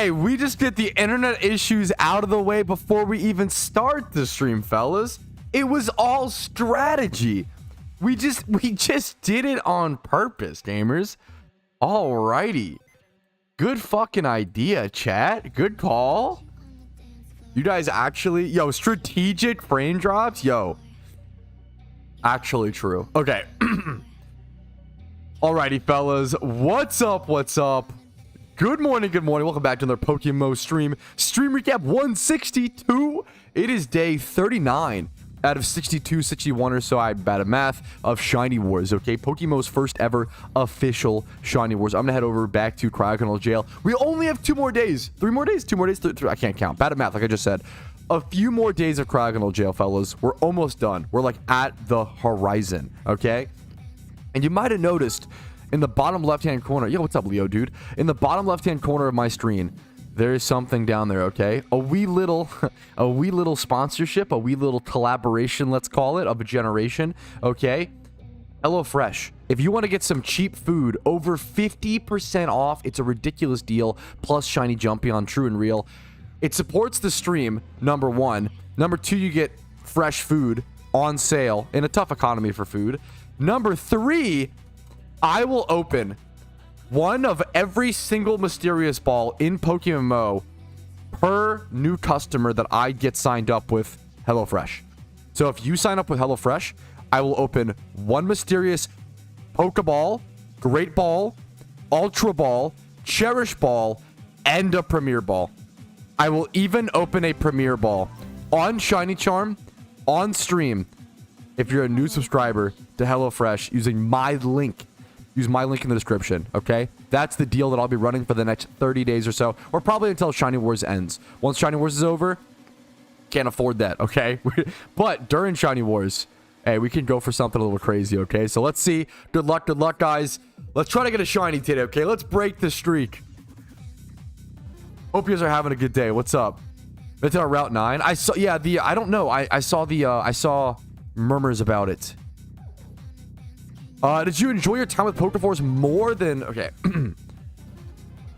Hey, we just get the internet issues out of the way before we even start the stream, fellas. It was all strategy. We just did it on purpose, gamers. Alrighty. Good fucking idea, chat. Good call. You guys actually, yo, strategic frame drops, yo. Actually true. Okay. Alrighty, fellas. What's up? What's up? Good morning. Good morning. Welcome back to another PokeMMO stream. Stream recap 162. It is day 39 out of 62, 61 or so. I'm bad at math of Shiny Wars. Okay, PokeMMO's first ever official Shiny Wars. I'm gonna head over back to Cryogonal Jail. We only have 2 more days. 3 more days? 2 more days? Three. I can't count. Bad at math, like I just said. A few more days of Cryogonal Jail, fellas. We're almost done. We're like at the horizon. Okay. And you might have noticed in the bottom left-hand corner, yo, what's up, Leo, dude? In the bottom left-hand corner of my screen, there is something down there, okay? A wee little sponsorship, a wee little collaboration, let's call it, of a generation, okay? HelloFresh. If you want to get some cheap food, over 50% off, it's a ridiculous deal, plus Shiny Jumpy on True and Real. It supports the stream, number 1. Number 2, you get fresh food on sale in a tough economy for food. Number 3, I will open one of every single mysterious ball in PokeMMO per new customer that I get signed up with HelloFresh. So if you sign up with HelloFresh, I will open one mysterious Pokeball, Great Ball, Ultra Ball, Cherish Ball, and a Premier Ball. I will even open a Premier Ball on Shiny Charm on stream if you're a new subscriber to HelloFresh using my link. Use my link in the description, okay? That's the deal that I'll be running for the next 30 days or so, or probably until Shiny Wars ends. Once Shiny Wars is over, can't afford that, okay? But during Shiny Wars, hey, we can go for something a little crazy, okay? So let's see. Good luck, guys. Let's try to get a Shiny today, okay? Let's break the streak. Hope you guys are having a good day. What's up? It's our Route 9. I saw, yeah, I don't know. I saw murmurs about it. Did you enjoy your time with Pokeforce more than... Okay.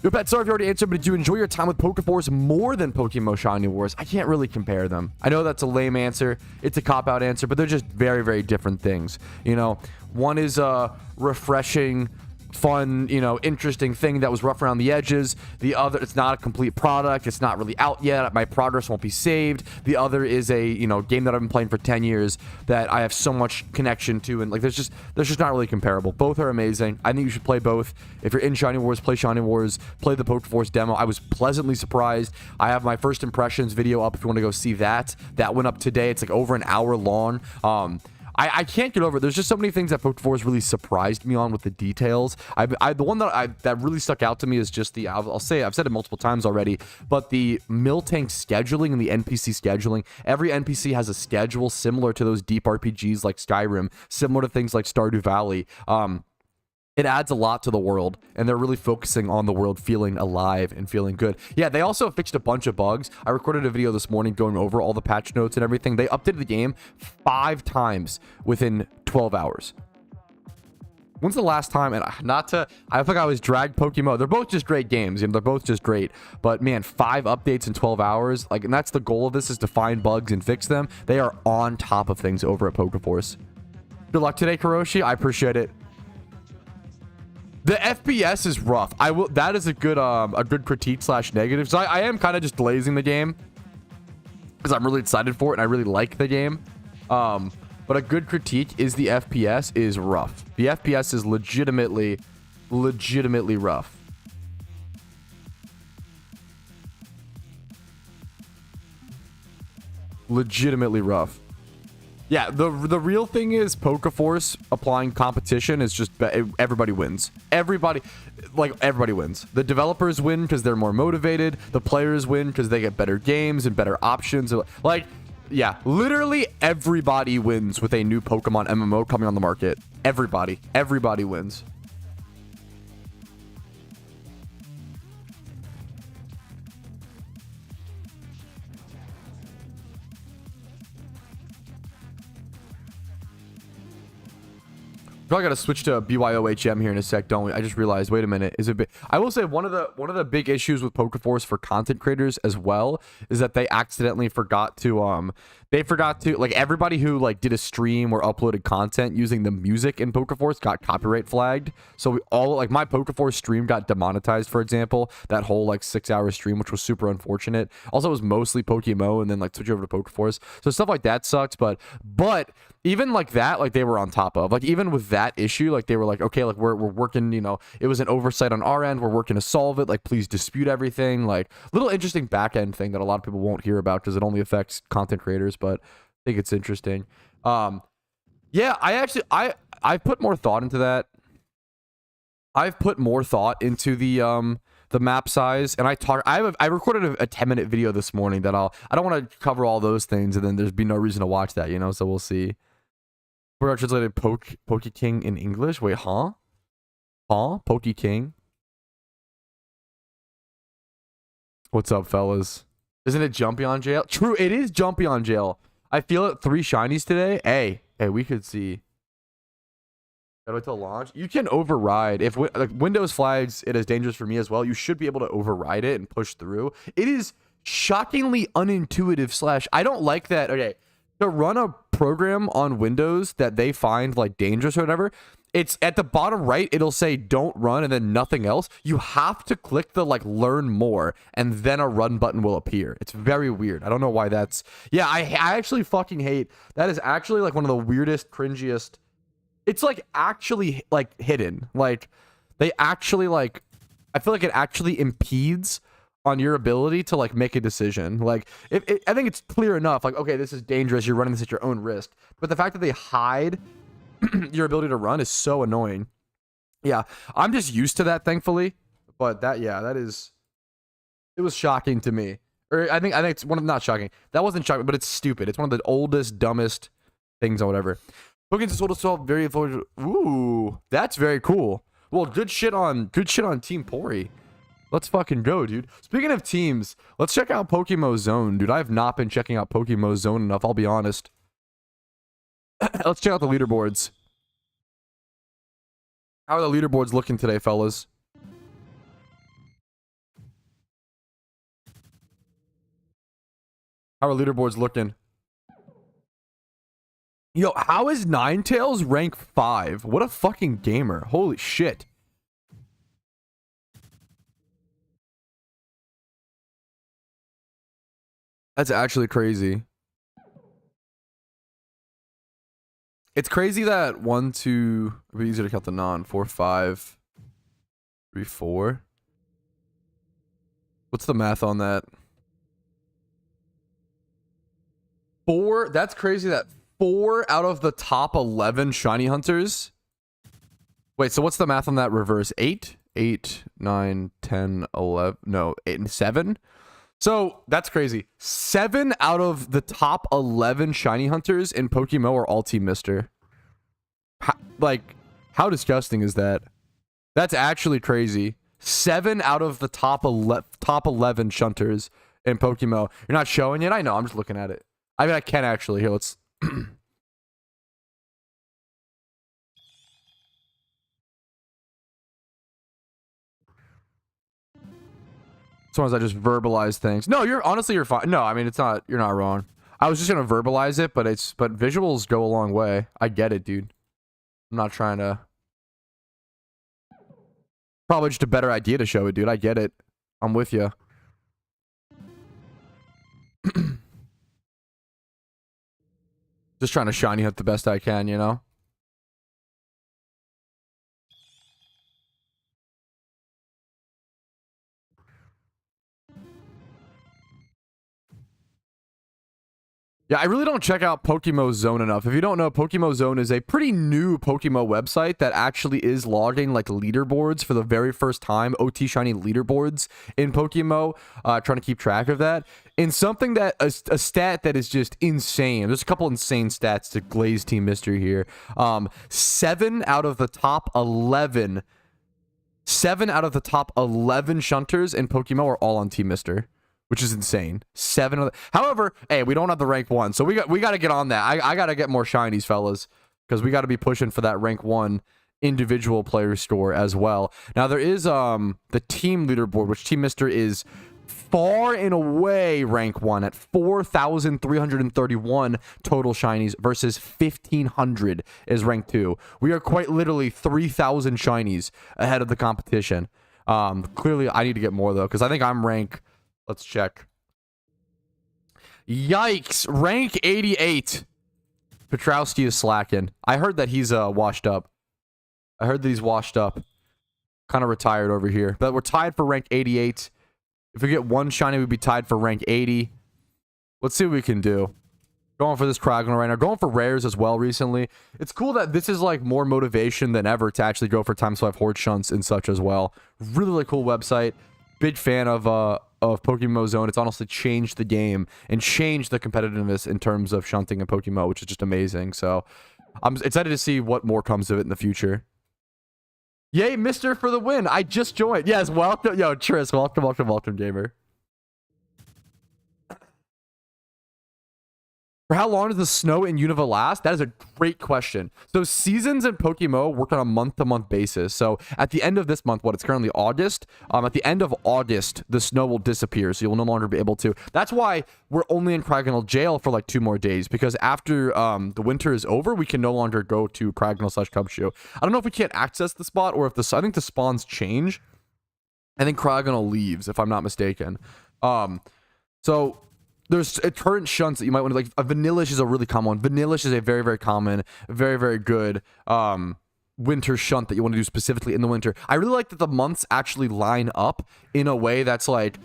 Yo, Pet, sorry if you already answered, but did you enjoy your time with Pokeforce more than PokeMMO Shiny Wars? I can't really compare them. I know that's a lame answer. It's a cop-out answer, but they're just very, very different things. You know, one is a refreshing, fun, you know, interesting thing that was rough around the edges. The other, it's not a complete product. It's not really out yet. My progress won't be saved. The other is a, you know, game that I've been playing for 10 years that I have so much connection to, and like there's just not really comparable. Both are amazing. I think you should play both. If you're in Shiny Wars, play Shiny Wars, play the Pokeforce demo. I was pleasantly surprised. I have my first impressions video up if you want to go see that. That went up today. It's like over an hour long. I can't get over it. There's just so many things that Pokeforce really surprised me on with the details. The one that really stuck out to me is just the, I'll say, I've said it multiple times already, but the Miltank scheduling and the NPC scheduling. Every NPC has a schedule similar to those deep RPGs like Skyrim, similar to things like Stardew Valley. It adds a lot to the world, and they're really focusing on the world feeling alive and feeling good. Yeah, they also fixed a bunch of bugs. I recorded a video this morning going over all the patch notes and everything. They updated the game 5 times within 12 hours. When's the last time, and not to, I think I was dragged PokeMMO. They're both just great games, you know, they're both just great. But man, 5 updates in 12 hours, like, and that's the goal of this, is to find bugs and fix them. They are on top of things over at Pokeforce. Good luck today, Kuroshi. I appreciate it. The FPS is rough. That is a good critique / negative. So I am kind of just glazing the game because I'm really excited for it and I really like the game. But a good critique is the FPS is rough. The FPS is legitimately rough. Legitimately rough. Yeah, the real thing is Pokeforce applying competition is just everybody wins. Everybody wins. The developers win because they're more motivated. The players win because they get better games and better options. Like, yeah, literally everybody wins with a new Pokemon MMO coming on the market. Everybody wins. Probably got to switch to BYOHM here in a sec, don't we? I just realized, wait a minute, is it big? I will say one of the big issues with Pokeforce for content creators as well is that they accidentally forgot to like, everybody who like did a stream or uploaded content using the music in Pokeforce got copyright flagged. So all like my Pokeforce stream got demonetized, for example, that whole like 6-hour stream, which was super unfortunate. Also, it was mostly PokeMMO and then like switch over to Pokeforce. So stuff like that sucked, but even like that, like they were on top of, like, even with that issue, like they were like, okay, like we're working, you know, it was an oversight on our end, we're working to solve it, like please dispute everything. Like little interesting back end thing that a lot of people won't hear about because it only affects content creators, but I think it's interesting. Yeah, I've put more thought into that. I've put more thought into the map size, and I recorded a 10-minute video this morning that I don't want to cover all those things and then there's be no reason to watch that, you know, so we'll see. We're translated Pokeking in English. Wait, huh? Pokeking. What's up, fellas? Isn't it Jumpy on jail? True, it is Jumpy on jail. I feel it. 3 shinies today. Hey, we could see. Gotta wait till launch. You can override. If like Windows flags it as dangerous for me as well, you should be able to override it and push through. It is shockingly unintuitive / I don't like that. Okay, to run a program on Windows that they find like dangerous or whatever, it's at the bottom right, it'll say don't run and then nothing else. You have to click the like learn more and then a run button will appear. It's very weird. I don't know why that's... Yeah, I actually fucking hate... That is actually like one of the weirdest, cringiest... It's like actually like hidden. Like they actually like... I feel like it actually impedes on your ability to like make a decision. Like I think it's clear enough, like, okay, this is dangerous, you're running this at your own risk, but the fact that they hide your ability to run is so annoying. Yeah, I'm just used to that, thankfully, but that, yeah, that is... It was shocking to me. Or I think it's one of... Not shocking, that wasn't shocking, but it's stupid. It's one of the oldest, dumbest things or whatever. Pokeyen's told us all very... Ooh, that's very cool. Well, good shit on Team Pori. Let's fucking go, dude. Speaking of teams, let's check out PokeMMO Zone, dude. I have not been checking out PokeMMO Zone enough, I'll be honest. Let's check out the leaderboards. How are the leaderboards looking today, fellas? How are leaderboards looking? Yo, how is Ninetales rank 5? What a fucking gamer. Holy shit. That's actually crazy. It's crazy that 1, 2... It'd be easier to count the non. 4, 5, 3, 4. What's the math on that? 4? That's crazy that 4 out of the top 11 shiny hunters... Wait, so what's the math on that reverse? 8? 8, 9, 10, 11... No, 8 and 7? So, that's crazy. 7 out of the top 11 shiny hunters in PokeMMO are all Team Mister. How disgusting is that? That's actually crazy. 7 out of the top 11 shunters in PokeMMO. You're not showing it? I know, I'm just looking at it. I mean, I can actually. Here, let's... Sometimes I just verbalize things. No, honestly, you're fine. No, I mean, it's not, you're not wrong. I was just gonna verbalize it, but visuals go a long way. I get it, dude. I'm not trying to... Probably just a better idea to show it, dude. I get it. I'm with you. Just trying to shiny hunt the best I can, you know? Yeah, I really don't check out PokeMMO Zone enough. If you don't know, PokeMMO Zone is a pretty new PokeMMO website that actually is logging like leaderboards for the very first time, OT shiny leaderboards in PokeMMO, trying to keep track of that. In something that, a stat that is just insane. There's a couple insane stats to glaze Team Mystery here. 7 out of the top 11 shunters in PokeMMO are all on Team Mister, which is insane. 7 of the... However, hey, we don't have the rank 1, so we got to get on that. I got to get more shinies, fellas. because we got to be pushing for that rank 1 individual player store as well. Now there is the team leaderboard, which Team Mister is far and away rank 1 at 4,331 total shinies versus 1,500 is rank 2. We are quite literally 3,000 shinies ahead of the competition. Clearly I need to get more though, because I think I'm rank, let's check. Yikes, rank 88. Patrouski is slacking. I heard that he's washed up. I heard that he's washed up. Kind of retired over here. But we're tied for rank 88. If we get one shiny, we'd be tied for rank 80. Let's see what we can do. Going for this Craggle right now. Going for rares as well recently. It's cool that this is like more motivation than ever to actually go for times 5 horde shunts and such as well. Really cool website. Big fan of PokeMMO Zone. It's honestly changed the game and changed the competitiveness in terms of shunting and PokeMMO, which is just amazing. So I'm excited to see what more comes of it in the future. Yay, Mister, for the win. I just joined. Yes, welcome. Yo, Tris, welcome, gamer. For how long does the snow in Unova last? That is a great question. So seasons in PokeMMO work on a month-to-month basis. So at the end of this month, it's currently August. At the end of August, the snow will disappear, so you'll no longer be able to. That's why we're only in Cragnell Jail for like 2 more days, because after the winter is over, we can no longer go to Cragnell/Cubshoe. I don't know if we can't access the spot or if I think the spawns change. I think Cragnell leaves, if I'm not mistaken. So there's current shunts that you might want to, like, a Vanillish is a really common one. Vanillish is a very, very common, very good winter shunt that you want to do specifically in the winter. I really like that the months actually line up in a way that's like,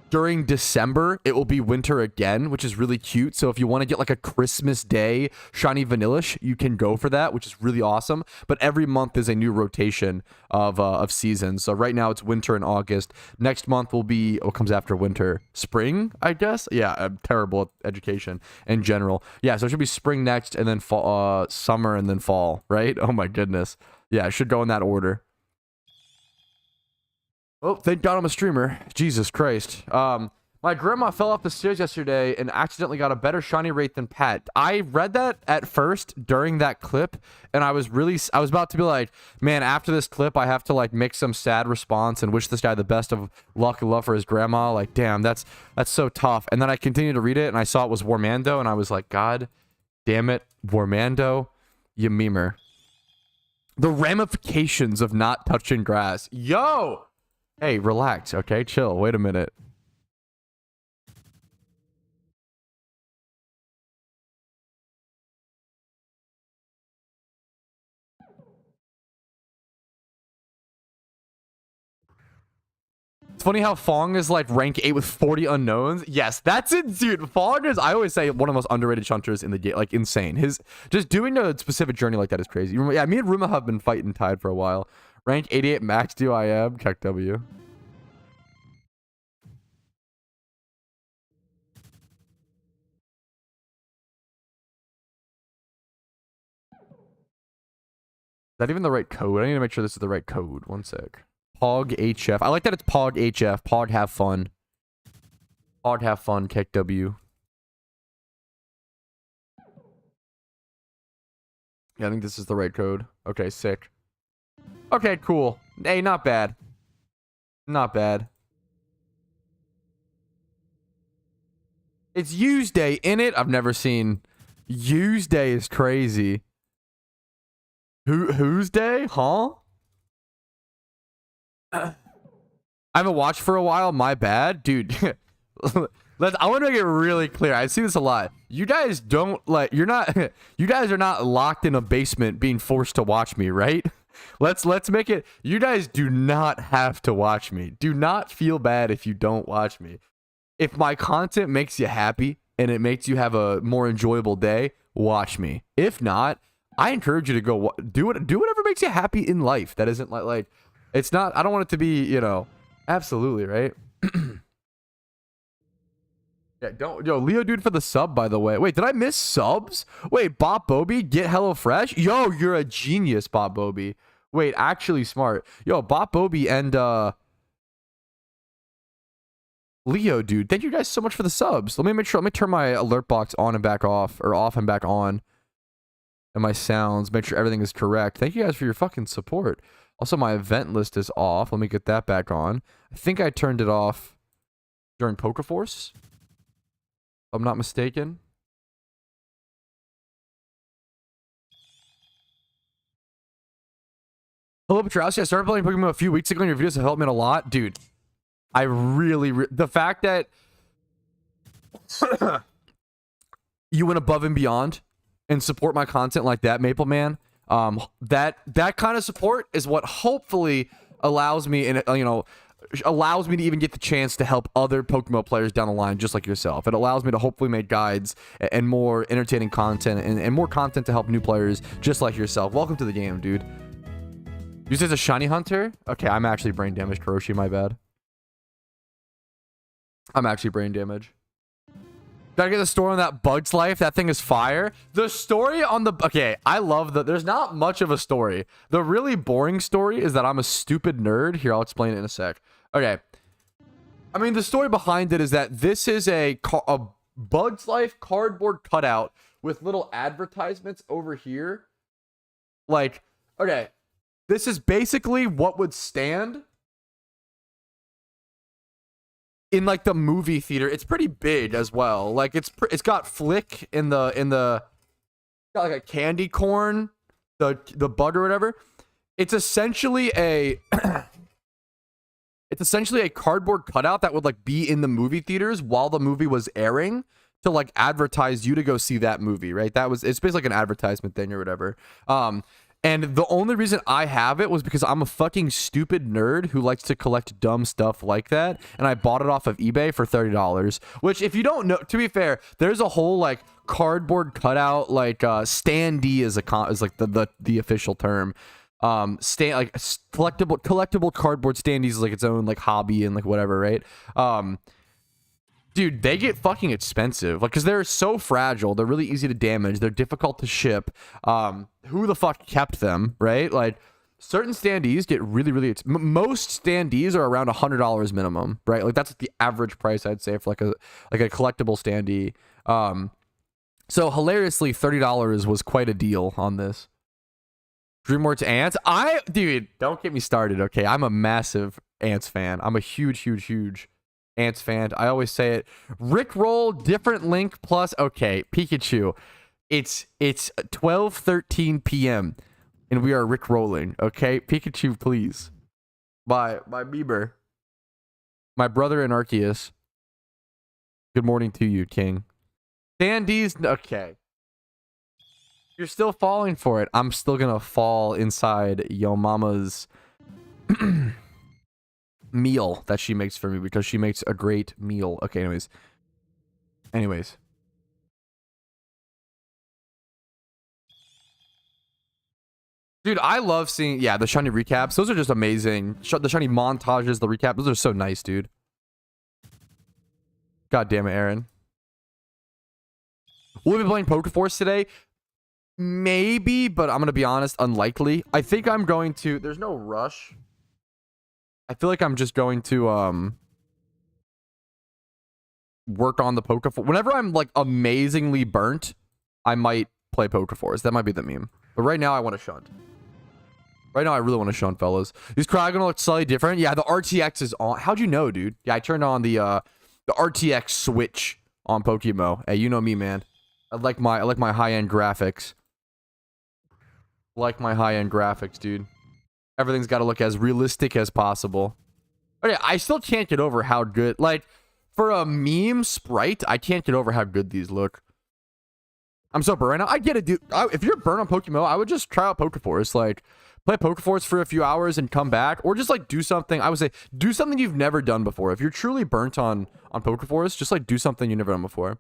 during December, it will be winter again, which is really cute. So if you want to get like a Christmas Day shiny Vanillish, you can go for that, which is really awesome. But every month is a new rotation of seasons. So right now it's winter in August. Next month will be what comes after winter, spring, I guess. Yeah, I'm terrible at education in general. Yeah, so it should be spring next, and then fall, summer, and then fall. Right? Oh my goodness. Yeah, it should go in that order. Oh, thank God I'm a streamer. Jesus Christ. My grandma fell off the stairs yesterday and accidentally got a better shiny rate than Pat. I read that at first during that clip, and I was about to be like, man, after this clip, I have to like make some sad response and wish this guy the best of luck and love for his grandma. Like, damn, that's so tough. And then I continued to read it, and I saw it was Warmando, and I was like, God damn it, Warmando, you memer. The ramifications of not touching grass. Yo! Hey, relax, okay? Chill. Wait a minute. It's funny how Fong is like rank 8 with 40 unknowns. Yes, that's it, dude. Fong is, I always say, one of the most underrated shunters in the game. Like, insane. His just doing a specific journey like that is crazy. Yeah, me and Ruma have been fighting tied for a while. Rank 88 max do I am. Keldeo. Is that even the right code? I need to make sure this is the right code. One sec. Pog HF. I like that it's Pog HF. Pog have fun. Pog have fun. Keldeo. Yeah, I think this is the right code. Okay, sick. Okay, cool. Hey, not bad. Not bad. It's use day in it. I've never seen. Use day is crazy. Whose day? Huh? I haven't watched for a while. My bad, dude. I want to make it really clear. I see this a lot. You guys don't like. You're not. You guys are not locked in a basement being forced to watch me, right? Let's make it. You guys do not have to watch me. Do not feel bad if you don't watch me. If my content makes you happy and it makes you have a more enjoyable day, watch me. If not, I encourage you to go do whatever makes you happy in life. That isn't like it's not. I don't want it to be, you know. Absolutely, right? Yeah, don't. Yo, Leo dude for the sub, by the way. Wait, did I miss subs? Wait, Bob Bobby, get HelloFresh? Yo, you're a genius, Bob Bobby. Wait, actually smart. Yo, Bob Bobby and Leo dude, thank you guys so much for the subs. Let me make sure. Let me turn my alert box on and back off, or off and back on. and my sounds. Make sure everything is correct. Thank you guys for your fucking support. Also, my event list is off. Let me get that back on. I think I turned it off during Pokeforce, if I'm not mistaken. Hello, Patrouski. I started playing Pokemon a few weeks ago, and your videos have helped me a lot. Dude, I really... the fact that you went above and beyond and support my content like that, Maple Man, that kind of support is what hopefully allows me, and allows me to even get the chance to help other Pokemon players down the line, just like yourself. It allows me to hopefully make guides and more entertaining content and more content to help new players just like yourself. Welcome to the game, dude. You say it's a shiny hunter? Okay, I'm actually brain damaged, Kuroshi, my bad. I'm actually brain damaged. Gotta get the story on that Bug's Life. That thing is fire. The story on the... Okay, I love that. There's not much of a story. The really boring story is that I'm a stupid nerd. Here, I'll explain it in a sec. Okay. I mean, the story behind it is that this is a Bug's Life cardboard cutout with little advertisements over here. Like, okay. This is basically what would stand in like the movie theater. It's pretty big as well. Like it's got Flick in the got like a candy corn, the bug or whatever. It's essentially a it's essentially a cardboard cutout that would like be in the movie theaters while the movie was airing to like advertise you to go see that movie, right? It's basically like an advertisement thing or whatever. And the only reason I have it was because I'm a fucking stupid nerd who likes to collect dumb stuff like that. And I bought it off of eBay for $30, which if you don't know, to be fair, there's a whole like cardboard cutout, like standee is like the official term. Like collectible cardboard standees is like its own like hobby and like whatever, right? Dude, they get fucking expensive, like, because they're so fragile. They're really easy to damage. They're difficult to ship. Who the fuck kept them, right? Like, certain standees get really, really... most standees are around $100 minimum, right? Like, that's the average price, I'd say, for, like a collectible standee. So, hilariously, $30 was quite a deal on this. DreamWorks Ants? Dude, don't get me started, okay? I'm a massive Ants fan. I'm a huge Ants fan. I always say it. Rickroll, different link plus... Okay, Pikachu. It's 12:13 p.m. and we are rickrolling. Okay, Pikachu, please. My Bieber. My brother and Arceus. Good morning to you, King. Sandy's... Okay. You're still falling for it. I'm still gonna fall inside yo mama's... meal that she makes for me because she makes a great meal. Okay, anyways. Dude, I love seeing, yeah, the shiny recaps. Those are just amazing. The shiny montages, the recap, those are so nice, dude. God damn it, Aaron. Will we be playing Pokeforce today? Maybe, but I'm gonna be honest, unlikely. I think I'm going to... There's no rush. I feel like I'm just going to work on the Pokeforce. Whenever I'm like amazingly burnt, I might play Pokeforce. That might be the meme. But right now I want to shunt. Right now I really want to shunt, fellas. These Cryogonal look slightly different. Yeah, the RTX is on. How'd you know, dude? Yeah, I turned on the RTX switch on PokeMMO. Hey, you know me, man. I like my high-end graphics. Like my high-end graphics, dude. Everything's got to look as realistic as possible. Okay, I still can't get over how good... Like, for a meme sprite, I can't get over how good these look. I'm so burnt right now. I get it, dude. If you're burnt on PokeMMO, I would just try out Pokeforce. Like, play Pokeforce for a few hours and come back. Or just, like, do something... I would say, do something you've never done before. If you're truly burnt on Pokeforce, just, like, do something you've never done before.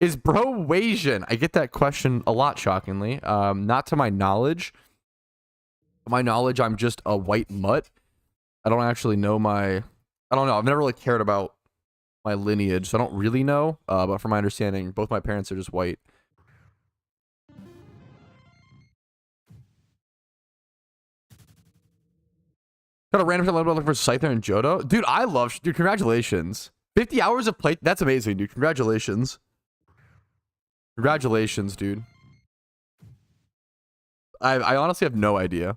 Is bro Asian? I get that question a lot, shockingly. Not to my knowledge. My knowledge, I'm just a white mutt. I don't actually know I don't know. I've never really cared about my lineage, so I don't really know. But from my understanding, both my parents are just white. Got a random level looking for Scyther and Johto. Dude, I love... Dude, congratulations. 50 hours of play... That's amazing, dude. Congratulations. Congratulations, dude. I honestly have no idea.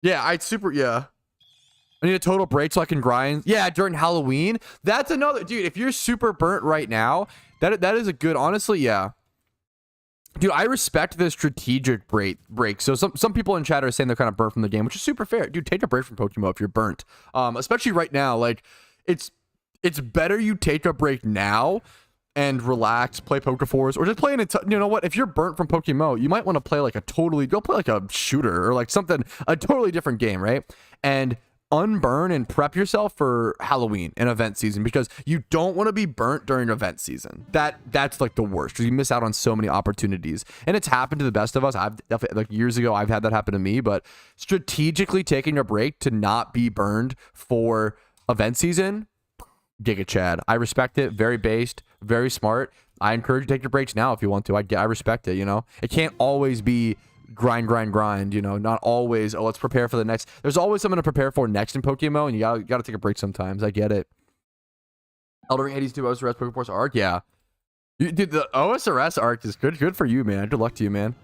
Yeah, yeah. I need a total break so I can grind. Yeah, during Halloween. That's another, dude, if you're super burnt right now, that is a good, honestly, yeah. Dude, I respect the strategic break. So some people in chat are saying they're kind of burnt from the game, which is super fair. Dude, take a break from PokeMMO if you're burnt. Especially right now, like, it's better you take a break now and relax, play Pokeforce, or just play you know what? If you're burnt from PokeMMO, you might want to play like go play like a shooter or like something, a totally different game, right? And unburn and prep yourself for Halloween and event season, because you don't want to be burnt during event season. That's like the worst, because you miss out on so many opportunities. And it's happened to the best of us. I've definitely, like years ago, I've had that happen to me, but strategically taking a break to not be burned for event season, Giga Chad. I respect it. Very based, very smart. I encourage you to take your breaks now if you want to. I respect it, you know? It can't always be grind, you know? Not always, oh, let's prepare for the next. There's always something to prepare for next in PokeMMO, and you gotta take a break sometimes. I get it. Elder Ring 82 OSRS Pokeforce arc, yeah. Dude, the OSRS arc is good for you, man. Good luck to you, man.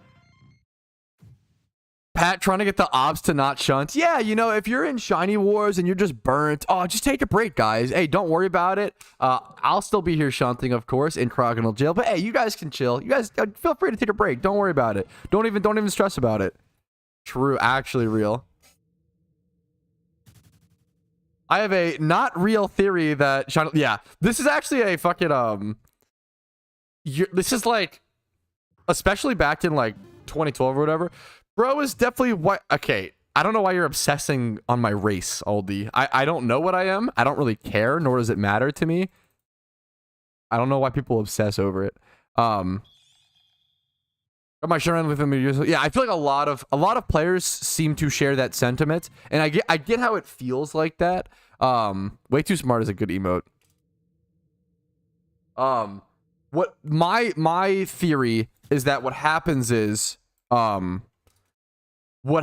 Pat trying to get the ops to not shunt. Yeah, you know, if you're in Shiny Wars and you're just burnt, oh, just take a break, guys. Hey, don't worry about it. I'll still be here shunting, of course, in Crocodile Jail. But hey, you guys can chill. You guys feel free to take a break. Don't worry about it. Don't even stress about it. True, actually real. I have a not real theory that Shiny. Yeah, this is actually a fucking this is like, especially back in like 2012 or whatever. Bro is definitely what. Okay, I don't know why you're obsessing on my race, Aldi. I don't know what I am. I don't really care, nor does it matter to me. I don't know why people obsess over it. Am I sharing with them? Yeah, I feel like a lot of players seem to share that sentiment, and I get how it feels like that. Way too smart is a good emote. What my theory is that what happens is we're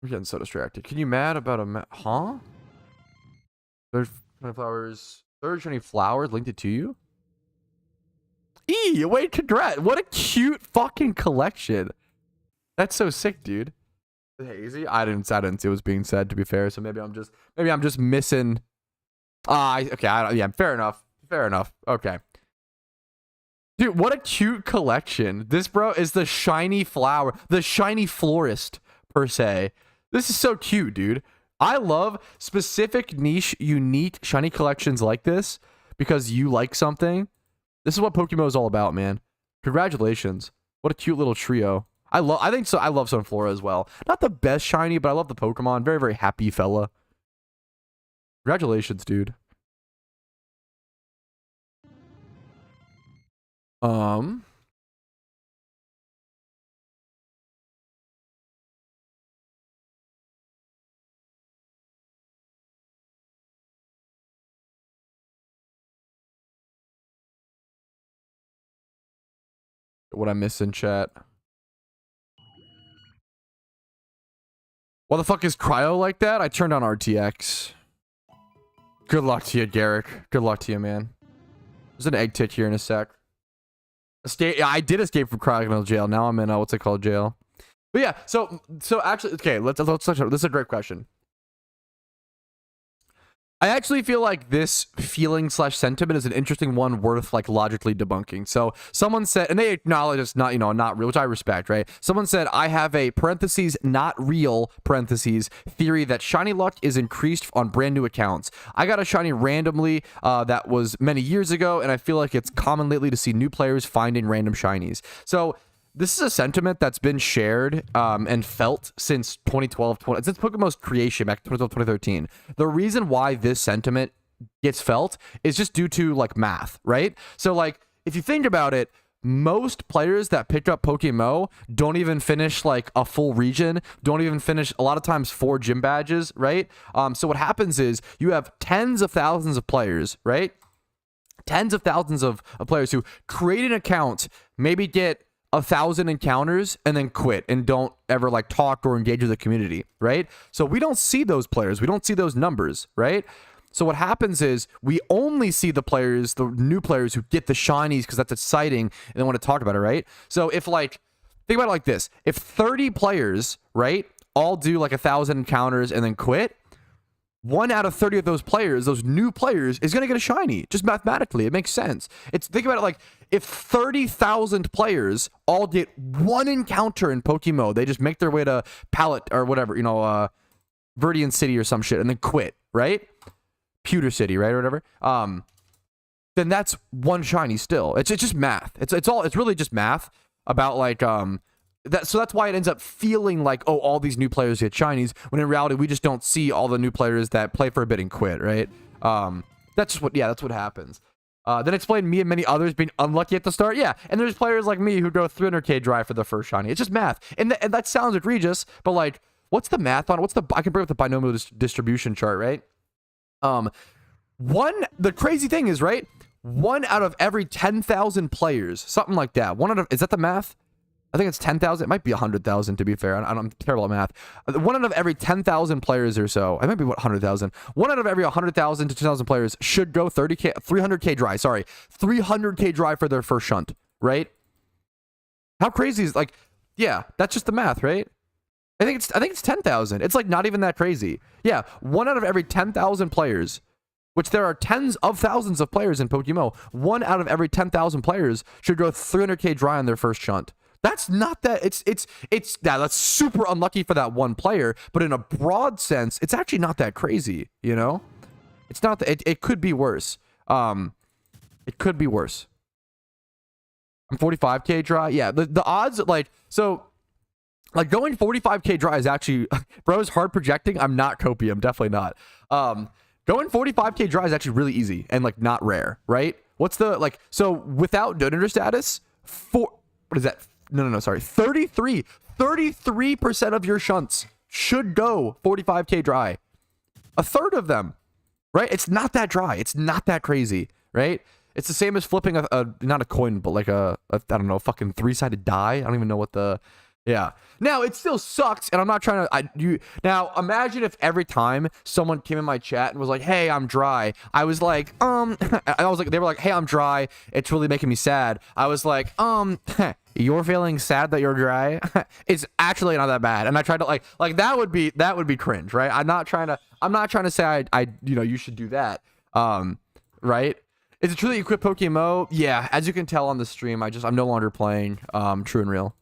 getting so distracted. Can you mad about a huh? There's shiny flowers. There's shiny flowers linked it to you. Wait, congrats. What a cute fucking collection. That's so sick, dude. Hazy? I didn't see what was being said, to be fair. So maybe I'm just missing. Yeah, fair enough. Okay. Dude, what a cute collection. This, bro, is the shiny flower, the shiny florist, per se. This is so cute, dude. I love specific niche, unique, shiny collections like this because you like something. This is what PokeMMO is all about, man. Congratulations. What a cute little trio. I love Sunflora as well. Not the best shiny, but I love the Pokemon. Very, very happy fella. Congratulations, dude. What I miss in chat. What the fuck is Cryo like that? I turned on RTX. Good luck to you, Garrick. Good luck to you, man. There's an egg tick here in a sec. I did escape from Crocodile Jail. Now I'm in what's it called, jail. But yeah, so actually, okay, let's touch on this. Is a great question. I actually feel like this feeling / sentiment is an interesting one worth like logically debunking. So someone said, and they acknowledge it's not, not real, which I respect, right? Someone said, I have a parentheses, not real parentheses theory that shiny luck is increased on brand new accounts. I got a shiny randomly that was many years ago, and I feel like it's common lately to see new players finding random shinies. So this is a sentiment that's been shared and felt since 2012, since PokeMMO's creation back in 2012, 2013. The reason why this sentiment gets felt is just due to like math, right? So like, if you think about it, most players that pick up PokeMMO don't even finish like a full region, don't even finish a lot of times 4 gym badges, right? So what happens is you have tens of thousands of players, right? Tens of thousands of players who create an account, maybe get 1,000 encounters and then quit and don't ever like talk or engage with the community, right? So we don't see those players. We don't see those numbers, right? So what happens is we only see the players, the new players who get the shinies because that's exciting and they want to talk about it, right? So if like, think about it like this. If 30 players, right, all do like 1,000 encounters and then quit, 1 out of 30 of those players, those new players, is going to get a shiny. Just mathematically, it makes sense. Think about it like if 30,000 players all get 1 encounter in PokeMMO, they just make their way to Pallet or whatever, you know, Verdian City or some shit, and then quit, right? Pewter City, right, or whatever. Then that's 1 shiny still. It's just math. It's really just math about like so that's why it ends up feeling like, oh, all these new players get shinies, when in reality we just don't see all the new players that play for a bit and quit, right? That's what happens. Then explain me and many others being unlucky at the start. Yeah, and there's players like me who go 300k dry for the first shiny. It's just math, and that sounds egregious, but like, what's the math on it? I can bring up the binomial distribution chart, right? The crazy thing is, right, 1 out of every 10,000 players, something like that. Is that the math? I think it's 10,000. It might be 100,000 to be fair. I'm terrible at math. 1 out of every 10,000 players or so. I might be 100,000. 1 out of every 100,000 to 2,000 players should go 300k dry. Sorry, 300k dry for their first shunt, right? How crazy is, like, yeah, that's just the math, right? I think it's 10,000. It's like not even that crazy. Yeah, 1 out of every 10,000 players, which there are tens of thousands of players in PokeMMO. 1 out of every 10,000 players should go 300k dry on their first shunt. That's not that. That's super unlucky for that 1 player, but in a broad sense, it's actually not that crazy. You know, it's not that. It could be worse. It could be worse. I'm 45k dry. Yeah, the odds, like, so. Like, going 45k dry is actually, bro, is hard projecting. I'm not copium, definitely not. Going 45k dry is actually really easy and like not rare, right? What's the, like, so without donator status, what is that? No, sorry. 33% of your shunts should go 45k dry. A third of them, right? It's not that dry. It's not that crazy, right? It's the same as flipping not a coin, but like I don't know, fucking 3-sided die. I don't even know what the, yeah. Now, it still sucks, and I'm not trying to, now, imagine if every time someone came in my chat and was like, hey, I'm dry, I was like, they were like, hey, I'm dry, it's really making me sad. I was like, you're feeling sad that you're dry? It's actually not that bad. And I tried to, like, that would be cringe, right? I'm not trying to say you should do that, right? Is it true that you quit PokeMMO? Yeah, as you can tell on the stream, I'm no longer playing, True and Real.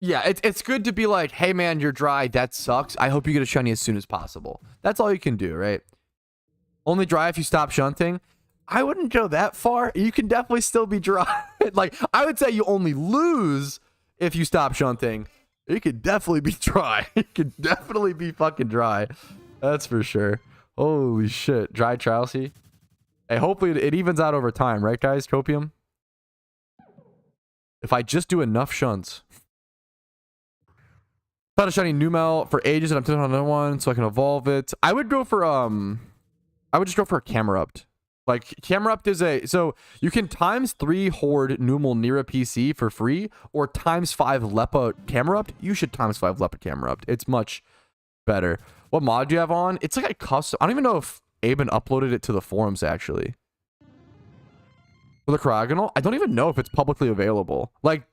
Yeah, it's good to be like, hey man, you're dry, that sucks, I hope you get a shiny as soon as possible. That's all you can do, right? Only dry if you stop shunting. I wouldn't go that far. You can definitely still be dry. Like, I would say you only lose if you stop shunting. You could definitely be dry. You could definitely be fucking dry. That's for sure. Holy shit. Dry Trousy. Hey, hopefully it evens out over time, right, guys? Copium? If I just do enough shunts. Found a shiny Numel for ages, and I'm thinking on another one, so I can evolve it. I would go for, I would just go for a Camerupt. Like, Camerupt is so you can ×3 Horde Numel near a PC for free, or ×5 Leppa Camerupt. You should ×5 Leppa Camerupt. It's much better. What mod do you have on? It's like a custom. I don't even know if Aben uploaded it to the forums, actually. For the Chrogonal? I don't even know if it's publicly available. Like,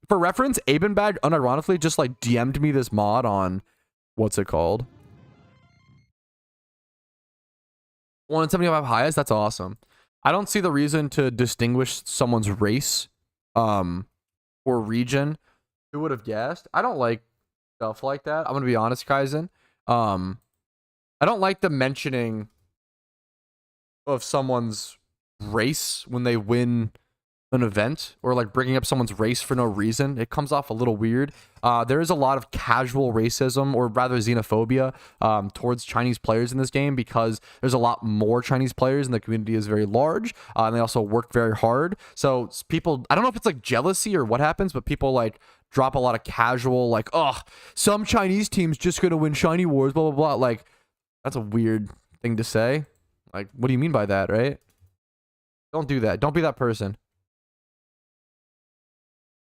for reference, Abenbag unironically just, like, DM'd me this mod on, what's it called? 175 highest? That's awesome. I don't see the reason to distinguish someone's race, or region. Who would have guessed? I don't like stuff like that. I'm gonna be honest, Kaizen. I don't like the mentioning of someone's race when they win an event, or like bringing up someone's race for no reason. It comes off a little weird. There is a lot of casual racism, or rather xenophobia, towards Chinese players in this game, because there's a lot more Chinese players and the community is very large, and they also work very hard. So people, I don't know if it's like jealousy or what happens, but people like drop a lot of casual, like, oh, some Chinese team's just gonna win shiny wars, blah blah blah. Like, that's a weird thing to say. Like, what do you mean by that, right? Don't do that. Don't be that person.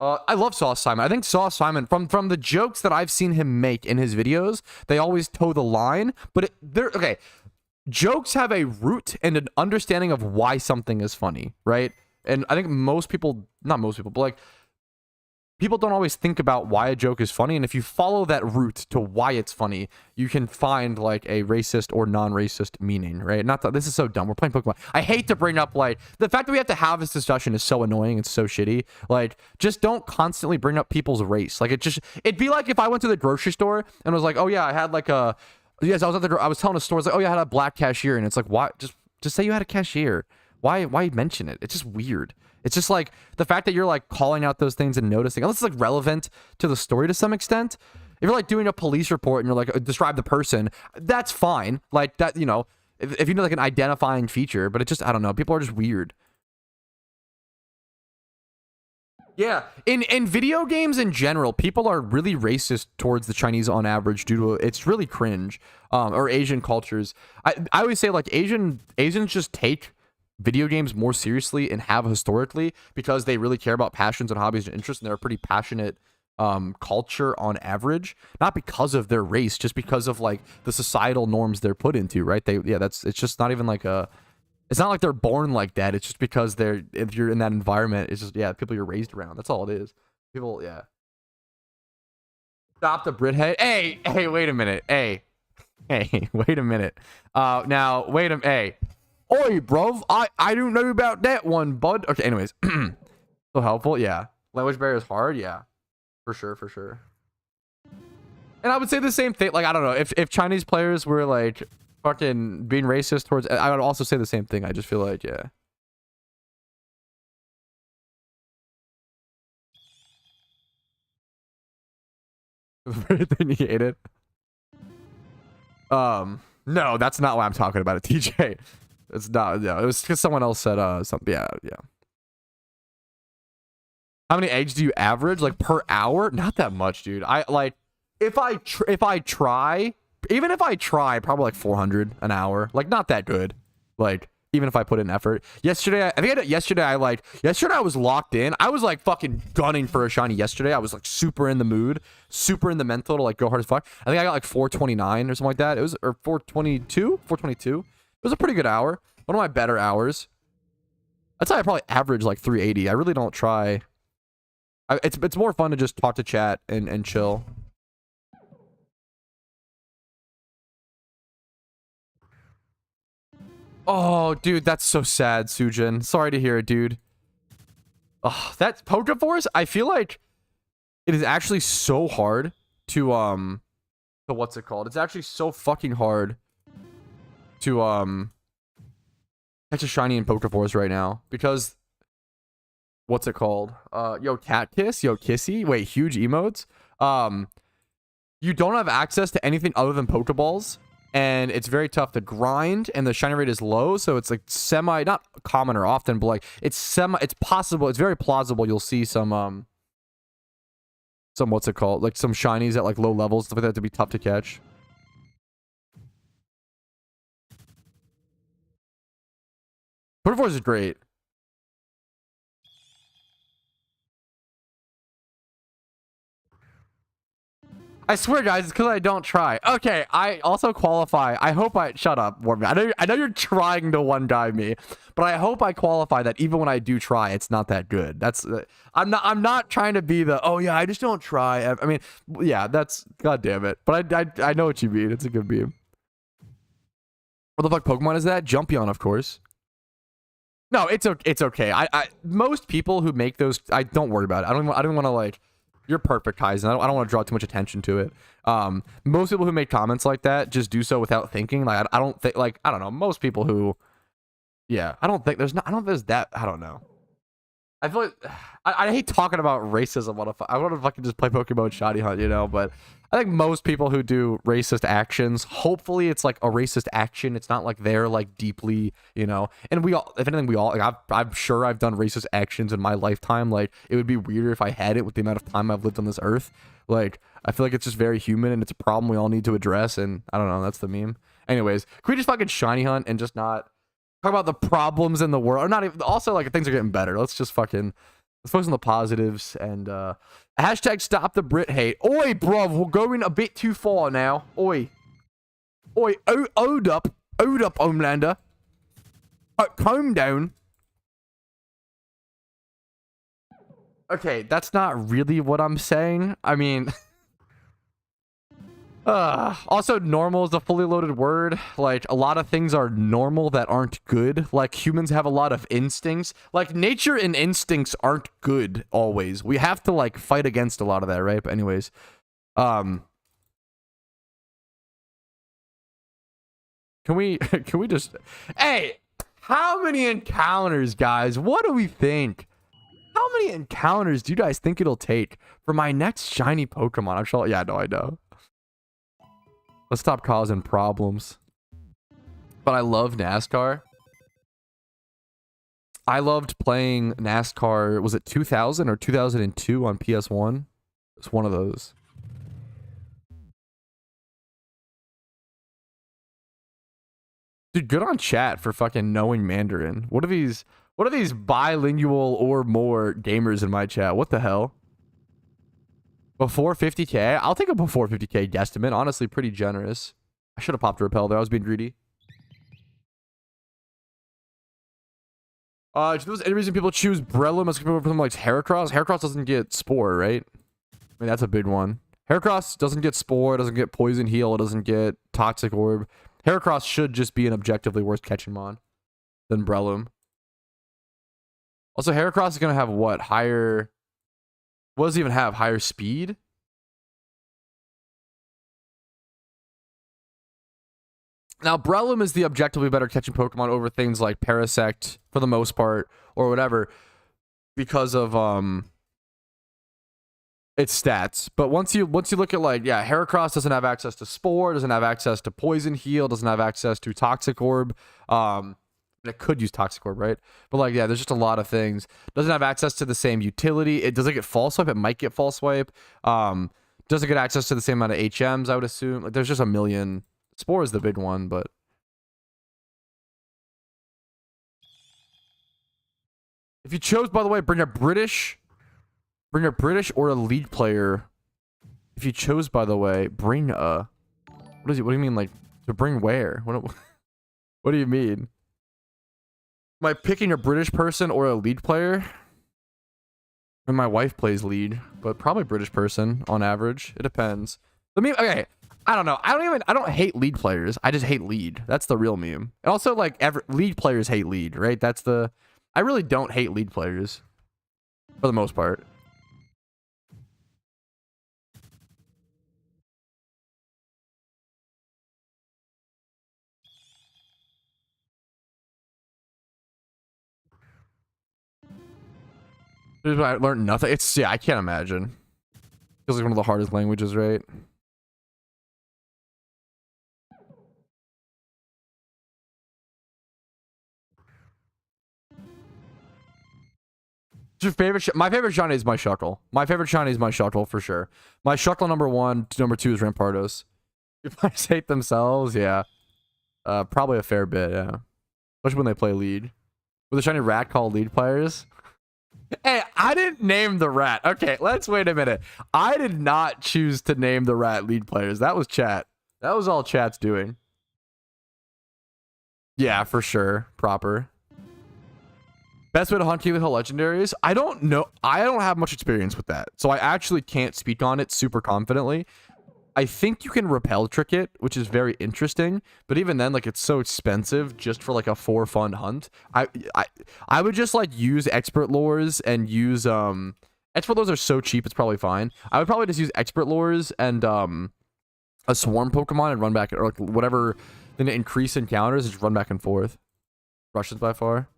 I love Sauce Simon. I think Sauce Simon, from the jokes that I've seen him make in his videos, they always toe the line. But they're okay. Jokes have a root and an understanding of why something is funny, right? And I think most people, not most people, but like people don't always think about why a joke is funny. And if you follow that route to why it's funny, you can find like a racist or non-racist meaning, right? Not that this is so dumb. We're playing Pokemon. I hate to bring up like the fact that we have to have this discussion is so annoying. It's so shitty. Like just don't constantly bring up people's race. Like it'd be like if I went to the grocery store and was like, oh yeah, I had like a, yes, I was telling a store, I was like, oh yeah, I had a black cashier. And it's like, why? Just say you had a cashier. Why mention it? It's just weird. It's just like the fact that you're like calling out those things and noticing, unless it's like relevant to the story to some extent. If you're like doing a police report and you're like, describe the person, that's fine. Like that, you know, if you know like an identifying feature, but it just, I don't know. People are just weird. Yeah, in video games in general, people are really racist towards the Chinese on average due to it's really cringe. Or Asian cultures. I always say like Asians just take video games more seriously and have historically because they really care about passions and hobbies and interests, and they're a pretty passionate culture on average, not because of their race, just because of like the societal norms they're put into, right? It's just not even like it's not like they're born like that. It's just because if you're in that environment, it's just, yeah, people you're raised around. That's all it is. People, yeah. Stop the Brit head. Hey, wait a minute. Hey, wait a minute. Now, hey. Oi, bruv, I don't know about that one, bud. Okay, anyways. So helpful, yeah. Language barrier is hard, yeah. For sure. And I would say the same thing. Like, I don't know. If Chinese players were, like, fucking being racist towards... I would also say the same thing. I just feel like, yeah. Then you hate it. No, that's not why I'm talking about it, TJ. It's not, yeah, it was because someone else said something. Yeah. How many eggs do you average like per hour? Not that much, dude. I like if I try, even if I try, probably like 400 an hour. Like not that good. Like even if I put in effort. Yesterday, yesterday I was locked in. I was like fucking gunning for a shiny yesterday. I was like super in the mood, super in the mental to like go hard as fuck. I think I got like 429 or something like that. It was, or 422. It was a pretty good hour. One of my better hours. I'd say I probably average like 380. I really don't try. It's more fun to just talk to chat and chill. Oh, dude, that's so sad, Sujin. Sorry to hear it, dude. Oh, that's Pokeforce. I feel like it is actually so hard to what's it called? It's actually so fucking hard to catch a shiny in Pokeforce right now because what's it called? Yo, cat kiss, yo, kissy. Wait, huge emotes. You don't have access to anything other than Pokeballs, and it's very tough to grind, and the shiny rate is low, so it's like semi, not common or often, but like it's possible, it's very plausible you'll see some what's it called? Like some shinies at like low levels, stuff like that to be tough to catch. Pokeforce is great. I swear, guys, it's because I don't try. Okay, I also qualify. I hope shut up, Warby. I know you're trying to one-dive me, but I hope I qualify that even when I do try, it's not that good. That's I'm not trying to be the, oh yeah, I just don't try. I mean, yeah, that's, god damn it. But I know what you mean. It's a good meme. What the fuck Pokemon is that? Jumpion, of course. No, it's okay. Most people who make those, don't worry about it. I don't want to like, you're perfect, Kaizen. I don't want to draw too much attention to it. Most people who make comments like that just do so without thinking. Like I don't think, like, I don't know. Most people who, yeah, I don't think there's that. I don't know. I feel like I hate talking about racism. I want to fucking just play Pokemon Shiny Hunt, you know. But I think most people who do racist actions, hopefully it's like a racist action. It's not like they're like deeply, you know. And we all, if anything, like I'm sure I've done racist actions in my lifetime. Like it would be weirder if I had it with the amount of time I've lived on this earth. Like I feel like it's just very human and it's a problem we all need to address. And I don't know. That's the meme. Anyways, can we just fucking Shiny Hunt and just not talk about the problems in the world? Or not even, also like things are getting better. Let's let's focus on the positives and hashtag stop the Brit hate. Oi, bruv, we're going a bit too far now. Oi. Oi, hold up, Homelander. Calm down. Okay, that's not really what I'm saying. I mean, also, normal is a fully loaded word. Like, a lot of things are normal that aren't good. Like, humans have a lot of instincts. Like, nature and instincts aren't good always. We have to, like, fight against a lot of that, right? But anyways, can we just, hey, how many encounters, guys? What do we think? How many encounters do you guys think it'll take for my next shiny Pokemon? I'm sure, yeah, no, I know. Let's stop causing problems. But I love NASCAR. I loved playing NASCAR, was it 2000 or 2002 on PS1? It's one of those. Dude, good on chat for fucking knowing Mandarin. What are these bilingual or more gamers in my chat? What the hell? Before 50k? I'll take a before 50k guesstimate. Honestly, pretty generous. I should have popped a repel there. I was being greedy. If there's any reason people choose Breloom as compared to something like Heracross, Heracross doesn't get Spore, right? I mean, that's a big one. Heracross doesn't get Spore, doesn't get Poison Heal, it doesn't get Toxic Orb. Heracross should just be an objectively worse catching mon than Breloom. Also, Heracross is going to have what? Higher... What does it even have? Higher speed? Now, Breloom is the objectively better catching Pokemon over things like Parasect, for the most part, or whatever, because of its stats. But once you look at, like, yeah, Heracross doesn't have access to Spore, doesn't have access to Poison Heal, doesn't have access to Toxic Orb. It could use Toxic Orb, right? But, like, yeah, there's just a lot of things. Doesn't have access to the same utility. It doesn't get False Swipe. It might get False Swipe. Doesn't get access to the same amount of HMs, I would assume. Like, there's just a million. Spore is the big one, but... If you chose, by the way, bring a British or a league player. If you chose, by the way, bring a... What do you mean, like, to bring where? What do you mean? Am I picking a British person or a lead player? And my wife plays lead, but probably British person on average. It depends. The meme, okay, I don't know. I don't hate lead players. I just hate lead. That's the real meme. And also, like, lead players hate lead, right? That's the... I really don't hate lead players for the most part. I learned nothing. It's, yeah, I can't imagine. Feels like one of the hardest languages, right? Your favorite? My favorite shiny is my Shuckle. My favorite shiny is my Shuckle for sure. My Shuckle number 1, number 2 is Rampardos. If players hate themselves, yeah, probably a fair bit, yeah. Especially when they play lead. With a shiny rat called lead players. Hey, I didn't name the rat. Okay, let's wait a minute. I did not choose to name the rat lead players. That was chat. That was all chat's doing. Yeah, for sure. Proper. Best way to hunt Keeley Hill legendaries? I don't know. I don't have much experience with that, so I actually can't speak on it super confidently. I think you can repel trick it, which is very interesting, but even then, like, it's so expensive just for like a for fun hunt. I would just like use expert lures and use expert lures are so cheap it's probably fine. I would probably just use expert lures and a swarm Pokemon and run back, or like whatever, then increase encounters and just run back and forth. Russians by far.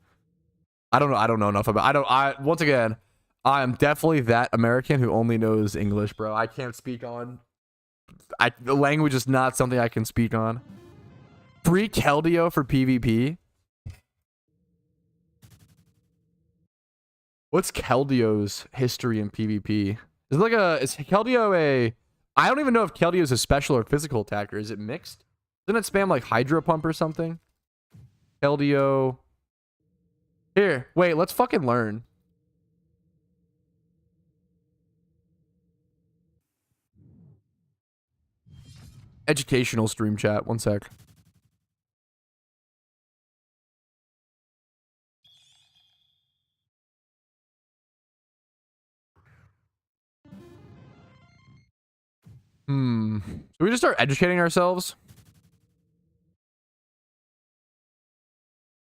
I don't know enough about. Once again, I am definitely that American who only knows English, bro. I can't speak on. The language is not something I can speak on. Free Keldeo for PvP. What's Keldeo's history in PvP? Is Keldeo a? I don't even know if Keldeo is a special or physical attacker. Is it mixed? Doesn't it spam like Hydro Pump or something? Keldeo. Here, wait, let's fucking learn. educational stream chat. One sec. Should we just start educating ourselves?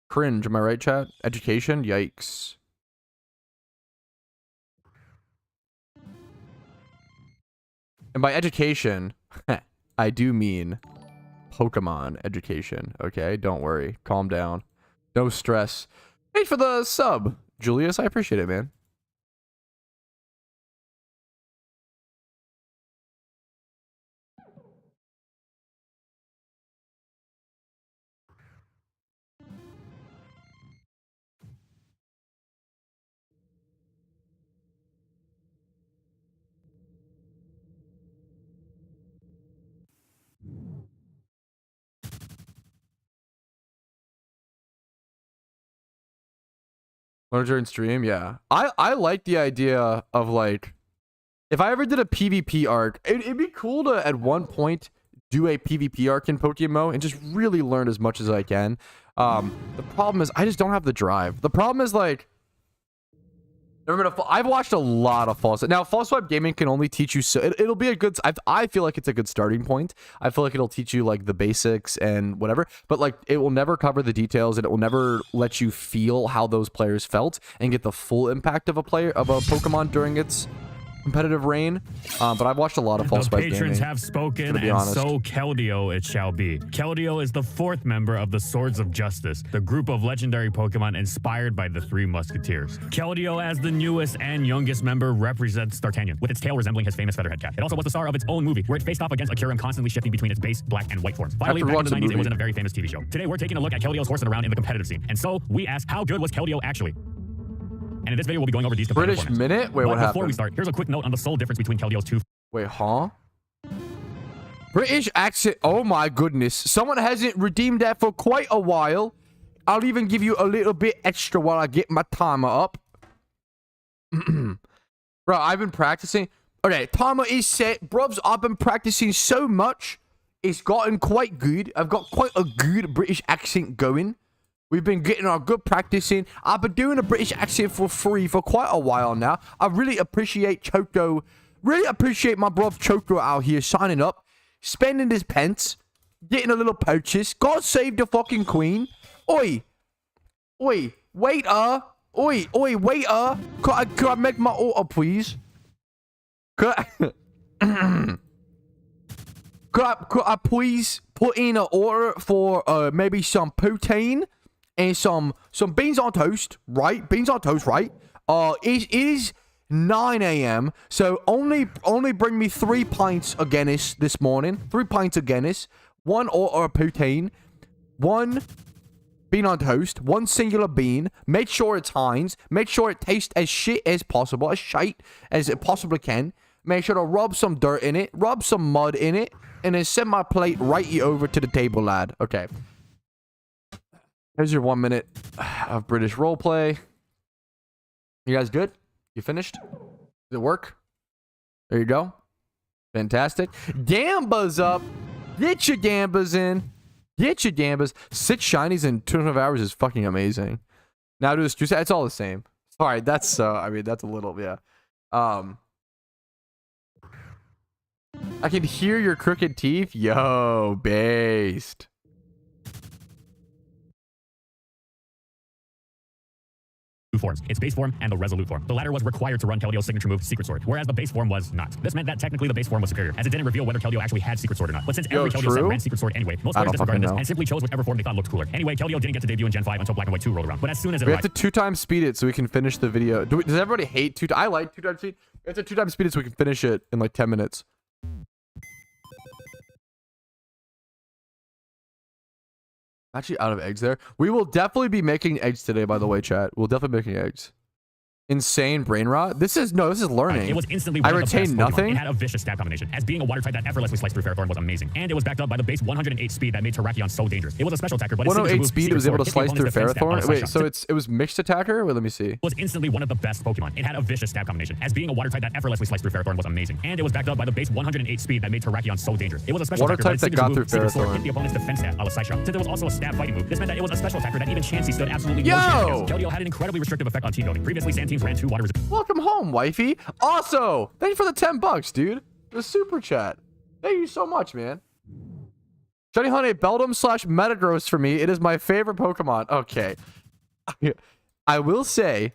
Cringe, am I right, chat? Education? Yikes. And by education, I do mean Pokemon education, okay? Don't worry. Calm down. No stress. Thanks for the sub, Julius. I appreciate it, man. Want to join stream? Yeah. I like the idea of, like, if I ever did a PvP arc, it'd be cool to, at one point, do a PvP arc in PokeMMO and just really learn as much as I can. The problem is, I just don't have the drive. The problem is, like, I've watched a lot of False. Now, False Swipe Gaming can only teach you so. It'll be a good. I feel like it's a good starting point. I feel like it'll teach you like the basics and whatever. But like, it will never cover the details, and it will never let you feel how those players felt and get the full impact of a Pokemon during its competitive reign. But I've watched a lot of False Swipe Gaming. The patrons have spoken, and so Keldeo it shall be. Keldeo is the fourth member of the Swords of Justice, the group of legendary Pokemon inspired by the Three Musketeers. Keldeo, as the newest and youngest member, represents D'Artagnan, with its tail resembling his famous Featherhead cat. It also was the star of its own movie, where it faced off against a Kyurem, constantly shifting between its base, black, and white forms. Finally, back in the 90s, it was in a very famous TV show. Today, we're taking a look at Keldeo's horsing around in the competitive scene. And so, we ask, how good was Keldeo actually? And in this video, we'll be going over these British formats. Minute? Wait, but what happened? Before we start, here's a quick note on the sole difference between Keldeo's two. Wait, huh? British accent. Oh my goodness. Someone hasn't redeemed that for quite a while. I'll even give you a little bit extra while I get my timer up. Bro, I've been practicing. Okay, timer is set. Bruvs, I've been practicing so much. It's gotten quite good. I've got quite a good British accent going. We've been getting our good practice in. I've been doing a British accent for free for quite a while now. I really appreciate Choco. Really appreciate my bruv Choco out here signing up, spending his pence, getting a little purchase. God save the fucking queen. Oi. Oi. Waiter. Oi. Oi, waiter. Could I make my order, please? Could I... could I please put in an order for maybe some poutine? And some beans on toast, right? Beans on toast, right? It is 9 a.m. So only bring me 3 pints of Guinness this morning. 3 pints of Guinness. 1 order of poutine. 1 bean on toast. 1 singular bean. Make sure it's Heinz. Make sure it tastes as shit as possible. As shite as it possibly can. Make sure to rub some dirt in it. Rub some mud in it. And then send my plate right over to the table, lad. Okay. Here's your 1 minute of British roleplay. You guys good? You finished? Did it work? There you go. Fantastic. Gambas up. Get your gambas in. Get your gambas. 6 shinies in 2.5 hours is fucking amazing. Now do this juice. It's all the same. Sorry, that's I mean, that's a little, yeah. I can hear your crooked teeth. Yo, based. Forms, its base form and the resolute form. The latter was required to run Keldeo's signature move, Secret Sword, whereas the base form was not. This meant that technically the base form was superior, as it didn't reveal whether Keldeo actually had Secret Sword or not. But since every Keldeo set ran Secret Sword anyway, most players disregarded this and simply chose whichever form they thought looked cooler. Anyway, Keldeo didn't get to debut in Gen 5 until Black and White 2 rolled around. But as soon as it we have to 2x speed it so we can finish the video. Does everybody hate 2x? I like 2x speed. We have to 2x speed it so we can finish it in like 10 minutes. Actually out of eggs there. We will definitely be making eggs today, by the way, chat. We'll definitely be making eggs. Insane brain rot. This is learning. It was instantly I one of the best retain Pokemon. nothing. It had a vicious stab combination. As being a water type that effortlessly sliced through Ferrothorn was amazing. And it was backed up by the base 108 speed that made Terrakion so dangerous. It was a special attacker, but 108 speed, it was able to slice through Ferrothorn. Wait, so it was mixed attacker? Wait, let me see. It was instantly one of the best Pokemon. It had a vicious stab combination. As being a water type that effortlessly sliced through Ferrothorn was amazing. And it was backed up by the base 108 speed that made Terrakion so dangerous. It was a special water attacker, type that got through Ferrothorn. Hit the opponent's defense stat, a la Psy Shock. Since it was also a stab fighting move, this meant that it was a special attacker that even Chansey stood absolutely no chance against. Keldeo had an incredibly restrictive effect on team building. Previously, Sand teams ran 2 water resistance. Welcome home, wifey. Also, thank you for the $10, dude. The super chat. Thank you so much, man. Johnny Honey, Beldum / Metagross for me. It is my favorite Pokemon. Okay. I will say,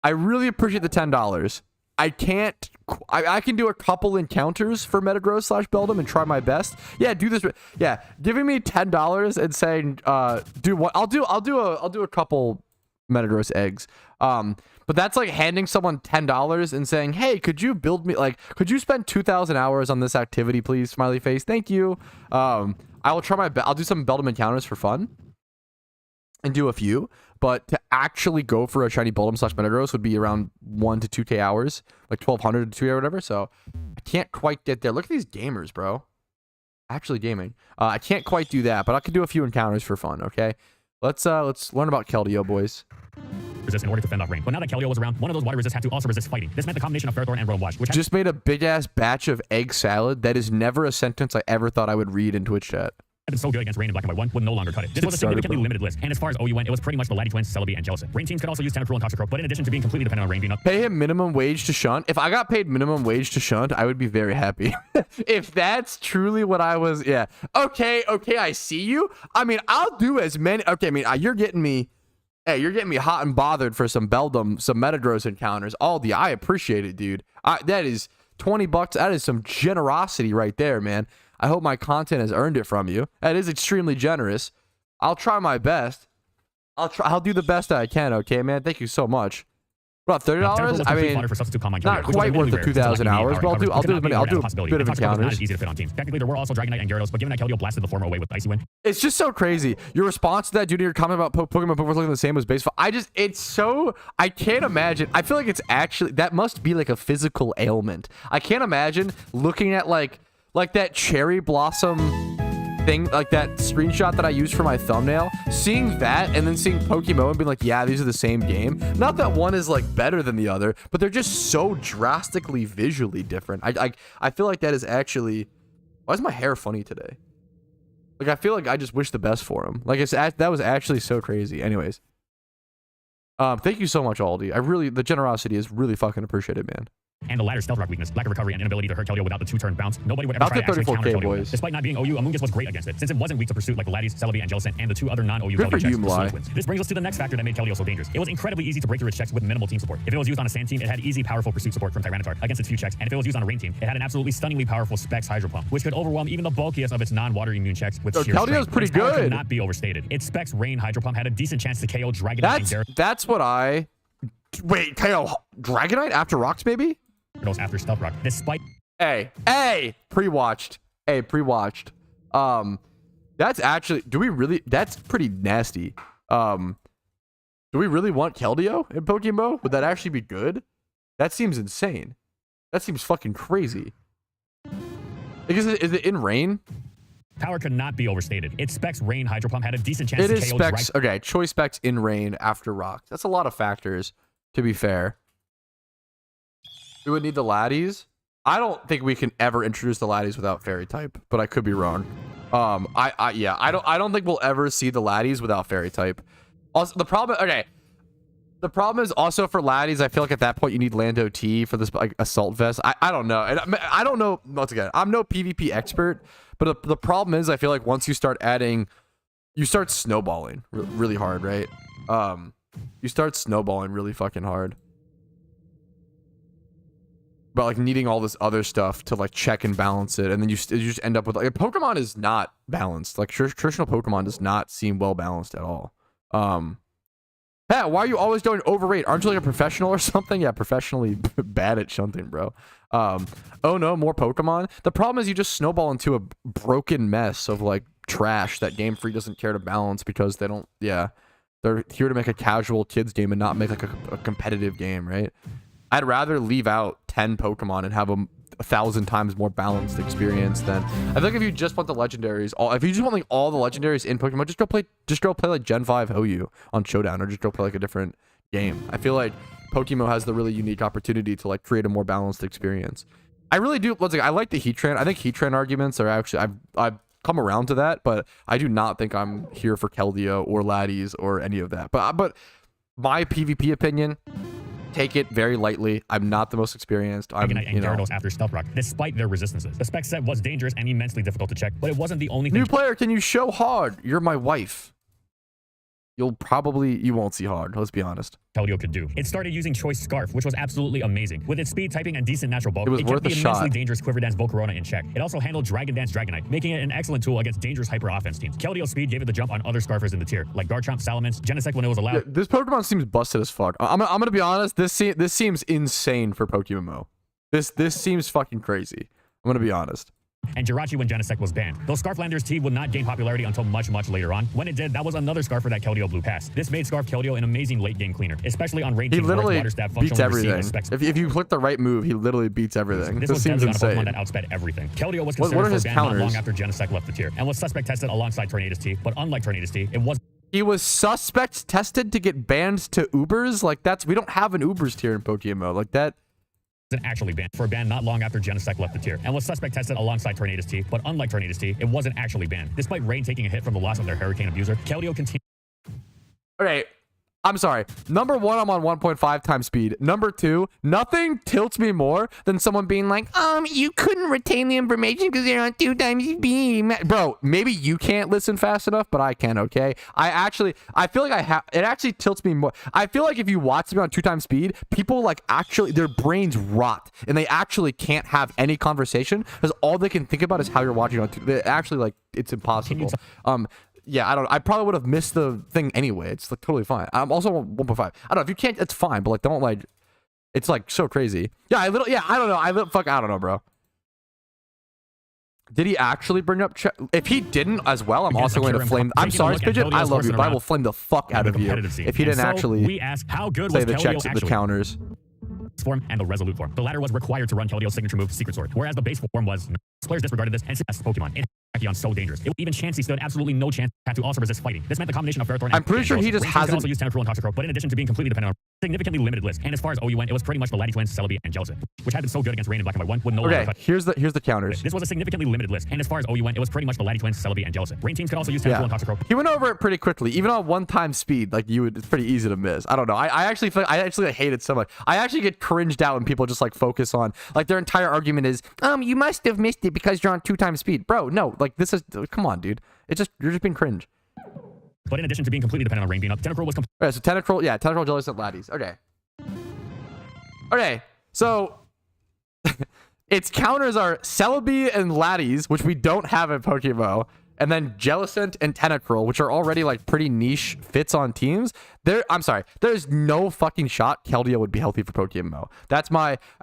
I really appreciate the $10. I can do a couple encounters for Metagross / Beldum and try my best. Yeah, do this. Yeah, giving me $10 and saying, do what? I'll do a couple Metagross eggs. But that's like handing someone $10 and saying, hey, could you build me, like, could you spend 2,000 hours on this activity, please? Smiley face. Thank you. I will try my best. I'll do some Beldum encounters for fun and do a few, but to actually go for a shiny Beldum / Metagross would be around 1 to 2K hours, like 1,200 to 2K or whatever. So I can't quite get there. Look at these gamers, bro. Actually gaming. I can't quite do that, but I could do a few encounters for fun. Okay. Let's learn about Keldeo, boys. Resist in order to fend off rain. But now that Keldeo was around, one of those water resists had to also resist fighting. This meant the combination of Ferrothorn and Roam Wash, which just made a big ass batch of egg salad. That is never a sentence I ever thought I would read in Twitch chat. Had been so good against Rain in Black and White 1 would no longer cut it. This was a significantly limited list, and as far as OU went, it was pretty much the Laddie twins, Celebi, and Jellicent. Rain teams could also use Tentacruel and Toxicroak, but in addition to being completely dependent on Rain being up. Pay him minimum wage to shunt. If I got paid minimum wage to shunt, I would be very happy. If that's truly what I was, yeah. Okay, I see you. I mean, I'll do as many. Okay, I mean, you're getting me. Hey, you're getting me hot and bothered for some Beldum, some Metagross encounters. Aldi, I appreciate it, dude. That is $20. That is some generosity right there, man. I hope my content has earned it from you. That is extremely generous. I'll try my best. I'll do the best I can, okay, man? Thank you so much. About $30? I mean, not quite worth the 2,000 hours, but I'll do a bit of encounters. Technically, there were also Dragonite and Gyarados, but given that Keldeo blasted the former away with Icy Wind. It's just so crazy. Your response to that, dude, your comment about Pokemon Pokeforce looking the same was baseball. It's so, I can't imagine. I feel like it's actually, that must be like a physical ailment. I can't imagine looking at like that cherry blossom thing, like that screenshot that I used for my thumbnail, seeing that and then seeing Pokemon and being like, yeah, these are the same game. Not that one is like better than the other, but they're just so drastically visually different. I feel like that is actually, why is my hair funny today? Like, I feel like I just wish the best for him. Like, that was actually so crazy. Anyways, thank you so much, Aldi. The generosity is really fucking appreciated, man. And the latter stealth rock weakness, lack of recovery, and inability to hurt Keldeo without the 2-turn bounce. Nobody would ever try to actually counter Keldeo. Boys. Despite not being OU, Amoonguss was great against it, since it wasn't weak to pursuit like the Laddies, Celebi, and Jellicent, and the 2 other non-OU Keldeo checks. This brings us to the next factor that made Keldeo so dangerous. It was incredibly easy to break through its checks with minimal team support. If it was used on a Sand team, it had easy, powerful pursuit support from Tyranitar against its few checks, and if it was used on a Rain team, it had an absolutely stunningly powerful Specs Hydro Pump, which could overwhelm even the bulkiest of its non-water immune checks with sheer strength. Keldeo's pretty good. Could not be overstated. Its Specs Rain Hydro Pump had a decent chance to KO Dragonite and Gyarados. That's what I... Wait, KO Dragonite after rocks, maybe? After Stealth Rock, despite pre-watched. That's actually, that's pretty nasty. Do we really want Keldeo in PokeMMO? Would that actually be good? That seems insane. That seems fucking crazy. Is it in Rain? Power could not be overstated. Its Specs Rain Hydro Pump had a decent chance to KO Specs. Okay, choice Specs in Rain after rocks. That's a lot of factors, to be fair. We would need the Laddies. I don't think we can ever introduce the Laddies without Fairy type, but I could be wrong. I don't think we'll ever see the Laddies without Fairy type. Also, the problem is also for Laddies, I feel like at that point you need Lando T for this like assault vest. I don't know. And I don't know. Once again, I'm no PvP expert, but the problem is I feel like once you start adding, you start snowballing really hard, right? You start snowballing really fucking hard. But like needing all this other stuff to like check and balance it, and then you just end up with like Pokemon is not balanced. Like traditional Pokemon does not seem well balanced at all. Pat, why are you always doing overrate? Aren't you like a professional or something? Yeah, professionally bad at shunting, bro. Oh no, more Pokemon. The problem is you just snowball into a broken mess of like trash that Game Freak doesn't care to balance because they don't. Yeah, They're here to make a casual kids game and not make like a competitive game, right? I'd rather leave out 10 Pokemon and have a 1,000 times more balanced experience than I feel like if you just want the legendaries, if you just want like all the legendaries in Pokemon, just go play like Gen 5 Hoyu on Showdown, or just go play like a different game. I feel like PokeMMO has the really unique opportunity to like create a more balanced experience. I really do. I like the Heatran. I think Heatran arguments are actually I've come around to that, but I do not think I'm here for Keldeo or Laddies or any of that. But my PvP opinion, take it very lightly. I'm not the most experienced. I'm, and Gyarados after Stealth Rock, despite their resistances. The spec set was dangerous and immensely difficult to check, but it wasn't the only thing. New player, can you show hard? You're my wife. You won't see hard, let's be honest. Keldeo could do. It started using Choice Scarf, which was absolutely amazing. With its speed, typing, and decent natural bulk, it kept the immensely dangerous Quiver Dance Volcarona in check. It also handled Dragon Dance Dragonite, making it an excellent tool against dangerous hyper offense teams. Keldeo's speed gave it the jump on other Scarfers in the tier, like Garchomp, Salamence, Genesect when it was allowed. Yeah, this Pokemon seems busted as fuck. I'm gonna be honest, this seems insane for PokeMMO. This seems fucking crazy. I'm gonna be honest. And Jirachi when Genesect was banned. Though Scarflander's T would not gain popularity until much later on. When it did, that was another Scarfer that Keldeo blew past. This made Scarf Keldeo an amazing late game cleaner, especially on raid teams. He literally beats everything. If you click the right move, he literally beats everything. This seems insane. On a Pokemon that outsped everything. Keldeo was considered for ban not long after Genesect left the tier, and was suspect tested alongside Tornadus T, but unlike Tornadus T, it was... He was suspect tested to get banned to Ubers? Like, we don't have an Ubers tier in PokeMMO. Like, that... actually banned for a ban not long after Genesect left the tier, and was suspect tested alongside Tornadus T, but unlike Tornadus T, it wasn't actually banned. Despite Rain taking a hit from the loss of their Hurricane Abuser, Keldeo continued. Okay, I'm sorry. Number one, I'm on 1.5 times speed. Number two, nothing tilts me more than someone being like, you couldn't retain the information because you're on 2 times speed. Bro, maybe you can't listen fast enough, but I can, okay? I feel like it actually tilts me more. I feel like if you watch me on 2 times speed, people like actually, their brains rot and they actually can't have any conversation because all they can think about is how you're watching on 2. Actually, like, it's impossible. Yeah, I probably would have missed the thing anyway. It's like totally fine. I'm also on 1.5. I don't know if you can't. It's fine, but like don't like. It's like so crazy. Yeah, I don't know. I don't know, bro. Did he actually bring up? If he didn't as well, I'm also going to flame. I'm sorry, Spidget. I love you, but I will flame the fuck out of you if he didn't actually. We ask how good play was the checks at the counters. Form and the Resolute form. The latter was required to run Keldeo's signature move, Secret Sword, whereas the base form was. Players disregarded this and said Pokemon. It so dangerous. Even Chansey stood absolutely no chance had to also resist fighting. This meant the combination of Ferrothorn and... I'm pretty sure he just hasn't... also use Tentacruel and Toxicroak, but in addition to being completely dependent on a significantly limited list. And as far as OU went, it was pretty much the Laddie twins, Celebi, and Jellicent, which had been so good against Rain and Black and White 1 would no longer... Okay, here's the counters. This was a significantly limited list. And as far as OU went, it was pretty much the Laddie twins, Celebi, and Jellicent. Rain teams could also use Tentacruel and Toxicroak. He went over it pretty quickly. Even on 1 time speed, like it's pretty easy to miss. I don't know. I actually hate it so much. I actually get cringed out when people just like focus on like their entire argument is, you must have missed it because you're on 2 times speed. Bro, no, like this is, come on, dude. You're just being cringe. But in addition to being completely dependent on Rain being up, Tentacruel was... Okay, so Tentacruel, Jellicent, Laddies. Okay, so its counters are Celebi and Laddies, which we don't have in PokeMMO, and then Jellicent and Tentacruel, which are already like pretty niche fits on teams. I'm sorry, there's no fucking shot Keldeo would be healthy for PokeMMO. That's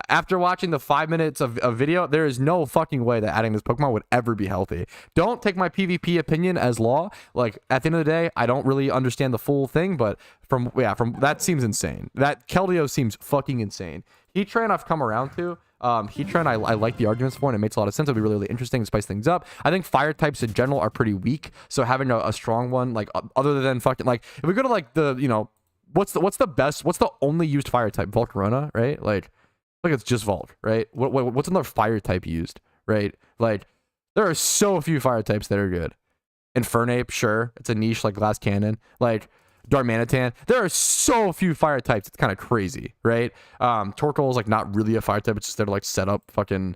after watching the 5 minutes of video, there is no fucking way that adding this Pokemon would ever be healthy. Don't take my PvP opinion as law. Like at the end of the day, I don't really understand the full thing, but from that seems insane. That Keldeo seems fucking insane. Heatran I've come around to. Heatran I like the arguments for, and it makes a lot of sense. It'll be really interesting to spice things up. I think fire types in general are pretty weak, so having a strong one, like other than fucking like if we go to like the what's the only used fire type? Volcarona, right? Like it's just Volk, right? What's another fire type used, right? Like there are so few fire types that are good. Infernape, sure, it's a niche like Glass Cannon, like Darmanitan. There are so few fire types. It's kind of crazy, right? Torkoal is like not really a fire type. It's just there to like set up fucking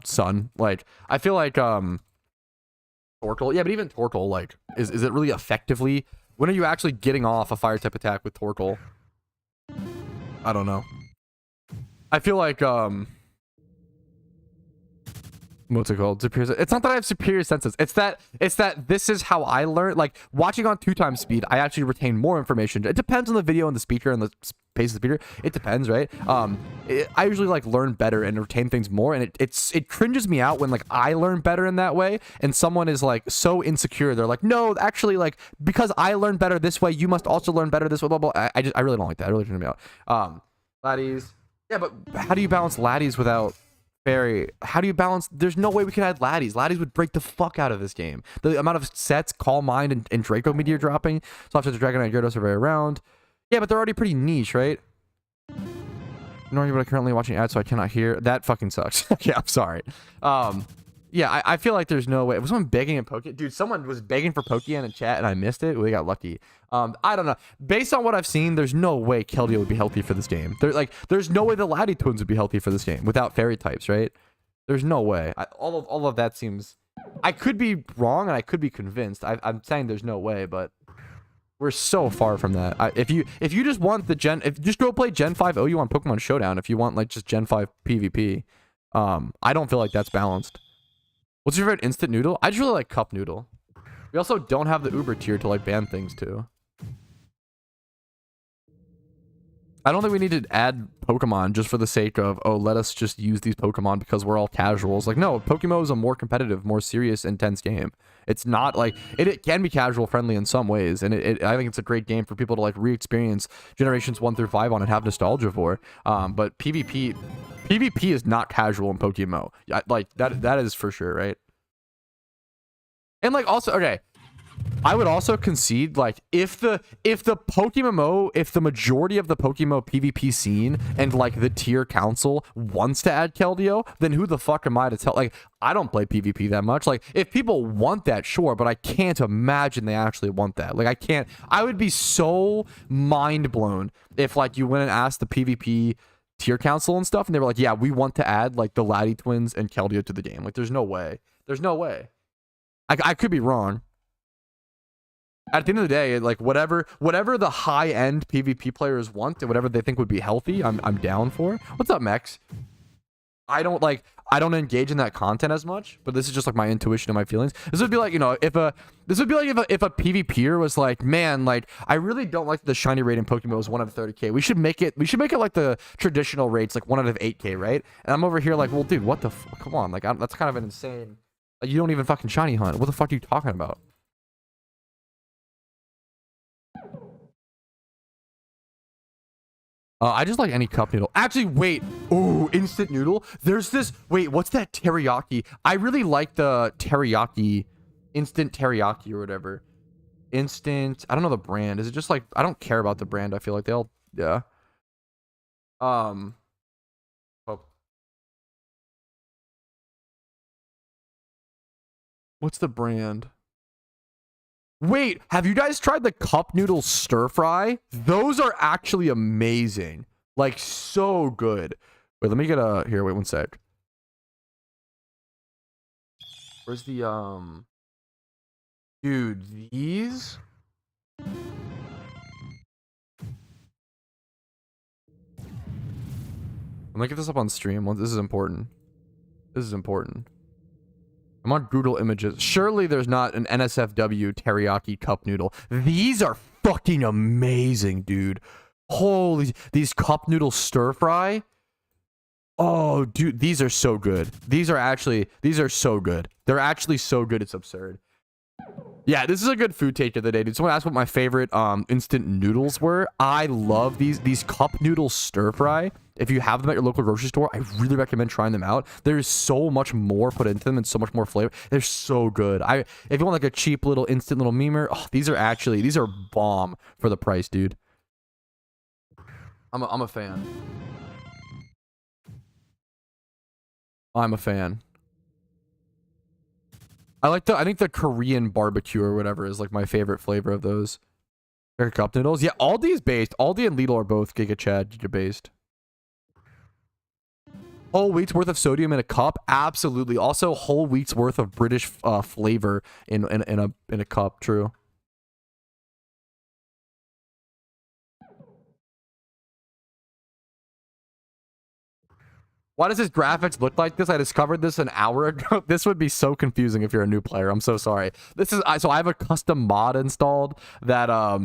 sun. Like I feel like Torkoal, yeah, but even Torkoal, like is it really effectively? When are you actually getting off a fire type attack with Torkoal? I don't know. I feel like What's it called? Superior. It's not that I have superior senses. It's that this is how I learn. Like watching on 2x speed, I actually retain more information. It depends on the video and the speaker and the pace of the speaker. It depends, right? I usually like learn better and retain things more, and it cringes me out when like I learn better in that way, and someone is like so insecure. They're like, no, actually, like because I learned better this way, you must also learn better this way. Blah blah. I really don't like that. It really turns me out. Laddies. Yeah, but how do you balance laddies without fairy? How do you balance? There's no way we can add laddies. Laddies would break the fuck out of this game. The amount of sets, Calm Mind, and Draco Meteor dropping. So after the Dragon and Gyarados are very around. Yeah, but they're already pretty niche, right? Nor but I'm currently watching ads, so I cannot hear. That fucking sucks. Yeah, I'm sorry. Yeah, I feel like there's no way. Was someone begging in Pokeyen? Dude, someone was begging for Pokeyen in chat and I missed it. We got lucky. I don't know. Based on what I've seen, there's no way Keldeo would be healthy for this game. There's no way the Laddie twins would be healthy for this game without fairy types, right? There's no way. All of that seems. I could be wrong and I could be convinced. I'm saying there's no way, but we're so far from that. If you just want the just go play Gen 5 OU on Pokemon Showdown. If you want like just Gen 5 PvP, I don't feel like that's balanced. What's your favorite instant noodle? I just really like cup noodle. We also don't have the Uber tier to like ban things too. I don't think we need to add Pokemon just for the sake of, oh, let us just use these Pokemon because we're all casuals. Like, no, PokeMMO is a more competitive, more serious, intense game. It's not like, it can be casual friendly in some ways. And I think it's a great game for people to like re-experience generations 1 through 5 on and have nostalgia for. But PvP is not casual in PokeMMO. Like that is for sure, right? And like also, okay, I would also concede like if the PokeMMO, if the majority of the PokeMMO PvP scene and like the tier council wants to add Keldeo, then who the fuck am I to tell? Like, I don't play PvP that much. Like, if people want that, sure, but I can't imagine they actually want that. Like, I would be so mind blown if like you went and asked the PvP tier council and stuff and they were like, yeah, we want to add like the Laddie twins and Keldeo to the game. Like, there's no way. There's no way. I could be wrong. At the end of the day, like whatever the high-end PvP players want and whatever they think would be healthy, I'm down for. What's up, Mex? I don't engage in that content as much, but this is just like my intuition and my feelings. This would be like, you know, if a PvPer was like, man, like I really don't like the shiny rate in Pokemon was 1 out of 30k. We should make it like the traditional rates, like 1 out of 8k, right? And I'm over here like, well, dude, what the come on, like that's kind of an insane. Like, you don't even fucking shiny hunt. What the fuck are you talking about? I just like any cup noodle. Actually, wait. Ooh, instant noodle. There's this. Wait, what's that teriyaki? I really like the teriyaki, instant teriyaki or whatever. Instant. I don't know the brand. Is it just like I don't care about the brand. I feel like they all. Yeah. Oh. What's the brand? Wait, have you guys tried the cup noodle stir fry? Those are actually amazing. Like, so good. Wait, let me get a... Here, wait one sec. Where's the, Dude, these... Let me get this up on stream. This is important. This is important. I'm on Google Images. Surely there's not an NSFW teriyaki cup noodle. These are fucking amazing, dude. Holy, these cup noodle stir fry. Oh, dude, these are so good. These are so good. They're actually so good, it's absurd. Yeah, this is a good food take of the day, dude. Someone asked what my favorite instant noodles were. I love these cup noodle stir fry. If you have them at your local grocery store, I really recommend trying them out. There's so much more put into them and so much more flavor. They're so good. If you want like a cheap little instant little memer, oh, these are bomb for the price, dude. I'm a fan. I'm a fan. I think the Korean barbecue or whatever is like my favorite flavor of those. They're cup noodles. Yeah, Aldi is based. Aldi and Lidl are both Giga Chad, Giga based. Whole wheat's worth of sodium in a cup? Absolutely. Also, whole wheat's worth of British flavor in a cup. True. Why does this graphics look like this? I discovered this an hour ago. This would be so confusing if you're a new player. I'm so sorry. This is so I have a custom mod installed that I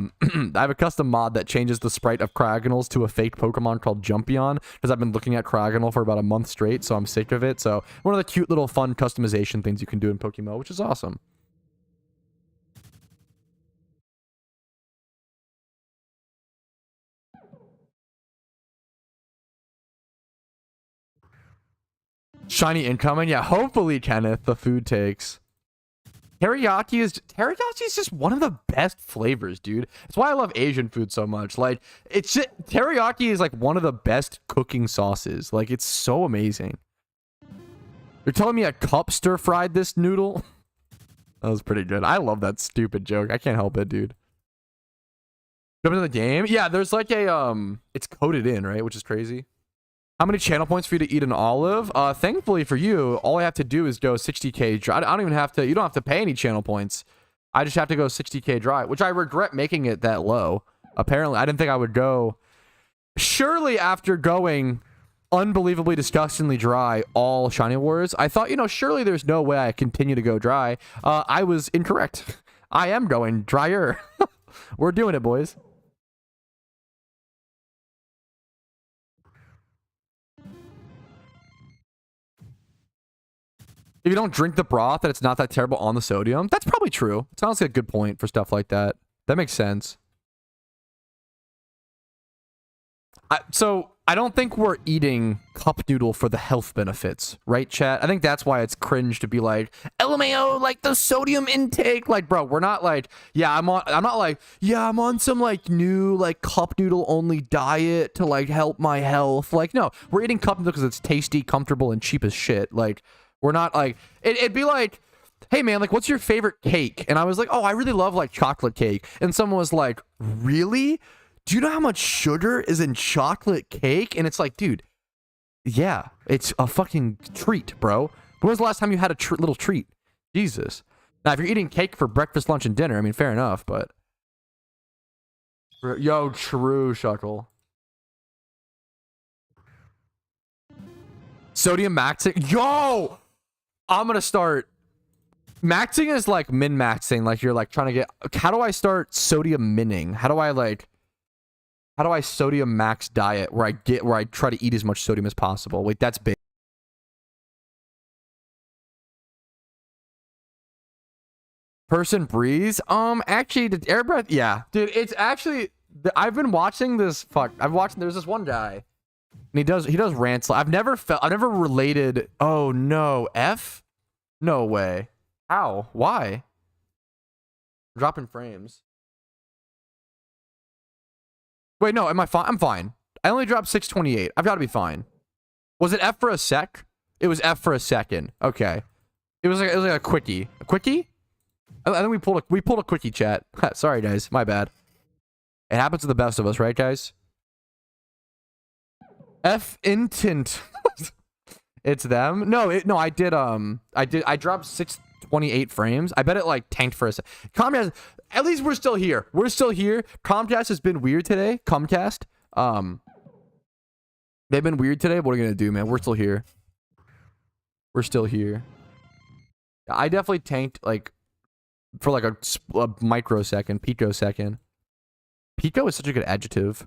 have a custom mod that changes the sprite of Kragonals to a fake Pokemon called Jumpion, because I've been looking at Kragonal for about a month straight, so I'm sick of it. So one of the cute little fun customization things you can do in PokeMMO, which is awesome. Shiny incoming, yeah. Hopefully, Kenneth, the food takes. Teriyaki is just one of the best flavors, dude. That's why I love Asian food so much. Like, it's just, teriyaki is like one of the best cooking sauces. Like, it's so amazing. You're telling me a cup stir fried this noodle? That was pretty good. I love that stupid joke. I can't help it, dude. Jump into the game? Yeah, there's like a it's coded in, right? Which is crazy. How many channel points for you to eat an olive? Thankfully for you, all I have to do is go 60k dry. I don't even have to, you don't have to pay any channel points. I just have to go 60k dry, which I regret making it that low. Apparently, I didn't think I would go. Surely after going unbelievably disgustingly dry all Shiny Wars, I thought, you know, surely there's no way I continue to go dry. I was incorrect. I am going drier. We're doing it, boys. If you don't drink the broth, that it's not that terrible on the sodium. That's probably true. It sounds like a good point for stuff like that. That makes sense. So I don't think we're eating cup noodle for the health benefits, right, chat? I think that's why it's cringe to be like, LMAO, like the sodium intake. Like, bro, we're not like, yeah, I'm not like, yeah, I'm on some like new like cup noodle only diet to like help my health. Like, no, we're eating cup noodle because it's tasty, comfortable, and cheap as shit. Like, we're not like, it'd be like, hey man, like what's your favorite cake? And I was like, oh, I really love like chocolate cake. And someone was like, really? Do you know how much sugar is in chocolate cake? And it's like, dude, yeah, it's a fucking treat, bro. When was the last time you had a little treat? Jesus. Now, if you're eating cake for breakfast, lunch, and dinner, I mean, fair enough, but. Yo, true, Shuckle. Sodium maxing. Yo! I'm gonna start. Maxing is like min-maxing. Like, you're like trying to get. How do I start sodium minning? How do I sodium max diet where I try to eat as much sodium as possible? Wait, that's big. Person breathes. Actually, the air breath. Yeah, dude, it's actually. I've been watching this. Fuck, there's this one guy, and he does rants. I've never related. Oh no, F. No way. How? Why? I'm dropping frames. Wait, no, am I fine? I'm fine. I only dropped 628. I've got to be fine. Was it F for a sec? It was F for a second. Okay. It was like a quickie. A quickie? I think we pulled a quickie, chat. Sorry, guys. My bad. It happens to the best of us, right, guys? F intent. It's them? No, I dropped 628 frames. I bet it like tanked for a sec. Comcast, at least we're still here. We're still here. Comcast has been weird today. Comcast. They've been weird today. What are we gonna do, man? We're still here. We're still here. I definitely tanked like for like a microsecond, picosecond. Pico is such a good adjective.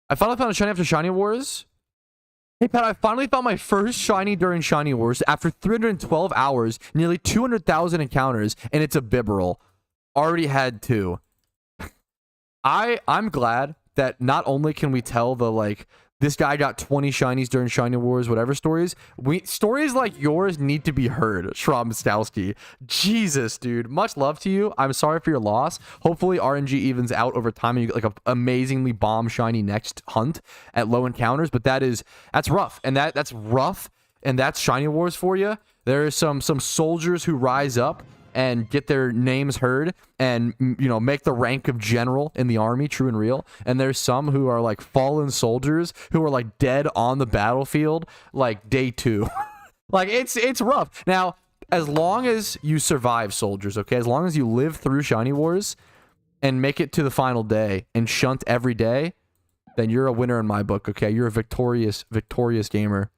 I finally found a shiny after Shiny Wars. Hey Pat, I finally found my first shiny during Shiny Wars after 312 hours, nearly 200,000 encounters, and it's a Bibarel. Already had 2. I'm glad that not only can we tell the like this guy got 20 shinies during Shiny Wars, whatever stories. Stories like yours need to be heard, Shrob Stowski. Jesus, dude. Much love to you. I'm sorry for your loss. Hopefully RNG evens out over time and you get like an amazingly bomb shiny next hunt at low encounters. But that's rough. And that's rough. And that's Shiny Wars for you. There are some soldiers who rise up and get their names heard and, you know, make the rank of general in the army, true and real. And there's some who are like fallen soldiers who are like dead on the battlefield like day 2. Like it's rough. Now, as long as you survive, soldiers, okay, as long as you live through Shiny Wars and make it to the final day and shunt every day, then you're a winner in my book, okay? You're a victorious gamer.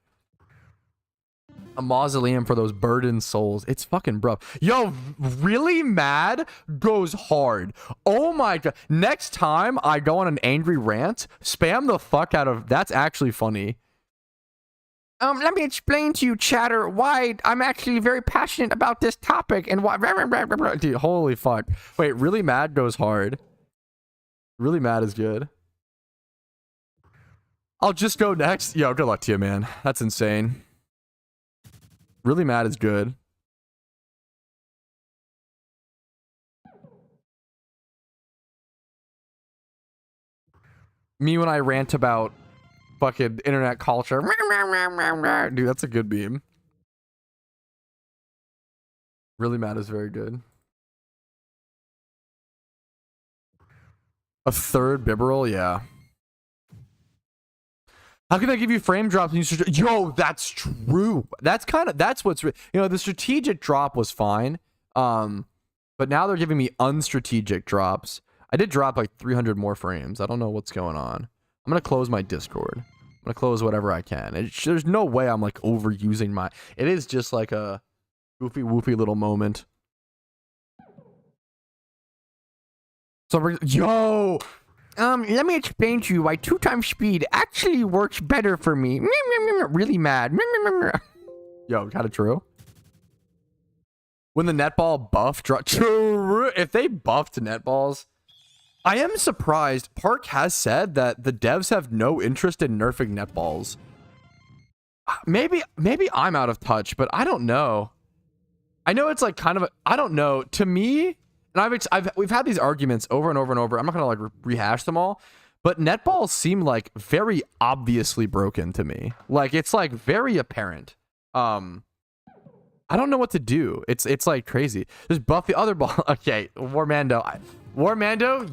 A mausoleum for those burdened souls. It's fucking bro. Yo, really mad goes hard. Oh my god. Next time I go on an angry rant, spam the fuck out of... That's actually funny. Let me explain to you, chatter, why I'm actually very passionate about this topic and why... Dude, holy fuck. Wait, really mad goes hard. Really mad is good. I'll just go next. Yo, good luck to you, man. That's insane. Really mad is good. Me when I rant about fucking internet culture. Dude, that's a good meme. Really mad is very good. A third Bibarel? Yeah. How can I give you frame drops? Yo, that's true. That's what's... You know, the strategic drop was fine. But now they're giving me unstrategic drops. I did drop like 300 more frames. I don't know what's going on. I'm going to close my Discord. I'm going to close whatever I can. There's no way I'm like overusing my... It is just like a goofy woofy little moment. So, yo... let me explain to you why 2x speed actually works better for me. Really mad. Yo, kind of true. When the netball buff drop... True. If they buffed netballs... I am surprised. Park has said that the devs have no interest in nerfing netballs. Maybe I'm out of touch, but I don't know. I know it's like kind of... I don't know. To me... And we've had these arguments over and over and over. I'm not gonna like rehash them all, but netballs seem like very obviously broken to me. Like it's like very apparent. I don't know what to do. It's like crazy. Just buff the other ball. Okay, Warmando,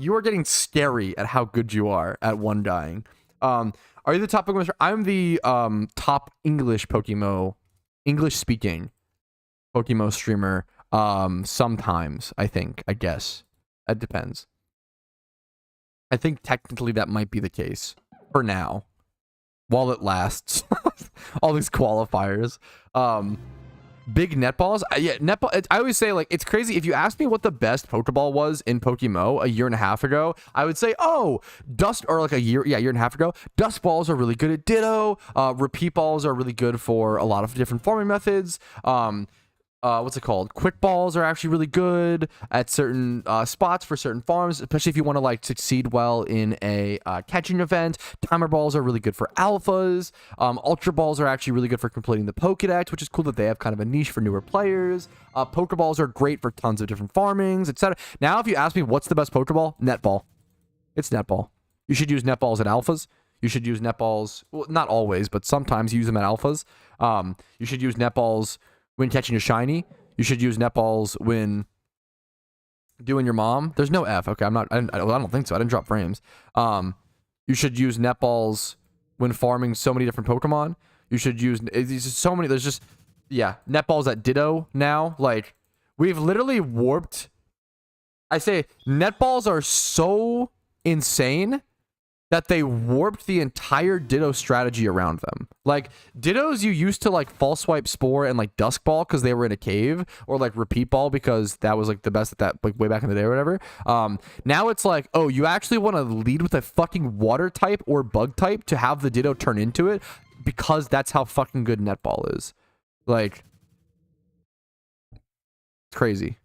you are getting scary at how good you are at one dying. Are you the top Pokemon? I'm the top English speaking Pokemon streamer. Sometimes, I guess. It depends. I think technically that might be the case for now. While it lasts. All these qualifiers. Big netballs. Yeah, netball. I always say, like, it's crazy. If you ask me what the best Pokeball was in PokeMMO a year and a half ago, I would say, oh, Dust, or like a year and a half ago, Dust Balls are really good at Ditto. Repeat Balls are really good for a lot of different farming methods. What's it called? Quick balls are actually really good at certain spots for certain farms, especially if you want to like succeed well in a catching event. Timer balls are really good for alphas. Ultra balls are actually really good for completing the Pokedex, which is cool that they have kind of a niche for newer players. Pokeballs are great for tons of different farmings, etc. Now, if you ask me what's the best Pokeball, netball. It's netball. You should use netballs at alphas. You should use netballs, well, not always, but sometimes use them at alphas. You should use netballs when catching a shiny. You should use netballs when doing your mom. There's no F. Okay, I don't think so. I didn't drop frames. You should use netballs when farming so many different Pokemon. You should use so many. There's just, yeah, netballs at Ditto now. Like, we've literally warped. I say netballs are so insane that they warped the entire Ditto strategy around them. Like, Dittos you used to like false swipe Spore and like Dusk Ball because they were in a cave, or like Repeat Ball because that was like the best at that, like way back in the day or whatever. Now it's like, oh, you actually want to lead with a fucking water type or bug type to have the Ditto turn into it, because that's how fucking good netball is. Like, it's crazy.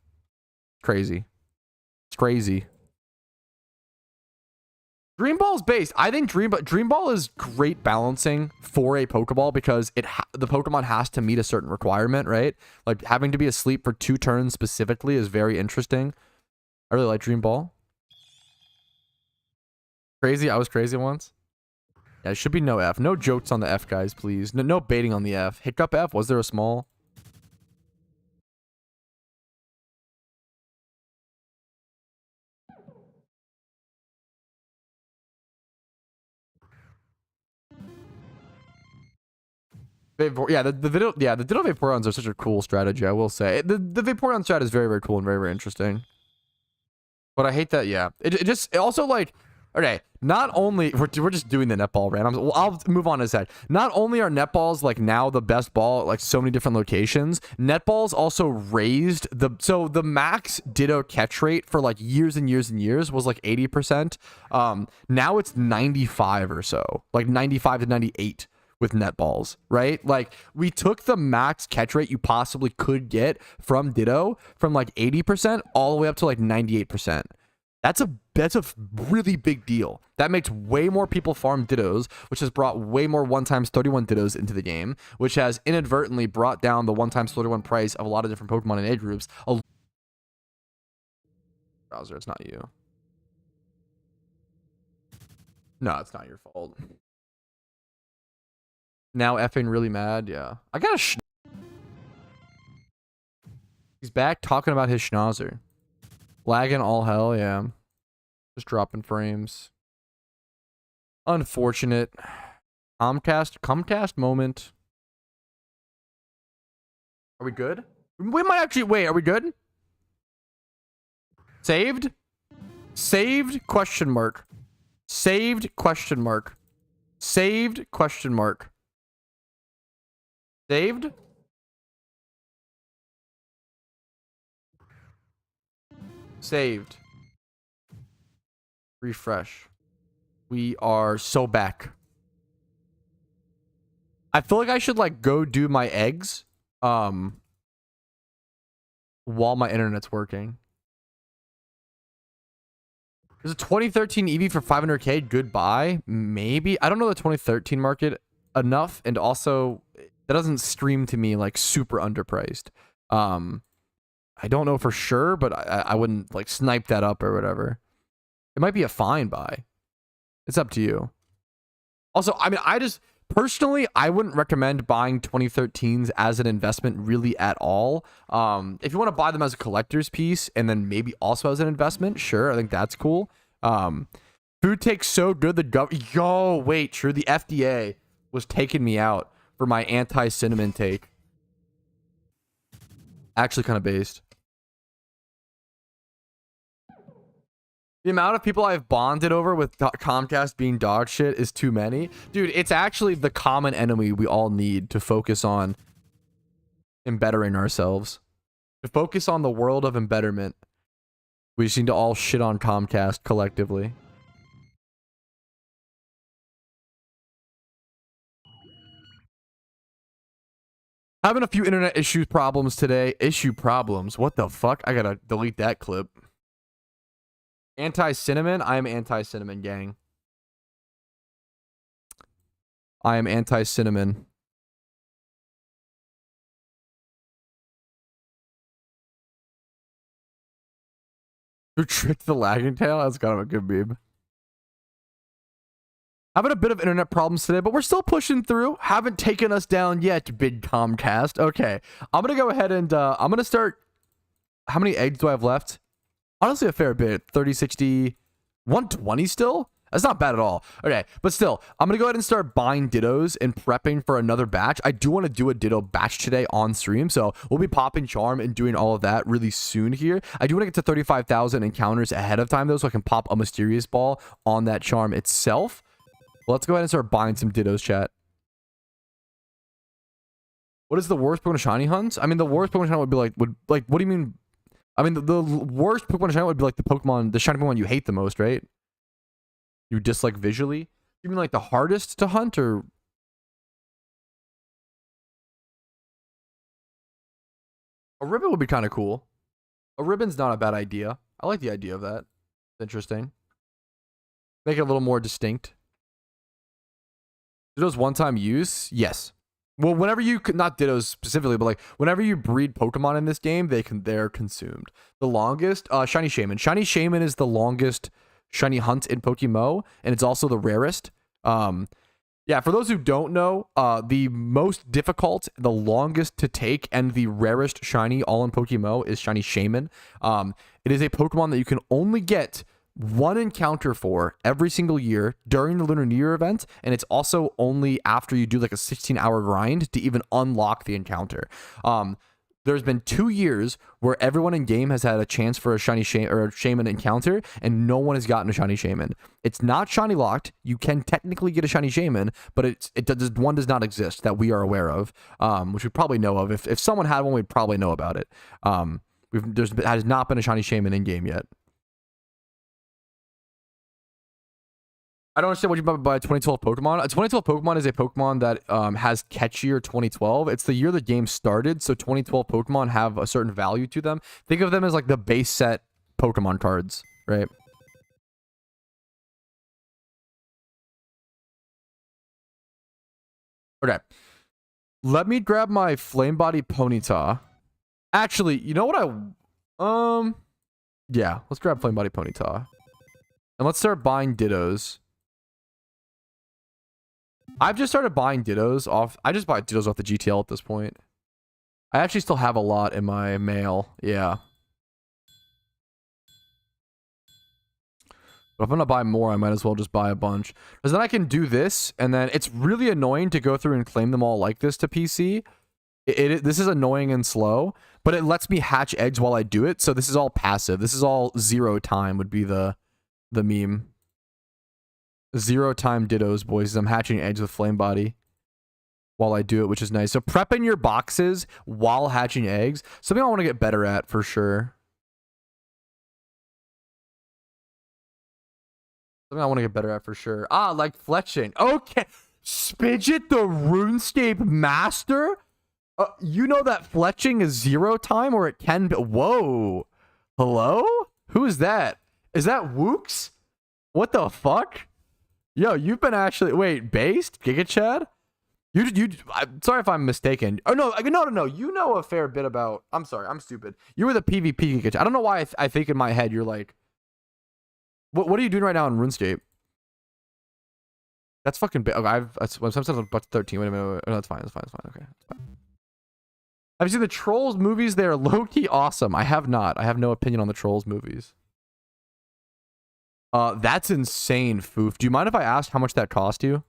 It's crazy. Dream Ball's based. I think Dream Ball is great balancing for a Pokeball because the Pokemon has to meet a certain requirement, right? Like having to be asleep for 2 turns specifically is very interesting. I really like Dream Ball. Crazy. I was crazy once. Yeah, it should be no F. No jokes on the F, guys, please. No baiting on the F. Hiccup F. Was there a small? Yeah, the Ditto Vaporeons are such a cool strategy, I will say. The Vaporeon strat is very, very cool and very, very interesting. But I hate that, yeah. It also, like, Okay, not only we're just doing the netball randoms. Well, I'll move on to that. Not only are netballs like now the best ball at like so many different locations, netballs also raised the max Ditto catch rate for like years and years and years was like 80%. Now it's 95 or so, like 95 to 98 with netballs, right? Like we took the max catch rate you possibly could get from Ditto from like 80% all the way up to like 98%. That's a really big deal. That makes way more people farm Dittos, which has brought way more 1x31 Dittos into the game, which has inadvertently brought down the 1x31 price of a lot of different Pokemon and age groups. Browser, it's not you. No, it's not your fault. Now effing really mad, yeah. I got a He's back talking about his schnauzer. Lagging all hell, yeah. Just dropping frames. Unfortunate. Comcast moment. Are we good? We might actually wait, are we good? Saved? Saved question mark. Saved question mark. Saved question mark. Saved? Saved. Refresh. We are so back. I feel like I should like go do my eggs while my internet's working. There's a 2013 Eevee for 500k. Goodbye. Maybe. I don't know the 2013 market enough, and also that doesn't stream to me like super underpriced. I don't know for sure, but I wouldn't like snipe that up or whatever. It might be a fine buy. It's up to you. Also, I mean, personally, I wouldn't recommend buying 2013s as an investment really at all. If you want to buy them as a collector's piece and then maybe also as an investment, sure, I think that's cool. Food takes so good, true, the FDA was taking me out for my anti-cinnamon take. Actually kind of based. The amount of people I've bonded over with Comcast being dog shit is too many. Dude, it's actually the common enemy we all need to focus on embettering ourselves. To focus on the world of embetterment, we just need to all shit on Comcast collectively. Having a few internet problems today. Issue problems? What the fuck? I gotta delete that clip. Anti-cinnamon? I am anti-cinnamon, gang. I am anti-cinnamon. Who tricked the lagging tail? That's kind of a good meme. Having a bit of internet problems today, but we're still pushing through. Haven't taken us down yet, big Comcast. Okay, I'm going to go ahead and I'm going to start. How many eggs do I have left? Honestly, a fair bit. 30, 60, 120 still? That's not bad at all. Okay, but still, I'm going to go ahead and start buying Dittos and prepping for another batch. I do want to do a Ditto batch today on stream, so we'll be popping Charm and doing all of that really soon here. I do want to get to 35,000 encounters ahead of time, though, so I can pop a Mysterious Ball on that Charm itself. Well, let's go ahead and start buying some Dittos, chat. What is the worst Pokemon Shiny hunts? I mean, the worst Pokemon Shiny would be like, what do you mean? I mean, the worst Pokemon Shiny would be like the Shiny Pokemon you hate the most, right? You dislike visually? You mean like the hardest to hunt, or? A ribbon would be kind of cool. A ribbon's not a bad idea. I like the idea of that. It's interesting. Make it a little more distinct. Ditto's one-time use? Yes. Well, whenever you, not Dittos specifically, but like whenever you breed Pokemon in this game, they're consumed. The longest, Shiny Shaman. Shiny Shaman is the longest shiny hunt in PokeMMO, and it's also the rarest. Yeah, for those who don't know, the most difficult, the longest to take, and the rarest shiny all in PokeMMO is Shiny Shaman. It is a Pokemon that you can only get one encounter for every single year during the Lunar New Year event, and it's also only after you do like a 16-hour grind to even unlock the encounter. There's been 2 years where everyone in game has had a chance for a shiny shaman encounter, and no one has gotten a shiny shaman. It's not shiny locked. You can technically get a shiny shaman, but one does not exist that we are aware of, which we probably know of. If someone had one, we'd probably know about it. There has not been a shiny shaman in game yet. I don't understand what you mean by 2012 Pokemon. A 2012 Pokemon is a Pokemon that has catch year 2012. It's the year the game started, so 2012 Pokemon have a certain value to them. Think of them as like the base set Pokemon cards, right? Okay. Let me grab my Flame Body Ponyta. Actually, you know what yeah, let's grab Flame Body Ponyta. And let's start buying Dittos. I've just started buying Dittos off. I just buy Dittos off the GTL at this point. I actually still have a lot in my mail. Yeah. But if I'm gonna buy more, I might as well just buy a bunch. Because then I can do this, and then it's really annoying to go through and claim them all like this to PC. This is annoying and slow, but it lets me hatch eggs while I do it, so this is all passive. This is all 0 time would be the meme. 0 time Dittos, boys. I'm hatching eggs with Flame Body while I do it, which is nice. So prepping your boxes while hatching eggs, something I want to get better at for sure. Something I want to get better at for sure. Ah, like fletching. Okay. Spidget the RuneScape master? You know that fletching is 0 time, or it can be. Whoa. Hello? Who is that? Is that Wooks? What the fuck? Yo, you've been actually based Giga Chad? I'm sorry if I'm mistaken. Oh no, no. You know a fair bit about. I'm sorry, I'm stupid. You were the PvP Giga Chad. I don't know why I think in my head you're like. What are you doing right now in RuneScape? That's fucking big. Okay, sometimes I'm about 13. Wait a minute. Oh, that's fine. That's fine. Okay, that's fine. Have you seen the Trolls movies? They're low-key awesome. I have not. I have no opinion on the Trolls movies. That's insane, Foof. Do you mind if I ask how much that cost you?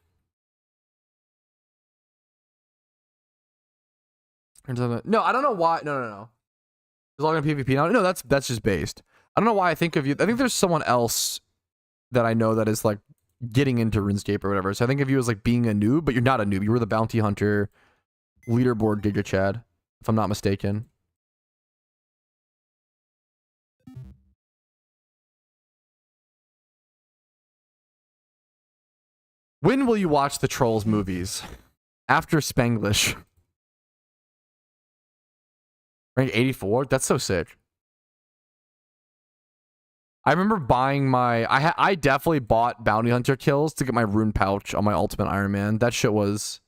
No, I don't know why. No. Is logging PvP now? No, that's just based. I don't know why I think of you. I think there's someone else that I know that is like getting into RuneScape or whatever. So I think of you as like being a noob, but you're not a noob. You were the bounty hunter leaderboard Giga Chad, if I'm not mistaken. When will you watch the Trolls movies? After Spanglish. Rank 84? That's so sick. I remember buying my... I definitely bought bounty hunter kills to get my rune pouch on my ultimate Iron Man. That shit was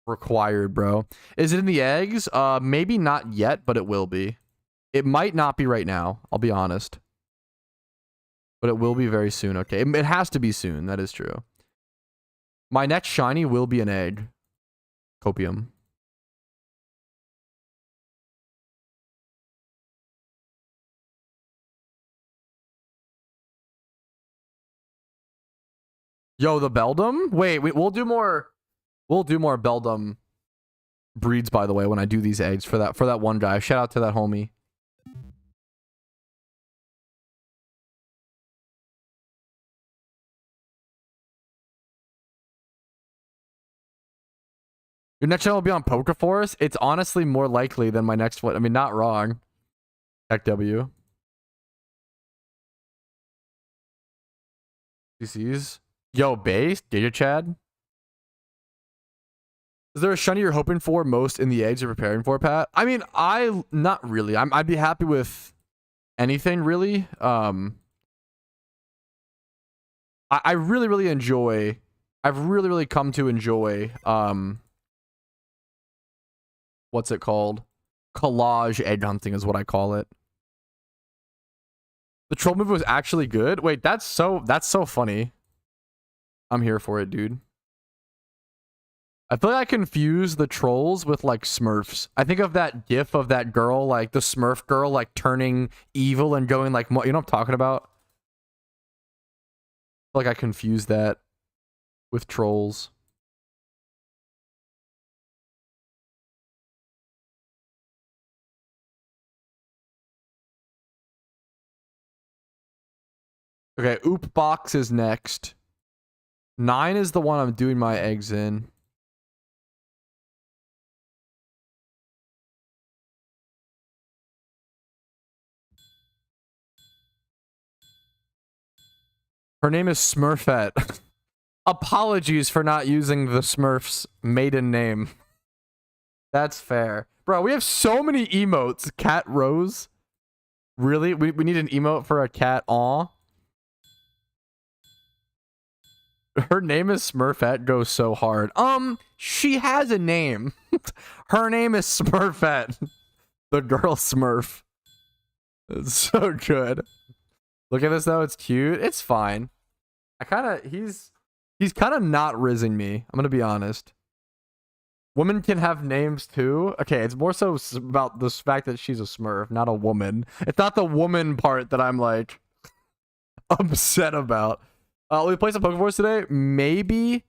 required, bro. Is it in the eggs? Maybe not yet, but it will be. It might not be right now, I'll be honest. But it will be very soon, okay? It has to be soon, that is true. My next shiny will be an egg. Copium. Yo, the Beldum? Wait, we'll do more. We'll do more Beldum breeds, by the way, when I do these eggs for that one guy. Shout out to that homie. Your next channel will be on Pokeforce? It's honestly more likely than my next one. I mean, not wrong. Tech W. CCs. Yo, base? Giga Chad? Is there a shiny you're hoping for most in the eggs you're preparing for, Pat? I mean, not really. I'd be happy with anything, really. I really, really enjoy... I've really, really come to enjoy... what's it called? Collage egg hunting is what I call it. The troll movie was actually good. Wait, that's so funny. I'm here for it, dude. I feel like I confuse the trolls with like Smurfs. I think of that gif of that girl, like the Smurf girl, like turning evil and going like, you know what I'm talking about? I feel like I confuse that with trolls. Okay, Oop Box is next. 9 is the one I'm doing my eggs in. Her name is Smurfette. Apologies for not using the Smurf's maiden name. That's fair. Bro, we have so many emotes. Cat Rose. Really? We need an emote for a cat. Aw. Her name is Smurfette goes so hard. She has a name. Her name is Smurfette. The girl Smurf. It's so good. Look at this though. It's cute. It's fine. He's kind of not rizzing me. I'm gonna be honest. Women can have names too. Okay, it's more so about the fact that she's a Smurf, not a woman. It's not the woman part that I'm like upset about. Will we play some Pokeforce today? Maybe.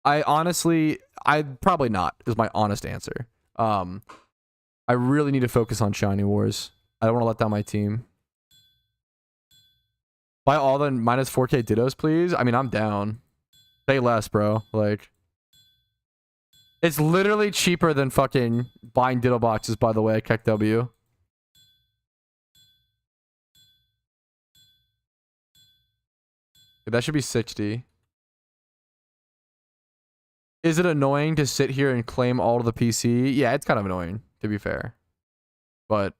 I'd probably not, is my honest answer. I really need to focus on Shiny Wars. I don't want to let down my team. Buy all the minus 4K Dittos, please. I mean, I'm down. Say less, bro. Like, it's literally cheaper than fucking buying Ditto boxes, by the way, Keldeo. That should be 60. Is it annoying to sit here and claim all of the PC? Yeah, it's kind of annoying, to be fair. But,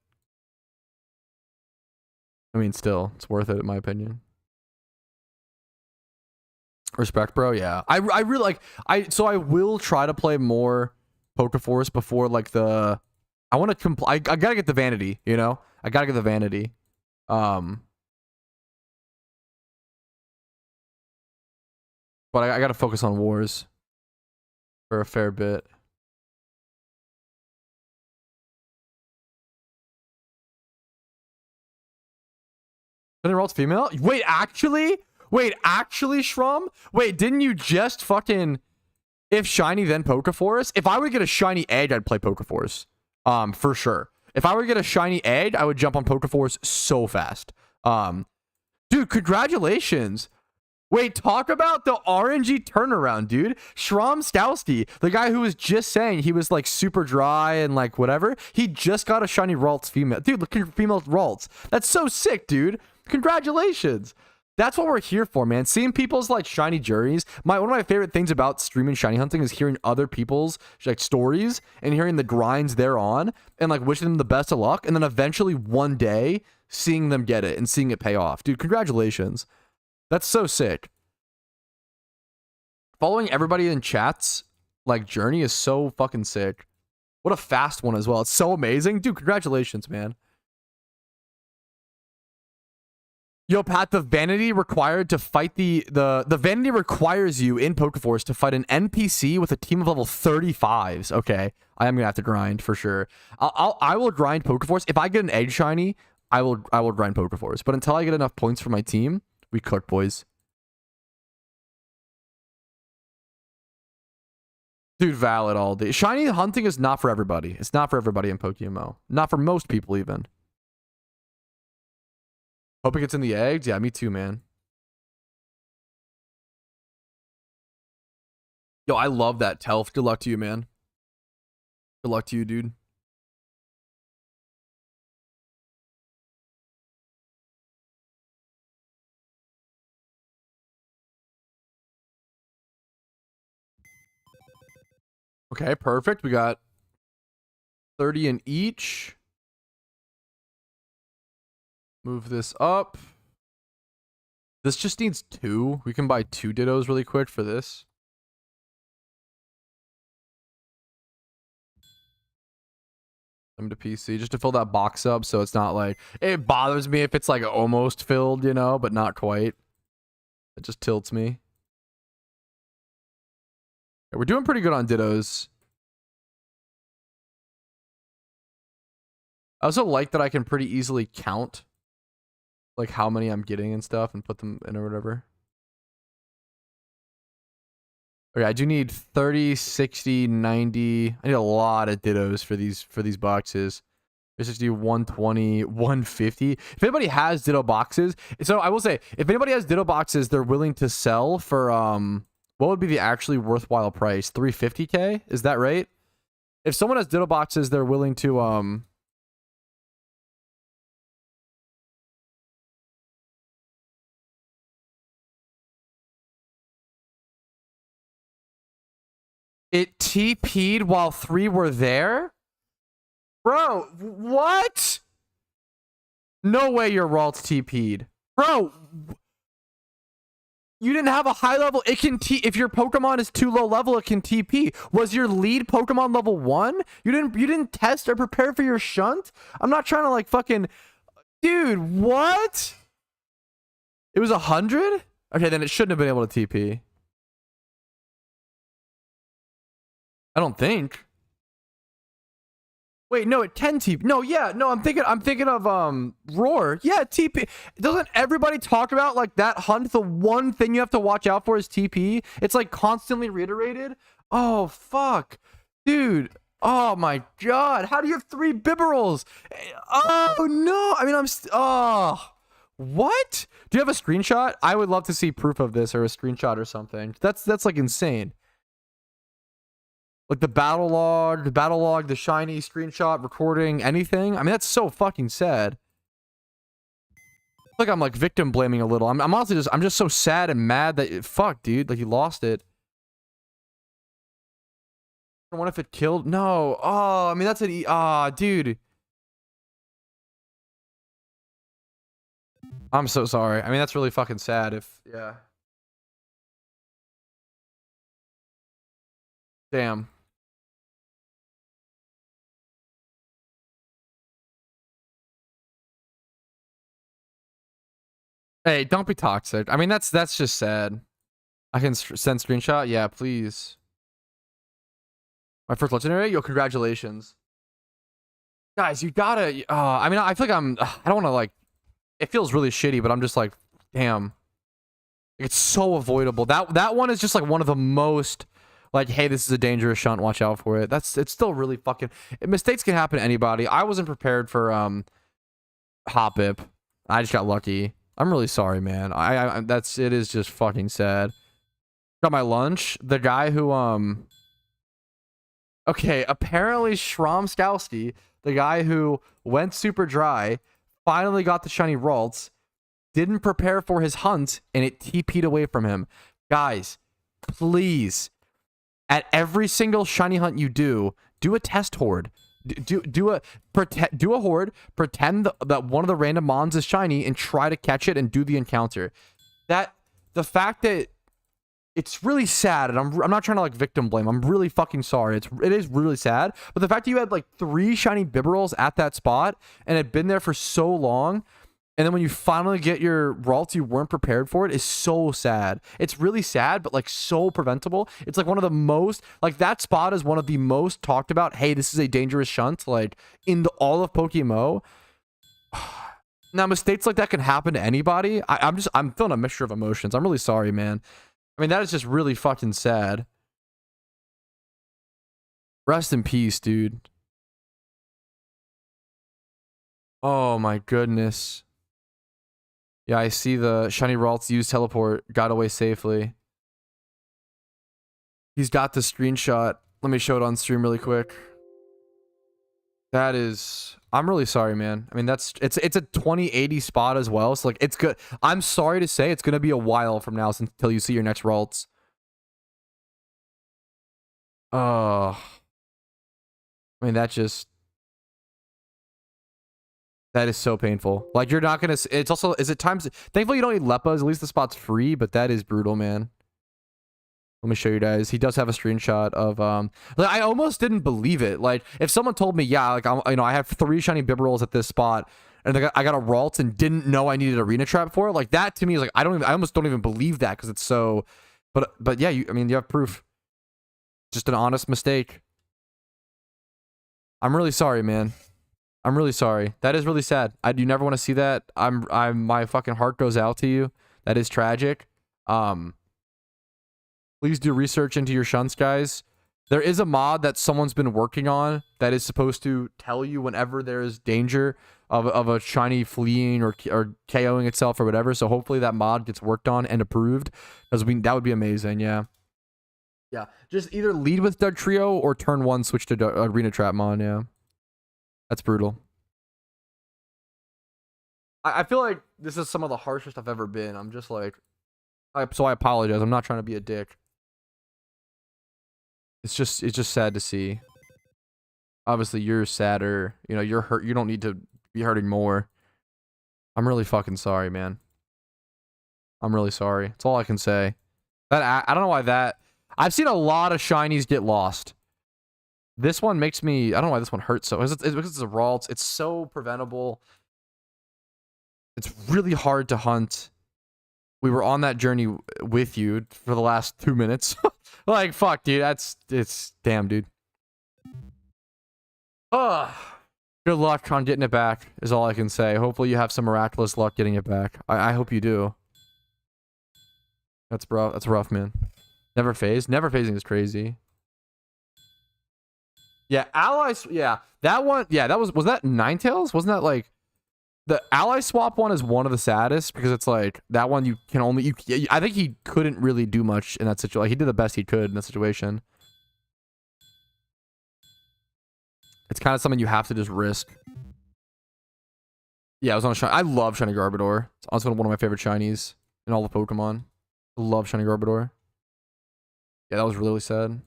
I mean, still, it's worth it, in my opinion. Respect, bro. Yeah, I really like. So I will try to play more Pokeforce before like the. I want to I gotta get the vanity. You know, I gotta get the vanity. But I gotta focus on wars for a fair bit. Rolls female? Wait, actually, Shrum? Wait, didn't you just fucking... If shiny, then Pokeforce? If I would get a shiny egg, I'd play Pokeforce. For sure. If I were to get a shiny egg, I would jump on Pokeforce so fast. Dude, congratulations. Wait, talk about the RNG turnaround, dude. Shrum Stowski, the guy who was just saying he was like super dry and like whatever, he just got a shiny Ralts female. Dude, look at female Ralts. That's so sick, dude. Congratulations. That's what we're here for, man. Seeing people's like shiny journeys. One of my favorite things about streaming shiny hunting is hearing other people's like stories and hearing the grinds they're on and like wishing them the best of luck. And then eventually one day seeing them get it and seeing it pay off. Dude, congratulations. That's so sick. Following everybody in chat's like journey is so fucking sick. What a fast one as well. It's so amazing. Dude, congratulations, man. Yo, Pat, the vanity required to fight the vanity requires you in Pokeforce to fight an NPC with a team of level 35s. Okay, I am gonna have to grind for sure. I will grind Pokeforce. If I get an egg shiny, I will grind Pokeforce. But until I get enough points for my team, we cook, boys. Dude, valid all day. Shiny hunting is not for everybody. It's not for everybody in PokeMMO. Not for most people even. Hope it gets in the eggs. Yeah, me too, man. Yo, I love that, Telf. Good luck to you, man. Good luck to you, dude. Okay, perfect. We got 30 in each. Move this up. This just needs 2. We can buy 2 Dittos really quick for this. Them to PC just to fill that box up so it's not like... It bothers me if it's like almost filled, you know, but not quite. It just tilts me. We're doing pretty good on Dittos. I also like that I can pretty easily count like how many I'm getting and stuff and put them in or whatever. Okay, I do need 30, 60, 90. I need a lot of Dittos for these boxes. 360, 120, 150. If anybody has Ditto boxes, so I will say, if anybody has Ditto boxes, they're willing to sell for what would be the actually worthwhile price? 350k? Is that right? If someone has Ditto boxes, they're willing to it TP'd while 3 were there? Bro, what? No way your Ralts TP'd. Bro, you didn't have a high level. It can if your Pokemon is too low level, it can TP. Was your lead Pokemon level 1? You didn't test or prepare for your shunt? I'm not trying to like fucking dude, what? It was 100? Okay, then it shouldn't have been able to TP. I don't think. Wait, no, it can TP. No, yeah, no, I'm thinking of Roar. Yeah, TP. Doesn't everybody talk about like that hunt? The one thing you have to watch out for is TP. It's like constantly reiterated. Oh fuck, dude. Oh my god. How do you have 3 Bibberals? Oh no. I mean, oh. What? Do you have a screenshot? I would love to see proof of this or a screenshot or something. That's like insane. Like the battle log, the shiny screenshot, recording, anything. I mean, that's so fucking sad. Like I'm like victim blaming a little. I'm honestly I'm just so sad and mad that fuck, dude. Like you lost it. What if it killed? No. Oh, I mean that's an dude. I'm so sorry. I mean that's really fucking sad. Yeah. Damn. Hey, don't be toxic. I mean, that's just sad. I can send screenshot. Yeah, please. My first legendary? Yo, congratulations. Guys, you gotta... I mean, I feel like I don't want to, like... It feels really shitty, but I'm just like, damn. It's so avoidable. That one is just, like, one of the most... Like, hey, this is a dangerous shunt. Watch out for it. It's still really fucking... Mistakes can happen to anybody. I wasn't prepared for, Hopip. I just got lucky. I'm really sorry, man. It is just fucking sad. Got my lunch. The guy who, okay, apparently Shramskowski, the guy who went super dry, finally got the shiny Ralts, didn't prepare for his hunt, and it TP'd away from him. Guys, please, at every single shiny hunt you do a test horde. Do a horde, pretend that one of the random mons is shiny and try to catch it and do the encounter. The fact that it's really sad, and I'm not trying to like victim blame. I'm really fucking sorry. It is really sad. But the fact that you had like 3 shiny Bibberals at that spot and had been there for so long, and then when you finally get your Ralts, you weren't prepared for it is so sad. It's really sad, but like so preventable. It's like one of the most, like that spot is one of the most talked about. Hey, this is a dangerous shunt, like in all of PokeMMO. Now, mistakes like that can happen to anybody. I'm feeling a mixture of emotions. I'm really sorry, man. I mean, that is just really fucking sad. Rest in peace, dude. Oh my goodness. Yeah, I see the shiny Ralts use teleport. Got away safely. He's got the screenshot. Let me show it on stream really quick. That is... I'm really sorry, man. I mean, it's a 2080 spot as well. So, like, it's good. I'm sorry to say it's going to be a while from now until you see your next Ralts. I mean, that is so painful. Like, you're not gonna... It's also... Is it times... Thankfully, you don't need Leppas. At least the spot's free, but that is brutal, man. Let me show you guys. He does have a screenshot of... Like, I almost didn't believe it. Like, if someone told me, yeah, like, I have 3 shiny Bibberals at this spot, and I got a Ralts and didn't know I needed Arena Trap for it, like, that to me is like... I almost don't even believe that, because it's so... But yeah, I mean, you have proof. Just an honest mistake. I'm really sorry, man. I'm really sorry. That is really sad. You never want to see that. My fucking heart goes out to you. That is tragic. Please do research into your shunts, guys. There is a mod that someone's been working on that is supposed to tell you whenever there is danger of a shiny fleeing or KOing itself or whatever. So hopefully that mod gets worked on and approved, because that would be amazing. Yeah. Yeah. Just either lead with Dug Trio or turn 1 switch to Arena Trap mod. Yeah. That's brutal. I feel like this is some of the harshest I've ever been. I'm just like, so I apologize. I'm not trying to be a dick. It's just sad to see. Obviously, you're sadder. You know, you're hurt. You don't need to be hurting more. I'm really fucking sorry, man. I'm really sorry. That's all I can say. I don't know why that... I've seen a lot of shinies get lost. This one makes me... I don't know why this one hurts so... It's because it's a raw. It's so preventable. It's really hard to hunt. We were on that journey with you for the last 2 minutes. Like, fuck, dude. It's... Damn, dude. Ugh. Good luck on getting it back, is all I can say. Hopefully you have some miraculous luck getting it back. I hope you do. That's rough, man. Never phased? Never phasing is crazy. Yeah, allies. Yeah, that one. Yeah, was that Ninetales? Wasn't that like the ally swap one is one of the saddest, because it's like that one you can only I think he couldn't really do much in that situation. Like, he did the best he could in that situation. It's kind of something you have to just risk. Yeah, I was on a shiny. I love shiny Garbodor. It's also one of my favorite shinies in all the Pokemon. I love shiny Garbodor. Yeah, that was really sad.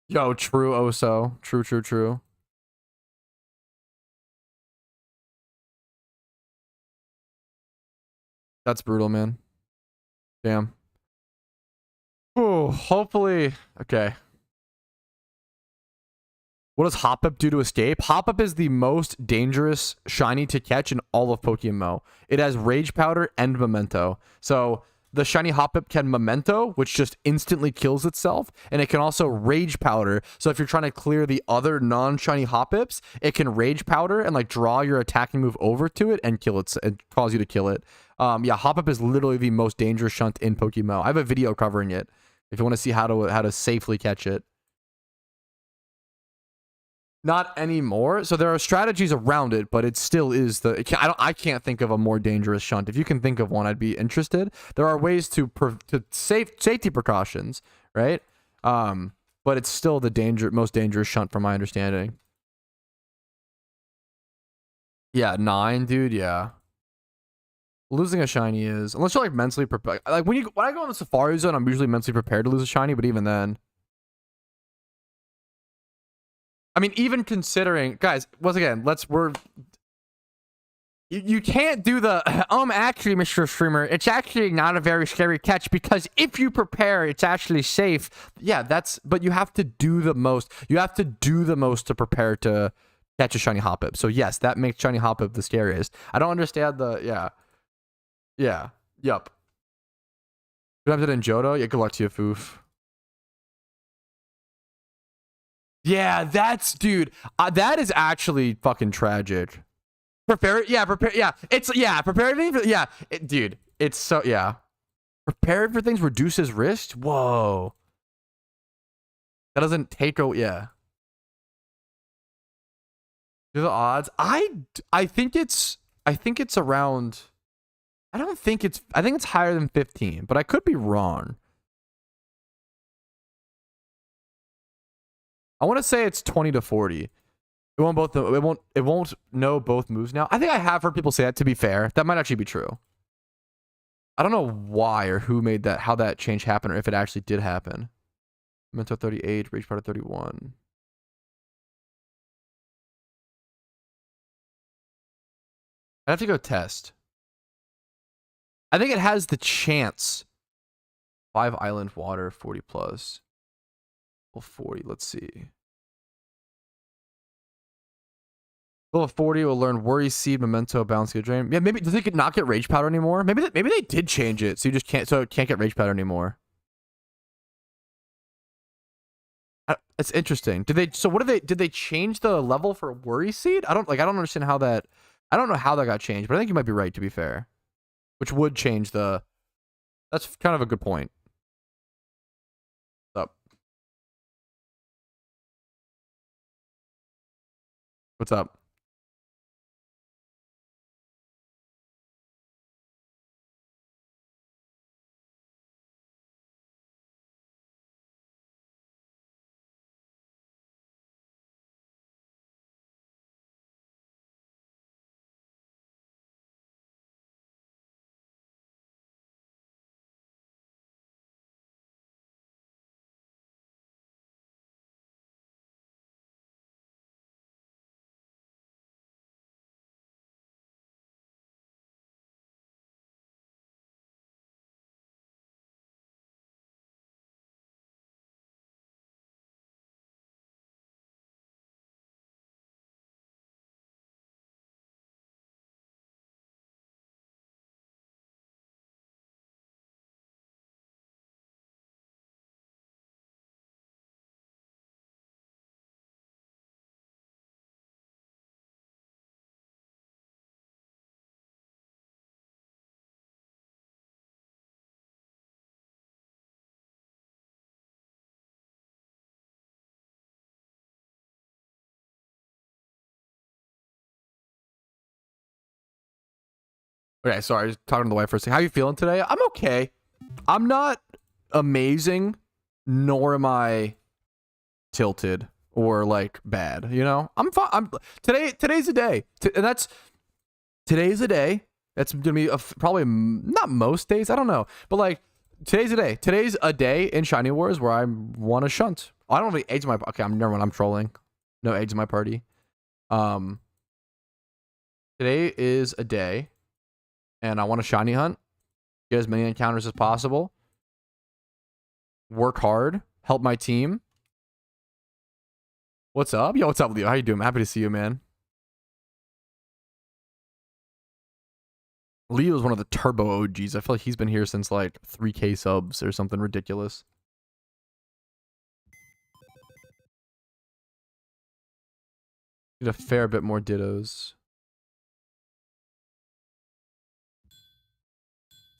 Yo, true, Oso. True. That's brutal, man. Damn. Oh, hopefully. Okay. What does Hop-Up do to escape? Hop-Up is the most dangerous shiny to catch in all of PokeMMO. It has Rage Powder and Memento. So the shiny Hop-Up can Memento, which just instantly kills itself, and it can also Rage Powder. So if you're trying to clear the other non-shiny Hop-Ups, it can Rage Powder and like draw your attacking move over to it and kill it and cause you to kill it. Yeah, Hop-Up is literally the most dangerous shunt in PokeMMO. I have a video covering it if you want to see how to safely catch it. Not anymore. So there are strategies around it, but it still is I can't think of a more dangerous shunt. If you can think of one, I'd be interested. There are ways to safety precautions, right? But it's still the most dangerous shunt from my understanding. Yeah, 9, dude. Yeah. Losing a shiny is, unless you're like mentally prepared. Like when I go on the Safari Zone, I'm usually mentally prepared to lose a shiny, but even then. I mean, even considering, guys, once again, you can't do the, actually, Mr. Streamer, it's actually not a very scary catch, because if you prepare, it's actually safe. Yeah, but you have to do the most. You have to do the most to prepare to catch a shiny Hop-Up. So yes, that makes shiny Hop-Up the scariest. I don't understand yup. Good luck to Johto. Yeah, good luck to you, Foof. Yeah, dude, that is actually fucking tragic. Prepare, yeah, dude, it's so, yeah. Preparing for things reduces risk? Whoa. That doesn't take, yeah. Do the odds? I think it's around, I think it's higher than 15, but I could be wrong. I want to say it's 20 to 40. It won't know both moves now. I think I have heard people say that, to be fair. That might actually be true. I don't know why or who made that, how that change happened, or if it actually did happen. Mentor 38, Rage Powder 31. I have to go test. I think it has the chance. 5 Island Water, 40 plus. 40, let's see. Level 40 will learn Worry Seed, Memento, Balance, Get Drain. Yeah, maybe does it not get Rage Powder anymore? Maybe they did change it, so you just can't. So it can't get Rage Powder anymore. It's interesting. Did they? So what did they? Did they change the level for Worry Seed? I don't understand how that. I don't know how that got changed, but I think you might be right, to be fair. Which would change the. That's kind of a good point. So What's up? Okay, sorry, I was talking to the wife for a second. How you feeling today? I'm okay. I'm not amazing, nor am I tilted or like bad. You know, I'm fine. Today's a day, today's a day. That's gonna be probably not most days. I don't know, but like today's a day. Today's a day in Shiny Wars where I want to shunt. I don't have any eggs in my. Okay, never mind. I'm trolling. No eggs in my party. Today is a day. And I want to shiny hunt, get as many encounters as possible, work hard, help my team. What's up? Yo, what's up, Leo? How you doing? I'm happy to see you, man. Leo is one of the turbo OGs. I feel like he's been here since like 3K subs or something ridiculous. Need a fair bit more dittos.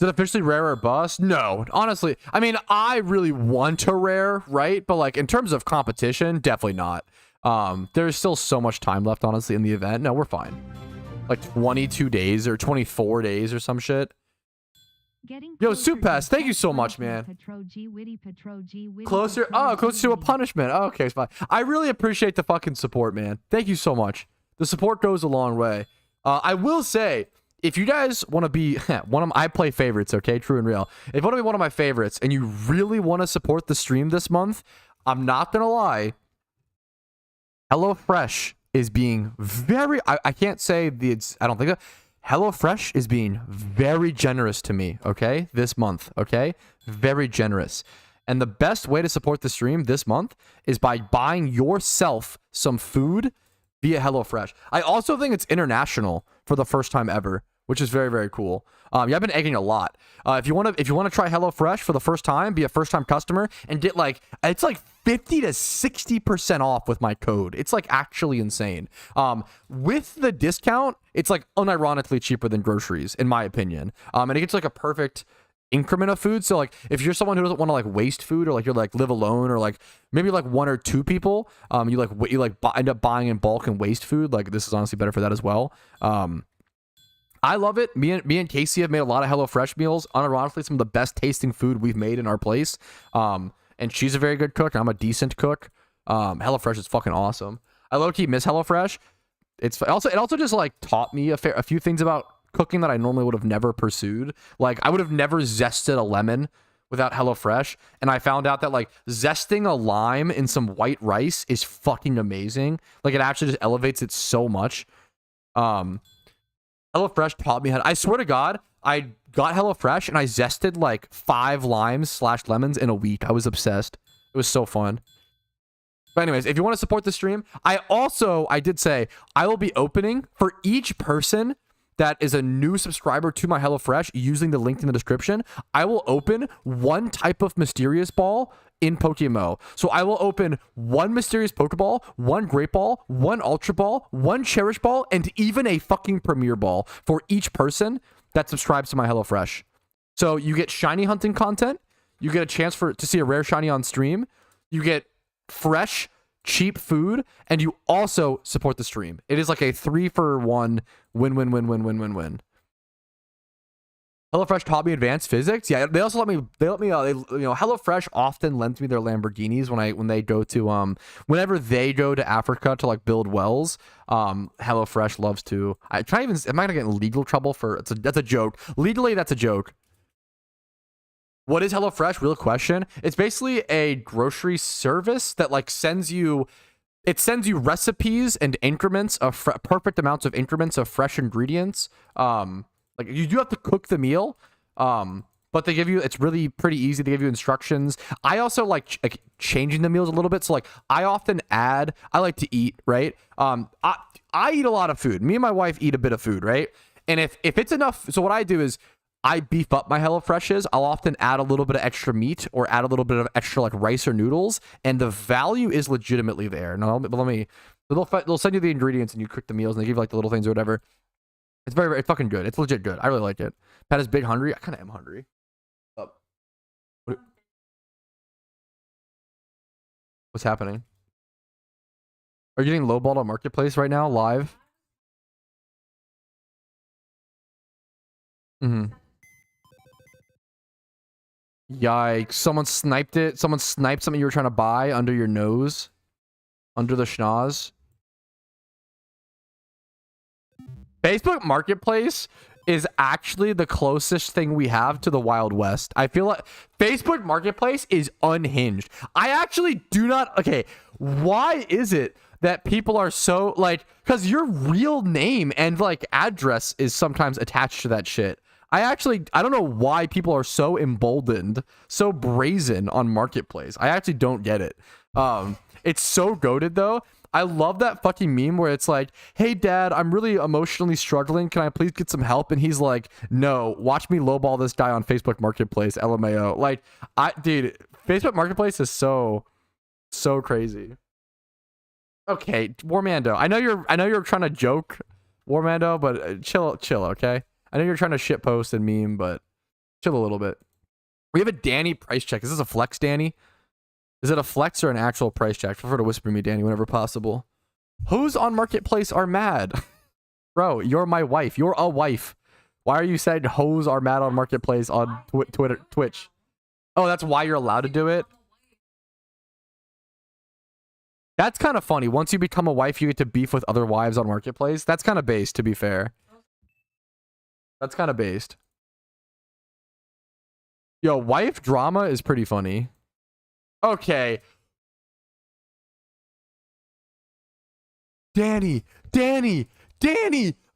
Is it officially rare or bust? No, honestly. I mean, I really want a rare, right? But like in terms of competition, definitely not. There's still so much time left, honestly, in the event. No, we're fine. Like 22 days or 24 days or some shit. Yo, Supass, thank you so much, man. Closer to a punishment. Oh, okay, it's fine. I really appreciate the fucking support, man. Thank you so much. The support goes a long way. I will say, if you guys want to be one of I play favorites, okay, true and real. If you want to be one of my favorites and you really want to support the stream this month, I'm not gonna lie. HelloFresh is being very. I can't say I don't think. HelloFresh is being very generous to me, okay, this month, okay, very generous. And the best way to support the stream this month is by buying yourself some food via HelloFresh. I also think it's international for the first time ever, which is very, very cool. Yeah, I've been egging a lot. If you want to try HelloFresh for the first time, be a first-time customer and get like, it's like 50 to 60% off with my code. It's like actually insane. With the discount, it's like unironically cheaper than groceries, in my opinion. And it gets like a perfect increment of food. So like if you're someone who doesn't want to like waste food, or like you're like live alone, or like maybe like one or two people, you end up buying in bulk and waste food, like this is honestly better for that as well. I love it. Me and Casey have made a lot of HelloFresh meals. Unironically, some of the best tasting food we've made in our place. And she's a very good cook, and I'm a decent cook. HelloFresh is fucking awesome. I low-key miss HelloFresh. It also just like taught me a few things about cooking that I normally would have never pursued. Like I would have never zested a lemon without HelloFresh, and I found out that like zesting a lime in some white rice is fucking amazing. Like it actually just elevates it so much. HelloFresh taught me how I swear to God, I got HelloFresh and I zested like 5 limes / lemons in a week. I was obsessed. It was so fun. But anyways, if you want to support the stream, I did say I will be opening for each person that is a new subscriber to my HelloFresh using the link in the description. I will open one type of mysterious ball in PokeMMO. So I will open 1 mysterious Pokeball, 1 Great Ball, 1 Ultra Ball, 1 Cherish Ball, and even a fucking Premier Ball for each person that subscribes to my HelloFresh. So you get shiny hunting content, you get a chance to see a rare shiny on stream, you get fresh cheap food, and you also support the stream. It is like a 3-for-1 win. HelloFresh taught me advanced physics. Yeah, they also let me, HelloFresh often lends me their Lamborghinis when they go to, whenever they go to Africa to like build wells. HelloFresh loves to, am I gonna get in legal trouble for, that's a joke. Legally, that's a joke. What is HelloFresh? Real question. It's basically a grocery service that like sends you recipes and increments of perfect amounts of increments of fresh ingredients. Like you do have to cook the meal, but they give you, it's really pretty easy. They give you instructions. I also like changing the meals a little bit. So like I like to eat, right? I eat a lot of food. Me and my wife eat a bit of food, right? And if it's enough, so what I do is I beef up my HelloFreshes. I'll often add a little bit of extra meat or add a little bit of extra like rice or noodles, and the value is legitimately there. Now, they'll send you the ingredients and you cook the meals and they give you like the little things or whatever. It's fucking good. It's legit good. I really like it. Pat is big hungry. I kind of am hungry. What's happening? Are you getting lowballed on Marketplace right now, live? Yikes. Someone sniped it. Someone sniped something you were trying to buy under your nose. Under the schnoz. Facebook Marketplace is actually the closest thing we have to the Wild West. I feel like Facebook Marketplace is unhinged. I actually do not... Okay, why is it that people are so like... Because your real name and like address is sometimes attached to that shit. I don't know why people are so emboldened, so brazen on Marketplace. I actually don't get it. It's so goated though. I love that fucking meme where it's like, hey dad, I'm really emotionally struggling. Can I please get some help? And he's like, no, watch me lowball this guy on Facebook Marketplace, LMAO. Like, dude, Facebook Marketplace is so crazy. Okay, Warmando, I know you're trying to joke, Warmando, but chill, okay? I know you're trying to shitpost and meme, but chill a little bit. We have a Danny price check. Is this a flex, Danny? Is it a flex or an actual price check? Prefer to whisper me, Danny, whenever possible. Who's on Marketplace are mad? Bro, you're my wife. You're a wife. Why are you saying hoes are mad on Marketplace on Twitch? Oh, that's why you're allowed to do it? That's kind of funny. Once you become a wife, you get to beef with other wives on Marketplace. That's kind of based, to be fair. That's kind of based. Yo, wife drama is pretty funny. Okay. Danny,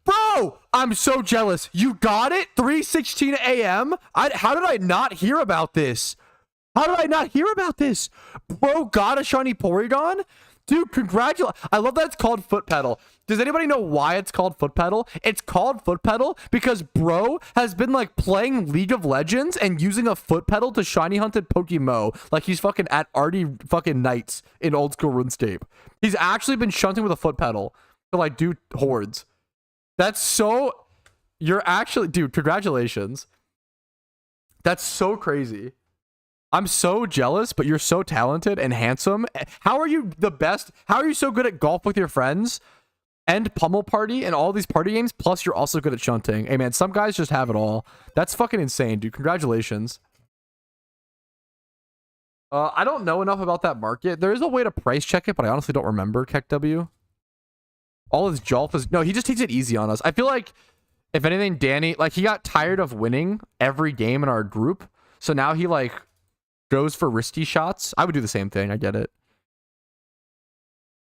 bro, I'm so jealous. You got it? 3:16 a.m. How did I not hear about this? Bro got a shiny Porygon? Dude, congratulations. I love that it's called Foot Pedal. Does anybody know why it's called Foot Pedal? It's called Foot Pedal because bro has been like playing League of Legends and using a foot pedal to shiny hunted PokeMMO like he's fucking at Artie fucking Knights in old school RuneScape. He's actually been shunting with a foot pedal to like do hordes. That's so... You're actually... Dude, congratulations. That's so crazy. I'm so jealous, but you're so talented and handsome. How are you the best? How are you so good at golf with your friends and Pummel Party and all these party games? Plus, you're also good at shunting. Hey, man, some guys just have it all. That's fucking insane, dude. Congratulations. I don't know enough about that market. There is a way to price check it, but I honestly don't remember, KekW. All his Jolf is... No, he just takes it easy on us. I feel like, if anything, Danny... Like, he got tired of winning every game in our group. So now he, like... goes for risky shots. I would do the same thing. I get it.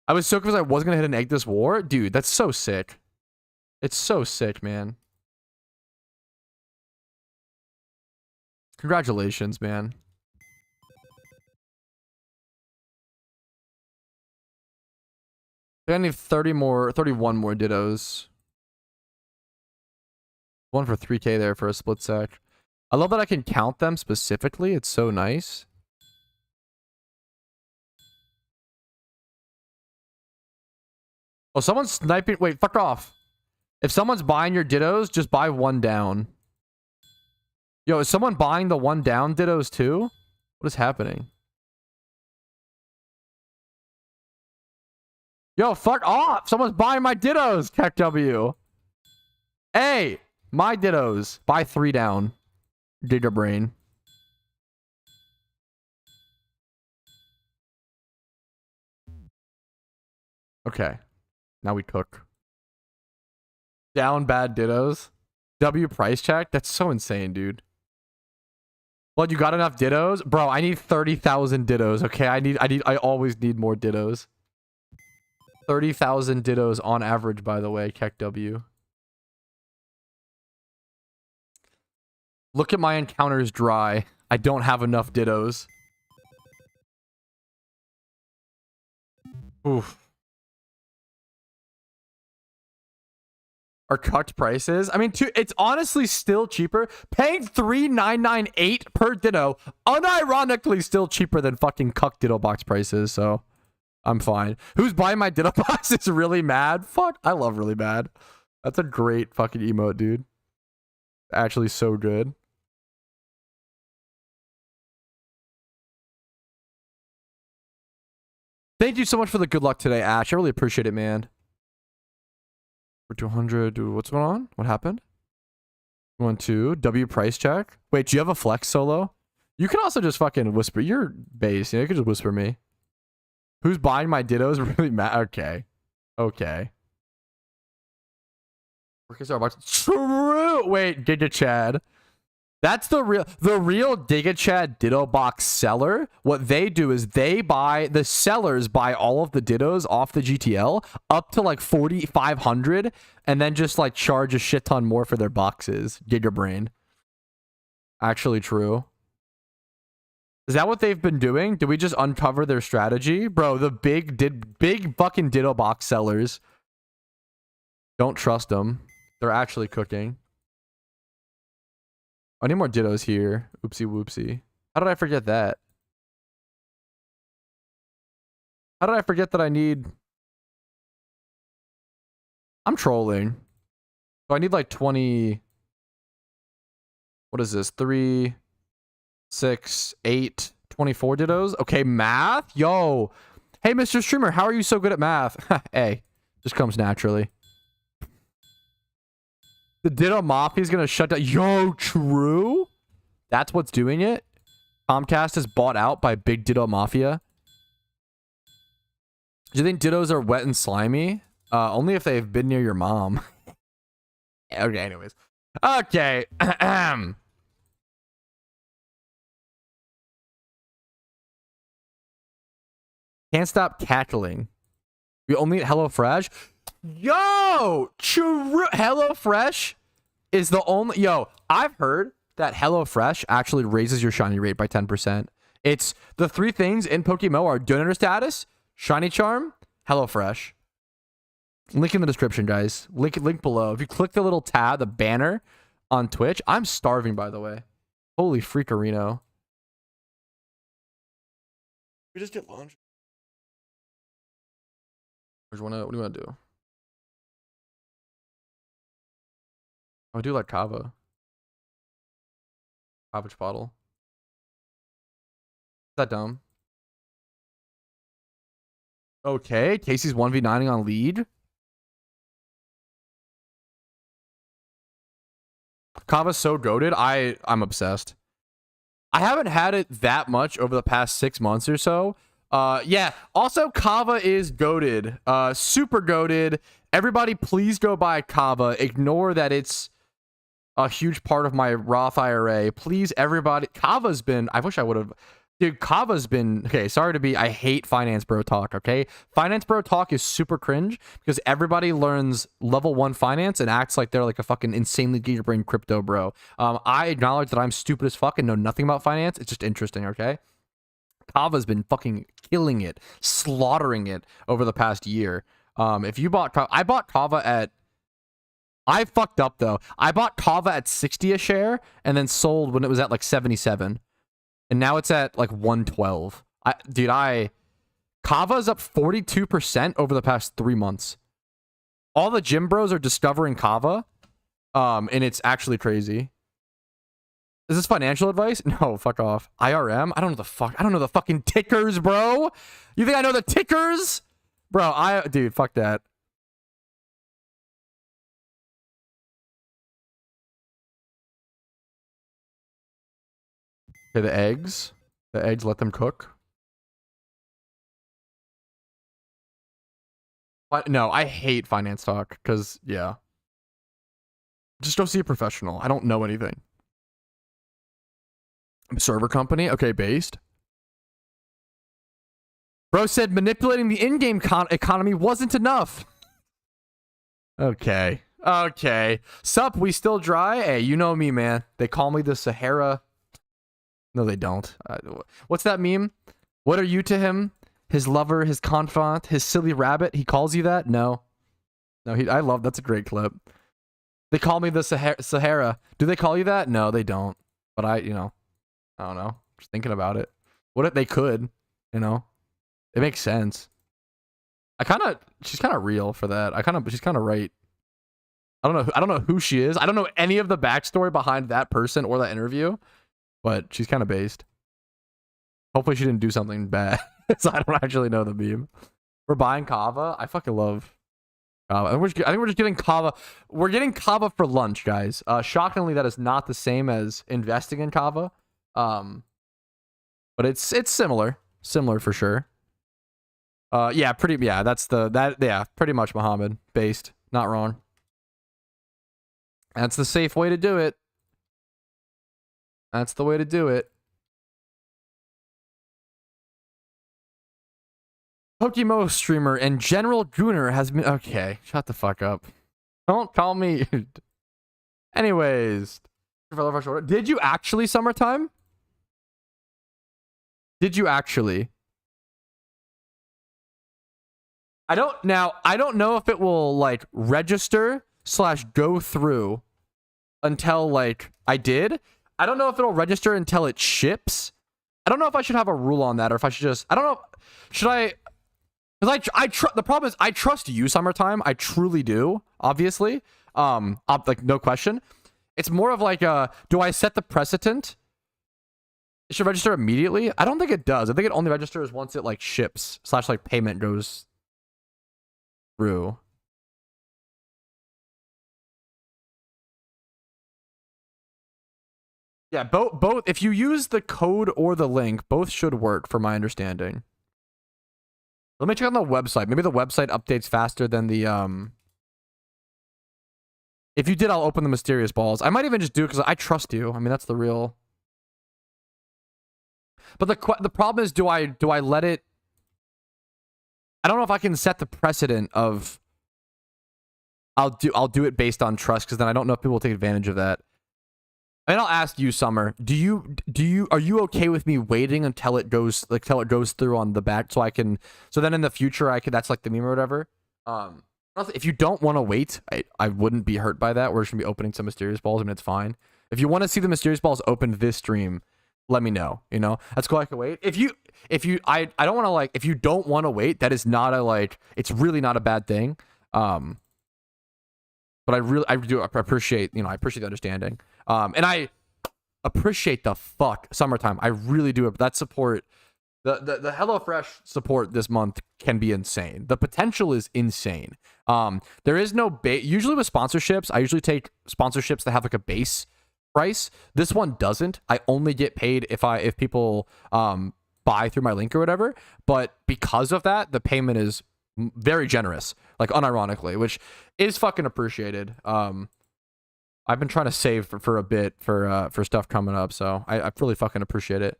I was so confused I wasn't gonna hit an egg this war. Dude, that's so sick. It's so sick, man. Congratulations, man. I need 31 more dittos. One for 3k there for a split sec. I love that I can count them specifically. It's so nice. Oh, someone's sniping. Wait, fuck off. If someone's buying your dittos, just buy one down. Yo, is someone buying the one down dittos too? What is happening? Yo, fuck off. Someone's buying my dittos, KW. Hey, my dittos. Buy 3 down. Digger brain. Okay. Now we cook. Down bad dittos. W price check? That's so insane, dude. Well, you got enough dittos? Bro, I need 30,000 dittos, okay? I always need more dittos. 30,000 dittos on average, by the way, Keck W. Look at my encounters dry. I don't have enough dittos. Oof. Are cucked prices? I mean, it's honestly still cheaper. Paying $3,998 per ditto, unironically still cheaper than fucking cucked ditto box prices, so I'm fine. Who's buying my ditto box is really mad? Fuck, I love really mad. That's a great fucking emote, dude. Actually so good. Thank you so much for the good luck today, Ash. I really appreciate it, man. For 200, dude, what's going on? What happened? 1, 2, W price check. Wait, do you have a flex solo? You can also just fucking whisper. You're base, you know, you can just whisper me. Who's buying my dittos? Really mad. Okay. Okay. True. Wait, Giga Chad. That's the real Giga Chad ditto box seller. What they do is the sellers buy all of the dittos off the GTL up to like 4,500 and then just like charge a shit ton more for their boxes. Giga brain. Actually true. Is that what they've been doing? Did we just uncover their strategy? Bro, the big fucking ditto box sellers. Don't trust them. They're actually cooking. I need more dittos here. Oopsie whoopsie. How did I forget that? How did I forget that I need... I'm trolling. So I need like 20... What is this? 3, 6, 8, 24 dittos? Okay, math? Yo. Hey, Mr. Streamer, how are you so good at math? Hey, just comes naturally. The Ditto Mafia is going to shut down. Yo, true? That's what's doing it? Comcast is bought out by Big Ditto Mafia? Do you think dittos are wet and slimy? Only if they've been near your mom. Okay, anyways. Okay. Can't stop cackling. We only eat HelloFresh? Yo! True. HelloFresh is the only... Yo, I've heard that HelloFresh actually raises your shiny rate by 10%. It's the 3 things in PokeMMO are donor status, shiny charm, HelloFresh. Link in the description, guys. Link below. If you click the little tab, the banner on Twitch. I'm starving, by the way. Holy freakerino. We just get lunch. What do you want to do? I do like kava. Kava bottle. Is that dumb? Okay, Casey's 1v9ing on lead. Kava's so goated. I'm obsessed. I haven't had it that much over the past 6 months or so. Yeah. Also, Kava is goated. Super goated. Everybody, please go buy Kava. Ignore that it's a huge part of my Roth IRA. Please, everybody. Kava's been... I wish I would have... Dude, Kava's been... Okay, sorry to be... I hate Finance Bro Talk, okay? Finance Bro Talk is super cringe because everybody learns level 1 finance and acts like they're like a fucking insanely gigabrain crypto bro. I acknowledge that I'm stupid as fuck and know nothing about finance. It's just interesting, okay? Kava's been fucking killing it, slaughtering it over the past year. If you bought Kava... I bought Kava at... I fucked up, though. I bought Kava at 60 a share and then sold when it was at like 77. And now it's at like 112. Kava's up 42% over the past 3 months. All the gym bros are discovering Kava. And it's actually crazy. Is this financial advice? No, fuck off. IRM? I don't know the fuck. I don't know the fucking tickers, bro. You think I know the tickers? Bro, dude, fuck that. Okay, the eggs. The eggs, let them cook. No, I hate finance talk because, yeah. Just go see a professional. I don't know anything. Server company? Okay, based. Bro said manipulating the in-game economy wasn't enough. Okay. Okay. Sup, we still dry? Hey, you know me, man. They call me the Sahara. No, they don't. What's that meme? What are you to him? His lover, his confidant, his silly rabbit? He calls you that? No. No, I love, that's a great clip. They call me the Sahara. Do they call you that? No, they don't. But I don't know. Just thinking about it. What if they could? You know? It makes sense. She's kind of real for that. She's kind of right. I don't know who she is. I don't know any of the backstory behind that person or that interview, but she's kind of based. Hopefully she didn't do something bad. So I don't actually know the meme. We're buying kava. I fucking love kava. I think we're just getting kava. We're getting kava for lunch, guys. Shockingly, that is not the same as investing in kava. But it's similar. Similar for sure. Yeah, pretty much Muhammad based. Not wrong. That's the safe way to do it. That's the way to do it. PokeMMO streamer and General Gooner has been... Okay, shut the fuck up. Don't call me... Anyways. Did you actually, Summertime? Did you actually? I don't know if it will, like, register/go through until, like, I did. I don't know if it'll register until it ships. I don't know if I should have a rule on that or if I should just... I don't know. Should I... Because the problem is I trust you, Summertime. I truly do, obviously. Like, no question. It's more of like, do I set the precedent? It should register immediately? I don't think it does. I think it only registers once it, like, ships / like, payment goes through. Yeah, both. If you use the code or the link, both should work, from my understanding. Let me check on the website. Maybe the website updates faster than the, If you did, I'll open the mysterious balls. I might even just do it because I trust you. I mean, that's the real... But the problem is, do I let it... I don't know if I can set the precedent of... I'll do it based on trust, because then I don't know if people will take advantage of that. And I'll ask you, Summer, are you okay with me waiting until it goes through on the back so then in the future that's like the meme or whatever. If you don't want to wait, I wouldn't be hurt by that. We're just gonna be opening some mysterious balls. I mean, it's fine. If you want to see the mysterious balls opened this stream, let me know. You know, that's cool. I can wait. I don't want to, like, if you don't want to wait, that is not a, like, it's really not a bad thing. But I do appreciate, I appreciate the understanding. And I appreciate the Summertime. I really do. That support, the HelloFresh support this month can be insane. The potential is insane. There is no usually with sponsorships, I usually take sponsorships that have like a base price. This one doesn't. I only get paid if people buy through my link or whatever. But because of that, the payment is very generous, like unironically, which is fucking appreciated. I've been trying to save for a bit for stuff coming up, so I really fucking appreciate it.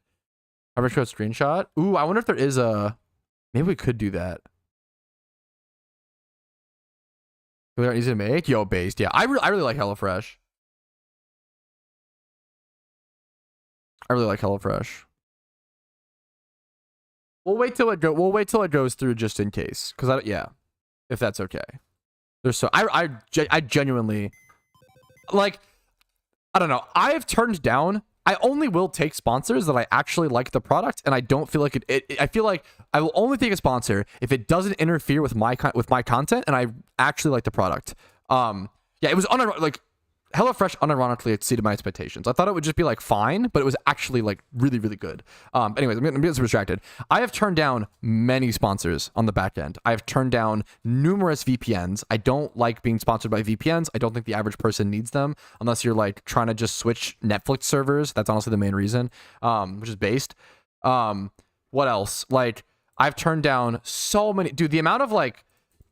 Coverage code screenshot. Ooh, I wonder if there is a... Maybe we could do that. They aren't easy to make. Yo, based. Yeah, I really like HelloFresh. I really like HelloFresh. We'll wait till it goes through just in case, because if that's okay. I genuinely, like, I don't know. I have turned down. I only will take sponsors that I actually like the product, and I don't feel like I feel like I will only take a sponsor if it doesn't interfere with my content, and I actually like the product. Yeah, it was like HelloFresh unironically exceeded my expectations. I thought it would just be like fine, but it was actually like really, really good. Anyways, I'm getting distracted. I have turned down many sponsors on the back end. I've turned down numerous VPNs. I don't like being sponsored by VPNs. I don't think the average person needs them unless you're like trying to just switch Netflix servers. That's honestly the main reason, which is based. What else? Like I've turned down so many, dude, the amount of like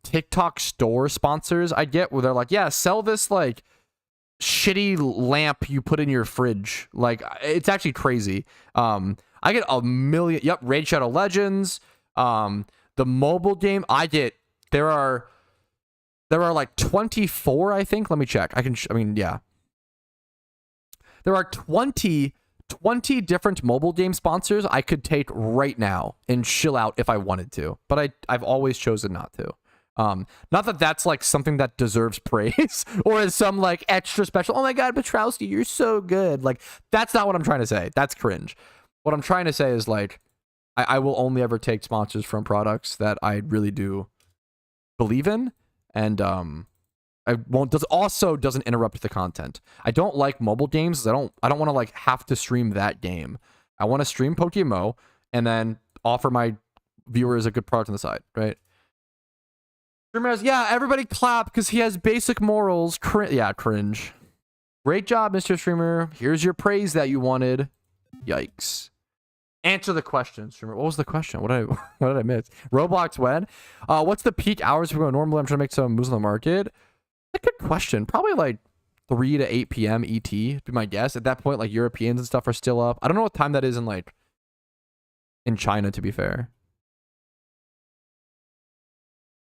TikTok store sponsors I get where they're like, yeah, sell this like shitty lamp you put in your fridge. Like it's actually crazy. I get a million. Yep, Raid Shadow Legends. The mobile game I get, there are like 24, I think. Let me check. Yeah, there are 20 different mobile game sponsors I could take right now and chill out if I wanted to, but I've always chosen not to. Not that that's like something that deserves praise or is some like extra special, oh my god, Patrouski, you're so good. Like that's not what I'm trying to say. That's cringe. What I'm trying to say is like I will only ever take sponsors from products that I really do believe in, and doesn't interrupt the content. I don't like mobile games. I don't want to like have to stream that game. I want to stream PokeMMO and then offer my viewers a good product on the side, right? Yeah, everybody clap because he has basic morals. Cringe. Great job, Mr. Streamer. Here's your praise that you wanted. Yikes. Answer the question, Streamer. What was the question? What did I miss? Roblox when? What's the peak hours we go normally? I'm trying to make some moves on the market. A good question. Probably like 3 to 8 p.m. ET, be my guess. At that point, like Europeans and stuff are still up. I don't know what time that is in China, to be fair.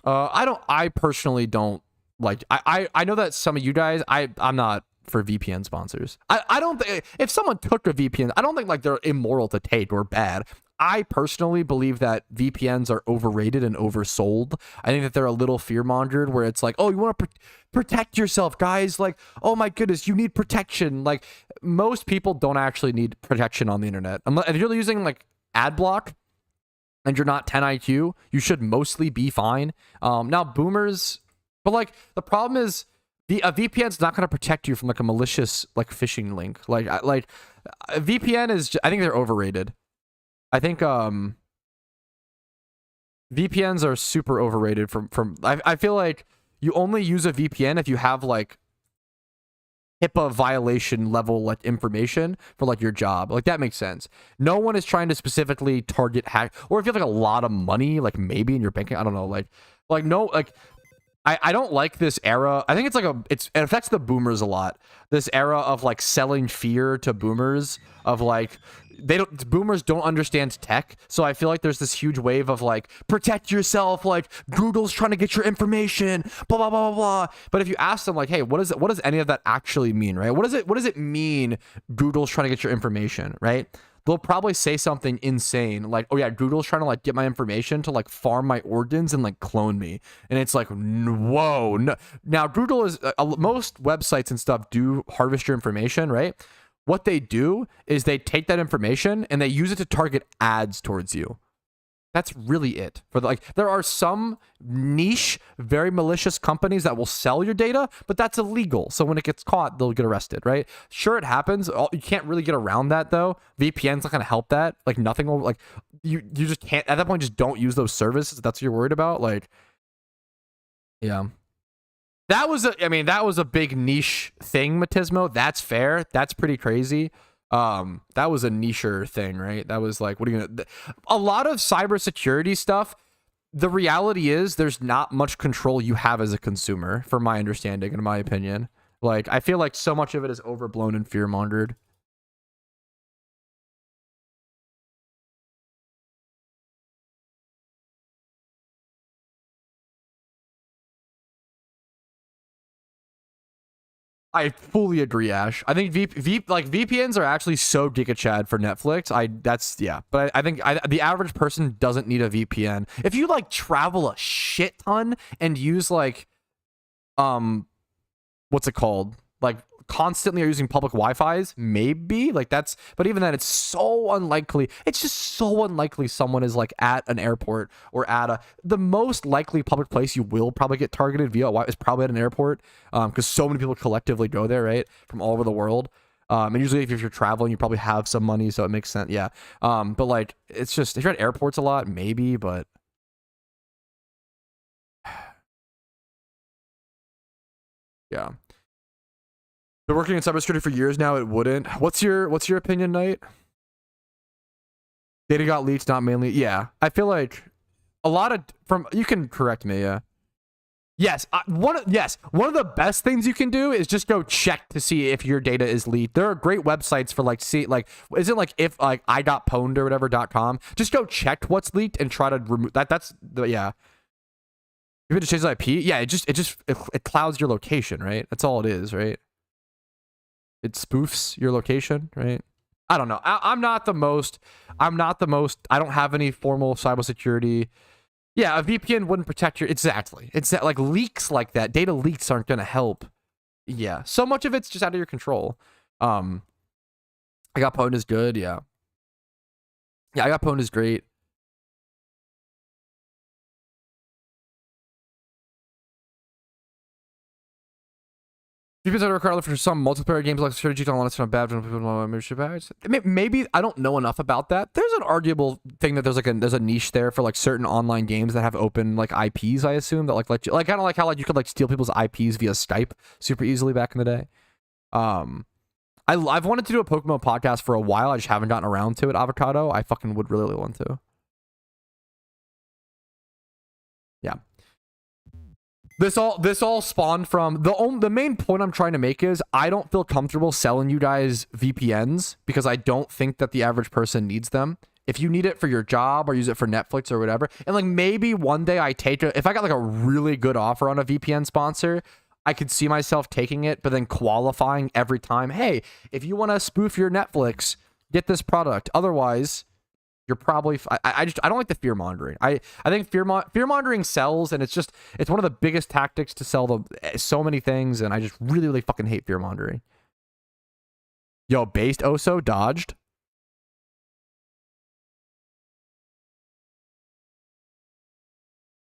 I personally don't like, I know that some of you guys, I'm not for VPN sponsors. I don't think, if someone took a VPN, I don't think like they're immoral to take or bad. I personally believe that VPNs are overrated and oversold. I think that they're a little fear-mongered where it's like, oh, you want to protect yourself, guys. Like, oh my goodness, you need protection. Like most people don't actually need protection on the internet. If you're using like ad block, and you're not 10 IQ, you should mostly be fine. Now, boomers, but like the problem is a VPN's not going to protect you from like a malicious like phishing link. Like a VPN is, I think they're overrated. I think VPNs are super overrated. I feel like you only use a VPN if you have like HIPAA violation level like information for like your job. Like that makes sense. No one is trying to specifically target hack, or if you have like a lot of money, like maybe in your banking, I don't know, I don't like this era. I think it's like it affects the boomers a lot. This era of like selling fear to boomers of like, boomers don't understand tech. So I feel like there's this huge wave of like, protect yourself. Like Google's trying to get your information, blah, blah, blah, blah, blah. But if you ask them like, hey, what does any of that actually mean? Right? What does it mean? Google's trying to get your information, right? They'll probably say something insane like, oh yeah, Google's trying to like get my information to like farm my organs and like clone me. And it's like, whoa. No. Now Google is, most websites and stuff do harvest your information, right? What they do is they take that information and they use it to target ads towards you. That's really it. There are some niche, very malicious companies that will sell your data, but that's illegal. So when it gets caught, they'll get arrested, right? Sure, it happens. You can't really get around that though. VPN's not gonna help that. Like nothing will, like you just can't, at that point, just don't use those services. That's what you're worried about. Like, yeah. That was a big niche thing, Matismo. That's fair. That's pretty crazy. That was a nicher thing, right? That was like, what are you gonna? A lot of cybersecurity stuff. The reality is, there's not much control you have as a consumer, from my understanding, and in my opinion. Like, I feel like so much of it is overblown and fear-mongered. I fully agree, Ash. I think VPNs are actually so giga-chad for Netflix. But I think the average person doesn't need a VPN. If you like travel a shit ton and use like, what's it called? like constantly are using public Wi-Fi's, maybe like that's, but even then it's so unlikely. It's just so unlikely someone is like at an airport or at the most likely public place you will probably get targeted via is probably at an airport, because so many people collectively go there, right, from all over the world. And usually if you're traveling, you probably have some money, so it makes sense. Yeah. But like, it's just, if you're at airports a lot, maybe, but yeah. Been working in cybersecurity for years now. It wouldn't. What's your opinion, Knight? Data got leaked, not mainly. Yeah, I feel like a lot of you can correct me. Yeah. Yes. One of the best things you can do is just go check to see if your data is leaked. There are great websites for like is it like if like I got pwned or whatever.com. Just go check what's leaked and try to remove that. That's the yeah. If it just changes IP, yeah, it clouds your location, right? That's all it is, right? It spoofs your location, right? I don't know. I'm not the most. I don't have any formal cybersecurity. Yeah, a VPN wouldn't protect your. Exactly. It's that like leaks like that. Data leaks aren't going to help. Yeah. So much of it's just out of your control. I got pwned is good. Yeah. Yeah, I got pwned is great. VPNs are required for some multiplayer games like strategy online. It's not bad when people want membership ads. Maybe I don't know enough about that. There's an arguable thing that there's a niche there for like certain online games that have open like IPs. I assume that like let you like kind of like how like you could like steal people's IPs via Skype super easily back in the day. I've wanted to do a PokeMMO podcast for a while. I just haven't gotten around to it. Avocado. I fucking would really want to. Yeah. This all spawned from the main point I'm trying to make is I don't feel comfortable selling you guys VPNs because I don't think that the average person needs them. If you need it for your job or use it for Netflix or whatever, and like maybe one day if I got like a really good offer on a VPN sponsor, I could see myself taking it, but then qualifying every time. Hey, if you want to spoof your Netflix, get this product. Otherwise, you're probably I don't like the fear mongering. I think fear mongering sells, and it's one of the biggest tactics to sell so many things, and I just really fucking hate fear mongering. Yo, based Oso dodged.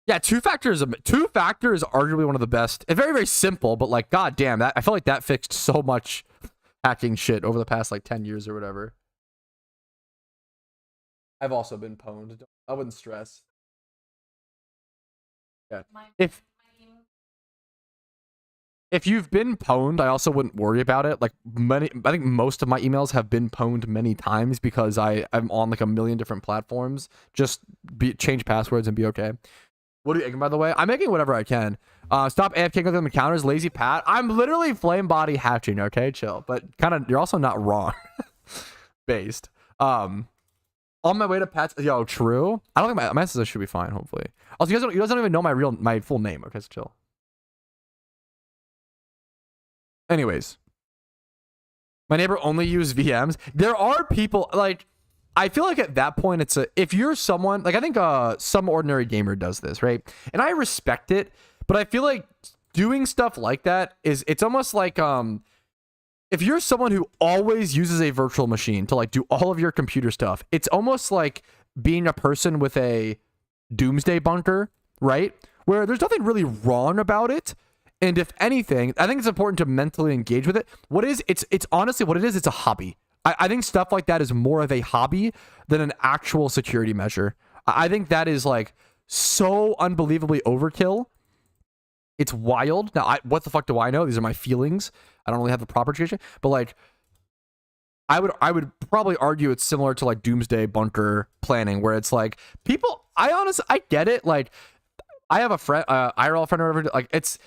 Yeah, two factor is arguably one of the best. It's very, very simple, but like goddamn, I feel like that fixed so much hacking shit over the past like 10 years or whatever. I've also been pwned. I wouldn't stress. Yeah. If you've been pwned, I also wouldn't worry about it. Like I think most of my emails have been pwned many times because I'm on like a million different platforms. Just change passwords and be okay. What are you making, by the way? I'm making whatever I can. Stop AFK with them encounters, lazy Pat. I'm literally flame body hatching. Okay, chill. But kind of, you're also not wrong. Based. On my way to Pat's, yo, true. I don't think my messages should be fine. Hopefully. Also, you guys don't even know my full name. Okay, so chill. Anyways, my neighbor only used VMs. There are people like, I feel like at that point if you're someone like I think some ordinary gamer does this, right? And I respect it, but I feel like doing stuff like that it's almost like if you're someone who always uses a virtual machine to like do all of your computer stuff, it's almost like being a person with a doomsday bunker, right? Where there's nothing really wrong about it. And if anything, I think it's important to mentally engage with it. It's honestly what it is. It's a hobby. I think stuff like that is more of a hobby than an actual security measure. I think that is like so unbelievably overkill. It's wild. Now, what the fuck do I know? These are my feelings. I don't really have the proper education, but like, I would probably argue it's similar to like doomsday bunker planning, where it's like I get it. Like, I have a friend, IRL friend or whatever. Like, it's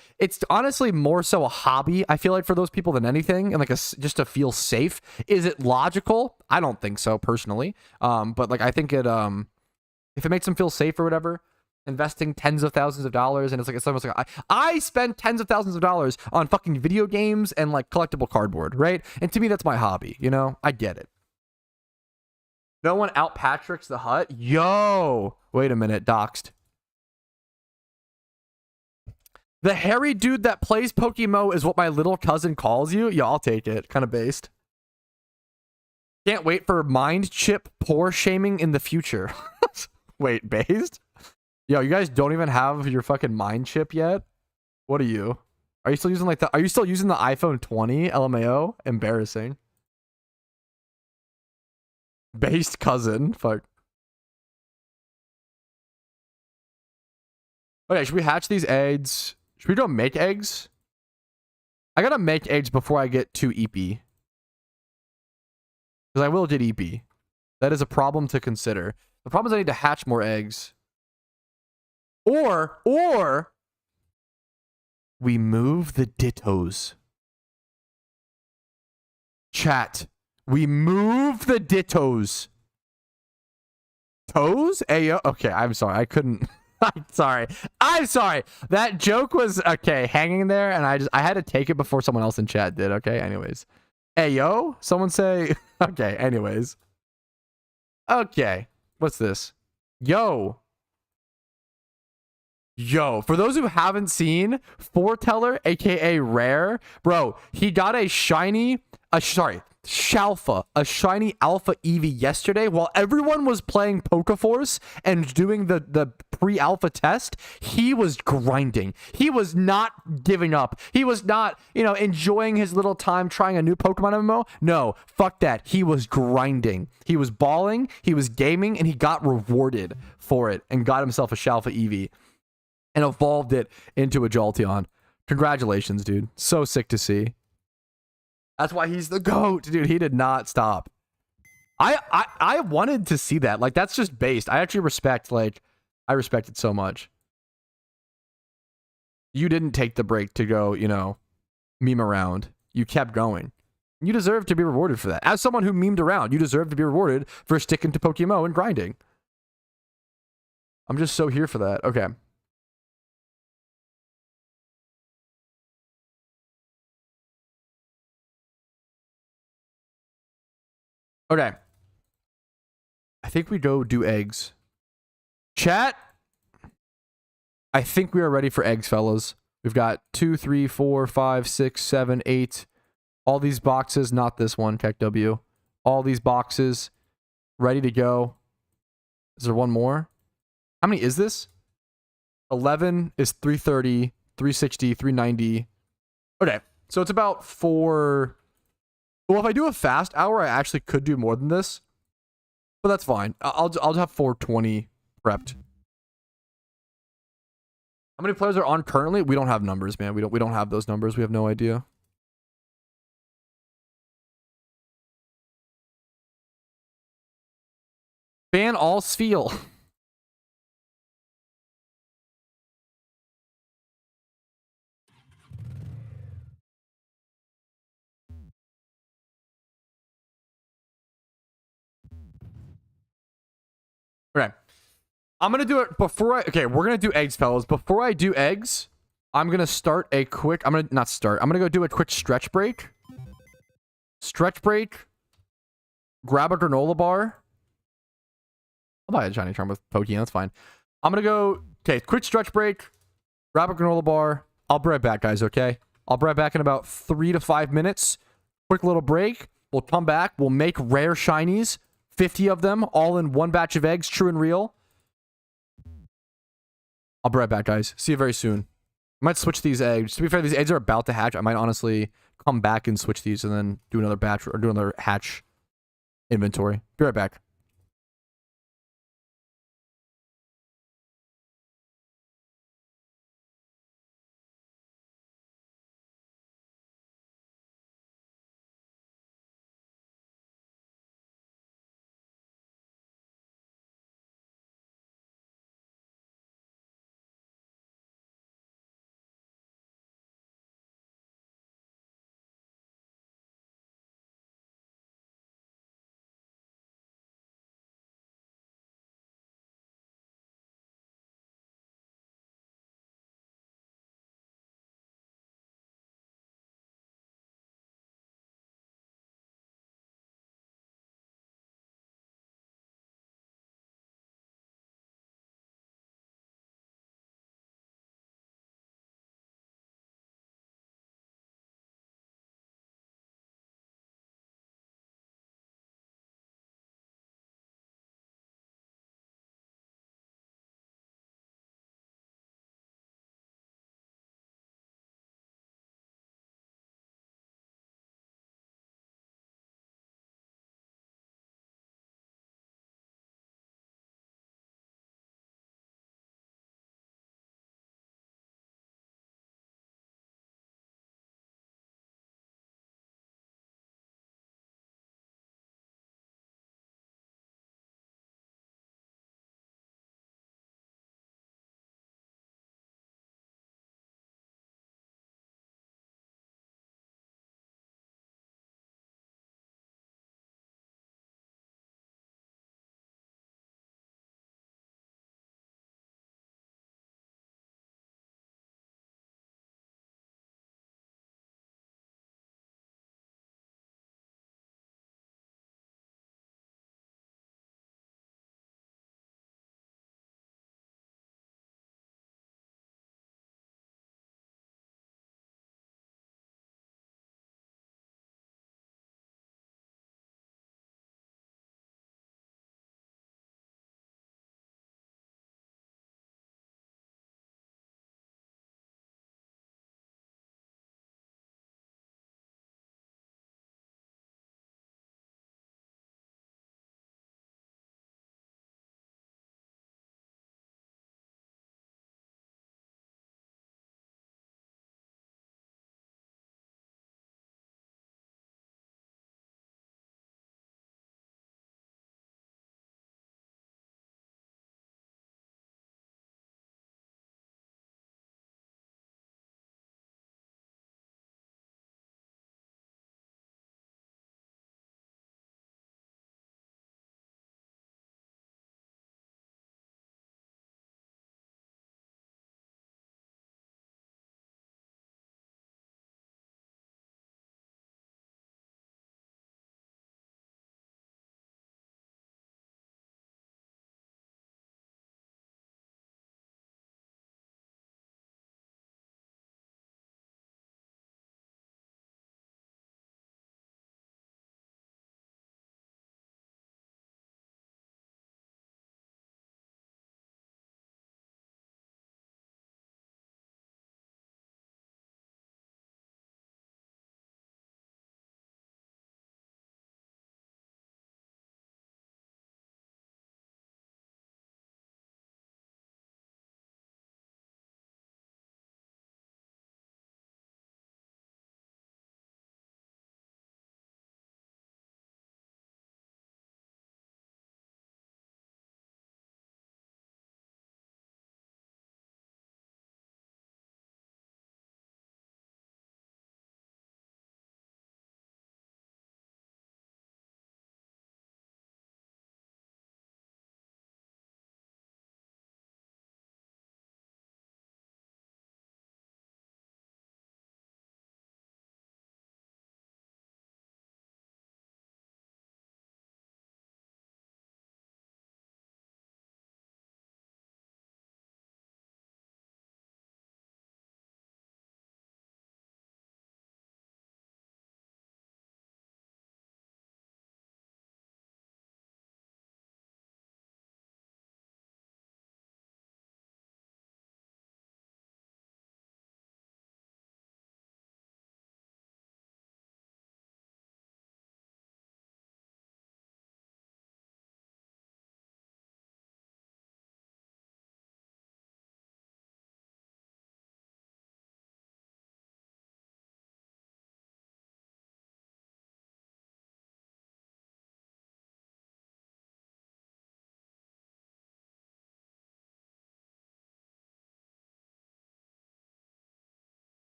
honestly more so a hobby, I feel like, for those people than anything, and like just to feel safe. Is it logical? I don't think so personally. But like, I think if it makes them feel safe or whatever, investing tens of thousands of dollars, and it's almost like I spend tens of thousands of dollars on fucking video games and like collectible cardboard, right? And to me, that's my hobby. You know, I get it. No one out Patrick's the hut. Yo, wait a minute, doxed. The hairy dude that plays PokeMMO is what my little cousin calls you? Yeah, I'll take it. Kind of based. Can't wait for mind chip pore shaming in the future. Wait, based? Yo, you guys don't even have your fucking mind chip yet? What are you? Are you still using like the are you still using the iPhone 20 LMAO? Embarrassing. Based cousin. Fuck. Okay, should we hatch these eggs? Should we go make eggs? I gotta make eggs before I get to EP. Because I will get EP. That is a problem to consider. The problem is I need to hatch more eggs. Or we move the dittos. Chat. We move the dittos. Toes? Ayo. Okay, I'm sorry. I couldn't. I'm sorry. I'm sorry. That joke was okay, hanging there, and I had to take it before someone else in chat did. Okay, anyways. Ayo? Someone say. Okay, anyways. Okay. What's this? Yo. Yo, for those who haven't seen, Foreteller, aka Rare, bro, he got a shiny, Shalfa, a shiny Alpha Eevee yesterday while everyone was playing Pokeforce and doing the pre-alpha test. He was grinding. He was not giving up. He was not, enjoying his little time trying a new Pokemon MMO. No, fuck that. He was grinding. He was balling, he was gaming, and he got rewarded for it and got himself a Shalfa Eevee. And evolved it into a Jolteon. Congratulations, dude. So sick to see. That's why he's the GOAT, dude. He did not stop. I wanted to see that. Like, that's just based. I actually respect, I respect it so much. You didn't take the break to go, meme around. You kept going. You deserve to be rewarded for that. As someone who memed around, you deserve to be rewarded for sticking to PokeMMO and grinding. I'm just so here for that. Okay. Okay. I think we go do eggs. Chat. I think we are ready for eggs, fellas. We've got 2, 3, 4, 5, 6, 7, 8. All these boxes, not this one, KW. All these boxes ready to go. Is there one more? How many is this? 11 is 330, 360, 390. Okay. So it's about 4. Well, if I do a fast hour, I actually could do more than this. But that's fine. I'll have 420 prepped. How many players are on currently? We don't have numbers, man. We don't have those numbers. We have no idea. Ban all Sfeel. Okay. I'm going to do it before okay, we're going to do eggs, fellas. Before I do eggs, I'm going to start a quick, I'm going to, not start, I'm going to go do a quick stretch break. Stretch break. Grab a granola bar. I'll buy a shiny charm with Pokeyen, that's fine. I'm going to go, okay, quick stretch break. Grab a granola bar. I'll be right back, guys, okay? I'll be right back in about 3 to 5 minutes. Quick little break. We'll come back. We'll make rare shinies. 50 of them, all in one batch of eggs, true and real. I'll be right back, guys. See you very soon. I might switch these eggs. To be fair, these eggs are about to hatch. I might honestly come back and switch these and then do another batch or do another hatch inventory. Be right back.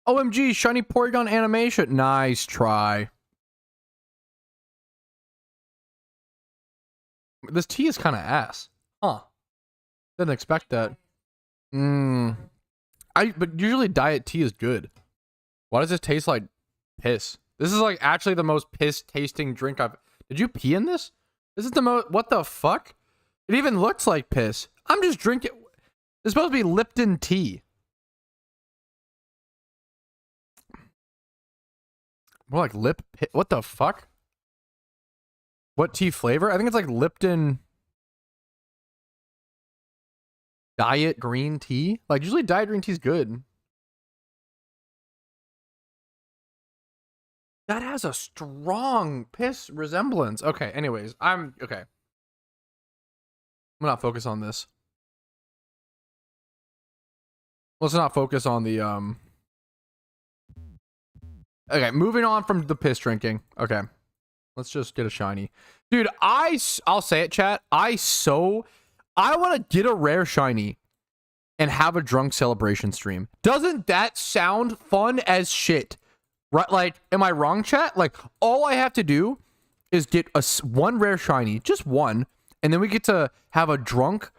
OMG, shiny Porygon animation. Nice try. This tea is kind of ass. Huh. Didn't expect that. But usually diet tea is good. Why does this taste like piss? This is like actually the most piss tasting drink I've... Did you pee in this? This is the most... What the fuck? It even looks like piss. I'm just drinking... It's supposed to be Lipton tea. More like what the fuck? What tea flavor? I think it's like Lipton diet green tea. Like usually diet green tea is good. That has a strong piss resemblance. Okay, anyways, okay. I'm not focus on this. Let's not focus on the Okay, moving on from the piss drinking. Okay. Let's just get a shiny. Dude, I'll say it, chat. I want to get a rare shiny and have a drunk celebration stream. Doesn't that sound fun as shit? Right? Like, am I wrong, chat? Like, all I have to do is get one rare shiny, just one, and then we get to have a drunk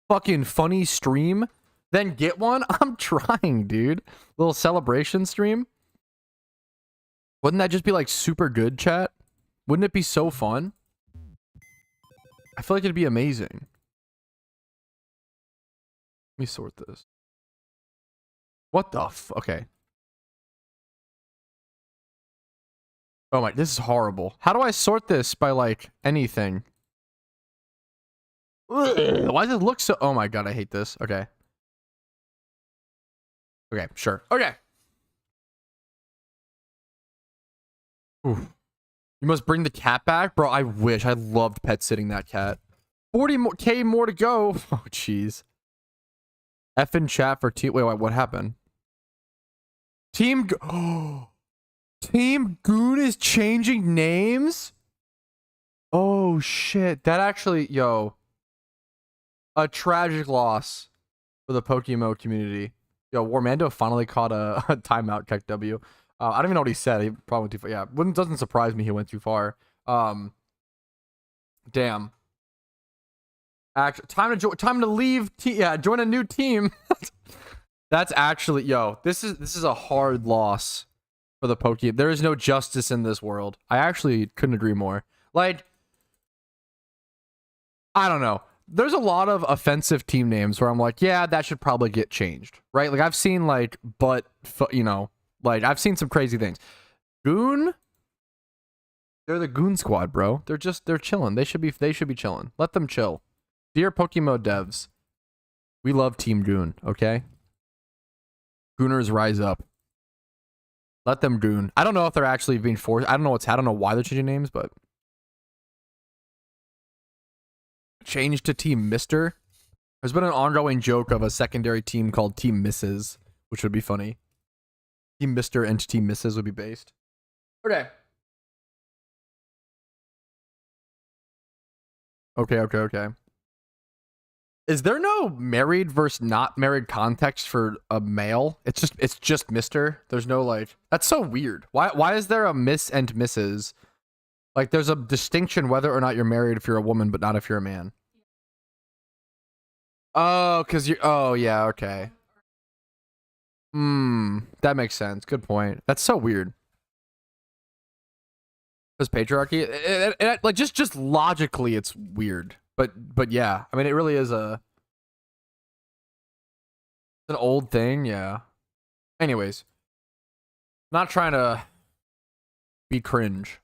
fucking funny stream, then get one. I'm trying, dude. Little celebration stream. Wouldn't that just be like super good, chat? Wouldn't it be so fun? I feel like it'd be amazing. Let me sort this. What the okay. Oh my, this is horrible. How do I sort this by like anything? Ugh, why does it look so... Oh my god, I hate this. Okay. Okay, sure. Okay. Ooh. You must bring the cat back? Bro, I wish. I loved pet sitting that cat. 40K more to go. Oh, jeez. F in chat for team... Wait, what happened? Team... Oh... Team Goon is changing names? Oh, shit. That actually... Yo. A tragic loss for the PokeMMO community. Yo, Warmando finally caught a timeout, KW. I don't even know what he said. He probably went too far. Yeah, doesn't surprise me he went too far. Damn. Actually, time to leave. Yeah, join a new team. That's actually... Yo, this is a hard loss for the Poke. There is no justice in this world. I actually couldn't agree more. Like, I don't know. There's a lot of offensive team names where I'm like, yeah, that should probably get changed, right? Like I've seen like, you know, like I've seen some crazy things. Goon, they're the Goon Squad, bro. They're chilling. They should be chilling. Let them chill. Dear PokeMMO devs, we love Team Goon. Okay, Gooners rise up. Let them goon. I don't know if they're actually being forced. I don't know why they're changing names, but change to Team Mister. There's been an ongoing joke of a secondary team called Team Mrs., which would be funny. Team Mister and Team Mrs. would be based. Okay. Okay. Is there no married versus not married context for a male? It's just Mr. There's no like... That's so weird. Why is there a Miss and Mrs.? Like there's a distinction whether or not you're married if you're a woman, but not if you're a man. Oh, because you... Oh, yeah, okay. That makes sense. Good point. That's so weird. Because patriarchy... like, just logically, it's weird. But yeah, I mean, it really is an old thing, yeah. Anyways, not trying to be cringe.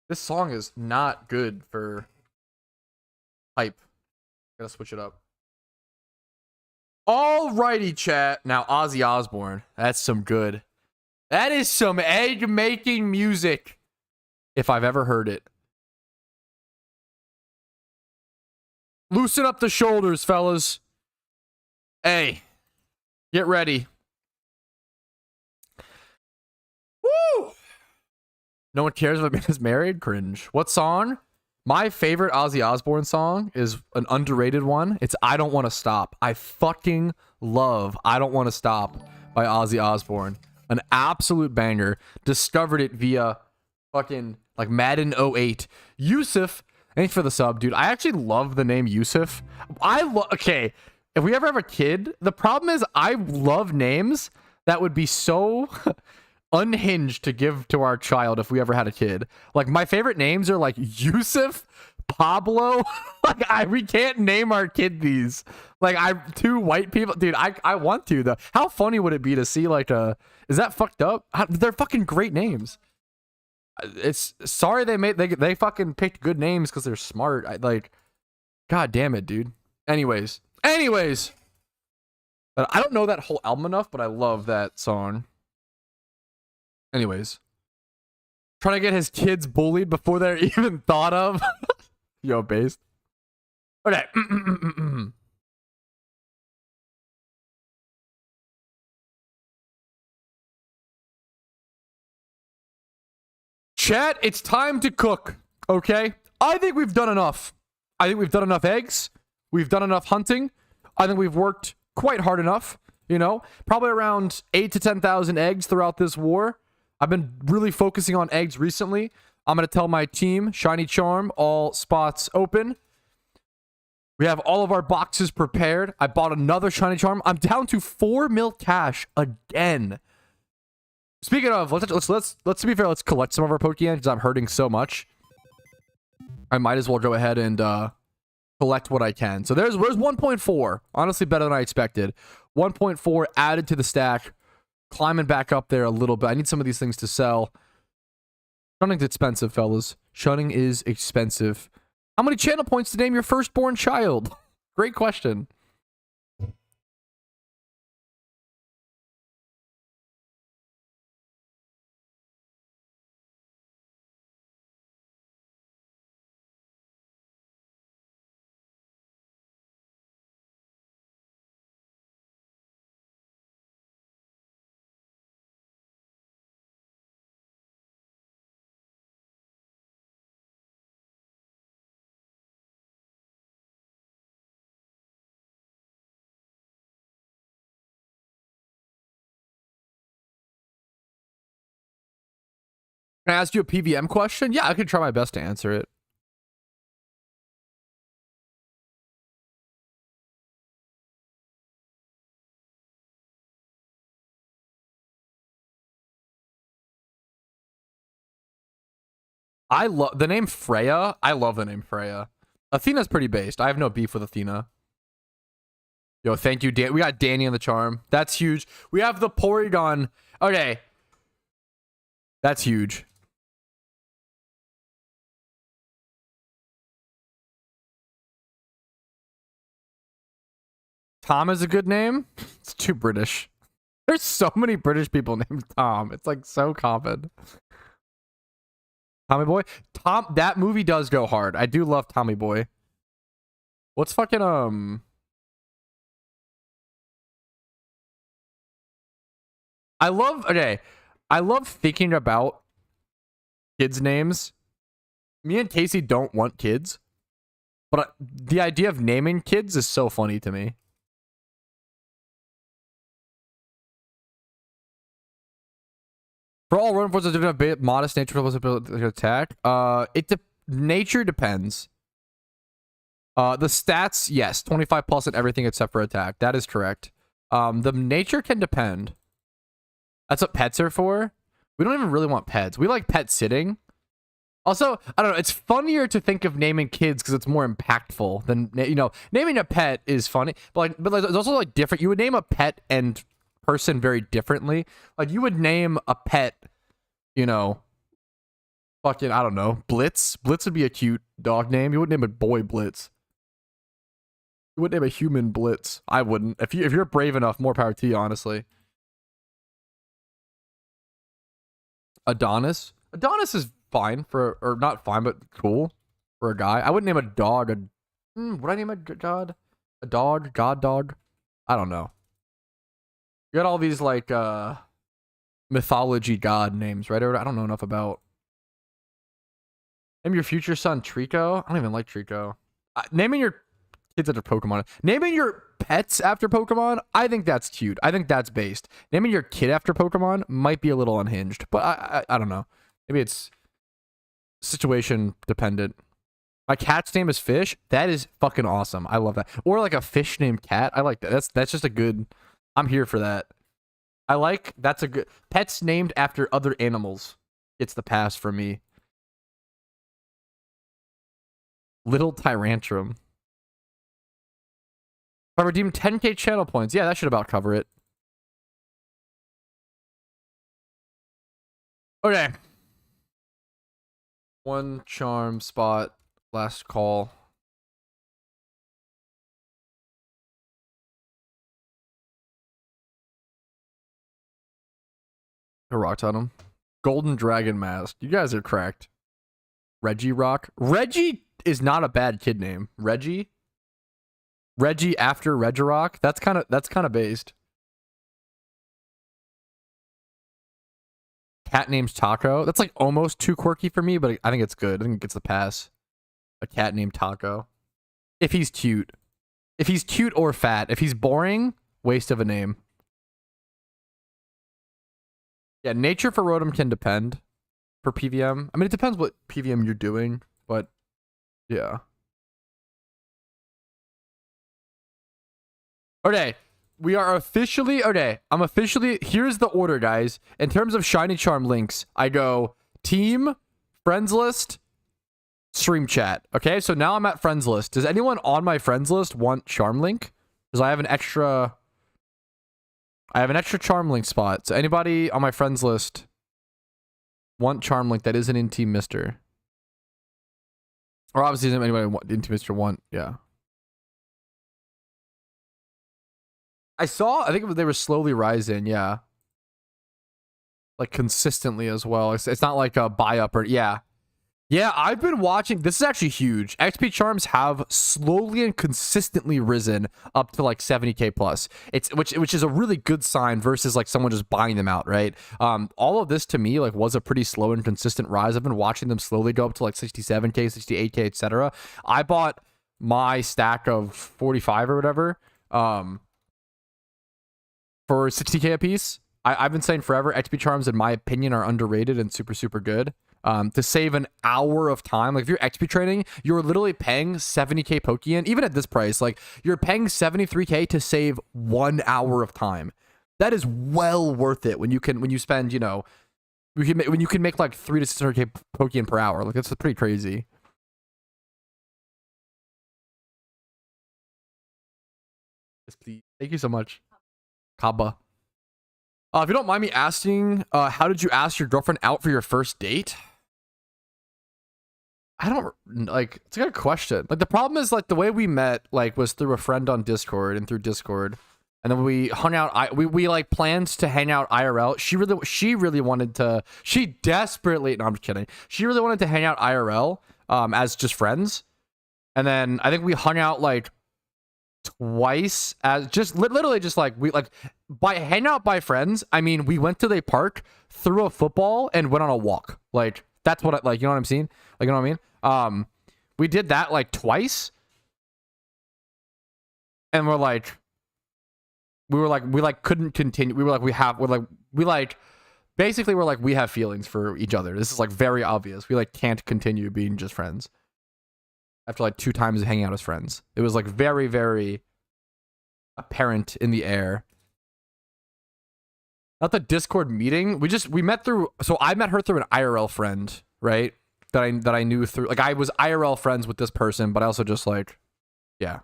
This song is not good for hype. Gotta switch it up. Alrighty, chat. Now, Ozzy Osbourne. That's some good. That is some egg-making music, if I've ever heard it. Loosen up the shoulders, fellas. Hey, get ready. Woo! No one cares if a man is married? Cringe. What song? My favorite Ozzy Osbourne song is an underrated one. It's I Don't Want to Stop. I fucking love I Don't Want to Stop by Ozzy Osbourne. An absolute banger. Discovered it via fucking like Madden 08. Yusuf, thanks for the sub, dude. I actually love the name Yusuf. Okay, if we ever have a kid, the problem is I love names that would be so unhinged to give to our child if we ever had a kid. Like, my favorite names are like Yusuf, Pablo. Like, we can't name our kid these. Like, two white people, dude. I want to though. How funny would it be to see like a? Is that fucked up? They're fucking great names. It's sorry they fucking picked good names because they're smart. Like, god damn it, dude. Anyways, but I don't know that whole album enough, but I love that song. Anyways, trying to get his kids bullied before they're even thought of. Yo, based. Okay. Chat, it's time to cook, okay? I think we've done enough. I think we've done enough eggs. We've done enough hunting. I think we've worked quite hard enough, you know? Probably around 8 to 10,000 eggs throughout this war. I've been really focusing on eggs recently. I'm going to tell my team, Shiny Charm, all spots open. We have all of our boxes prepared. I bought another Shiny Charm. I'm down to 4 mil cash again. Speaking of, let's to be fair, let's collect some of our Pokeyen because I'm hurting so much. I might as well go ahead and collect what I can. So there's 1.4. Honestly, better than I expected. 1.4 added to the stack. Climbing back up there a little bit. I need some of these things to sell. Shunning's expensive, fellas. Shunning is expensive. How many channel points to name your firstborn child? Great question. Can I ask you a PVM question? Yeah, I can try my best to answer it. I love the name Freya. I love the name Freya. Athena's pretty based. I have no beef with Athena. Yo, thank you, Dan. We got Danny on the charm. That's huge. We have the Porygon. Okay. That's huge. Tom is a good name. It's too British. There's so many British people named Tom. It's like so common. Tommy Boy. Tom, that movie does go hard. I do love Tommy Boy. What's fucking I love thinking about kids' names. Me and Casey don't want kids, but the idea of naming kids is so funny to me. For all rodent forces, a bit modest nature plus ability to attack. Nature depends. The stats, yes, 25 plus in everything except for attack. That is correct. The nature can depend. That's what pets are for. We don't even really want pets. We like pet sitting. Also, I don't know. It's funnier to think of naming kids because it's more impactful than, you know, naming a pet is funny. But it's also like different. You would name a pet and person very differently. Like you would name a pet, you know, fucking, I don't know, Blitz. Blitz would be a cute dog name. You wouldn't name a boy Blitz. You wouldn't name a human Blitz. I wouldn't. If you're brave enough, more power to you, honestly. Adonis. Adonis is fine for, or not fine, but cool for a guy. I wouldn't name a dog would I name a god? A dog? God dog? I don't know. You got all these like mythology god names, right? I don't know enough about. Name your future son Trico. I don't even like Trico. Naming your Kids after Pokemon. Naming your pets after Pokemon, I think that's cute. I think that's based. Naming your kid after Pokemon might be a little unhinged, but I don't know. Maybe it's situation dependent. My cat's name is Fish. That is fucking awesome. I love that. Or like a fish named Cat. I like that. That's just a good. I'm here for that. I like that's a good pets named after other animals. It's the pass for me. Little Tyrantrum. I redeemed 10k channel points. Yeah, that should about cover it. Okay. One charm spot. Last call. I rocked on him. Golden Dragon Mask. You guys are cracked. Reggie Rock. Reggie is not a bad kid name. Reggie after Regirock. That's kind of based. Cat named Taco. That's like almost too quirky for me, but I think it's good. I think it gets the pass. A cat named Taco. If he's cute. If he's cute or fat. If he's boring, waste of a name. Yeah, nature for Rotom can depend for PVM. I mean, it depends what PVM you're doing, but yeah. Okay, we are officially, I'm officially, here's the order, guys. In terms of Shiny Charm links, I go team, friends list, stream chat. Okay, so now I'm at friends list. Does anyone on my friends list want Charm link? Because I have an extra Charm link spot. So anybody on my friends list want Charm link that isn't in Team Mister? Or obviously isn't anybody in Team Mister want, yeah. I think they were slowly rising, yeah. Like consistently as well. It's not like a buy up or, yeah. Yeah, I've been watching. This is actually huge. XP charms have slowly and consistently risen up to like 70k plus. Which is a really good sign versus like someone just buying them out, right? All of this to me like was a pretty slow and consistent rise. I've been watching them slowly go up to like 67k, 68k, etc. I bought my stack of 45 or whatever for 60k a piece. I've been saying forever, XP charms in my opinion are underrated and super, super good. To save an hour of time. Like if you're XP trading, you're literally paying 70k Pokeyen. Even at this price, like you're paying 73k to save 1 hour of time. That is well worth it when you spend, you know, when you can make like 300 to 600k Pokeyen per hour. Like that's pretty crazy. Yes, please. Thank you so much. Kaba. If you don't mind me asking, how did you ask your girlfriend out for your first date? I don't like, it's a good question. Like the problem is like the way we met like was through a friend on Discord and through Discord. And then we hung out. We like planned to hang out IRL. She really wanted to, she desperately, no, I'm just kidding. She really wanted to hang out IRL as just friends. And then I think we hung out like twice as just literally just like we like by hang out by friends. I mean, we went to the park, threw a football and went on a walk. Like that's what I like, you know what I'm saying? Like, you know what I mean? We did that like twice. And we couldn't continue. We have feelings for each other. This is like very obvious. We like can't continue being just friends. After like 2 times hanging out as friends. It was like very, very apparent in the air. Not the Discord meeting. We met through, so I met her through an IRL friend, right? That I knew through, like I was IRL friends with this person, but I also just like, yeah.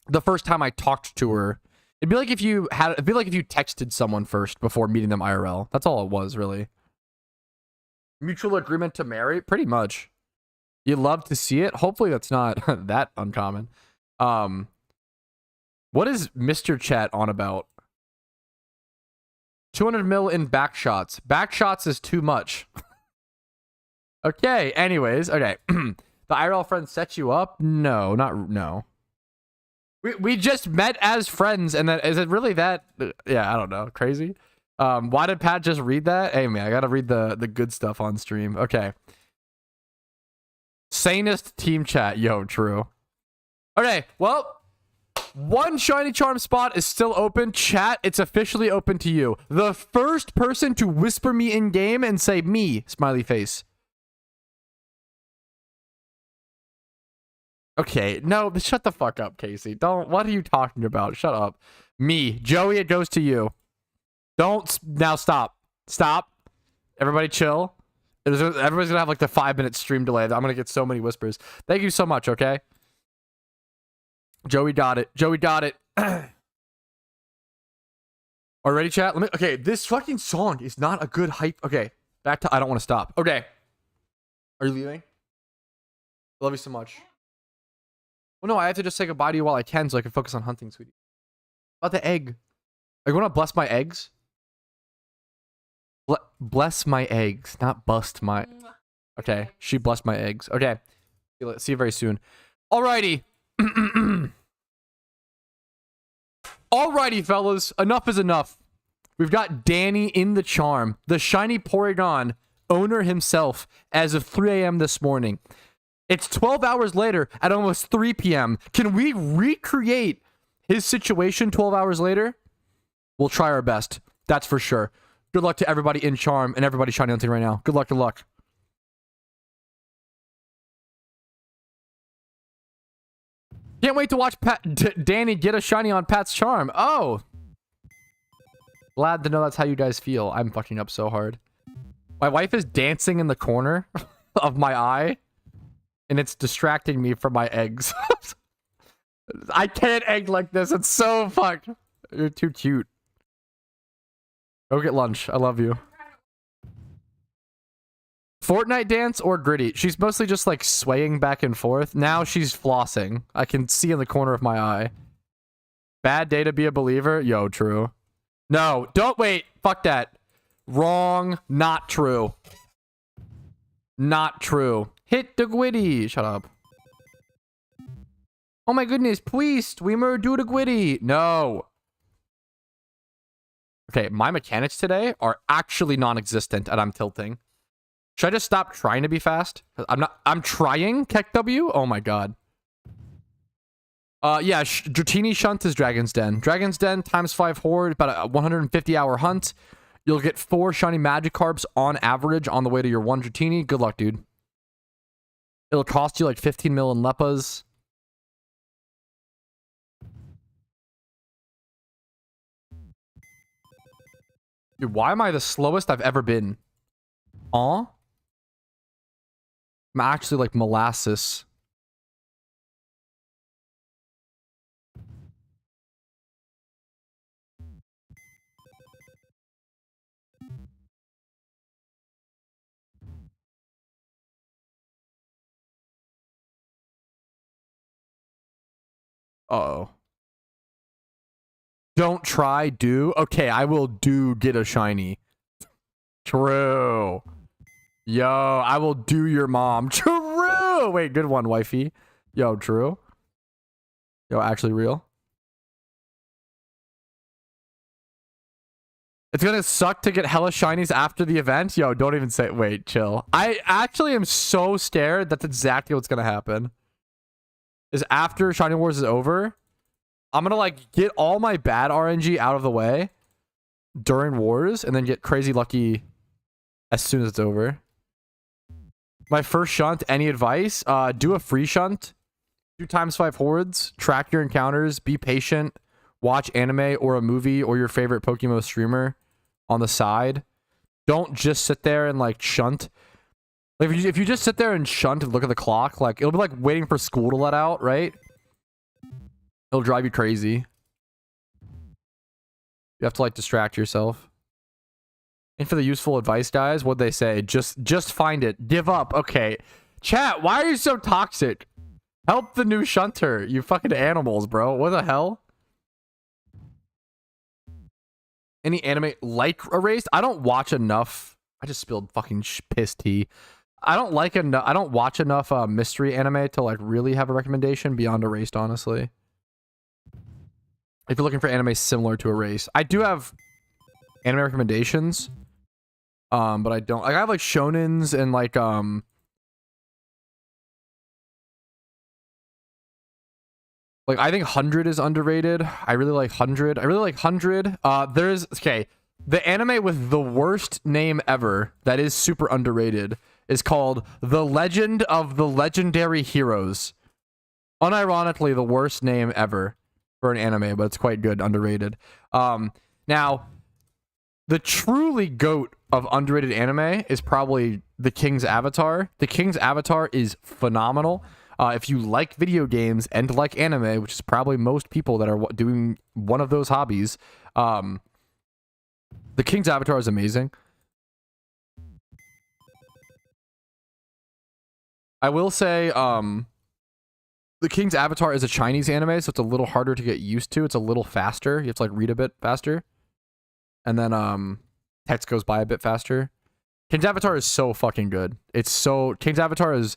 The first time I talked to her, it'd be like if you texted someone first before meeting them IRL. That's all it was, really. Mutual agreement to marry? Pretty much. You love to see it. Hopefully that's not that uncommon. What is Mr. Chat on about? 200 mil in backshots. Backshots is too much. Okay, anyways, okay. The IRL friend set you up? No, no. We just met as friends, and then is it really that? Yeah, I don't know. Crazy. Why did Pat just read that? Hey man, I gotta read the good stuff on stream. Okay. Sanest team chat. Yo, true. Okay, well, one shiny charm spot is still open. Chat, it's officially open to you. The first person to whisper me in game and say me, smiley face. Okay, no, shut the fuck up, Casey. Don't, what are you talking about? Shut up. Me. Joey, it goes to you. Don't, now stop. Stop. Everybody chill. Everybody's gonna have like the 5-minute stream delay. I'm gonna get so many whispers. Thank you so much, okay? Joey got it. Joey got it. Already, chat? Okay, this fucking song is not a good hype. Okay, back to I don't want to stop. Okay. Are you leaving? I love you so much. Well, no, I have to just say goodbye to you while I can so I can focus on hunting, sweetie. About the egg. Are you going to bless my eggs? Bless my eggs, not bust my... Okay, she blessed my eggs. Okay, see you very soon. Alrighty. Alrighty, fellas. Enough is enough. We've got Danny in the charm. The shiny Porygon owner himself as of 3 a.m. this morning. It's 12 hours later at almost 3 p.m. Can we recreate his situation 12 hours later? We'll try our best. That's for sure. Good luck to everybody in charm and everybody shiny hunting right now. Good luck, good luck. Can't wait to watch Danny get a shiny on Pat's charm. Oh. Glad to know that's how you guys feel. I'm fucking up so hard. My wife is dancing in the corner of my eye. And it's distracting me from my eggs. I can't egg like this. It's so fucked. You're too cute. Go get lunch. I love you. Fortnite dance or gritty? She's mostly just like swaying back and forth. Now she's flossing. I can see in the corner of my eye. Bad day to be a believer? Yo, true. No, don't wait. Fuck that. Wrong. Not true. Not true. Hit the gwitty. Shut up. Oh my goodness, please, Tweemer, do the gwitty. No. Okay, my mechanics today are actually non-existent and I'm tilting. Should I just stop trying to be fast? I'm trying, KekW? Oh my god. Yeah, Dratini Shunt is Dragon's Den. Dragon's Den times 5 horde, about a 150-hour hunt. You'll get 4 shiny Magikarps on average on the way to your 1 Dratini. Good luck, dude. It'll cost you like 15 mil in Leppas. Dude, why am I the slowest I've ever been? Aw? I'm actually like molasses. Uh-oh. Don't try, do? Okay, I will do get a shiny. True. Yo, I will do your mom. True! Wait, good one, wifey. Yo, true. Yo, actually real. It's gonna suck to get hella shinies after the event. Yo, don't even say... Wait, chill. I actually am so scared that's exactly what's gonna happen. Is after Shiny Wars is over, I'm gonna like get all my bad RNG out of the way during Wars and then get crazy lucky as soon as it's over. My first shunt, any advice? Do a free shunt. 2 times 5 hordes. Track your encounters. Be patient. Watch anime or a movie or your favorite PokeMMO streamer on the side. Don't just sit there and like shunt. Like if you just sit there and shunt and look at the clock, like it'll be like waiting for school to let out, right? It'll drive you crazy. You have to like distract yourself. And for the useful advice, guys, what'd they say? Just find it. Give up. Okay. Chat, why are you so toxic? Help the new shunter. You fucking animals, bro. What the hell? Any anime like Erased? I don't watch enough. I just spilled fucking piss tea. I don't like enough. I don't watch enough mystery anime to like really have a recommendation beyond Erased, honestly. If you're looking for anime similar to Erased, I do have anime recommendations. But I don't. Like, I have like shonens and like Like, I think 100 is underrated. I really like 100. I really like 100. Okay, the anime with the worst name ever that is super underrated is called The Legend of the Legendary Heroes. Unironically, the worst name ever for an anime, but it's quite good, underrated. Now, the truly GOAT of underrated anime is probably The King's Avatar. The King's Avatar is phenomenal. If you like video games and like anime, which is probably most people that are doing one of those hobbies, The King's Avatar is amazing. I will say, The King's Avatar is a Chinese anime, so it's a little harder to get used to. It's a little faster. You have to like read a bit faster. And then text goes by a bit faster. King's Avatar is so fucking good. King's Avatar is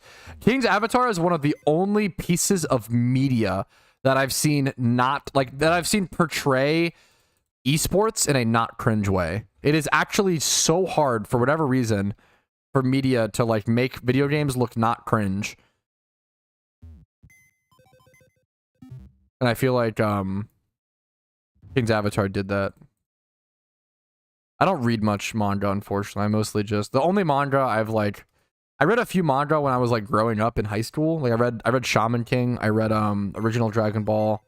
one of the only pieces of media that I've seen portray esports in a not cringe way. It is actually so hard for whatever reason for media to like make video games look not cringe. And I feel like King's Avatar did that. I don't read much manga, unfortunately. I mostly just the only manga I read a few manga when I was like growing up in high school. Like I read Shaman King, I read original Dragon Ball,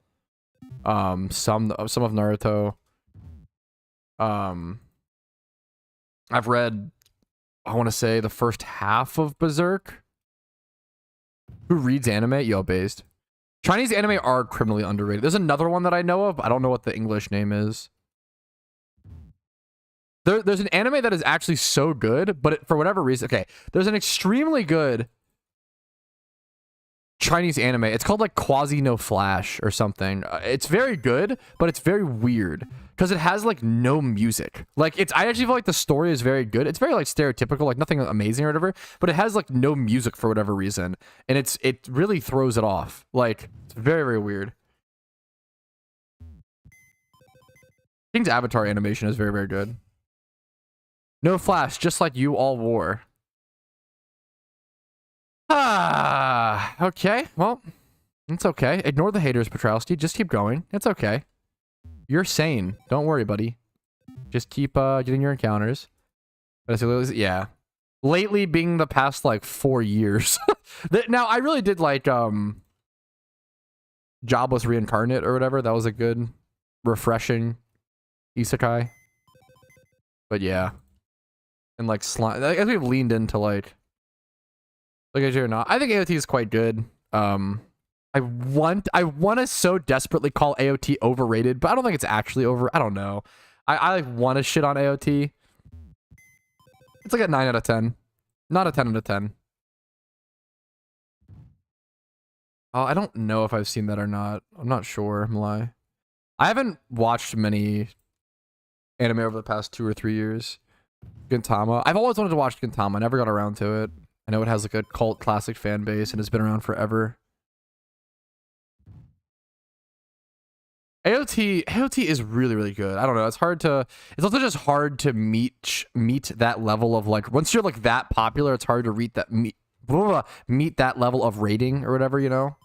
some of Naruto. I've read, I want to say, the first half of Berserk. Who reads anime? Yo, based. Chinese anime are criminally underrated. There's another one that I know of, but I don't know what the English name is. There's an anime that is actually so good, but for whatever reason, okay, there's an extremely good Chinese anime. It's called like Quasi No Flash or something. It's very good, but it's very weird because it has like no music. Like I actually feel like the story is very good. It's very like stereotypical, like nothing amazing or whatever, but it has like no music for whatever reason, and it really throws it off. Like it's very, very weird. King's Avatar animation is very, very good. No Flash, just like you all wore. Okay. Well, it's okay. Ignore the haters, Patrouski. Just keep going. It's okay. You're sane. Don't worry, buddy. Just keep getting your encounters. But yeah. Lately being the past like 4 years. Now, I really did like Jobless Reincarnate or whatever. That was a good, refreshing isekai. But yeah. And like slime, I guess we've leaned into like as you're not. I think AOT is quite good. I want to so desperately call AOT overrated, but I don't think it's actually over. I don't know. I like want to shit on AOT. It's like a 9 out of 10, not a 10 out of 10. Oh, I don't know if I've seen that or not. I'm not sure. I'm lying. I haven't watched many anime over the past 2 or 3 years. Gintama. I've always wanted to watch Gintama. I never got around to it. I know it has like a cult classic fan base and it's been around forever. AOT is really, really good. I don't know. It's also just hard to meet that level of like, once you're like that popular, it's hard to meet that level of rating or whatever, you know?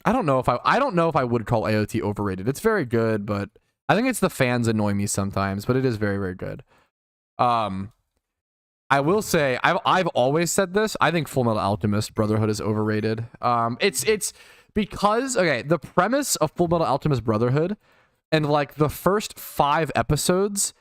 I don't know if I would call AOT overrated. It's very good, but I think it's the fans annoy me sometimes, but it is very, very good. I will say I've always said this. I think Fullmetal Alchemist Brotherhood is overrated. It's because, okay, the premise of Fullmetal Alchemist Brotherhood and like the first 5 episodes,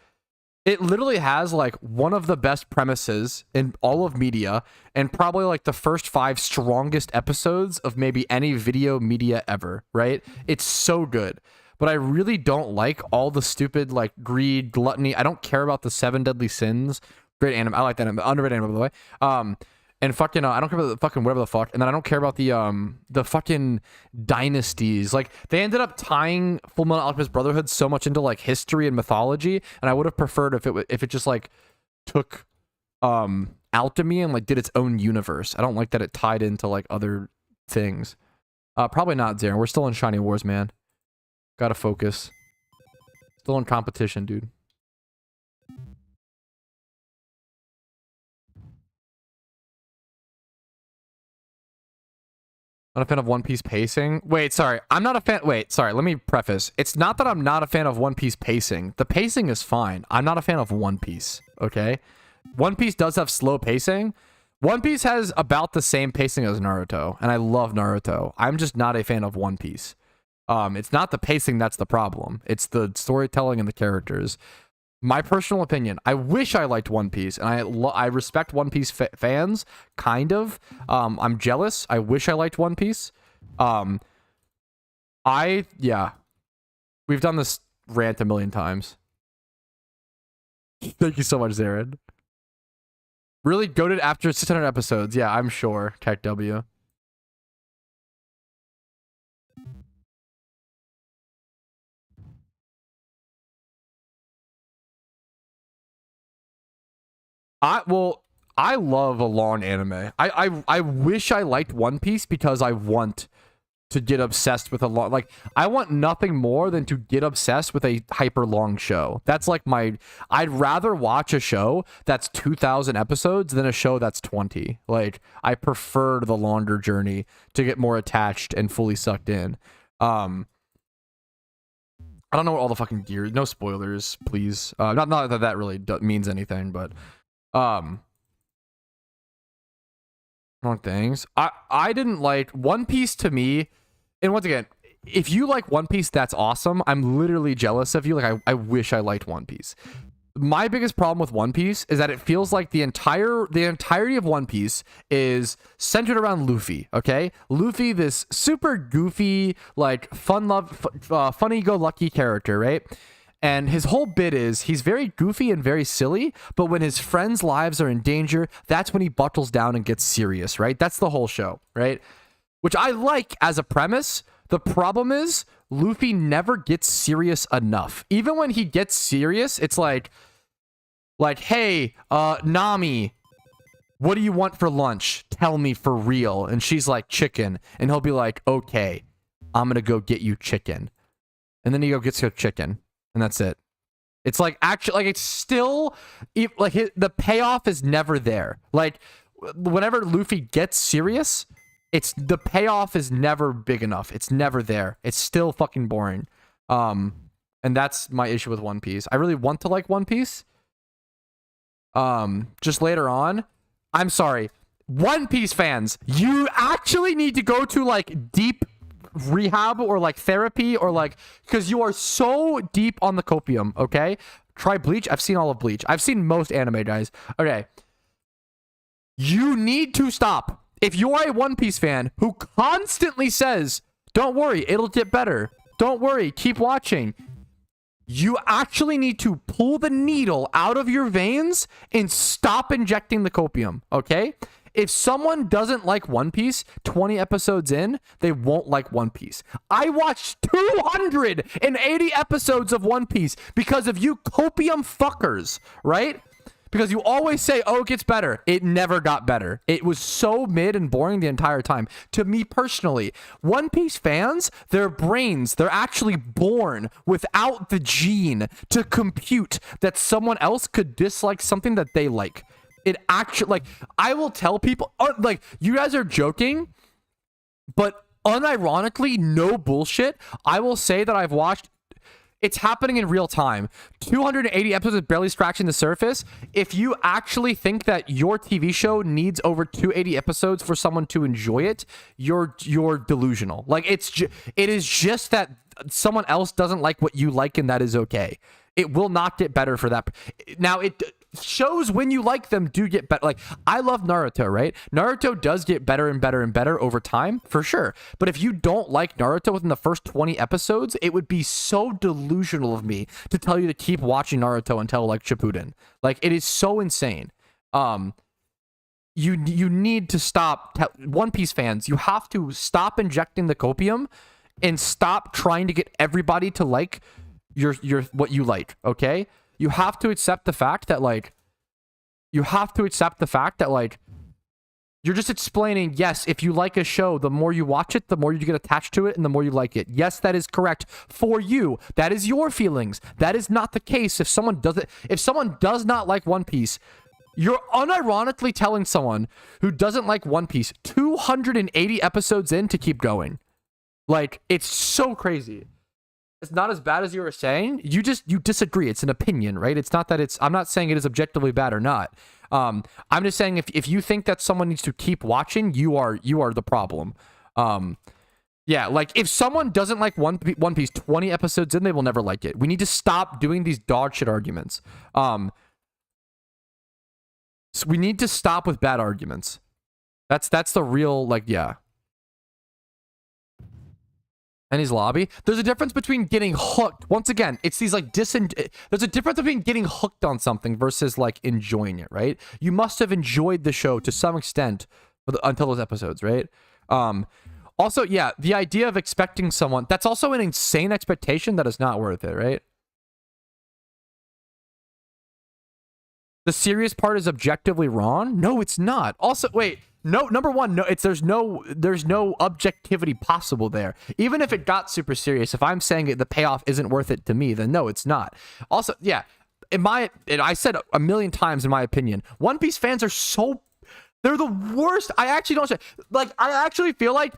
it literally has like one of the best premises in all of media and probably like the first 5 strongest episodes of maybe any video media ever, right? It's so good. But I really don't like all the stupid like greed, gluttony. I don't care about the 7 deadly sins. Great anime. I like that anime. Underrated anime, by the way. And fucking, I don't care about the fucking whatever the fuck. And then I don't care about the fucking dynasties. Like, they ended up tying Fullmetal Alchemist Brotherhood so much into like history and mythology, and I would have preferred if it just like took alchemy and like did its own universe. I don't like that it tied into like other things. Probably not, Zaren. We're still in Shiny Wars, man. Gotta focus. Still in competition, dude. Not a fan of One Piece pacing. Wait, sorry. I'm not a fan. Wait, sorry. Let me preface. It's not that I'm not a fan of One Piece pacing. The pacing is fine. I'm not a fan of One Piece. Okay? One Piece does have slow pacing. One Piece has about the same pacing as Naruto, and I love Naruto. I'm just not a fan of One Piece. It's not the pacing that's the problem. It's the storytelling and the characters. My personal opinion, I wish I liked One Piece, and I respect One Piece fans, kind of. I'm jealous. I wish I liked One Piece. Yeah. We've done this rant a million times. Thank you so much, Zared. Really goated after 600 episodes. Yeah, I'm sure, Tech W. I love a long anime. I wish I liked One Piece because I want to get obsessed with a long, like, I want nothing more than to get obsessed with a hyper long show. That's like I'd rather watch a show that's 2,000 episodes than a show that's 20. Like, I prefer the longer journey to get more attached and fully sucked in. I don't know what all the fucking gear, no spoilers, please. Not that that really means anything, but wrong things. I didn't like One Piece to me, and once again, if you like One Piece, that's awesome. I'm literally jealous of you. Like, I wish I liked One Piece. My biggest problem with One Piece is that it feels like the entirety of One Piece is centered around Luffy. Okay, Luffy, this super goofy, like funny-go-lucky character, right? And his whole bit is he's very goofy and very silly, but when his friends' lives are in danger, that's when he buckles down and gets serious, right? That's the whole show, right? Which I like as a premise. The problem is Luffy never gets serious enough. Even when he gets serious, it's like, hey, Nami, what do you want for lunch? Tell me for real. And she's like, chicken. And he'll be like, okay, I'm going to go get you chicken. And then he gets her chicken. And that's it. It's like, actually, like, it's still, like, the payoff is never there. Like, whenever Luffy gets serious, the payoff is never big enough. It's never there. It's still fucking boring. And that's my issue with One Piece. I really want to like One Piece. Just later on, I'm sorry, One Piece fans, you actually need to go to, like, deep rehab or like therapy, or like, because you are so deep on the copium. Okay, try Bleach. I've seen all of Bleach. I've seen most anime, guys. Okay, you need to stop. If you are a One Piece fan who constantly says, don't worry, it'll get better, don't worry, keep watching, you actually need to pull the needle out of your veins and stop injecting the copium. Okay, if someone doesn't like One Piece 20 episodes in, they won't like One Piece. I watched 280 episodes of One Piece because of you copium fuckers, right? Because you always say, oh, it gets better. It never got better. It was so mid and boring the entire time. To me personally, One Piece fans, their brains, they're actually born without the gene to compute that someone else could dislike something that they like. It actually, like, I will tell people, like, you guys are joking, but unironically, no bullshit, I will say that I've watched, it's happening in real time. 280 episodes is barely scratching the surface. If you actually think that your TV show needs over 280 episodes for someone to enjoy it, you're delusional. Like, it is just that someone else doesn't like what you like, and that is okay. It will not get better for that. Now, shows when you like them do get better. Like, I love Naruto, right? Naruto does get better and better and better over time, for sure. But if you don't like Naruto within the first 20 episodes, it would be so delusional of me to tell you to keep watching Naruto until, like, Shippuden. Like, it is so insane. You need to stop. One Piece fans, you have to stop injecting the copium and stop trying to get everybody to like your what you like, okay? You have to accept the fact that, like, you're just explaining, yes, if you like a show, the more you watch it, the more you get attached to it, and the more you like it. Yes, that is correct for you. That is your feelings. That is not the case if someone does not like One Piece. You're unironically telling someone who doesn't like One Piece 280 episodes in to keep going. Like, it's so crazy. It's not as bad as you were saying. You disagree. It's an opinion, right? It's not that it's, I'm not saying it is objectively bad or not. I'm just saying if you think that someone needs to keep watching, you are the problem. Yeah, like if someone doesn't like One Piece 20 episodes in, they will never like it. We need to stop doing these dog shit arguments. So we need to stop with bad arguments. That's the real, like, yeah. And his lobby. There's a difference between getting hooked. Once again, it's these like there's a difference between getting hooked on something versus like enjoying it, right? You must have enjoyed the show to some extent until those episodes, right? Also, yeah, the idea of expecting someone, that's also an insane expectation that is not worth it, right? The serious part is objectively wrong? No, it's not. Also, wait. No, number one, no, there's no objectivity possible there. Even if it got super serious, if I'm saying it, the payoff isn't worth it to me, then no, it's not. Also, yeah, I said a million times in my opinion, One Piece fans are they're the worst. I actually don't say, like, I actually feel like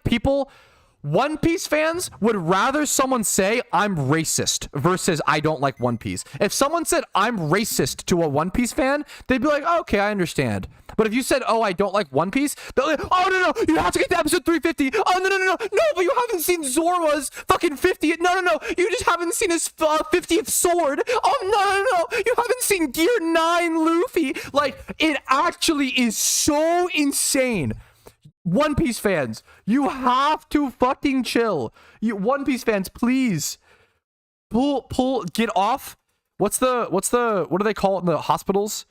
One Piece fans would rather someone say I'm racist versus I don't like One Piece. If someone said I'm racist to a One Piece fan, they'd be like, oh, okay, I understand. But if you said, oh, I don't like One Piece, they're like, oh, no, you have to get to episode 350. Oh, no, but you haven't seen Zoro's fucking 50th. No, you just haven't seen his 50th sword. Oh, no, you haven't seen Gear 9 Luffy. Like, it actually is so insane. One Piece fans, you have to fucking chill. You One Piece fans, please get off. What do they call it in the hospitals?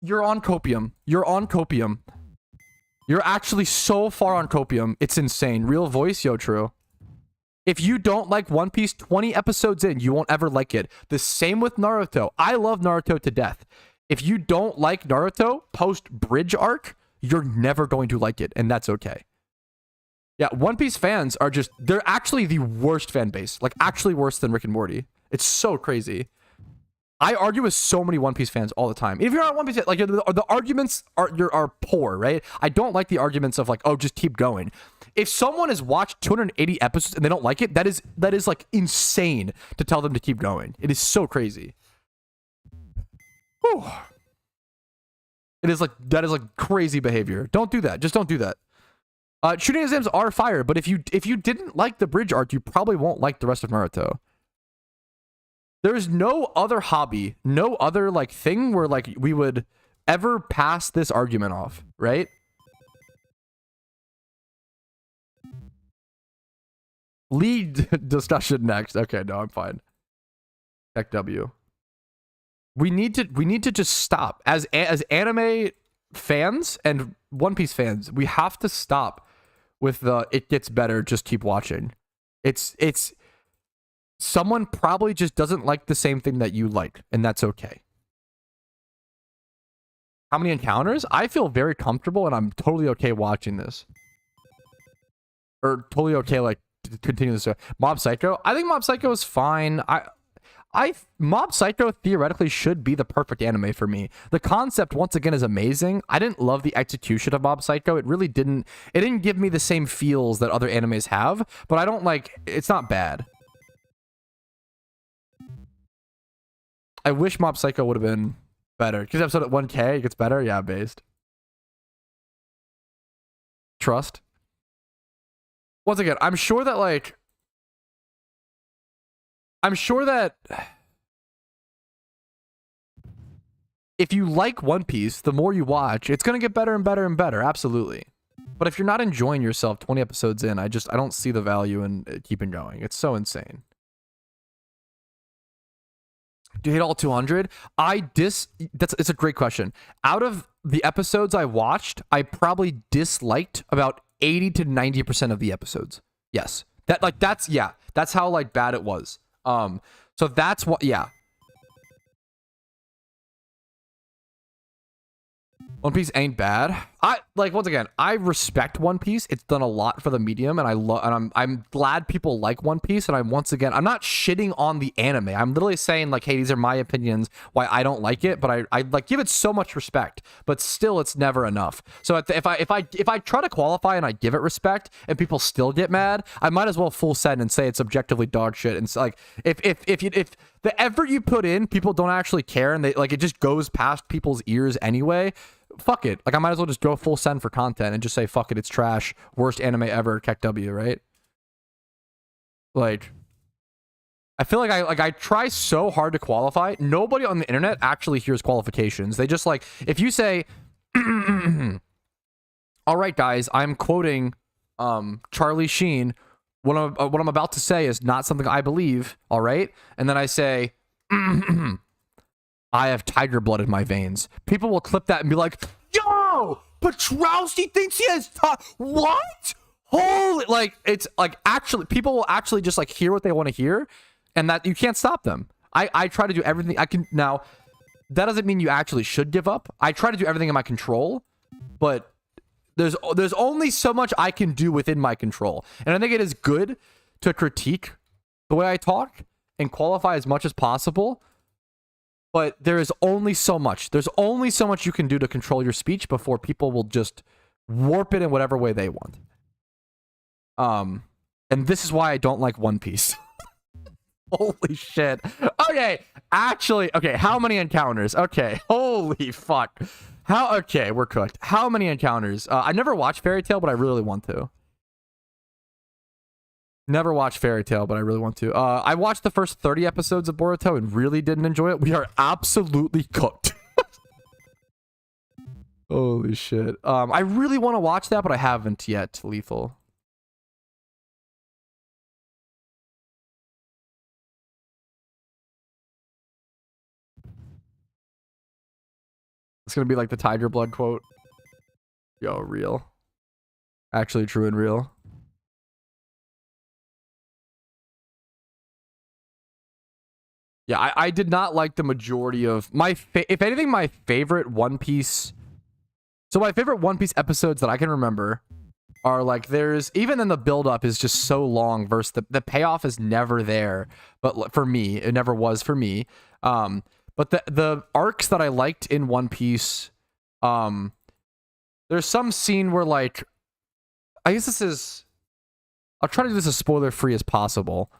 You're on copium. You're actually so far on copium. It's insane. Real voice, yo, true. If you don't like One Piece 20 episodes in, you won't ever like it. The same with Naruto. I love Naruto to death. If you don't like Naruto post-bridge arc, you're never going to like it, and that's okay. Yeah, One Piece fans are they're actually the worst fan base. Like, actually worse than Rick and Morty. It's so crazy. I argue with so many One Piece fans all the time. If you're not One Piece, like, the arguments are poor, right? I don't like the arguments of, like, oh, just keep going. If someone has watched 280 episodes and they don't like it, that is like, insane to tell them to keep going. It is so crazy. Whew. That is like crazy behavior. Don't do that. Just don't do that. Shooting exams are fire, but if you didn't like the bridge arc, you probably won't like the rest of Naruto. There's no other hobby, no other like thing where like we would ever pass this argument off, right? Lead discussion next. Okay, no, I'm fine. Tech W. We need to just stop as anime fans and One Piece fans. We have to stop with the it gets better, just keep watching. It's someone probably just doesn't like the same thing that you like, and that's okay. How many encounters? I feel very comfortable and I'm totally okay watching this. Or totally okay like to continue this. Mob Psycho? I think Mob Psycho is fine. Mob Psycho theoretically should be the perfect anime for me. The concept, once again, is amazing. I didn't love the execution of Mob Psycho. It didn't give me the same feels that other animes have, but I don't like, it's not bad. I wish Mob Psycho would have been better. Because episode at 1K, it gets better? Yeah, based. Trust. Once again, I'm sure that if you like One Piece, the more you watch, it's going to get better and better and better. Absolutely. But if you're not enjoying yourself 20 episodes in, I don't see the value in keeping going. It's so insane. Do you hate all 200? It's a great question. Out of the episodes I watched, I probably disliked about 80 to 90% of the episodes. Yes. That's how like bad it was. So that's what, yeah. One Piece ain't bad. I like, once again, I respect One Piece. It's done a lot for the medium, and I'm glad people like One Piece. And I'm not shitting on the anime. I'm literally saying like, hey, these are my opinions why I don't like it, but I like give it so much respect. But still, it's never enough. So if I try to qualify and I give it respect, and people still get mad, I might as well full send and say it's objectively dog shit. And it's like if the effort you put in, people don't actually care, and they like it just goes past people's ears anyway. Fuck it. Like, I might as well just go full send for content and just say, fuck it, it's trash. Worst anime ever, KEKW, right? Like, I feel like I try so hard to qualify. Nobody on the internet actually hears qualifications. They just like, if you say, all right, guys, I'm quoting Charlie Sheen. What I'm about to say is not something I believe, all right? And then I say, I have tiger blood in my veins. People will clip that and be like, yo, Patrouski thinks he has what? Holy, like, it's like, actually, people will actually just like hear what they want to hear, and that you can't stop them. I try to do everything I can. Now, that doesn't mean you actually should give up. I try to do everything in my control, but there's only so much I can do within my control. And I think it is good to critique the way I talk and qualify as much as possible. But there is only so much. There's only so much you can do to control your speech before people will just warp it in whatever way they want. And this is why I don't like One Piece. Holy shit. Okay, actually, okay, how many encounters? Okay, holy fuck. Okay, we're cooked. How many encounters? I never watched Fairy Tail, but I really want to. Never watched Fairy Tail, but I really want to. I watched the first 30 episodes of Boruto and really didn't enjoy it. We are absolutely cooked. Holy shit. I really want to watch that, but I haven't yet, Lethal. It's going to be like the Tiger Blood quote. Yo, real. Actually true and real. Yeah, I did not like the majority of my, if anything, my favorite One Piece. So my favorite One Piece episodes that I can remember are like, there's, even then the build-up is just so long versus the payoff is never there. But for me, it never was for me. But the arcs that I liked in One Piece, there's some scene where like, I guess this is, I'll try to do this as spoiler-free as possible.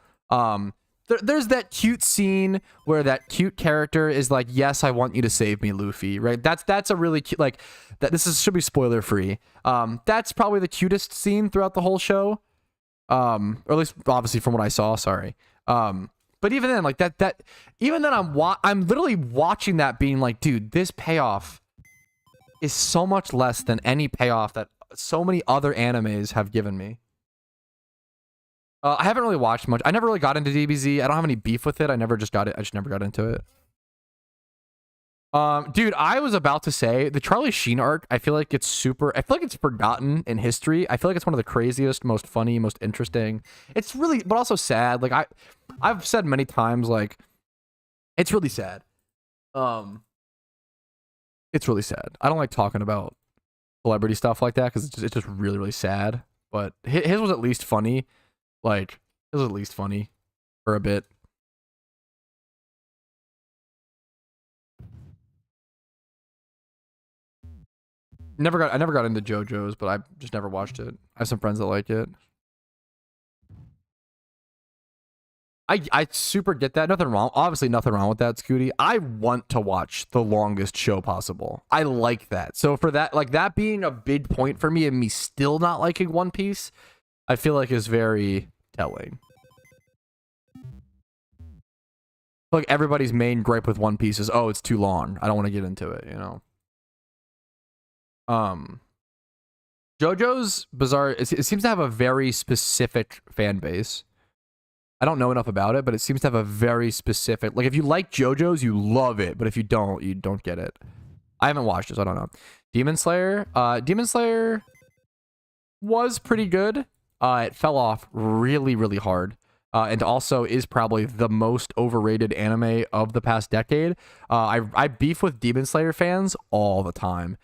There's that cute scene where that cute character is like, yes, I want you to save me, Luffy, right? That's a really cute, like, that should be spoiler free. That's probably the cutest scene throughout the whole show. Or at least obviously from what I saw, sorry. But even then, like even then I'm literally watching that being like, dude, this payoff is so much less than any payoff that so many other animes have given me. I haven't really watched much. I never really got into DBZ. I don't have any beef with it. I just never got into it. Dude, I was about to say the Charlie Sheen arc, I feel like it's forgotten in history. I feel like it's one of the craziest, most funny, most interesting. It's really, but also sad. Like I've said many times, like, it's really sad. It's really sad. I don't like talking about celebrity stuff like that because it's just really, really sad. But his was at least funny. Like, it was at least funny for a bit. I never got into JoJo's, but I just never watched it. I have some friends that like it. I super get that. Nothing wrong. Obviously, nothing wrong with that, Scooty. I want to watch the longest show possible. I like that. So for that, like that being a big point for me and me still not liking One Piece, I feel like is very telling. Like everybody's main gripe with One Piece is, oh, it's too long. I don't want to get into it, you know. JoJo's bizarre. It seems to have a very specific fan base. I don't know enough about it, but it seems to have a very specific. Like if you like JoJo's, you love it, but if you don't get it. I haven't watched it, so I don't know. Demon Slayer. Demon Slayer was pretty good. It fell off really, really hard. And also is probably the most overrated anime of the past decade. I beef with Demon Slayer fans all the time.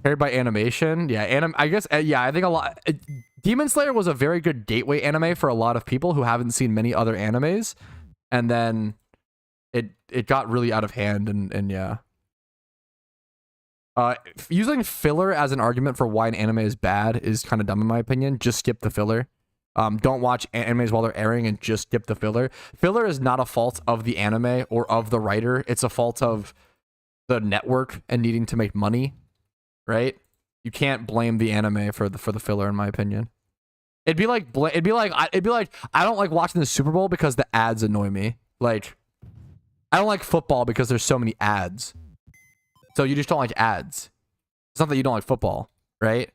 Carried by animation. Yeah, I guess, yeah, I think a lot. Demon Slayer was a very good gateway anime for a lot of people who haven't seen many other animes. And then it got really out of hand, and yeah. Using filler as an argument for why an anime is bad is kind of dumb in my opinion. Just skip the filler. Don't watch animes while they're airing and just skip the filler. Filler is not a fault of the anime or of the writer. It's a fault of the network and needing to make money, right? You can't blame the anime for the filler, in my opinion. It'd be like I don't like watching the Super Bowl because the ads annoy me. Like, I don't like football because there's so many ads. So you just don't like ads. It's not that you don't like football, right?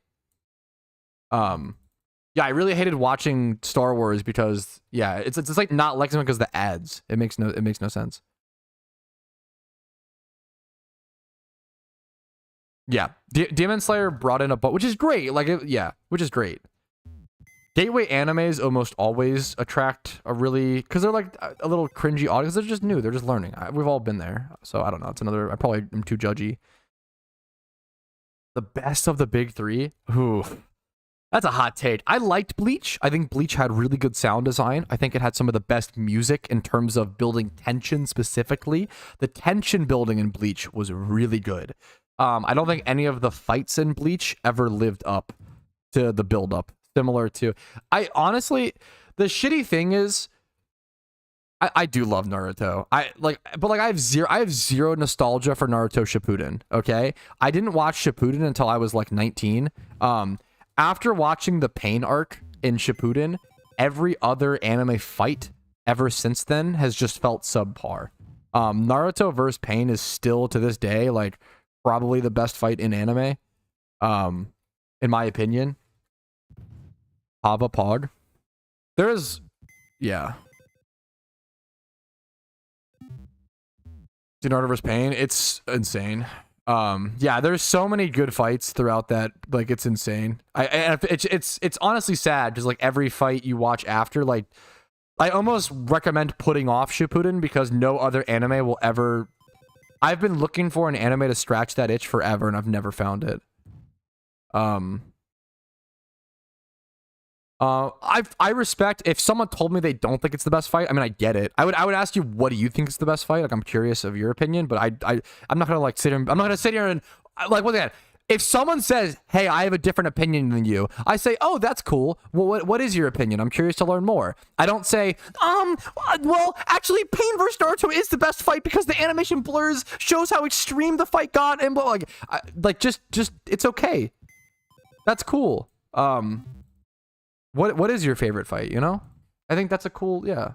Yeah, I really hated watching Star Wars because yeah, it's like not liking because of the ads. It makes no sense. Yeah, Demon Slayer brought in a which is great. Like which is great. Gateway animes almost always attract a really, because they're like a little cringy audience. They're just new. They're just learning. We've all been there. So I don't know. It's another, I probably am too judgy. The best of the big three. Ooh, that's a hot take. I liked Bleach. I think Bleach had really good sound design. I think it had some of the best music in terms of building tension specifically. The tension building in Bleach was really good. I don't think any of the fights in Bleach ever lived up to the build up. Similar to, I honestly, the shitty thing is, I do love Naruto. I have zero nostalgia for Naruto Shippuden. Okay, I didn't watch Shippuden until I was like 19. After watching the Pain arc in Shippuden, every other anime fight ever since then has just felt subpar. Naruto versus Pain is still to this day like probably the best fight in anime, in my opinion. Hava Pog. There's, yeah. Naruto vs. Pain, it's insane. Yeah, there's so many good fights throughout that, like it's insane. It's honestly sad, just like every fight you watch after, like I almost recommend putting off Shippuden because no other anime will ever. I've been looking for an anime to scratch that itch forever and I've never found it. I respect if someone told me they don't think it's the best fight. I mean, I get it. I would ask you, what do you think is the best fight? Like, I'm curious of your opinion, but I'm not gonna like sit here. I'm not gonna sit here and like, once again, if someone says, "Hey, I have a different opinion than you," I say, "Oh, that's cool. Well, what is your opinion? I'm curious to learn more." I don't say, well, actually, Pain vs. Naruto is the best fight because the animation blurs shows how extreme the fight got, and like, just it's okay. That's cool. What is your favorite fight, you know? I think that's a cool, yeah.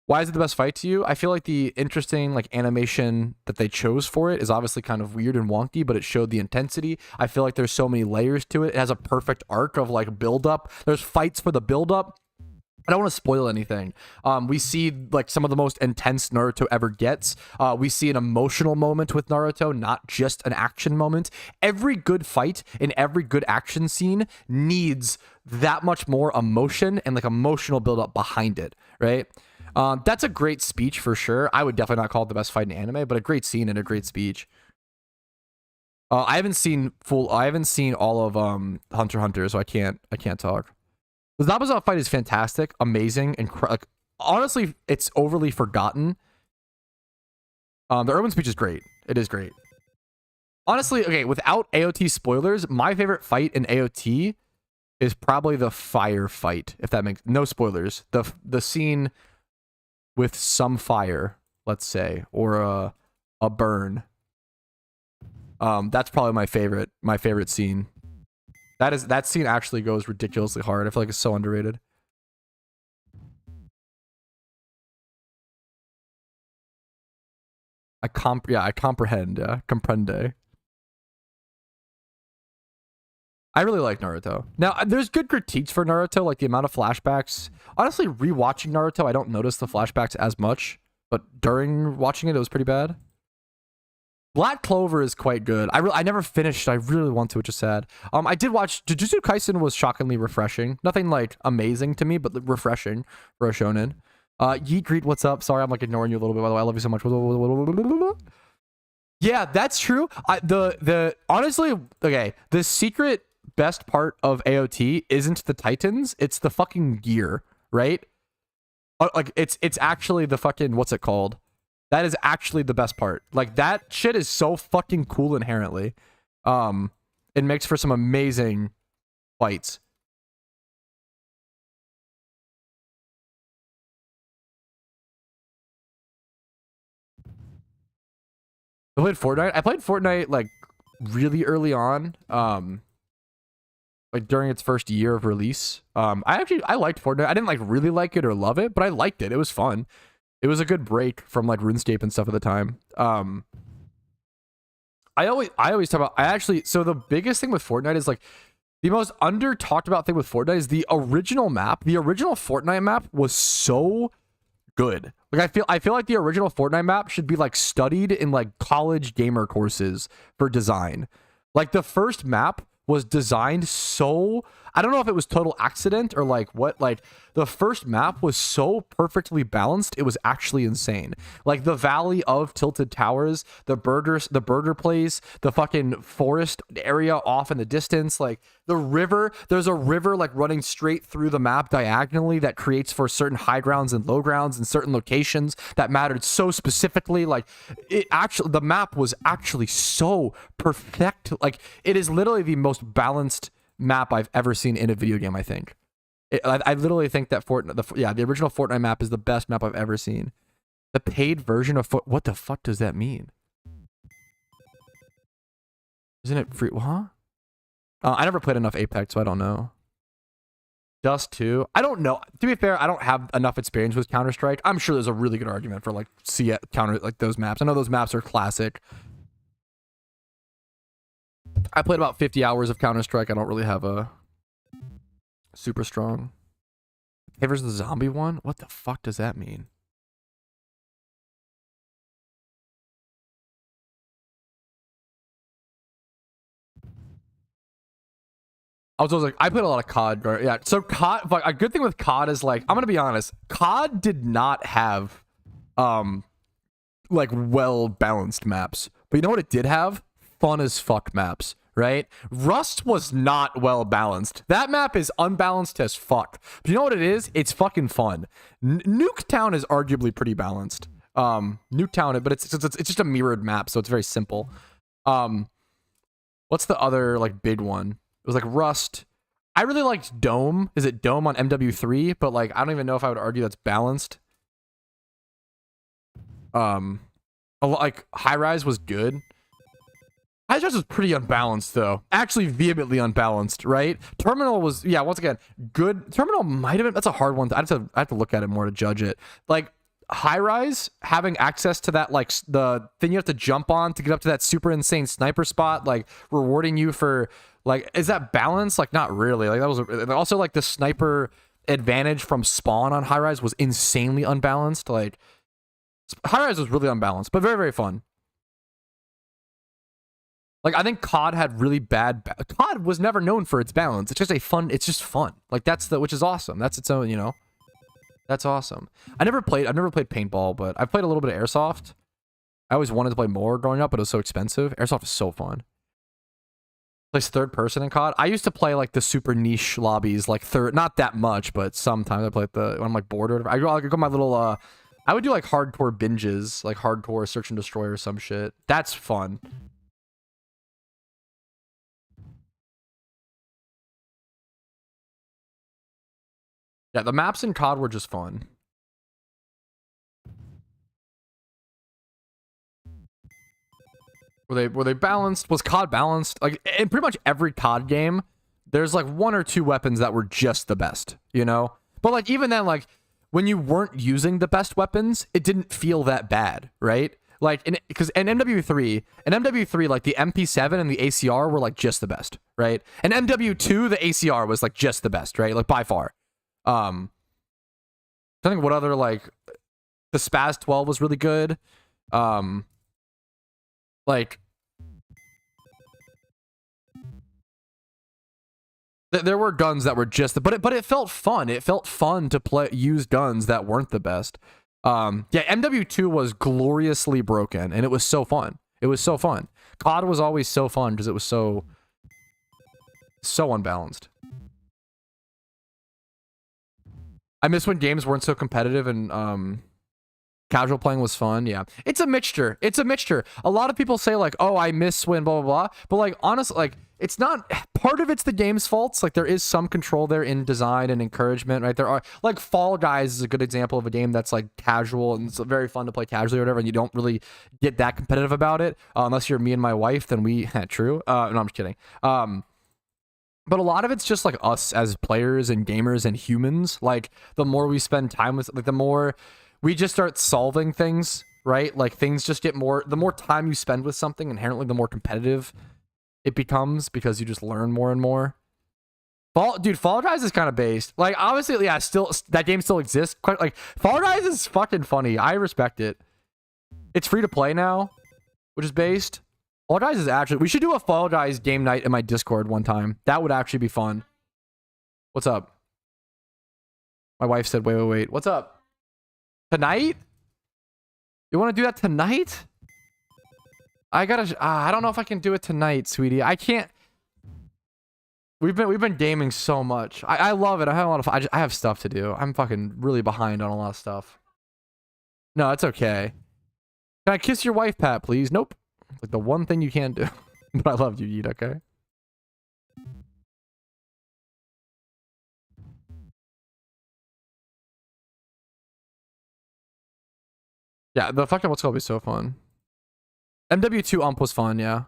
Why is it the best fight to you? I feel like the interesting like animation that they chose for it is obviously kind of weird and wonky, but it showed the intensity. I feel like there's so many layers to it. It has a perfect arc of like build up. There's fights for the build up. I don't want to spoil anything. We see like some of the most intense Naruto ever gets. We see an emotional moment with Naruto, not just an action moment. Every good fight and every good action scene needs that much more emotion and like emotional buildup behind it, right? That's a great speech for sure. I would definitely not call it the best fight in anime, but a great scene and a great speech. I haven't seen all of Hunter x Hunter, so I can't talk. The Zabuza fight is fantastic, amazing, and like, honestly, it's overly forgotten. The urban speech is great. It is great. Honestly, okay, without AOT spoilers, my favorite fight in AOT is probably the fire fight, if that makes no spoilers. The scene with some fire, let's say, or a burn. That's probably my favorite scene. That scene actually goes ridiculously hard. I feel like it's so underrated. I comprehend. Yeah, comprende. I really like Naruto. Now, there's good critiques for Naruto, like the amount of flashbacks. Honestly, rewatching Naruto, I don't notice the flashbacks as much, but during watching it, it was pretty bad. Black Clover is quite good. I never finished. I really want to, which is sad. I did watch Jujutsu Kaisen. Was shockingly refreshing. Nothing like amazing to me, but refreshing for a shonen. Yeet Greet, what's up? Sorry, I'm like ignoring you a little bit. By the way, I love you so much. Yeah, that's true. The honestly, okay, the secret best part of AOT isn't the Titans, it's the fucking gear, right? Like it's actually the fucking, what's it called? That is actually the best part. Like that shit is so fucking cool inherently. It makes for some amazing fights. I played Fortnite like really early on. Like during its first year of release. I liked Fortnite. I didn't like really like it or love it, but I liked it. It was fun. It was a good break from like RuneScape and stuff at the time. I always talk about, so the biggest thing with Fortnite is like the most under talked about thing with Fortnite is the original map. The original Fortnite map was so good. Like I feel like the original Fortnite map should be like studied in like college gamer courses for design. Like the first map was designed so, I don't know if it was total accident or like what, like the first map was so perfectly balanced, it was actually insane. Like the Valley of Tilted Towers, the birder place, the fucking forest area off in the distance, like the river, there's a river like running straight through the map diagonally that creates for certain high grounds and low grounds in certain locations that mattered so specifically. Like it actually, the map was actually so perfect. Like it is literally the most balanced map I've ever seen in a video game. I think I literally think that the original Fortnite map is the best map I've ever seen. The paid version of what the fuck does that mean? Isn't it free? Huh? I never played enough Apex, so I don't know. Dust 2. I don't know. To be fair, I don't have enough experience with Counter-Strike. I'm sure there's a really good argument for like like those maps. I know those maps are classic. I played about 50 hours of Counter-Strike. I don't really have a super strong. Favors the zombie one? What the fuck does that mean? I was like, I played a lot of COD. Yeah, so COD, like, a good thing with COD is like, I'm gonna be honest, COD did not have like well balanced maps, but you know what it did have? Fun as fuck maps, right? Rust was not well balanced. That map is unbalanced as fuck. But you know what it is? It's fucking fun. Nuketown is arguably pretty balanced. Nuketown, but it's just a mirrored map, so it's very simple. What's the other like big one? It was like Rust. I really liked Dome. Is it Dome on MW3? But like, I don't even know if I would argue that's balanced. Like High Rise was good. High Rise was pretty unbalanced though. Actually, vehemently unbalanced, right? Terminal was, yeah, once again, good. Terminal might have been. That's a hard one. I have to look at it more to judge it. Like High Rise having access to that, like the thing you have to jump on to get up to that super insane sniper spot, like rewarding you for. Like, is that balanced? Like, not really. Like, that was also like the sniper advantage from spawn on High Rise was insanely unbalanced. Like, High Rise was really unbalanced, but very, very fun. Like, I think COD had really bad. COD was never known for its balance. It's just it's just fun. Like, which is awesome. That's its own, you know. That's awesome. I've never played paintball, but I've played a little bit of airsoft. I always wanted to play more growing up, but it was so expensive. Airsoft is so fun. Plays third person in COD. I used to play like the super niche lobbies, like not that much, but sometimes I play when I'm like bored or whatever. I go my little I would do like hardcore binges, like hardcore search and destroy or some shit. That's fun. Yeah, the maps in COD were just fun. Were they balanced? Was COD balanced? Like in pretty much every COD game, there's like one or two weapons that were just the best, you know? But like even then, like when you weren't using the best weapons, it didn't feel that bad, right? Like because in MW3, like the MP7 and the ACR were like just the best, right? And MW2, the ACR was like just the best, right? Like by far. I think what other, like the Spaz 12 was really good. Like there were guns that were just but it felt fun. It felt fun to use guns that weren't the best. Yeah, MW2 was gloriously broken and it was so fun. It was so fun. COD was always so fun because it was so unbalanced. I miss when games weren't so competitive and casual playing was fun. Yeah, it's a mixture. It's a mixture. A lot of people say like, oh, I miss when blah, blah, blah. But like, honestly, like, it's not, part of it's the game's faults. Like, there is some control there in design and encouragement, right? There are, like, Fall Guys is a good example of a game that's like casual and it's very fun to play casually or whatever, and you don't really get that competitive about it. Unless you're me and my wife, then we, true. No, I'm just kidding. But a lot of it's just like us as players and gamers and humans. Like, the more we spend time with, like, the more we just start solving things, right? Like, things just get more, the more time you spend with something, inherently the more competitive it becomes because you just learn more and more. Fall Guys is kind of based. Like, obviously, yeah, still, that game still exists. Quite, like, Fall Guys is fucking funny. I respect it. It's free to play now, which is based. Fall Guys is actually, we should do a Fall Guys game night in my Discord one time. That would actually be fun. What's up? My wife said, wait. What's up? Tonight? You want to do that tonight? I don't know if I can do it tonight, sweetie. I can't. We've been gaming so much. I love it. I have a lot of fun. I have stuff to do. I'm fucking really behind on a lot of stuff. No, it's okay. Can I kiss your wife, Pat, please? Nope. Like the one thing you can't do. But I love you, Yeet, okay? Yeah, the fucking what's called be so fun. MW2 ump was fun, yeah.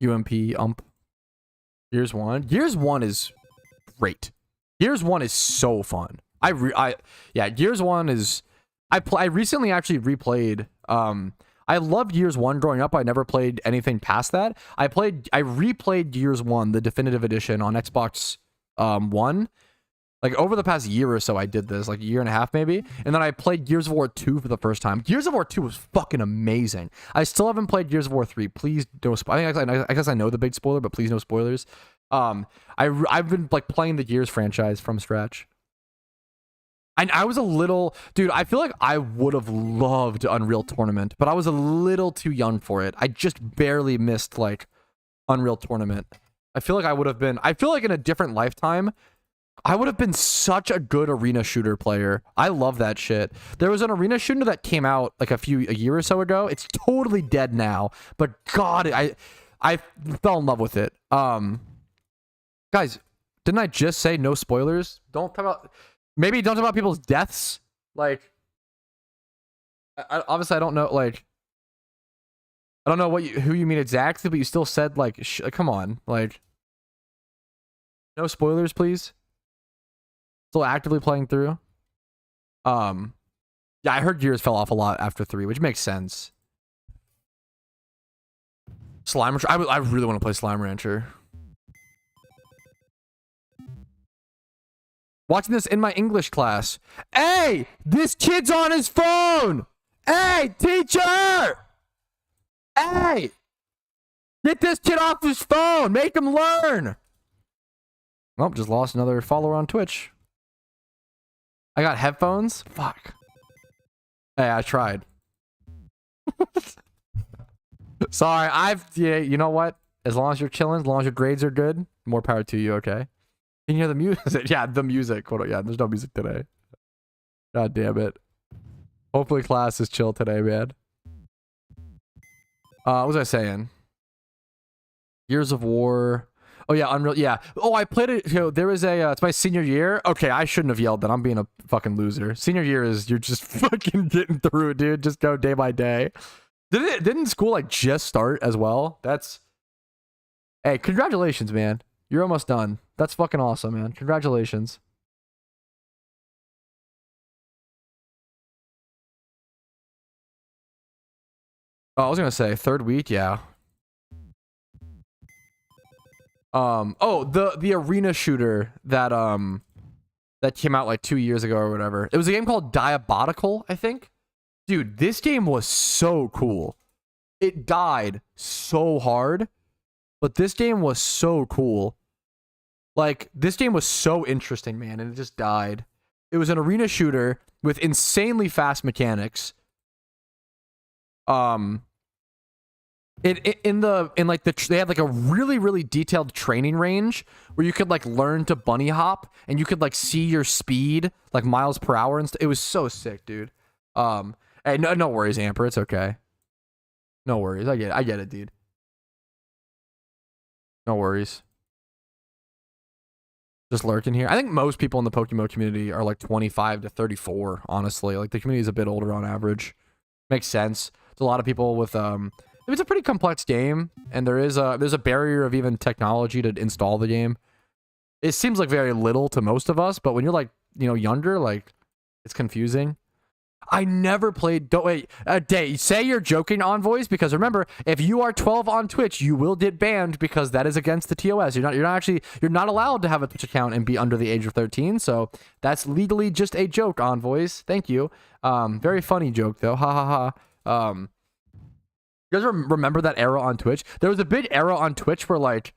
UMP ump. Gears 1. Gears 1 is great. Gears 1 is so fun. Yeah, Gears 1 is I recently actually replayed I loved Gears 1 growing up. I never played anything past that. I replayed Gears 1, the definitive edition on Xbox One. Like, over the past year or so, I did this, like a year and a half maybe. And then I played Gears of War 2 for the first time. Gears of War 2 was fucking amazing. I still haven't played Gears of War 3. Please don't I guess I know the big spoiler, but please no spoilers. I've been like playing the Gears franchise from scratch. I was a little, dude, I feel like I would have loved Unreal Tournament, but I was a little too young for it. I just barely missed like Unreal Tournament. I feel like in a different lifetime, I would have been such a good arena shooter player. I love that shit. There was an arena shooter that came out like a year or so ago. It's totally dead now, but God, I fell in love with it. Guys, didn't I just say no spoilers? Don't talk about people's deaths. Like, obviously I don't know. Like, I don't know who you mean exactly, but you still said like, come on, like, no spoilers, please. Still actively playing through. Yeah, I heard Gears fell off a lot after 3, which makes sense. Slime Rancher. I really want to play Slime Rancher. Watching this in my English class. Hey, this kid's on his phone. Hey, teacher. Hey, get this kid off his phone. Make him learn. Well, just lost another follower on Twitch. I got headphones? Fuck. Hey, I tried. Sorry, yeah, you know what? As long as you're chilling, as long as your grades are good, more power to you, okay? Can you hear the music? Yeah, the music. Yeah, there's no music today. God damn it. Hopefully class is chill today, man. What was I saying? Gears of War. Oh yeah, Unreal. Yeah. Oh, I played it. You know, there was it's my senior year. Okay, I shouldn't have yelled. Then I'm being a fucking loser. Senior year is you're just fucking getting through it, dude. Just go day by day. Didn't school like just start as well? Hey, congratulations, man. You're almost done. That's fucking awesome, man. Congratulations. Oh, I was gonna say third week. Yeah. Oh, the arena shooter that that came out like 2 years ago or whatever. It was a game called Diabolical, I think. Dude, this game was so cool. It died so hard, but this game was so cool. Like, this game was so interesting, man, and it just died. It was an arena shooter with insanely fast mechanics. in like they have like a really detailed training range where you could like learn to bunny hop and you could like see your speed like miles per hour and it was so sick, dude. Hey, no worries, Amper, it's okay. No worries, I get it, dude. No worries. Just lurking here. I think most people in the PokeMMO community are like 25 to 34, honestly. Like the community is a bit older on average. Makes sense. There's a lot of people with it's a pretty complex game, and there's a barrier of even technology to install the game. It seems like very little to most of us, but when you're like, younger, like it's confusing. I never played. Don't wait. Say you're joking, Envoys, because remember, if you are 12 on Twitch, you will get banned because that is against the TOS. You're not allowed to have a Twitch account and be under the age of 13. So that's legally just a joke, Envoys. Thank you. Very funny joke though. Ha ha ha. You guys remember that era on Twitch? There was a big era on Twitch where like,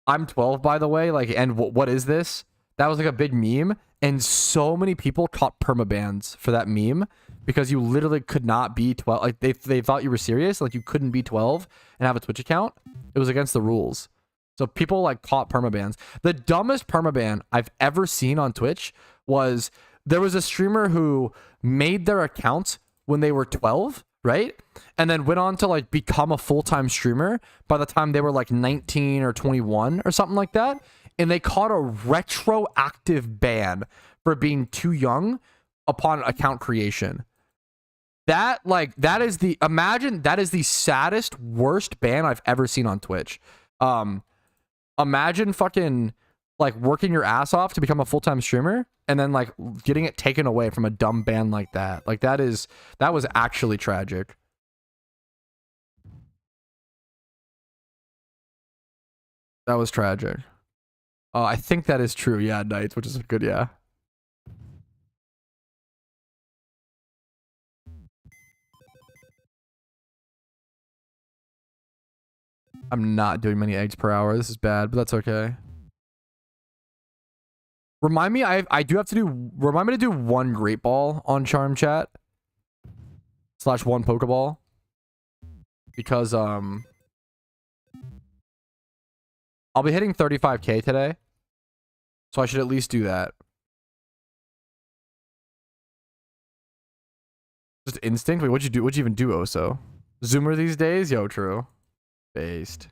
I'm 12 by the way. Like, and what is this? That was like a big meme. And so many people caught permabans for that meme because you literally could not be 12. Like they thought you were serious. Like you couldn't be 12 and have a Twitch account. It was against the rules. So people like caught permabans. The dumbest permaban I've ever seen on Twitch was there was a streamer who made their account when they were 12, right? And then went on to like become a full-time streamer by the time they were like 19 or 21 or something like that. And they caught a retroactive ban for being too young upon account creation. That is the saddest, worst ban I've ever seen on Twitch. Imagine fucking like working your ass off to become a full-time streamer and then like getting it taken away from a dumb ban like that. Like that was actually tragic. That was tragic. Oh, I think that is true. Yeah, Knights, which is good. Yeah. I'm not doing many eggs per hour. This is bad, but that's okay. Remind me, remind me to do one Great Ball on Charm Chat. / one Pokeball. Because, I'll be hitting 35k today. So I should at least do that. Just instinct? Wait, what'd you do? What'd you even do, Oso? Zoomer these days? Yo, true. Based.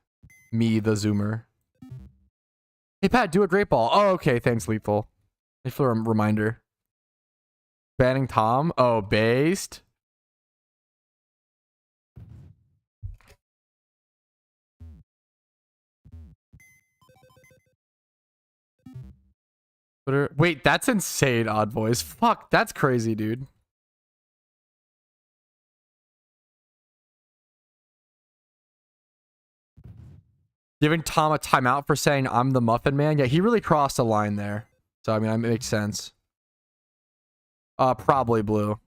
Me, the Zoomer. Hey, Pat, do a Great Ball. Oh, okay. Thanks, Lethal. Thanks for a reminder. Banning Tom? Oh, based. Wait, that's insane, Odd Boys. Fuck, that's crazy, dude. Giving Tom a timeout for saying I'm the Muffin Man? Yeah, he really crossed a line there. So, I mean, it makes sense. Probably blue.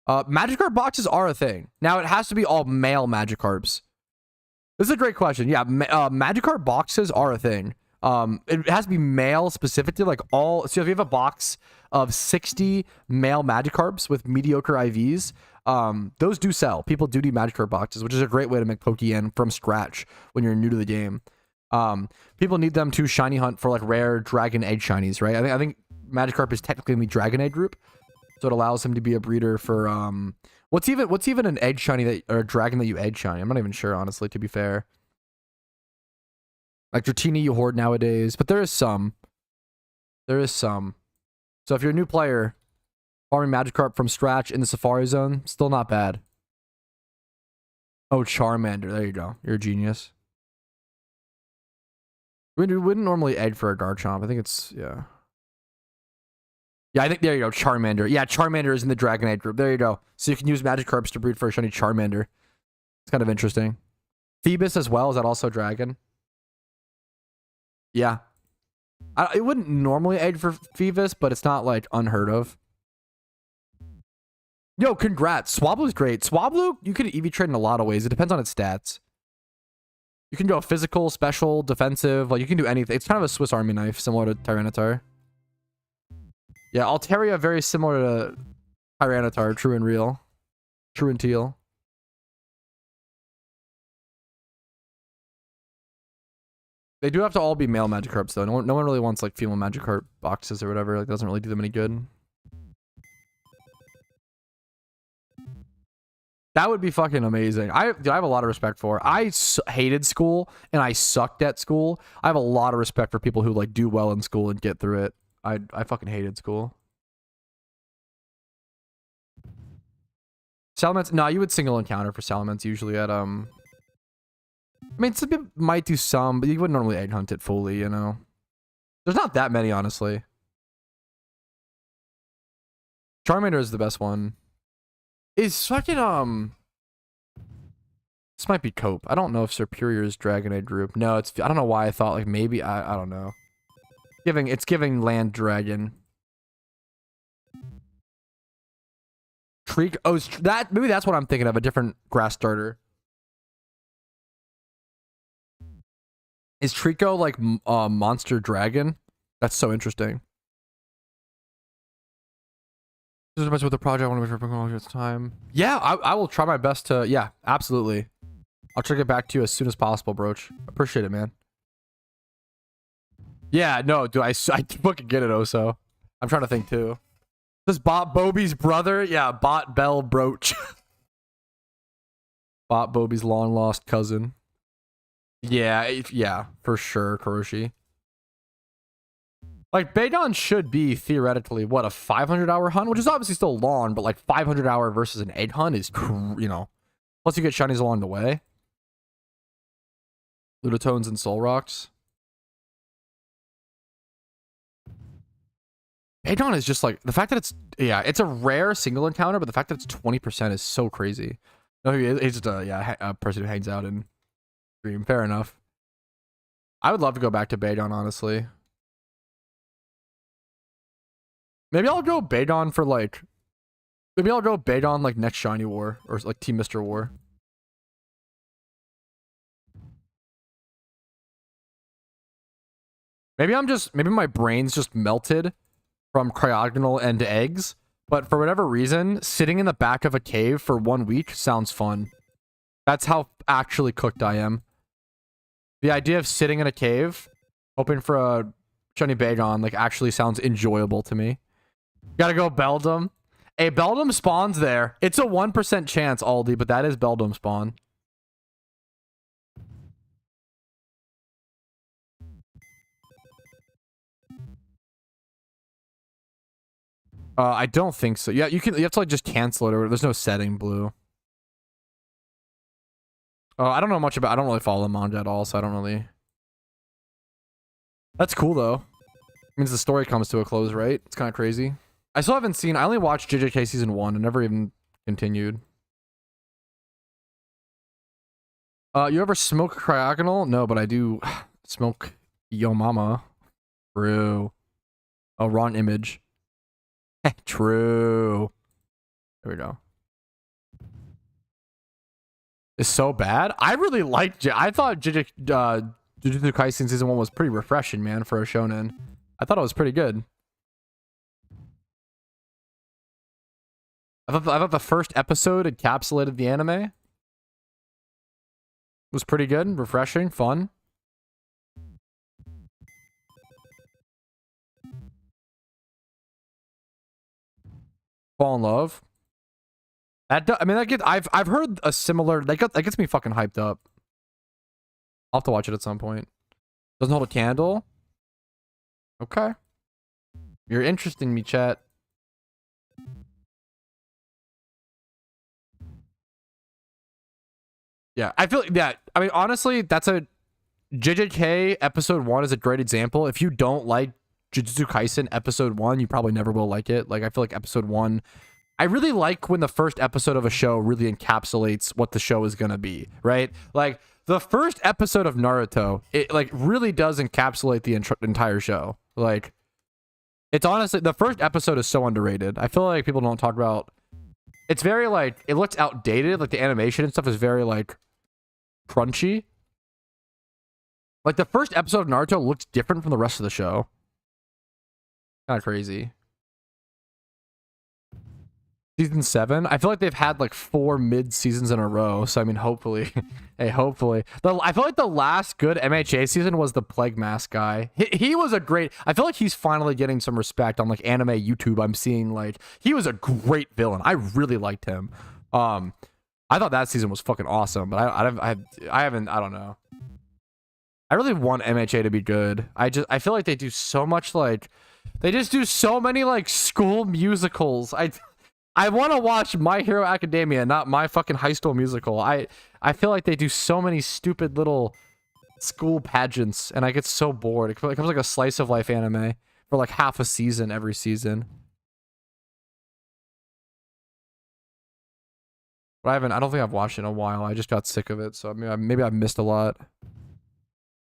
Magikarp boxes are a thing. Now, it has to be all male Magikarps. This is a great question. Yeah, Magikarp boxes are a thing. It has to be male specifically, like all. So if you have a box of 60 male Magikarps with mediocre IVs, those do sell. People do need Magikarp boxes, which is a great way to make Pokeyen from scratch when you're new to the game. People need them to shiny hunt for like rare Dragon Egg shinies, right? I think Magikarp is technically in the Dragon Egg group, so it allows him to be a breeder for what's even an egg shiny that or a dragon that you egg shiny? I'm not even sure, honestly, to be fair. Like Dratini you hoard nowadays, but there is some. There is some. So if you're a new player, farming Magikarp from scratch in the Safari Zone, still not bad. Oh, Charmander. There you go. You're a genius. We wouldn't normally egg for a Garchomp. I think it's, yeah. Yeah, I think, there you go, Charmander. Yeah, Charmander is in the Dragon Egg group. There you go. So you can use Magikarps to breed for a shiny Charmander. It's kind of interesting. Phoebus as well, is that also Dragon? Yeah. It wouldn't normally egg for Phoebus, but it's not, like, unheard of. Yo, congrats. Swablu's great. Swablu, you can EV trade in a lot of ways. It depends on its stats. You can go physical, special, defensive. Like, you can do anything. It's kind of a Swiss Army knife, similar to Tyranitar. Yeah, Altaria very similar to Tyranitar, true and real. True and teal. They do have to all be male Magikarps though. No one really wants like female Magikarp boxes or whatever. Like, doesn't really do them any good. That would be fucking amazing. I have a lot of respect for. I hated school and I sucked at school. I have a lot of respect for people who like do well in school and get through it. I fucking hated school. Salamence, no, you would single encounter for Salamence usually at I mean, some people might do some, but you wouldn't normally egg hunt it fully, you know. There's not that many, honestly. Charmander is the best one. Is fucking this might be Cope. I don't know if Superior is Dragonite group. No, it's I don't know why I thought like maybe I don't know. It's giving Land Dragon. Treek. Oh, that maybe that's what I'm thinking of. A different grass starter. Is Trico like Monster Dragon? That's so interesting. This is much with the project. I want to make sure it's time. Yeah, I will try my best to. Yeah, absolutely. I'll try to get back to you as soon as possible, Broach. Appreciate it, man. Yeah, no, dude, I fucking get it, Oso. I'm trying to think too. This Bot Bobby's brother? Yeah, Bot Bell Broach. Bot Bobby's long lost cousin. Yeah, yeah, for sure, Kuroshi. Like, Baydon should be, theoretically, what, a 500-hour hunt? Which is obviously still long, but, like, 500-hour versus an egg hunt is, you know. Plus, you get shinies along the way. Ludotones and Soul Rocks. Baydon is just, like, the fact that it's, yeah, it's a rare single encounter, but the fact that it's 20% is so crazy. No, he's just, a person who hangs out in stream. Fair enough. I would love to go back to Baydon, honestly. Maybe I'll go Baydon for like... Maybe I'll go Baydon like next Shiny War. Or like Team Mr. War. Maybe my brain's just melted from cryogonal and eggs. But for whatever reason, sitting in the back of a cave for 1 week sounds fun. That's how actually cooked I am. The idea of sitting in a cave, hoping for a shiny Baydon, like actually sounds enjoyable to me. Gotta go Beldum. Hey, Beldum spawns there. It's a 1% chance, Aldi, but that is Beldum spawn. I don't think so. Yeah, you have to like just cancel it, or there's no setting, Blue. I don't know much about. I don't really follow the manga at all, so I don't really. That's cool though. Means the story comes to a close, right? It's kind of crazy. I still haven't seen. I only watched JJK season 1 and never even continued. You ever smoke cryogonal? No, but I do smoke Yo Mama. True. Oh, wrong image. True. There we go. It's so bad. I really liked. I thought Jujutsu Kaisen season 1 was pretty refreshing, man, for a shonen. I thought it was pretty good. I thought the first episode encapsulated the anime. It was pretty good, refreshing, fun. Fall in love. I mean, that gets. I've heard a similar. That gets me fucking hyped up. I'll have to watch it at some point. Doesn't hold a candle. Okay. You're interesting me, chat. Yeah, I feel like that. I mean, honestly, that's a JJK episode 1 is a great example. If you don't like Jujutsu Kaisen episode 1, you probably never will like it. Like, I feel like episode 1, I really like when the first episode of a show really encapsulates what the show is gonna be, right? Like, the first episode of Naruto, it like really does encapsulate the entire show. Like, it's honestly, the first episode is so underrated. I feel like people don't talk about. It's very like, it looks outdated. Like the animation and stuff is very like crunchy. Like the first episode of Naruto looks different from the rest of the show. Kind of crazy. Season 7. I feel like they've had like 4 mid seasons in a row. So I mean, hopefully, hey, hopefully. I feel like the last good MHA season was the Plague Mask guy. He was a great. I feel like he's finally getting some respect on like anime YouTube. I'm seeing like he was a great villain. I really liked him. I thought that season was fucking awesome. But I haven't. I don't know. I really want MHA to be good. I feel like they do so much like they just do so many like school musicals. I want to watch My Hero Academia, not My fucking High School Musical. I feel like they do so many stupid little school pageants, and I get so bored. It becomes like a slice of life anime for like half a season every season. But I don't think I've watched it in a while. I just got sick of it, so maybe I've missed a lot.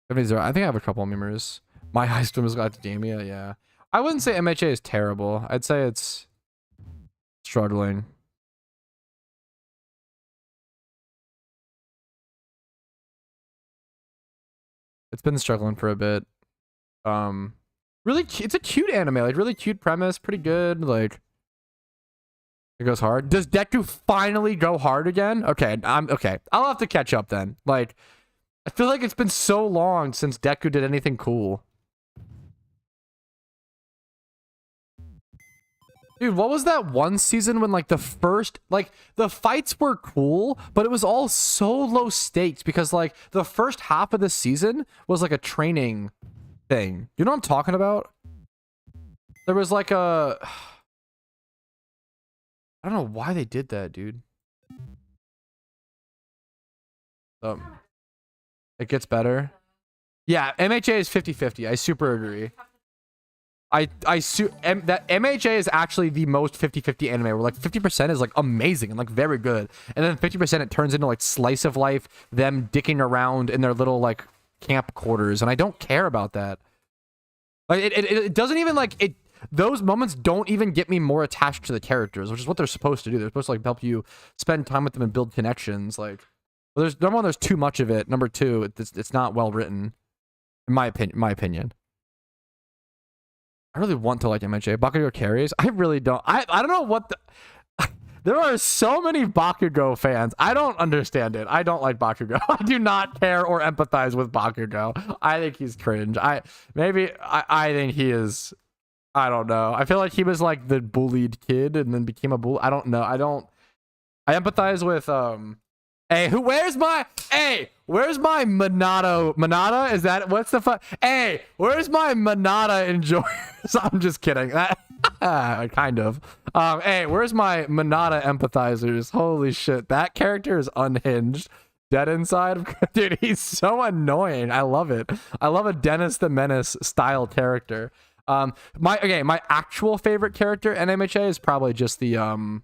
I think I have a couple of memories. My High School Musical Academia, yeah. I wouldn't say MHA is terrible. I'd say it's struggling. It's been struggling for a bit. Really, it's a cute anime, like really cute premise, pretty good. Like, it goes hard. Does Deku finally go hard again? Okay, okay. I'll have to catch up then. Like, I feel like it's been so long since Deku did anything cool. Dude, what was that one season when like the fights were cool, but it was all so low stakes because like the first half of the season was like a training thing. You know what I'm talking about? There was like a... I don't know why they did that, dude. It gets better. Yeah, MHA is 50-50. I super agree. That MHA is actually the most 50-50 anime where like 50% is like amazing and like very good, and then 50% it turns into like slice of life, them dicking around in their little like camp quarters, and I don't care about that. Like it doesn't even like it. Those moments don't even get me more attached to the characters, which is what they're supposed to do. They're supposed to like help you spend time with them and build connections. Like, well, there's number one, there's too much of it. Number two, it's not well written, in my opinion. I really want to like MHA. Bakugo carries. I really don't. I don't know what the... There are so many Bakugo fans. I don't understand it. I don't like Bakugo. I do not care or empathize with Bakugo. I think he's cringe. I think he is... I don't know. I feel like he was like the bullied kid and then became a bully. I don't know. I empathize with Hey, where's my Monado? Monada? Is that, what's the fuck? Hey, where's my Monada enjoyers? I'm just kidding. Kind of. Hey, where's my Monada empathizers? Holy shit, that character is unhinged. Dead inside. Dude, he's so annoying. I love it. I love a Dennis the Menace style character. My actual favorite character in MHA is probably just the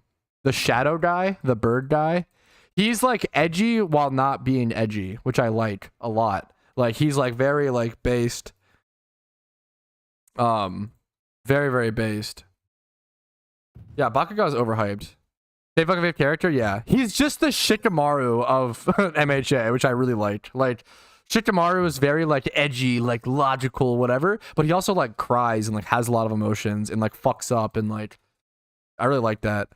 shadow guy, the bird guy. He's like edgy while not being edgy, which I like a lot. Like he's like very like based. Very, very based. Yeah, Bakugo's overhyped. Favorite character? Yeah. He's just the Shikamaru of MHA, which I really liked. Like Shikamaru is very like edgy, like logical, whatever, but he also like cries and like has a lot of emotions and like fucks up, and like I really like that.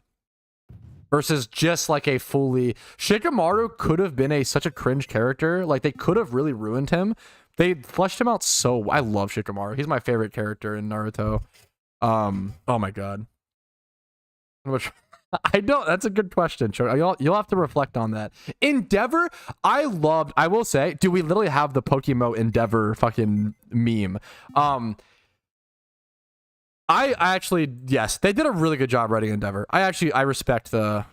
Versus just like a fully... Shikamaru could have been such a cringe character. Like, they could have really ruined him. They fleshed him out so... I love Shikamaru. He's my favorite character in Naruto. Oh my god. I don't... That's a good question. You'll have to reflect on that. Endeavor, I will say... Dude, we literally have the PokeMMO Endeavor fucking meme. I actually, yes, they did a really good job writing Endeavor. I respect it.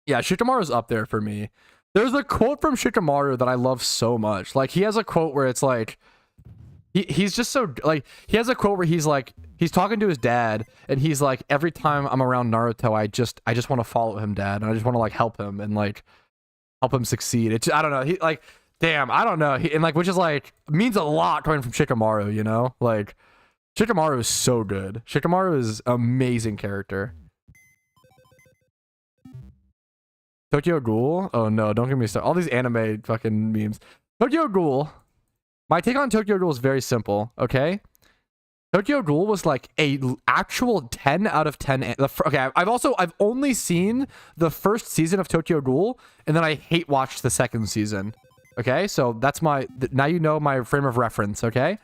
Yeah, Shikamaru's up there for me. There's a quote from Shikamaru that I love so much. Like, he has a quote where it's like, he's just so, like, he has a quote where he's like, he's talking to his dad, and he's like, every time I'm around Naruto, I just want to follow him, dad, and I just want to, like, help him, and, like, help him succeed. It's, I don't know, he, like, damn, I don't know, and, like, which is, like, means a lot coming from Shikamaru, you know? Like, Shikamaru is so good. Shikamaru is an amazing character. Tokyo Ghoul? Oh no, don't get me started. All these anime fucking memes. Tokyo Ghoul. My take on Tokyo Ghoul is very simple, okay? Tokyo Ghoul was like a actual 10 out of 10. Okay, I've only seen the first season of Tokyo Ghoul, and then I hate watched the second season. Okay, so that's now you know my frame of reference. Okay,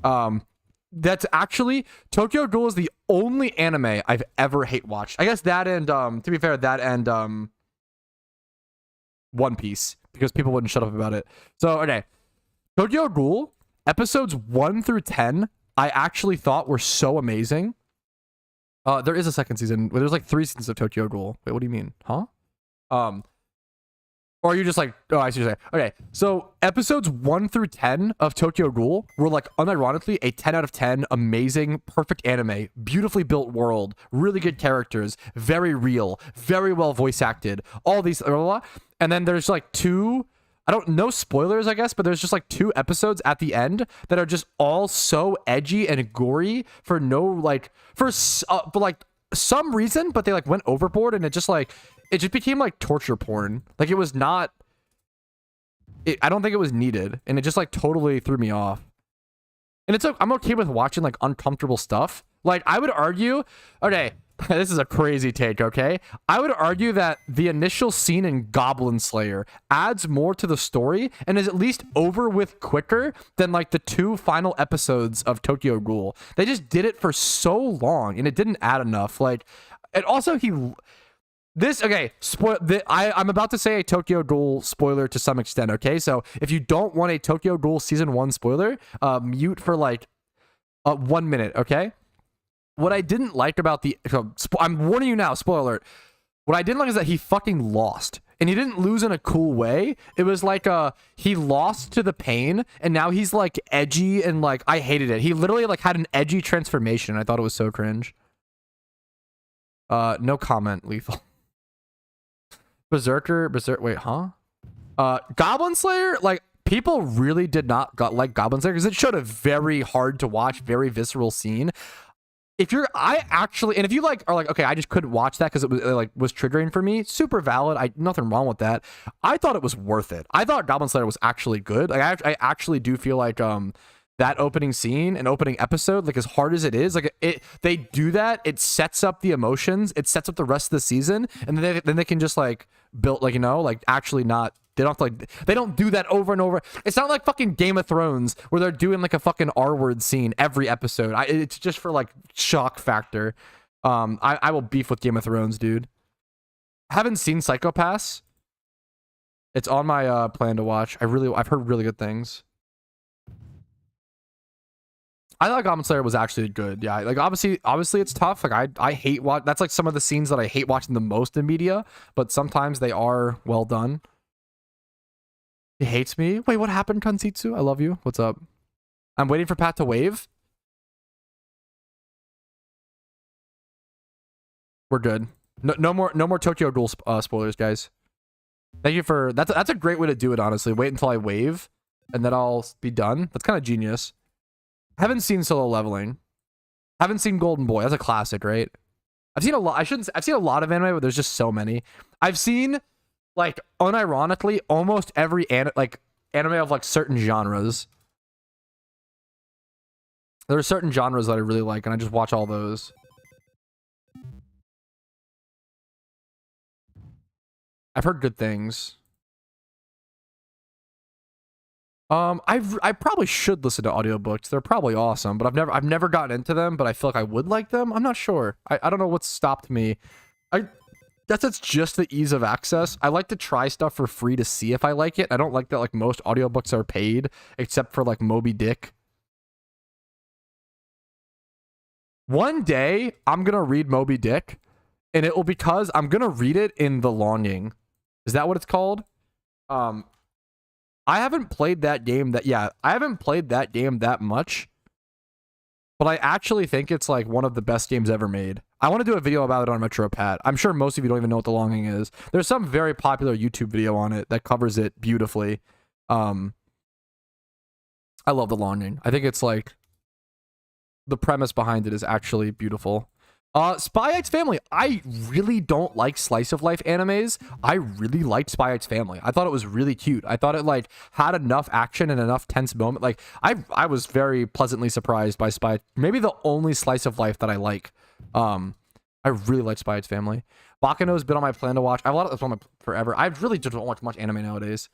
that's actually Tokyo Ghoul is the only anime I've ever hate watched. I guess that and to be fair, that and One Piece, because people wouldn't shut up about it. So okay, Tokyo Ghoul episodes 1 through 10. I actually thought were so amazing. There is a second season. There's like 3 seasons of Tokyo Ghoul. Wait, what do you mean? Huh? Or are you just like, oh, I see what you're saying. Okay, so episodes 1 through 10 of Tokyo Ghoul were like unironically a 10 out of 10, amazing, perfect anime, beautifully built world, really good characters, very real, very well voice acted, all these, blah, blah, blah. And then there's like 2, I don't know spoilers, I guess, but there's just like 2 episodes at the end that are just all so edgy and gory for no like for like some reason, but they like went overboard and it just became like torture porn. Like it was not. I don't think it was needed, and it just like totally threw me off. And I'm okay with watching like uncomfortable stuff. Like I would argue, okay. This is a crazy take, okay? I would argue that the initial scene in Goblin Slayer adds more to the story and is at least over with quicker than like the 2 final episodes of Tokyo Ghoul. They just did it for so long and it didn't add enough. Like, and also I'm about to say a Tokyo Ghoul spoiler to some extent, okay? So if you don't want a Tokyo Ghoul season 1 spoiler, mute for like 1 minute, okay? What I didn't like about I'm warning you now, spoiler alert. What I didn't like is that he fucking lost. And he didn't lose in a cool way. It was like he lost to the pain, and now he's like edgy and like I hated it. He literally like had an edgy transformation. I thought it was so cringe. No comment, Lethal. Berserker, wait, huh? Goblin Slayer, like people really did not like Goblin Slayer because it showed a very hard to watch, very visceral scene. If you like are like, okay, I just couldn't watch that because it was triggering for me. Super valid. Nothing wrong with that. I thought it was worth it. I thought Goblin Slayer was actually good. Like I actually do feel like that opening scene and opening episode, like as hard as it is, like they do that. It sets up the emotions. It sets up the rest of the season, and then they can just like build like like actually not. They don't have to, like they don't do that over and over. It's not like fucking Game of Thrones where they're doing like a fucking R-word scene every episode. It's just for like shock factor. I will beef with Game of Thrones, dude. I haven't seen Psycho Pass. It's on my plan to watch. I've heard really good things. I thought Goblin Slayer was actually good. Yeah, like obviously it's tough. Like I hate that's like some of the scenes that I hate watching the most in media, but sometimes they are well done. He hates me. Wait, what happened, Kansitsu? I love you. What's up? I'm waiting for Pat to wave. We're good. No more Tokyo Ghoul spoilers, guys. Thank you for that's a great way to do it, honestly. Wait until I wave, and then I'll be done. That's kind of genius. Haven't seen Solo Leveling. Haven't seen Golden Boy. That's a classic, right? I've seen a lot. I've seen a lot of anime, but there's just so many. I've seen, like, unironically, almost every anime of like certain genres. There are certain genres that I really like, and I just watch all those. I've heard good things. I probably should listen to audiobooks. They're probably awesome, but I've never gotten into them, but I feel like I would like them. I'm not sure. I don't know what's stopped me. I guess it's just the ease of access. I like to try stuff for free to see if I like it. I don't like that like most audiobooks are paid, except for like Moby Dick. One day I'm gonna read Moby Dick, and it will because I'm gonna read it in The Longing. Is that what it's called? I haven't played that game that much, but I actually think it's like one of the best games ever made. I want to do a video about it on Metro Pat. I'm sure most of you don't even know what The Longing is. There's some very popular YouTube video on it that covers it beautifully. I love The Longing. I think it's like the premise behind it is actually beautiful. Spy X Family. I really don't like slice of life animes. I really liked Spy X Family. I thought it was really cute. I thought it like had enough action and enough tense moment. Like I was very pleasantly surprised by Spy. Maybe the only slice of life that I like. I really like Spy X Family. Bakano's been on my plan to watch. I've watched this forever. I really just don't watch much anime nowadays.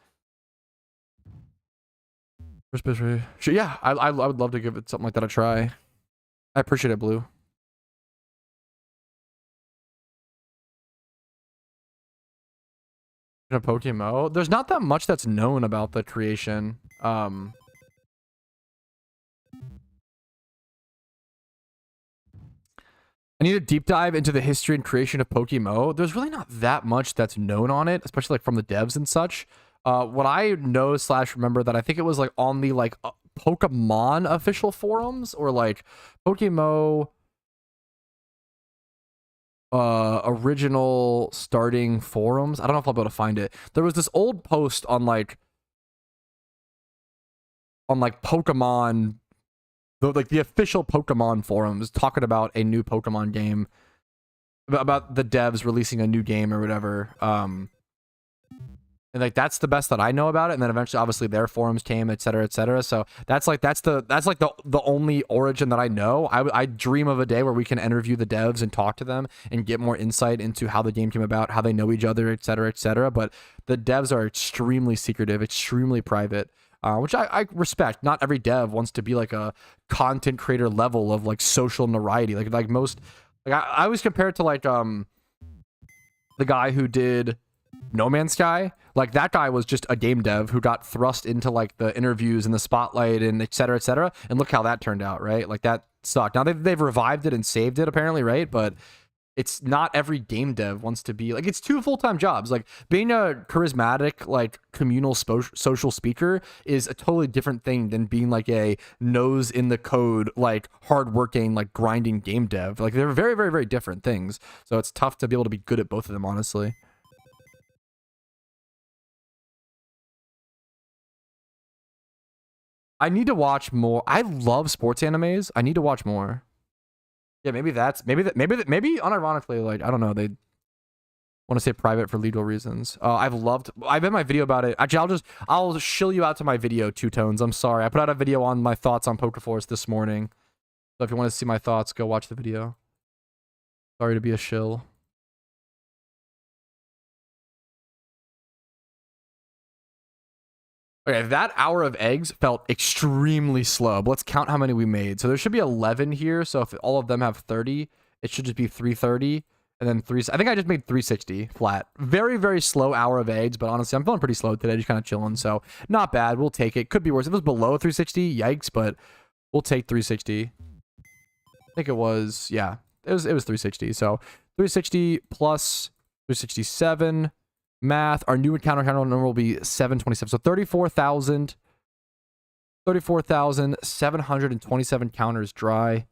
Yeah, I would love to give it something like that a try. I appreciate it, Blue. PokeMMO. There's not that much that's known about the creation. I need a deep dive into the history and creation of PokeMMO. There's really not that much that's known on it, especially like from the devs and such. What I know / remember that I think it was like on the like Pokemon official forums or like PokeMMO original starting forums. I don't know if I'll be able to find it. There was this old post on like Pokemon, the official Pokemon forums talking about a new Pokemon game, about the devs releasing a new game or whatever. And like that's the best that I know about it. And then eventually, obviously, their forums came, et cetera, et cetera. So that's like the only origin that I know. I dream of a day where we can interview the devs and talk to them and get more insight into how the game came about, how they know each other, et cetera, et cetera. But the devs are extremely secretive, extremely private, which I respect. Not every dev wants to be like a content creator level of like social notoriety. Like most, like I always compare it to like the guy who did No Man's Sky. Like that guy was just a game dev who got thrust into like the interviews and the spotlight and et cetera, and look how that turned out, right? Like that sucked. Now they've revived it and saved it apparently, right? But it's not every game dev wants to be like, it's 2 full-time jobs. Like being a charismatic like communal social speaker is a totally different thing than being like a nose in the code like hardworking like grinding game dev. Like they're very, very, very different things. So it's tough to be able to be good at both of them, honestly. I need to watch more. I love sports animes. I need to watch more. Yeah, maybe maybe unironically, like I don't know, they want to say private for legal reasons. I've made my video about it. Actually, I'll shill you out to my video, Two Tones. I'm sorry. I put out a video on my thoughts on Pokeforce this morning. So if you want to see my thoughts, go watch the video. Sorry to be a shill. Okay, that hour of eggs felt extremely slow. But let's count how many we made. So there should be 11 here. So if all of them have 30, it should just be 330. And then I think I just made 360 flat. Very, very slow hour of eggs. But honestly, I'm feeling pretty slow today. Just kind of chilling. So not bad. We'll take it. Could be worse. If it was below 360, yikes. But we'll take 360. I think it was, yeah. It was 360. So 360 plus 367. Math, our new encounter number will be 727. So 34,727 counters dry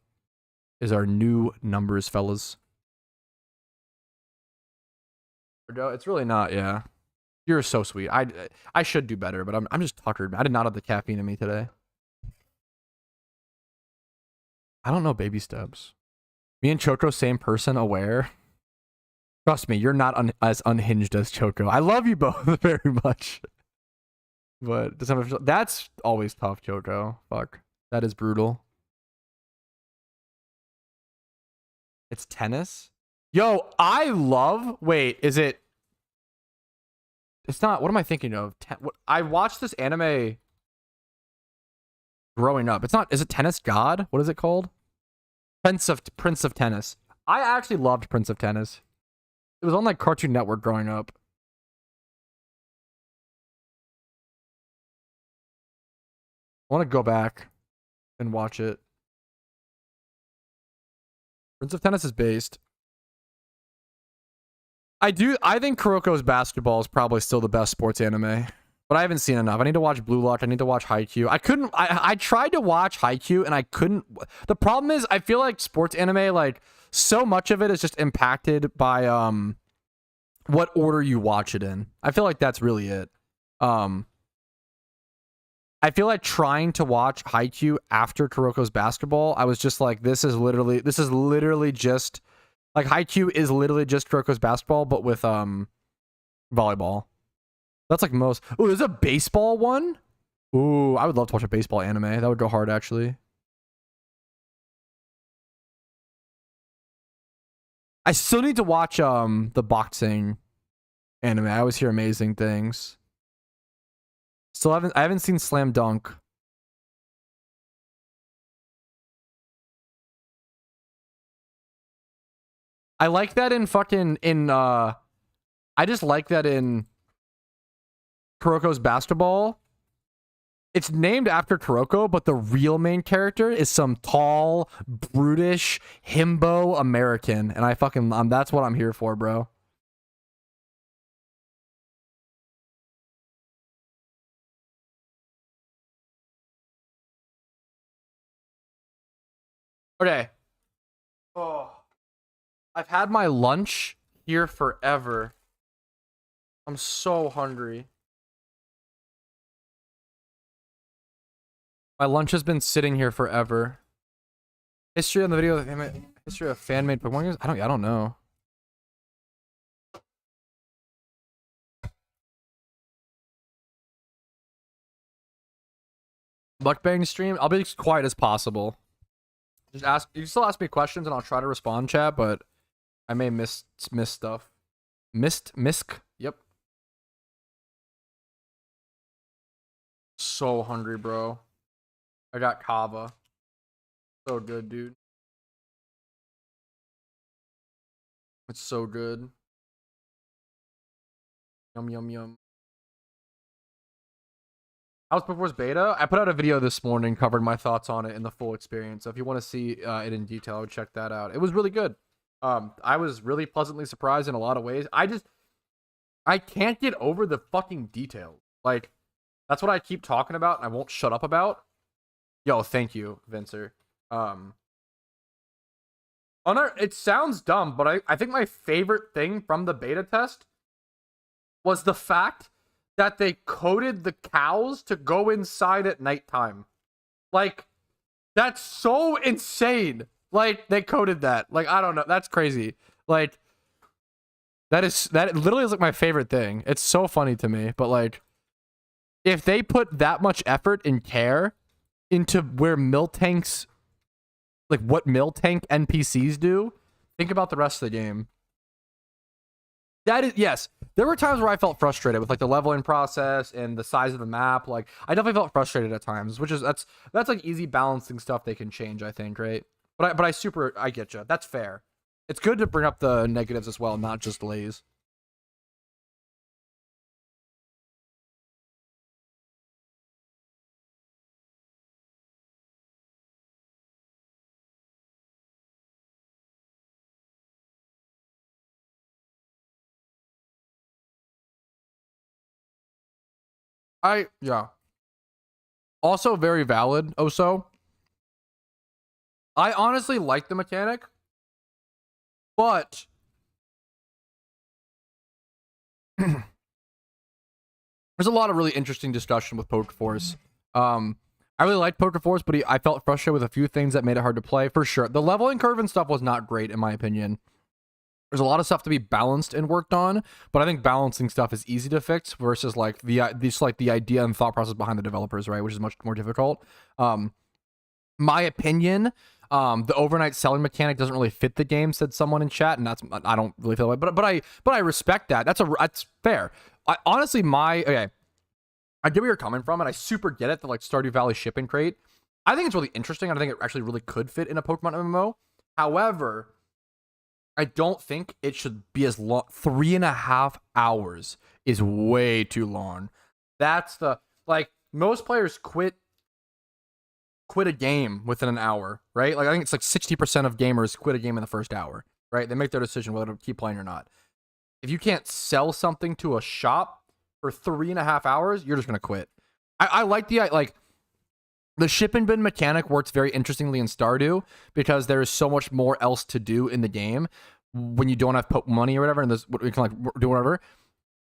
is our new numbers, fellas. It's really not, yeah. You're so sweet. I should do better, but I'm just tuckered. I did not have the caffeine in me today. I don't know baby steps. Me and Choco, same person, aware. Trust me, you're not as unhinged as Choco. I love you both very much. But that's always tough, Choco. Fuck. That is brutal. It's tennis? Yo, I love... Wait, is it... It's not... What am I thinking of? I watched this anime growing up. It's not... Is it Tennis God? What is it called? Prince of Tennis. I actually loved Prince of Tennis. It was on like Cartoon Network growing up. I want to go back and watch it. Prince of Tennis is based. I think Kuroko's Basketball is probably still the best sports anime. But I haven't seen enough. I need to watch Blue Lock. I need to watch Haikyuu. I tried to watch Haikyuu and I couldn't. The problem is I feel like sports anime, like so much of it is just impacted by what order you watch it in. I feel like that's really it. I feel like trying to watch Haikyuu after Kuroko's Basketball, I was just like, this is literally just Like Haikyuu is literally just Kuroko's basketball, but with volleyball. That's like most. Oh, there's a baseball one. Ooh, I would love to watch a baseball anime. That would go hard, actually. I still need to watch the boxing anime. I always hear amazing things. I haven't seen Slam Dunk. I like that in I just like that in Kuroko's basketball. It's named after Kuroko, but the real main character is some tall, brutish, himbo American. And I fucking, that's what I'm here for, bro. Okay. Oh. I've had my lunch here forever. I'm so hungry. My lunch has been sitting here forever. History on the video. History of fan-made Pokemon games. I don't know. Mukbang stream. I'll be as quiet as possible. Just ask. You can still ask me questions, and I'll try to respond, chat. But I may miss stuff. Misk. Yep. So hungry, bro. I got kava. So good, dude. It's so good. Yum, yum, yum. How's Pokeforce beta? I put out a video this morning, covered my thoughts on it in the full experience. So if you want to see it in detail, I would check that out. It was really good. I was really pleasantly surprised in a lot of ways. I can't get over the fucking details. Like, that's what I keep talking about, and I won't shut up about. Yo, thank you, Vincer. It sounds dumb, but I think my favorite thing from the beta test was the fact that they coded the cows to go inside at nighttime. Like, that's so insane. Like, they coded that. Like, I don't know. That's crazy. Like, that literally is like my favorite thing. It's so funny to me. But like, if they put that much effort and care into where Miltank's, like what Miltank NPCs do, think about the rest of the game. That is, yes, there were times where I felt frustrated with like the leveling process and the size of the map. Like, I definitely felt frustrated at times, which is that's like easy balancing stuff they can change, I think, right? But I get you. That's fair. It's good to bring up the negatives as well, not just lays. Yeah. Also very valid, Oso. I honestly like the mechanic, but there's a lot of really interesting discussion with Pokeforce. I really liked Pokeforce, but I felt frustrated with a few things that made it hard to play, for sure. The leveling curve and stuff was not great, in my opinion. There's a lot of stuff to be balanced and worked on, but I think balancing stuff is easy to fix versus like the idea and thought process behind the developers, right? Which is much more difficult. My opinion, the overnight selling mechanic doesn't really fit the game, said someone in chat, and I don't really feel like, but I respect that. That's fair. Honestly, okay, I get where you're coming from, and I super get it. The like Stardew Valley shipping crate, I think it's really interesting. I think it actually really could fit in a Pokemon MMO. However, I don't think it should be as long. 3.5 hours is way too long. That's like, most players quit a game within an hour, right? Like, I think it's like 60% of gamers quit a game in the first hour, right? They make their decision whether to keep playing or not. If you can't sell something to a shop for 3.5 hours, you're just gonna quit. I like the ship and bin mechanic works very interestingly in Stardew because there is so much more else to do in the game when you don't have money or whatever, and you can like do whatever.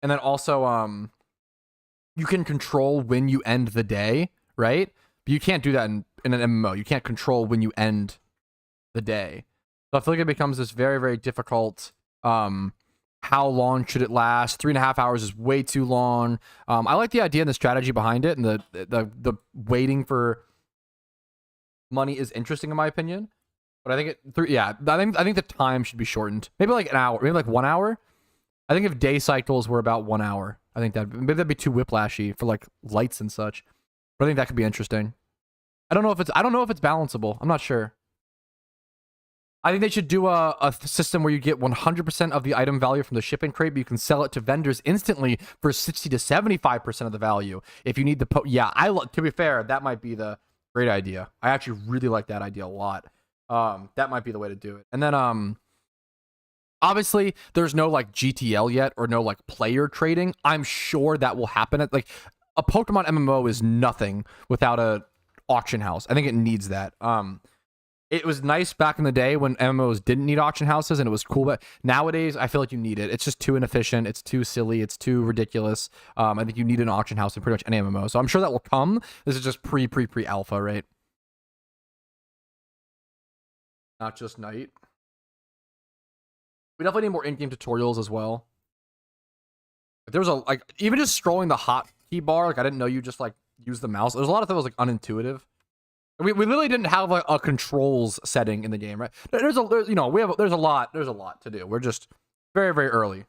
And then also, you can control when you end the day, right? But you can't do that in an MMO. You can't control when you end the day. So I feel like it becomes this very, very difficult. How long should it last? 3.5 hours is way too long. I like the idea and the strategy behind it, and the waiting for money is interesting in my opinion. But I think I think the time should be shortened. Maybe like an hour, maybe like 1 hour. I think if day cycles were about 1 hour, I think maybe that'd be too whiplashy for like lights and such. But I think that could be interesting. I don't know if it's balanceable. I'm not sure. I think they should do a system where you get 100% of the item value from the shipping crate, but you can sell it to vendors instantly for 60 to 75% of the value. If you need the to be fair, that might be the great idea. I actually really like that idea a lot. That might be the way to do it. And then obviously there's no like GTL yet or no like player trading. I'm sure that will happen at like a Pokemon MMO is nothing without a auction house. I think it needs that. It was nice back in the day when MMOs didn't need auction houses and it was cool, but nowadays I feel like you need it. It's just too inefficient. It's too silly. It's too ridiculous. I think you need an auction house in pretty much any MMO. So I'm sure that will come. This is just pre-alpha, right? Not just night. We definitely need more in-game tutorials as well. There was even just scrolling the hotkey bar, like I didn't know you just like use the mouse. There's a lot of things like unintuitive. We literally didn't have like a controls setting in the game, right? There's a lot to do. We're just very, very early.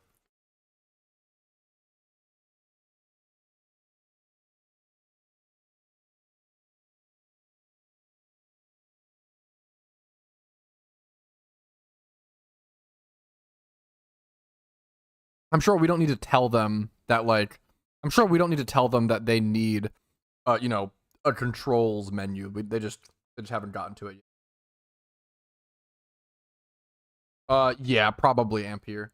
I'm sure we don't need to tell them that they need a controls menu. They just haven't gotten to it yet. Yeah, probably Ampere.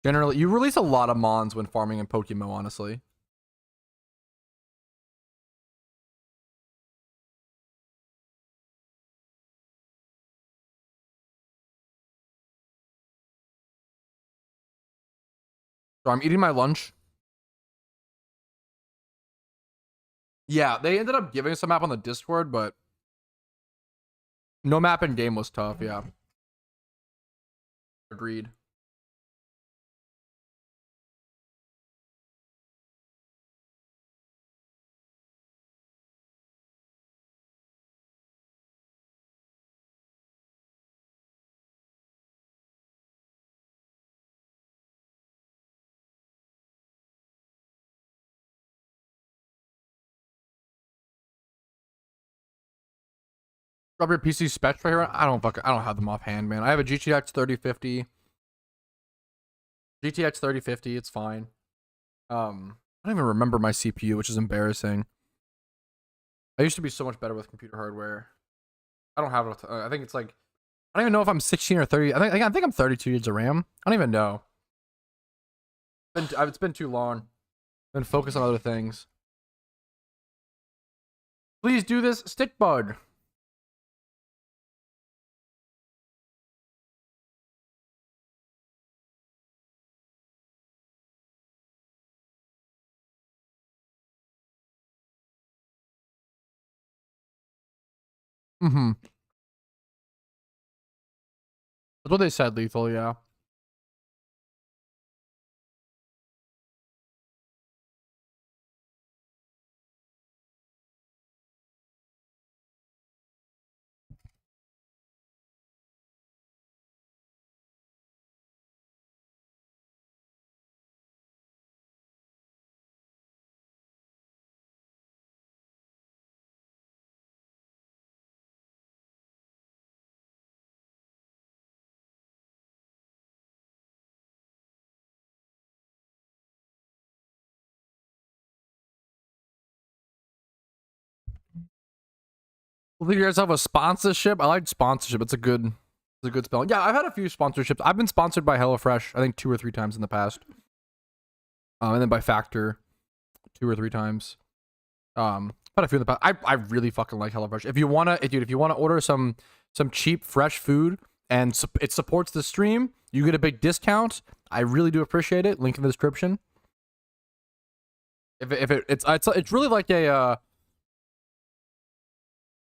Generally, you release a lot of mons when farming in PokeMMO, honestly. So I'm eating my lunch. Yeah, they ended up giving us a map on the Discord, but no map in game was tough. Yeah. Agreed. Grab your PC specs right here. I don't have them offhand, man. I have a GTX 3050. GTX 3050, it's fine. I don't even remember my CPU, which is embarrassing. I used to be so much better with computer hardware. I don't have it. I think it's like, I don't even know if I'm 16 or 30. I think I'm 32 gigs of RAM. I don't even know. It's been too long. Been focused on other things. Please do this, Stickbug. Mm-hmm. That's what they said, Lethal, yeah. I think you guys have a sponsorship. I like sponsorship. It's a good spelling. Yeah, I've had a few sponsorships. I've been sponsored by HelloFresh, I think 2 or 3 times in the past. And then by Factor 2 or 3 times. But a few in the past. I really fucking like HelloFresh. If you wanna order some cheap fresh food and it supports the stream, you get a big discount. I really do appreciate it. Link in the description. It's really like a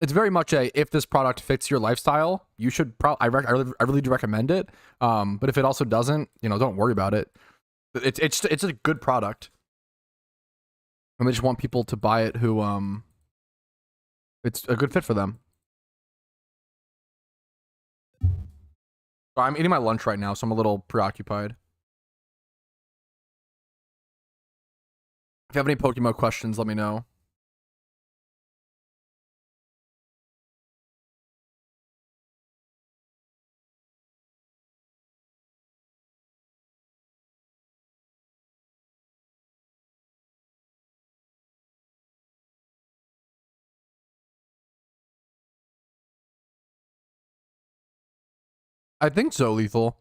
it's very much a, if this product fits your lifestyle, you should probably, I really do recommend it. But if it also doesn't, you know, don't worry about it. It's a good product. And they just want people to buy it who, it's a good fit for them. I'm eating my lunch right now, so I'm a little preoccupied. If you have any PokeMMO questions, let me know. I think so, Lethal.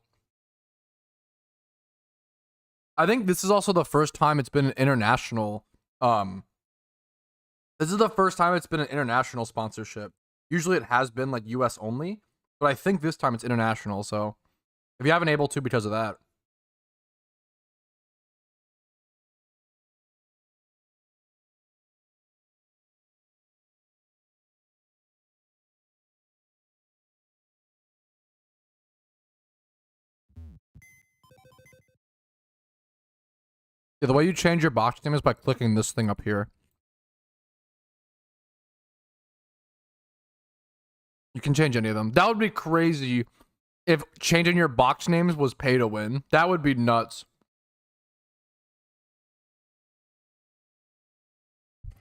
I think this is also the first time it's been an international. This is the first time it's been an international sponsorship. Usually it has been like US only, but I think this time it's international. So if you haven't able to because of that. Yeah, the way you change your box name is by clicking this thing up here. You can change any of them. That would be crazy if changing your box names was pay to win. That would be nuts.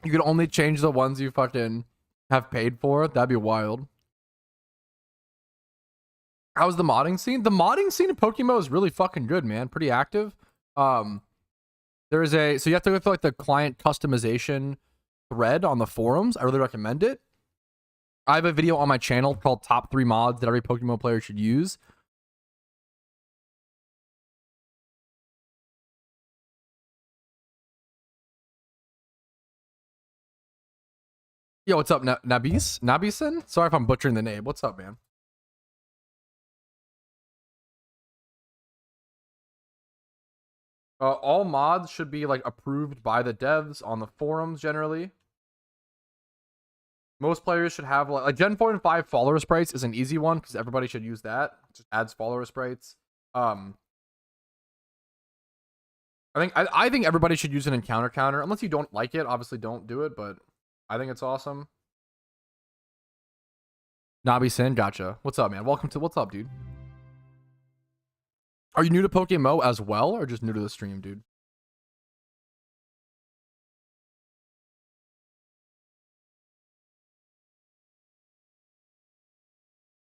You could only change the ones you fucking have paid for. That'd be wild. How's the modding scene? The modding scene in PokeMMO is really fucking good, man. Pretty active. There's a, so you have to go through like the client customization thread on the forums. I really recommend it. I have a video on my channel called Top 3 Mods that every PokeMMO player should use. Yo, what's up, Nabis? Nabison? Sorry if I'm butchering the name. What's up, man? All mods should be like approved by the devs on the forums generally. Most players should have like Gen 4 and 5 follower sprites is an easy one because everybody should use that. It just adds follower sprites. I think everybody should use an encounter counter unless you don't like it. Obviously, don't do it, but I think it's awesome. Nabi Sin, gotcha. What's up, man? Welcome to what's up, dude? Are you new to PokeMMO as well, or just new to the stream, dude?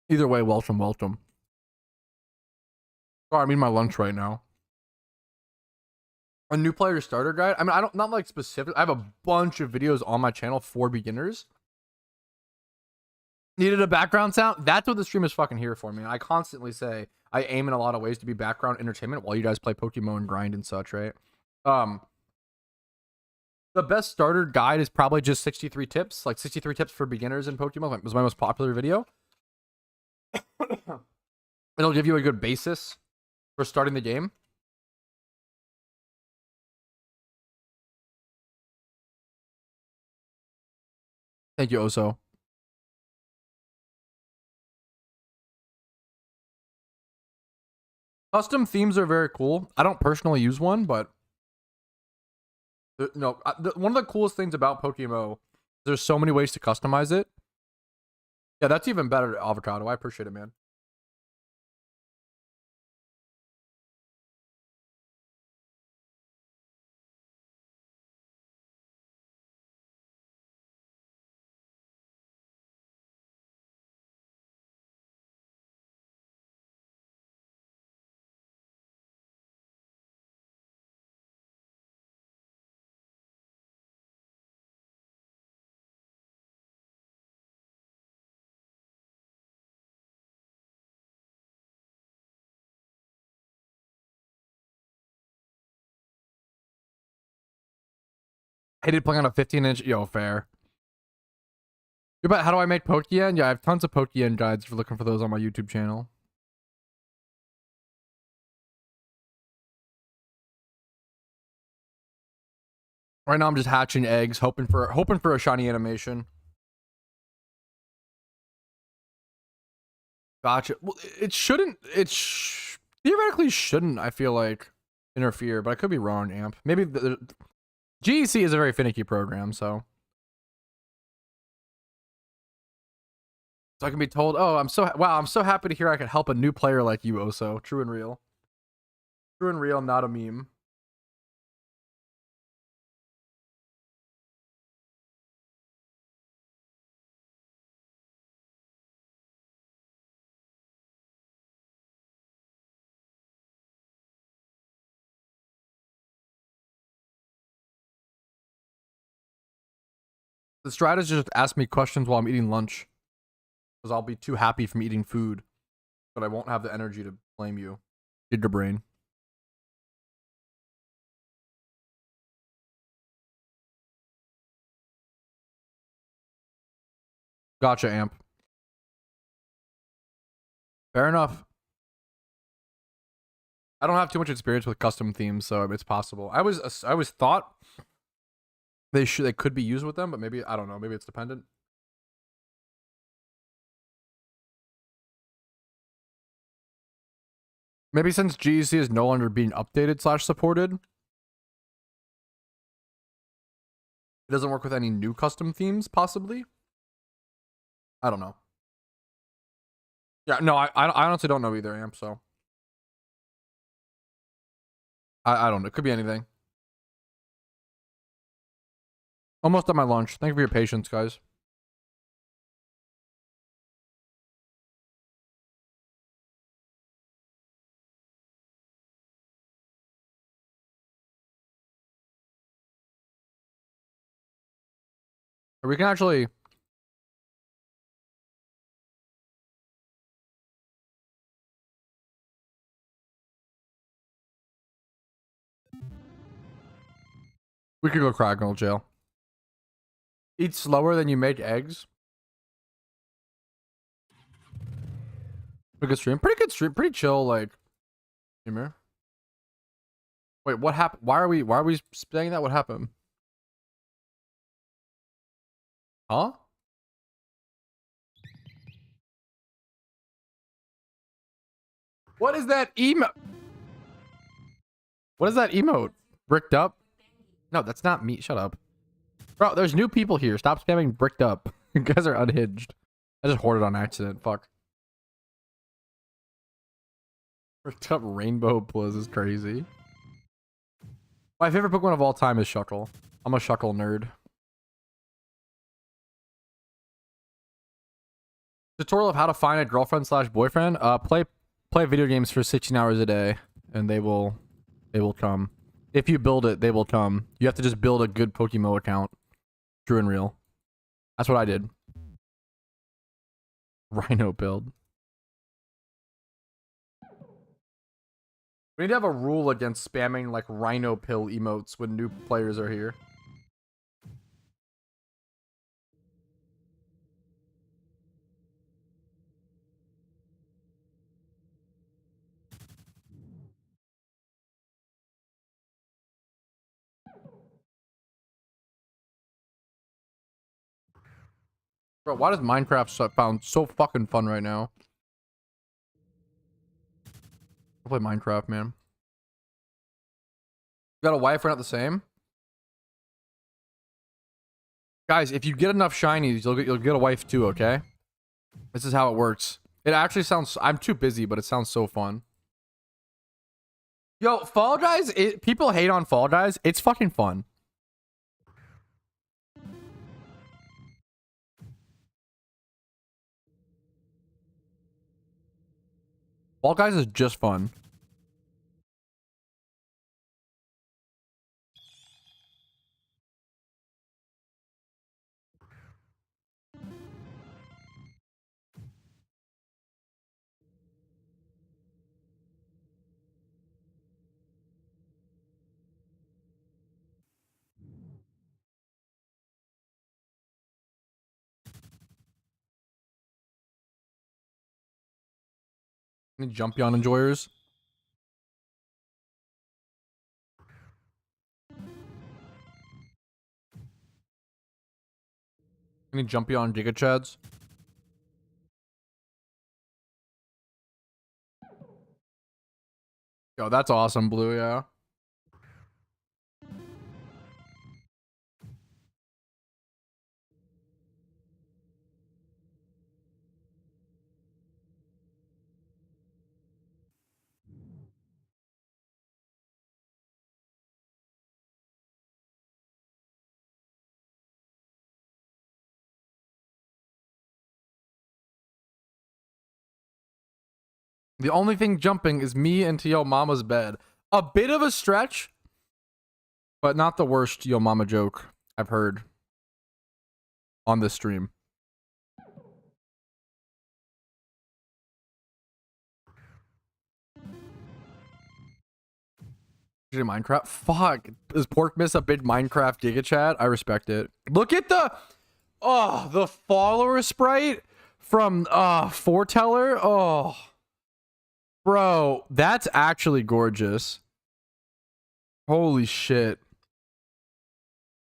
Either way, welcome, welcome. Sorry, I'm eating my lunch right now. A new player starter guide? I mean, I don't, not like specific. I have a bunch of videos on my channel for beginners. Needed a background sound? That's what the stream is fucking here for, man. I constantly say I aim in a lot of ways to be background entertainment while you guys play PokeMMO and grind and such, right? The best starter guide is probably just 63 tips, like 63 tips for beginners in PokeMMO. It was my most popular video. It'll give you a good basis for starting the game. Thank you, Oso. Custom themes are very cool. I don't personally use one, but no, one of the coolest things about PokeMMO, there's so many ways to customize it. Yeah, that's even better, Avocado. I appreciate it, man. I hated playing on a 15-inch. Yo, fair. But how do I make Pokeyen? Yeah, I have tons of Pokeyen guides if you're looking for those on my YouTube channel. Right now, I'm just hatching eggs, hoping for a shiny animation. Gotcha. Well, it shouldn't. Theoretically shouldn't. I feel like interfere, but I could be wrong. Amp. Maybe the GEC is a very finicky program, so I can be told, "Oh, I'm so happy to hear I can help a new player like you, Oso." True and real. True and real, not a meme. The strategist just asked me questions while I'm eating lunch, because I'll be too happy from eating food, but I won't have the energy to blame you. Did your brain? Gotcha, Amp. Fair enough. I don't have too much experience with custom themes, so it's possible. I was thought they could be used with them, but maybe I don't know. Maybe it's dependent. Maybe since GEC is no longer being updated / supported, it doesn't work with any new custom themes. Possibly. I don't know. Yeah, no, I honestly don't know either, Amp. So I don't know. It could be anything. Almost at my lunch. Thank you for your patience, guys. We can actually. We could go Craggle jail. Eat slower than you make eggs. Pretty good stream. Pretty good stream. Pretty chill, like. Humor. Wait, what happened? Why are we saying that? What happened? Huh? What is that emote? What is that emote? Bricked up? No, that's not me. Shut up. Bro, there's new people here. Stop spamming bricked up. You guys are unhinged. I just hoarded on accident. Fuck. Bricked up rainbow plus is crazy. My favorite Pokemon of all time is Shuckle. I'm a Shuckle nerd. Tutorial of how to find a girlfriend / boyfriend. Play video games for 16 hours a day, and they will come. If you build it, they will come. You have to just build a good PokeMMO account. True and real. That's what I did. Rhino build. We need to have a rule against spamming like Rhino pill emotes when new players are here. Bro, why does Minecraft sound so fucking fun right now? I play Minecraft, man. You got a wife or not the same? Guys, if you get enough shinies, you'll get a wife too, okay? This is how it works. It actually sounds... I'm too busy, but it sounds so fun. Yo, Fall Guys, people hate on Fall Guys. It's fucking fun. Fall Guys is just fun. Any Jumpion enjoyers? Any Jumpion Giga Chads? Yo, that's awesome, Blue, yeah. The only thing jumping is me into Yo Mama's bed. A bit of a stretch, but not the worst Yo Mama joke I've heard on this stream. Minecraft? Fuck. Is Pork Miss a big Minecraft Giga Chat? I respect it. Look at the follower sprite from Foreteller. Oh. Bro, that's actually gorgeous. Holy shit.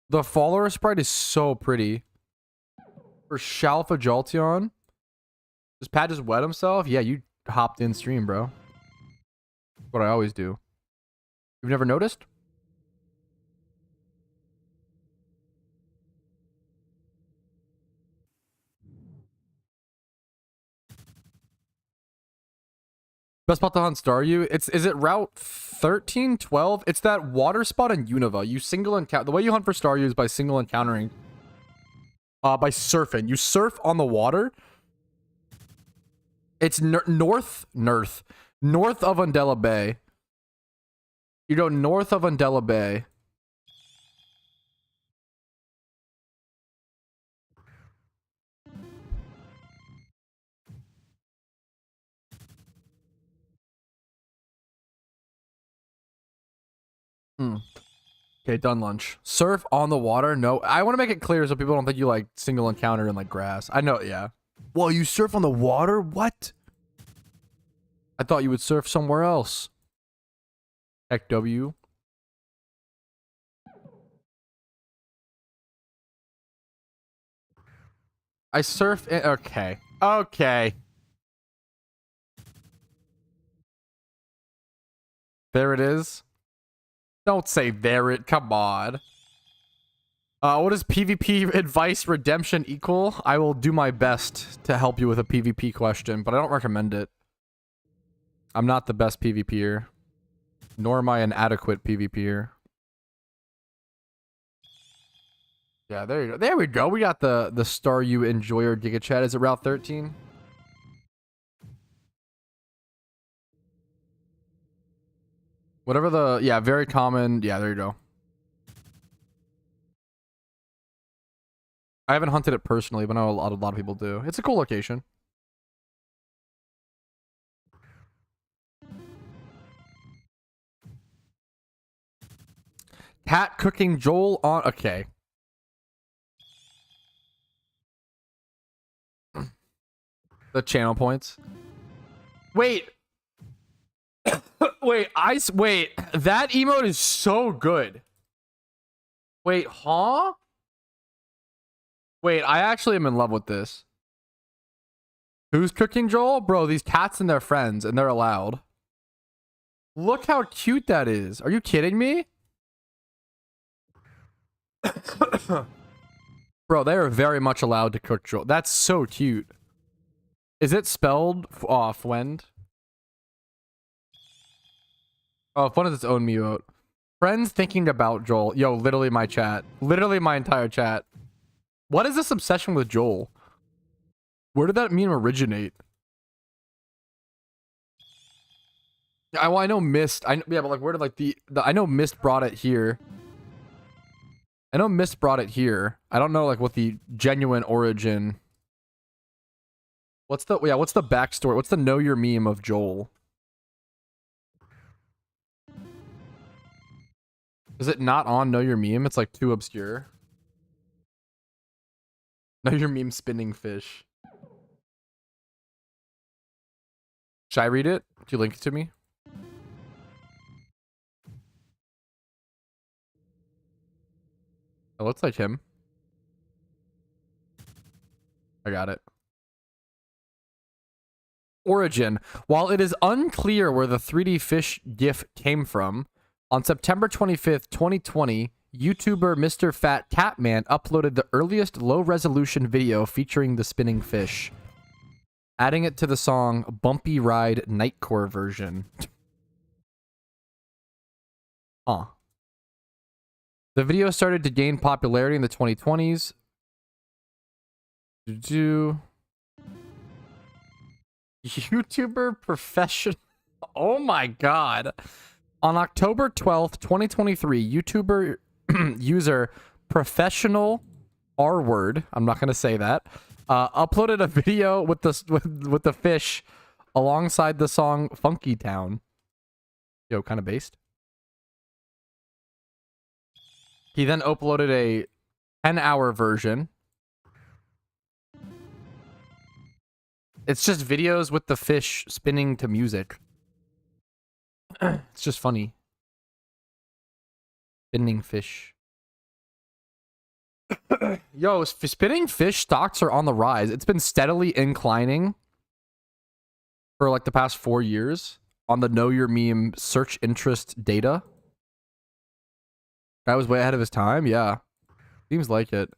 The follower sprite is so pretty. For Shalfa Jolteon. Does Pat just wet himself? Yeah, you hopped in stream, bro. What I always do. You've never noticed? Best spot to hunt Staryu? Is it route 13, 12? It's that water spot in Unova. You single encounter. The way you hunt for Staryu is by single encountering. By surfing. You surf on the water. It's north of Undella Bay. You go north of Undella Bay. Okay, done lunch. Surf on the water? No. I want to make it clear so people don't think you like single encounter in like grass. I know, yeah. Well, you surf on the water? What? I thought you would surf somewhere else. Heck W. I surf in, okay. Okay. There it is. Don't say there it. Come on. What does PvP advice redemption equal? I will do my best to help you with a PvP question, but I don't recommend it. I'm not the best PvPer. Nor am I an adequate PvPer. Yeah, there you go. There we go. We got the Staryu Enjoyer Giga Chat. Is it Route 13? Whatever the... Yeah, very common. Yeah, there you go. I haven't hunted it personally, but I know a lot of people do. It's a cool location. Cat cooking Joel on... Okay. The channel points. Wait. Wait, wait. That emote is so good. Wait, huh? Wait, I actually am in love with this. Who's cooking Joel? Bro, these cats and their friends, and they're allowed. Look how cute that is. Are you kidding me? Bro, they are very much allowed to cook Joel. That's so cute. Is it spelled Fwend? Oh, Fwend is its own emote. Friends thinking about Joel. Yo, literally my chat. Literally my entire chat. What is this obsession with Joel? Where did that meme originate? I know Mist. Yeah, but like, where did like I know Mist brought it here. I know Mist brought it here. I don't know like what the genuine origin. What's the backstory? What's the know your meme of Joel? Is it not on know your meme? It's like too obscure. Know your meme spinning fish. Should I read it? Do you link it to me? It looks like him. I got it. Origin. While it is unclear where the 3D fish gif came from, on September 25th, 2020, YouTuber Mr. Fat Catman uploaded the earliest low-resolution video featuring the spinning fish, adding it to the song Bumpy Ride Nightcore version. Huh. The video started to gain popularity in the 2020s. YouTuber professional. Oh my god. On October 12th, 2023, YouTuber user professional R word, I'm not going to say that, uploaded a video with the fish alongside the song Funky Town. Yo, kind of based. He then uploaded a 10-hour version. It's just videos with the fish spinning to music. It's just funny. Spinning fish. Yo, spinning fish stocks are on the rise. It's been steadily inclining for like the past 4 years on the Know Your Meme search interest data. Guy was way ahead of his time. Yeah. Seems like it.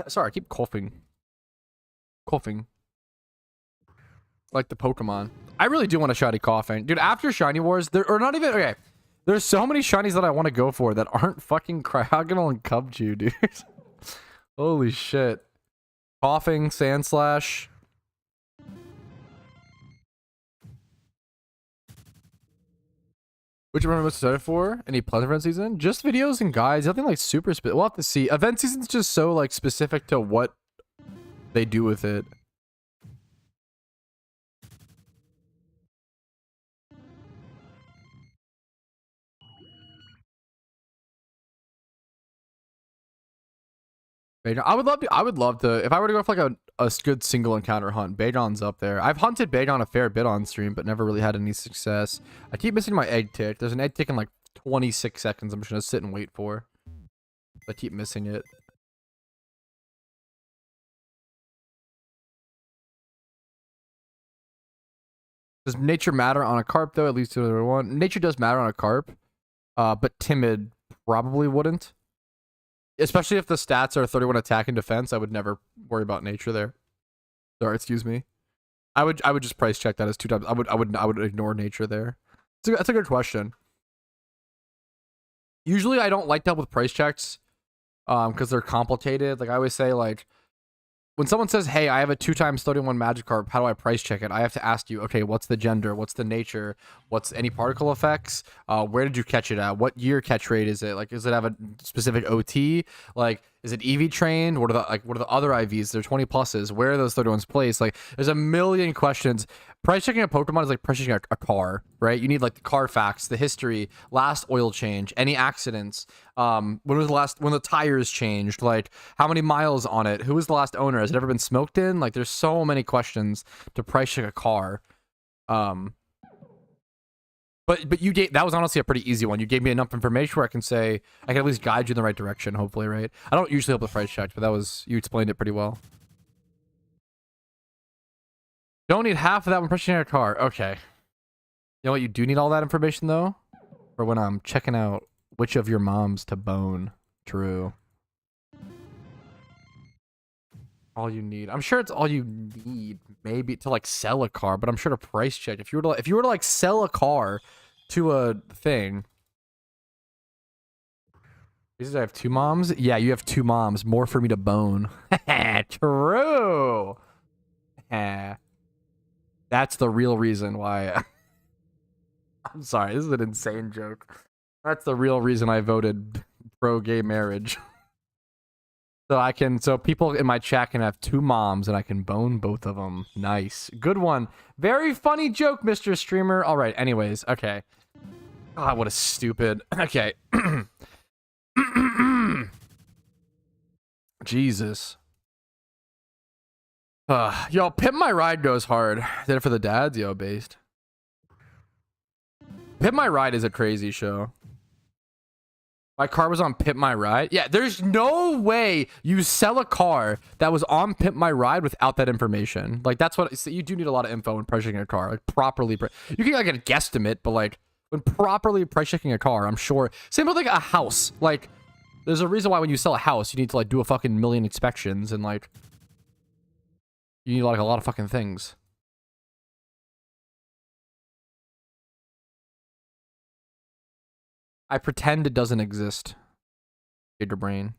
Sorry, I keep coughing. Like the Pokemon. I really do want a shiny coughing. Dude, after Shiny Wars, there are not even... Okay. There's so many shinies that I want to go for that aren't fucking Cryogonal and Cubchoo, dude. Holy shit. Coughing, Sandslash. Which one am I most excited for? Any Pleasant Event season? Just videos and guides. Nothing like super specific. We'll have to see. Event season's just so like specific to what they do with it. I would love to, if I were to go for like a good single encounter hunt, Bajon's up there. I've hunted Bajon a fair bit on stream, but never really had any success. I keep missing my egg tick. There's an egg tick in like 26 seconds. I'm just gonna sit and wait for. I keep missing it. Does nature matter on a carp though? At least to the one. Nature does matter on a carp, but timid probably wouldn't. Especially if the stats are 31 attack and defense, I would never worry about nature there. Sorry, excuse me. I would just price check that as 2 times. I would ignore nature there. That's a good question. Usually I don't like to help with price checks because they're complicated. Like I always say, like when someone says, hey, I have a 2 times 31 Magikarp, how do I price check it? I have to ask you, okay, what's the gender? What's the nature? What's any particle effects? Where did you catch it at? What year catch rate is it? Like, does it have a specific OT? Like, is it EV trained? What are the other IVs? They're 20 pluses. Where are those 31s placed? Like, there's a million questions. Price checking a Pokemon is like price checking a car, right? You need like the car facts, the history, last oil change, any accidents, when the tires changed, like how many miles on it, who was the last owner, has it ever been smoked in? Like there's so many questions to price check a car. But you gave, that was honestly a pretty easy one. You gave me enough information where I can say I can at least guide you in the right direction, hopefully, right? I don't usually help with price checks, but you explained it pretty well. Don't need half of that when purchasing a car. Okay. You know what? You do need all that information though, for when I'm checking out which of your moms to bone. True. All you need. I'm sure it's all you need, maybe to like sell a car, but I'm sure to price check. If you were to like sell a car to a thing. He says I have 2 moms. Yeah, you have 2 moms. More for me to bone. True. That's the real reason why. I'm sorry, this is an insane joke. That's the real reason I voted pro gay marriage. So people in my chat can have 2 moms and I can bone both of them. Nice. Good one. Very funny joke, Mr. Streamer. All right, anyways, okay. God, what a stupid. Okay. Jesus. Yo, Pimp My Ride goes hard. Did it for the dads? Yo, based. Pimp My Ride is a crazy show. My car was on Pimp My Ride. Yeah, there's no way you sell a car that was on Pimp My Ride without that information. Like, that's what... So you do need a lot of info when price checking a car. Like, properly... You can, like, get a guesstimate, but, like, when properly price checking a car, I'm sure... Same with, like, a house. Like, there's a reason why when you sell a house, you need to, like, do a fucking million inspections and, like... You need, like, a lot of fucking things. I pretend it doesn't exist. Your brain.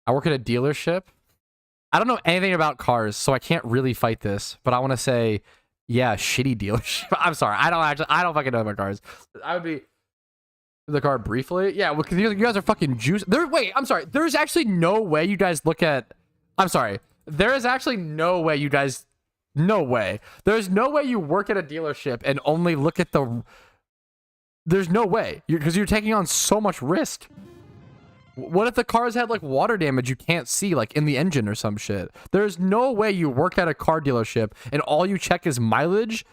I work at a dealership. I don't know anything about cars, so I can't really fight this. But I want to say, yeah, shitty dealership. I'm sorry. I don't fucking know about cars. I would be the car briefly. Yeah, well, because you guys are fucking juice. Wait, I'm sorry. There's actually no way you guys look at. I'm sorry. There is actually no way you guys. No way. There's no way you work at a dealership and only look at the. There's no way, because you're taking on so much risk. What if the cars had like water damage you can't see, like in the engine or some shit? There's no way you work at a car dealership and all you check is mileage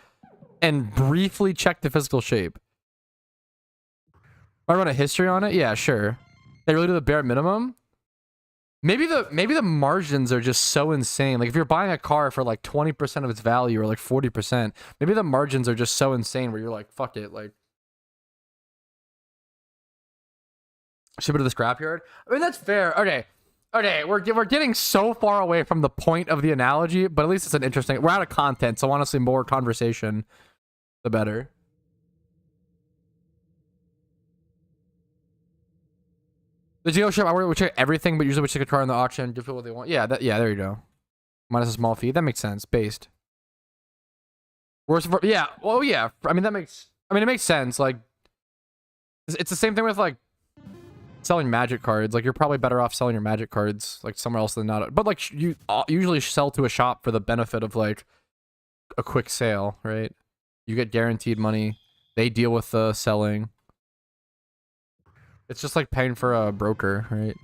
and briefly check the physical shape. I run a history on it? Yeah, sure. They really do the bare minimum? Maybe the margins are just so insane. Like if you're buying a car for like 20% of its value or like 40%, maybe the margins are just so insane where you're like, fuck it, like ship it to the scrapyard. I mean, that's fair. Okay, we're getting so far away from the point of the analogy, but at least it's an interesting. We're out of content, so honestly, more conversation, the better. The dealership, I would check everything, but usually we check a car in the auction, give people what they want. Yeah, there you go. Minus a small fee. That makes sense. Based. Worse for, yeah. Well, yeah. I mean, it makes sense. Like, it's the same thing with like. Selling magic cards, like you're probably better off selling your magic cards like somewhere else than not, but like you usually sell to a shop for the benefit of like a quick sale, right? You get guaranteed money, they deal with the selling. It's just like paying for a broker, right?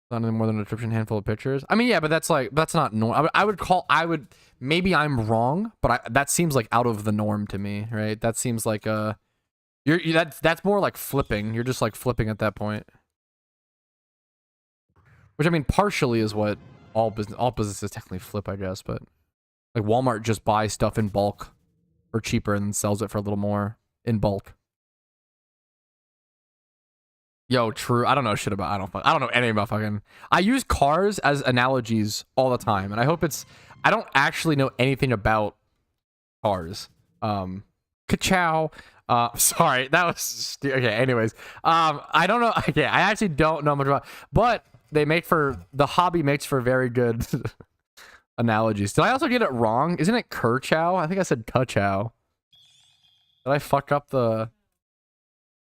Not any more than a description, handful of pictures. I mein, yeah, but that's not normal. I would maybe I'm wrong, but that seems like out of the norm to me, right? That seems like a that's more like flipping. You're just like flipping at that point. Which I mean, partially is what all businesses technically flip, I guess. But like Walmart just buys stuff in bulk for cheaper and then sells it for a little more in bulk. Yo, true. I don't know shit about. I don't know anything about fucking. I use cars as analogies all the time, and I hope it's. I don't actually know anything about cars. Ka-chow. Sorry, that was okay. Anyways, I don't know. Okay, I actually don't know much about, but the hobby makes for very good analogies. Did I also get it wrong? Isn't it Kerchow? I think I said Ka-chow. Did I fuck up the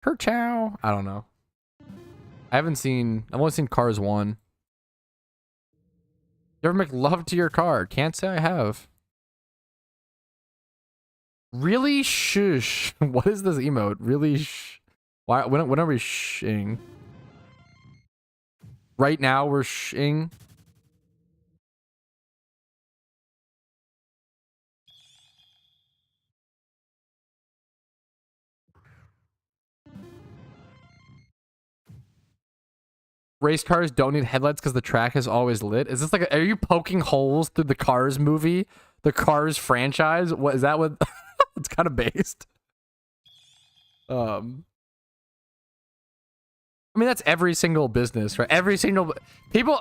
Kerchow? I don't know. I've only seen Cars 1. You ever make love to your car? Can't say I have. Really shush. What is this emote? Really why when are we shing? Right now we're shing. Race cars don't need headlights because the track is always lit. Is this like are you poking holes through the Cars movie? The Cars franchise? What is that what it's kind of based? I mean, that's every single business, right? Every single people.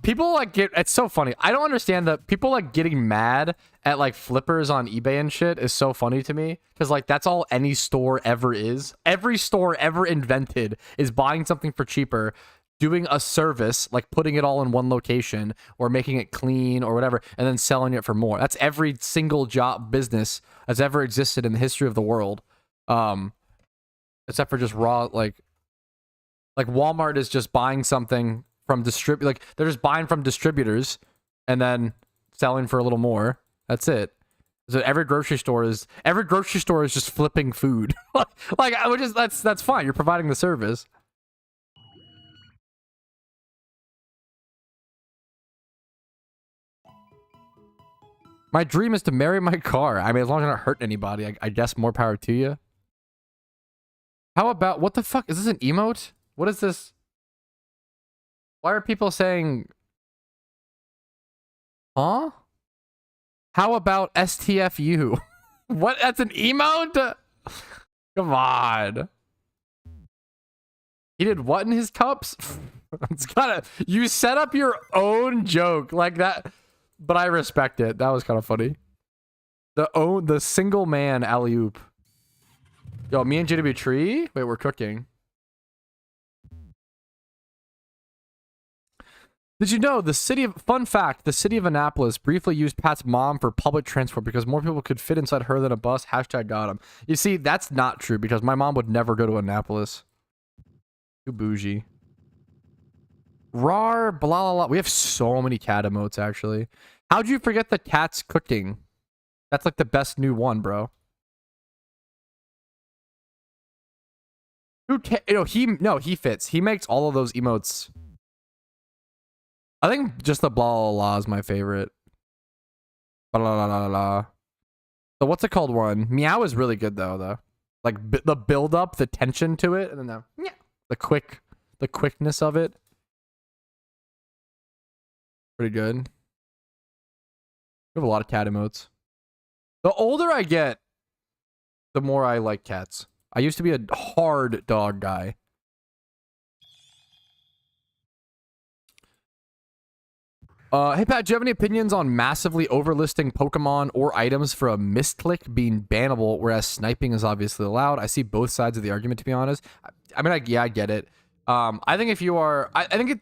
People like get. It's so funny. I don't understand that people like getting mad at like flippers on eBay and shit is so funny to me because like that's all any store ever is. Every store ever invented is buying something for cheaper, doing a service like putting it all in one location or making it clean or whatever, and then selling it for more. That's every single business that's ever existed in the history of the world, except for just raw like Walmart is just buying something from like they're just buying from distributors and then selling for a little more. That's it. So every grocery store is just flipping food. Like I would just that's fine. You're providing the service. My dream is to marry my car. I mean, as long as I'm not hurting anybody, I guess more power to you. How about, what the fuck? Is this an emote? What is this? Why are people saying, huh? How about STFU? What? That's an emote? Come on. He did what in his cups? It's gotta, you set up your own joke like that, but I respect it. That was kind of funny. The single man alley-oop. Yo, me and JW Tree? Wait, we're cooking. Did you know the city of, fun fact, the city of Annapolis briefly used Pat's mom for public transport because more people could fit inside her than a bus. Hashtag got him. You see, that's not true because my mom would never go to Annapolis. Too bougie. Rar, blah, blah, blah. We have so many cat emotes, actually. How'd you forget the cat's cooking? That's like the best new one, bro. Who he fits. He makes all of those emotes. I think just the blah, blah, blah is my favorite. Blah, blah, blah, blah, blah. So what's it called one? Meow is really good, though. Like, the build-up, the tension to it, and then the quickness of it. Pretty good. We have a lot of cat emotes. The older I get, the more I like cats. I used to be a hard dog guy. Hey Pat, do you have any opinions on massively overlisting Pokemon or items for a misclick being bannable, whereas sniping is obviously allowed? I see both sides of the argument, to be honest. I mean, yeah, I get it. I think if you are, I think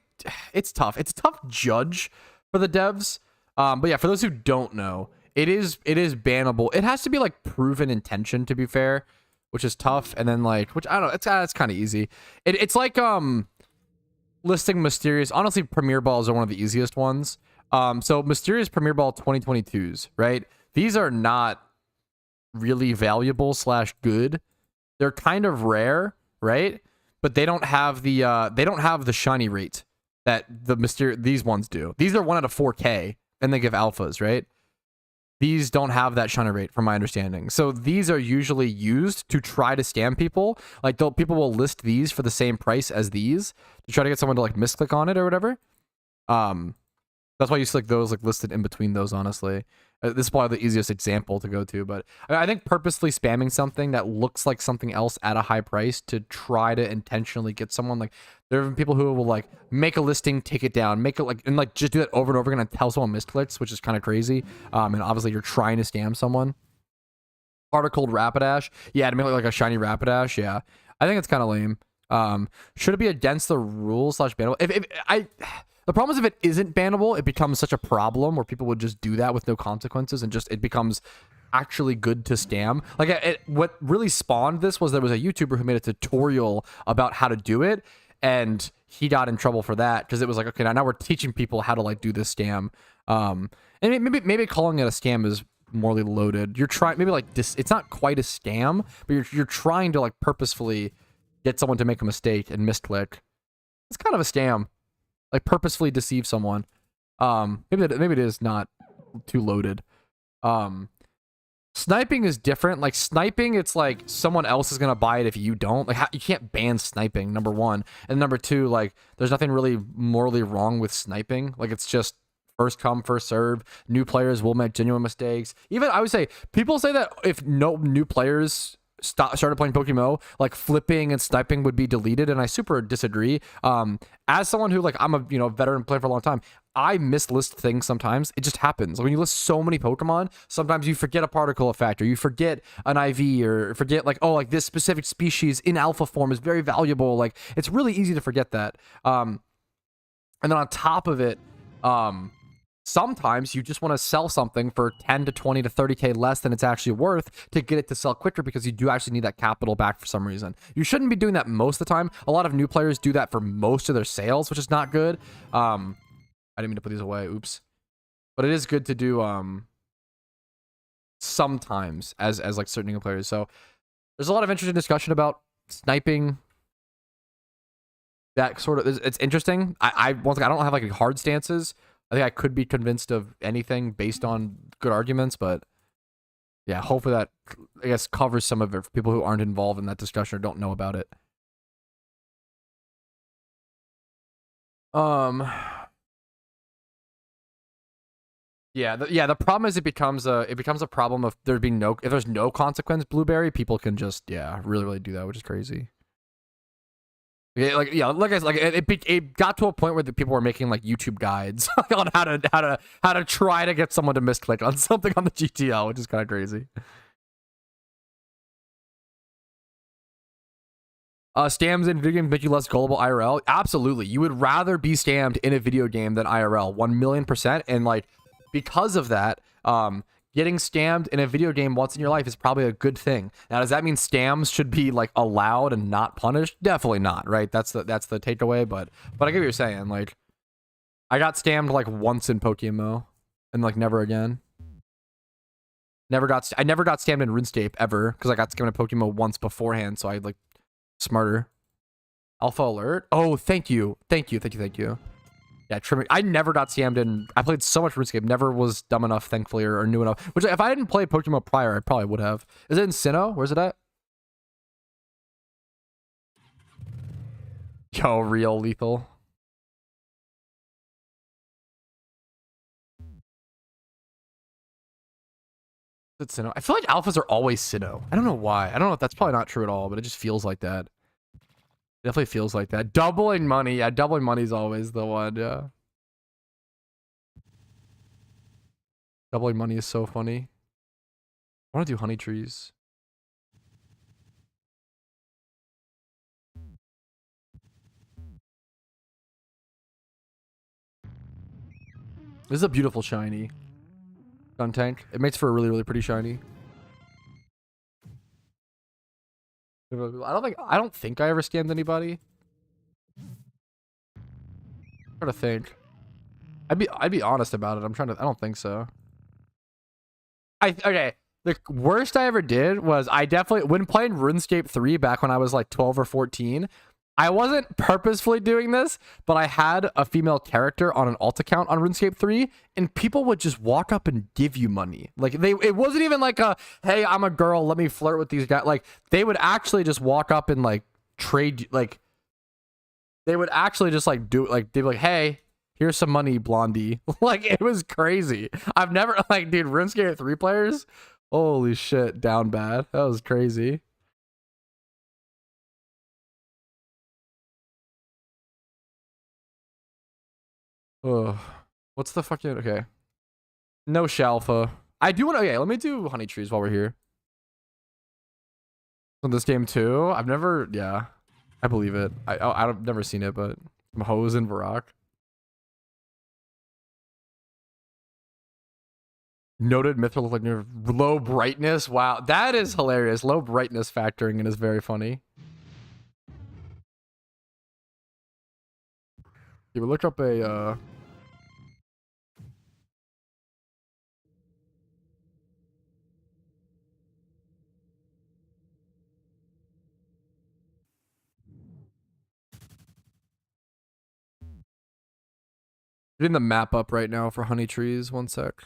it's tough. It's a tough judge for the devs. But yeah, for those who don't know, it is bannable. It has to be like proven intention, to be fair, which is tough. And then like, which I don't know, it's kind of easy. It's like listing mysterious. Honestly, Premier Balls are one of the easiest ones. So mysterious Premier Ball 2022s, right? These are not really valuable / good. They're kind of rare, right? But they don't have the shiny rate that these ones do. These are 1 out of 4K, and they give alphas, right? These don't have that shiny rate, from my understanding. So these are usually used to try to scam people. Like people will list these for the same price as these to try to get someone to like misclick on it or whatever. That's why you see like those like listed in between those. Honestly, this is probably the easiest example to go to. But I think purposely spamming something that looks like something else at a high price to try to intentionally get someone, like there are people who will like make a listing, take it down, make it like, and like just do that over and over again and tell someone misclicks, which is kind of crazy. And obviously you're trying to scam someone. Particled Rapidash, yeah, to make it like a shiny Rapidash, yeah. I think it's kind of lame. Should it be against the rules / bannable? The problem is if it isn't bannable, it becomes such a problem where people would just do that with no consequences, and just it becomes actually good to scam. Like what really spawned this was there was a YouTuber who made a tutorial about how to do it, and he got in trouble for that because it was like, okay, now we're teaching people how to like do this scam. And maybe calling it a scam is morally loaded. You're trying, maybe like this, it's not quite a scam, but you're trying to like purposefully get someone to make a mistake and misclick. It's kind of a scam. Like purposefully deceive someone. Maybe it is not too loaded. Sniping is different. Like sniping, it's like someone else is gonna buy it if you don't. Like you can't ban sniping, number one, and number two, like there's nothing really morally wrong with sniping. Like it's just first come, first serve. New players will make genuine mistakes. Even I would say people say that if no new players started playing PokeMMO, like flipping and sniping would be deleted, and I super disagree. As someone who like I'm a veteran player for a long time, I mislist things sometimes. It just happens. Like, when you list so many Pokemon, sometimes you forget a particle effect, or you forget an IV, or forget like, oh, like this specific species in alpha form is very valuable. Like it's really easy to forget that. And then on top of it, sometimes you just want to sell something for 10 to 20 to 30K less than it's actually worth to get it to sell quicker, because you do actually need that capital back for some reason. You shouldn't be doing that most of the time. A lot of new players do that for most of their sales, which is not good. I didn't mean to put these away. Oops. But it is good to do sometimes as like certain new players. So there's a lot of interesting discussion about sniping. That sort of, it's interesting. I don't have like hard stances. I think I could be convinced of anything based on good arguments, but yeah, hopefully that, I guess, covers some of it for people who aren't involved in that discussion or don't know about it. Yeah, the problem is it becomes a problem of there being if there's no consequence blueberry, people can just really do that, which is crazy. Yeah, like I said, it got to a point where the people were making like YouTube guides on how to try to get someone to misclick on something on the GTL, which is kind of crazy. Scams in video games make you less gullible IRL. Absolutely, you would rather be scammed in a video game than IRL, 1,000,000%. And like because of that, getting scammed in a video game once in your life is probably a good thing. Now, does that mean scams should be like allowed and not punished? Definitely not, right? That's the takeaway. But I get what you're saying. Like, I got scammed like once in PokeMMO, and like never again. I never got scammed in RuneScape ever because I got scammed in PokeMMO once beforehand. So I like smarter. Alpha alert. Oh, thank you. Yeah, trimming. I never got scammed in. I played so much RuneScape. Never was dumb enough, thankfully, or knew enough. Which, if I didn't play PokeMMO prior, I probably would have. Is it in Sinnoh? Where's it at? Yo, real lethal. Is it Sinnoh? I feel like alphas are always Sinnoh. I don't know why. I don't know if that's probably not true at all, but it just feels like that. Definitely feels like that. Doubling money. Yeah, doubling money is always the one. Yeah. Doubling money is so funny. I want to do honey trees. This is a beautiful shiny. Gun tank. It makes for a really pretty shiny. I don't think I ever scammed anybody. I'm trying to think. I'd be honest about it. I don't think so. Okay. The worst I ever did was when playing RuneScape 3 back when I was like 12 or 14, I wasn't purposefully doing this, but I had a female character on an alt account on RuneScape 3, and people would just walk up and give you money. Like it wasn't even like hey, I'm a girl, let me flirt with these guys. Like they would actually just walk up and like trade, like they would actually just like do it. Like they'd be like, hey, here's some money, blondie. Like it was crazy. I've never like, dude, RuneScape 3 players, holy shit, down bad. That was crazy. Oh, what's the fucking okay? No shalfa. I do want to. Okay, let me do honey trees while we're here. On this game too. I've never. Yeah, I believe it. I've never seen it, but Hose and Varrock. Noted mythical like low brightness. Wow, that is hilarious. Low brightness factoring in is very funny. You would look up a getting the map up right now for honey trees. One sec.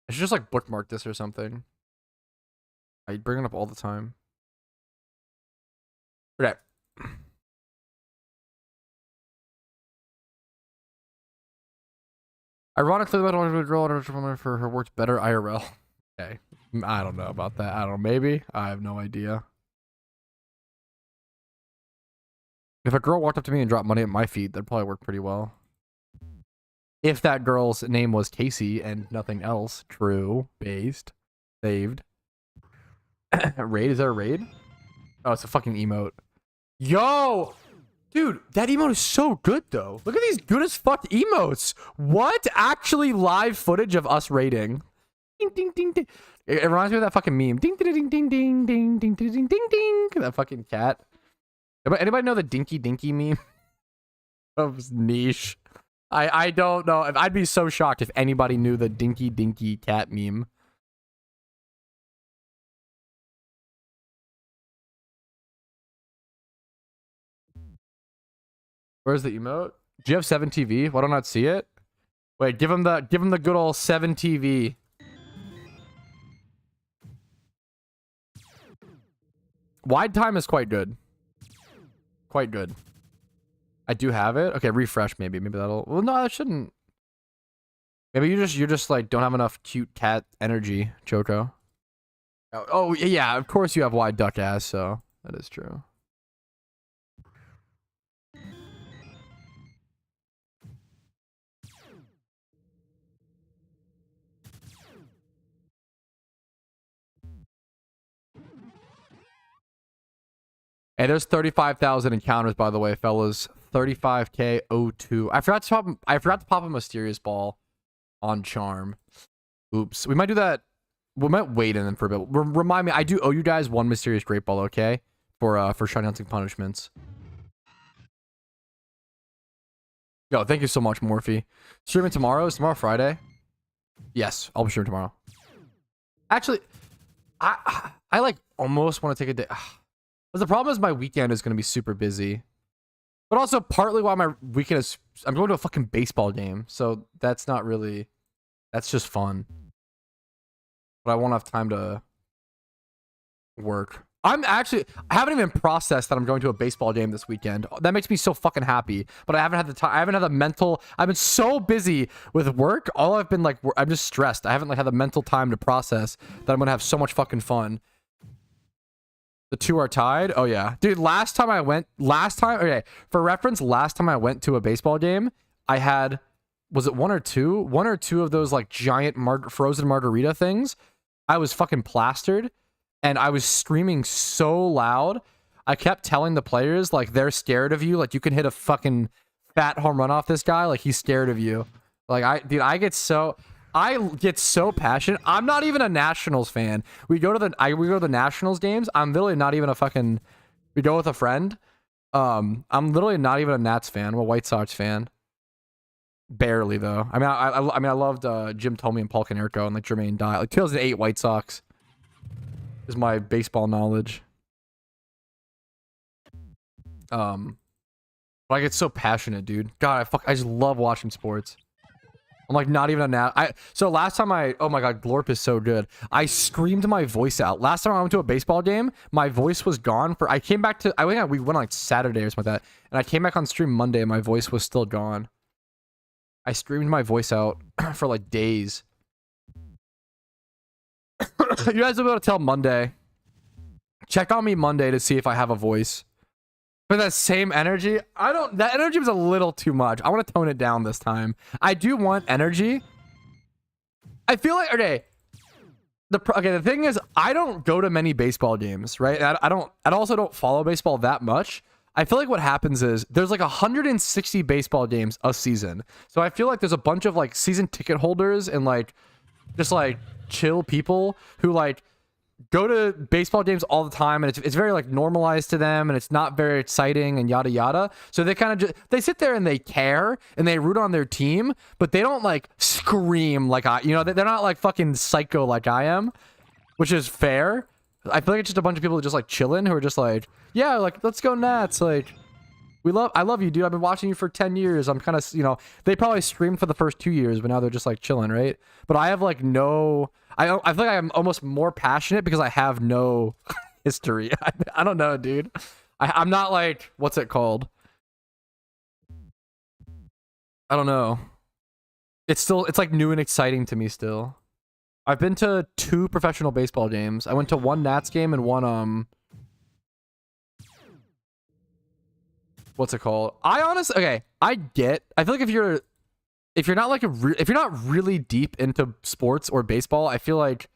I should just like bookmark this or something. I bring it up all the time. Okay. Ironically, the metal girl for her works better IRL. Okay. I don't know about that. I don't know. Maybe. I have no idea. If a girl walked up to me and dropped money at my feet, that'd probably work pretty well. If that girl's name was Casey and nothing else. True. Based. Saved. Raid? Is that a raid? Oh, it's a fucking emote. Yo! Dude, that emote is so good, though. Look at these good as fuck emotes. What? Actually live footage of us raiding. Ding, ding, ding, ding. It reminds me of that fucking meme. Ding, ding, ding, ding, ding, ding, ding, ding, ding, ding, ding. That fucking cat. Anybody know the Dinky Dinky meme? That was niche. I don't know. I'd be so shocked if anybody knew the Dinky Dinky cat meme. Where's the emote? Do you have 7TV? Why don't I see it? Wait, give him the good old 7 TV. Wide time is quite good. Quite good. I do have it. Okay, refresh maybe. Maybe that'll. Well, no, that shouldn't. Maybe you're just like don't have enough cute cat energy, Choco. Oh yeah, of course you have wide duck ass, so that is true. Hey, there's 35,000 encounters, by the way, fellas. 35k 02. I forgot to pop a mysterious ball on charm. Oops. We might do that. We might wait in them for a bit. Remind me, I do owe you guys one mysterious great ball, okay? For shiny hunting punishments. Yo, thank you so much, Morphe. Streaming tomorrow? Is tomorrow Friday? Yes, I'll be streaming tomorrow. Actually, I like almost want to take a day. But the problem is my weekend is going to be super busy. But also partly why my weekend is... I'm going to a fucking baseball game. So that's not really... That's just fun. But I won't have time to work. I haven't even processed that I'm going to a baseball game this weekend. That makes me so fucking happy. But I haven't had the time. I haven't had the mental... I've been so busy with work. All I've been like... I'm just stressed. I haven't like had the mental time to process that I'm going to have so much fucking fun. The two are tied. Oh yeah, dude. Okay, for reference, last time I went to a baseball game, I had, was it one or two of those like giant frozen margarita things. I was fucking plastered, and I was screaming so loud. I kept telling the players like they're scared of you. Like you can hit a fucking fat home run off this guy. Like he's scared of you. Like I get so passionate. I'm not even a Nationals fan. We go to the Nationals games. I'm literally not even a fucking... We go with a friend. I'm literally not even a Nats fan. I'm a White Sox fan. Barely though. I mean, I loved Jim Thome and Paul Konerko and like Jermaine Dye. Like 2008 White Sox is my baseball knowledge. But I get so passionate, dude. God, I just love watching sports. I'm like not even so last time oh my god, Glorp is so good. I screamed my voice out. Last time I went to a baseball game, my voice was gone for, we went on like Saturday or something like that. And I came back on stream Monday and my voice was still gone. I screamed my voice out for like days. You guys will be able to tell Monday. Check on me Monday to see if I have a voice. For that same energy, that energy was a little too much. I want to tone it down this time. I do want energy. I feel like, okay, the thing is, I don't go to many baseball games, right? I also don't follow baseball that much. I feel like what happens is there's like 160 baseball games a season. So I feel like there's a bunch of like season ticket holders and like just like chill people who like go to baseball games all the time, and it's very like normalized to them, and it's not very exciting and yada yada. So they kind of just they sit there and they care and they root on their team, but they don't like scream like they're not like fucking psycho like I am, which is fair. I feel like it's just a bunch of people just like chilling who are just like, yeah, like let's go Nats, like I love you, dude. I've been watching you for 10 years. I'm kind of, they probably screamed for the first 2 years, but now they're just like chilling, right? But I have like I feel like I'm almost more passionate because I have no history. I don't know, dude. I'm not like, what's it called? I don't know. It's like new and exciting to me still. I've been to 2 professional baseball games. I went to 1 Nats game and 1, what's it called? I feel like if you're not really deep into sports or baseball, I feel like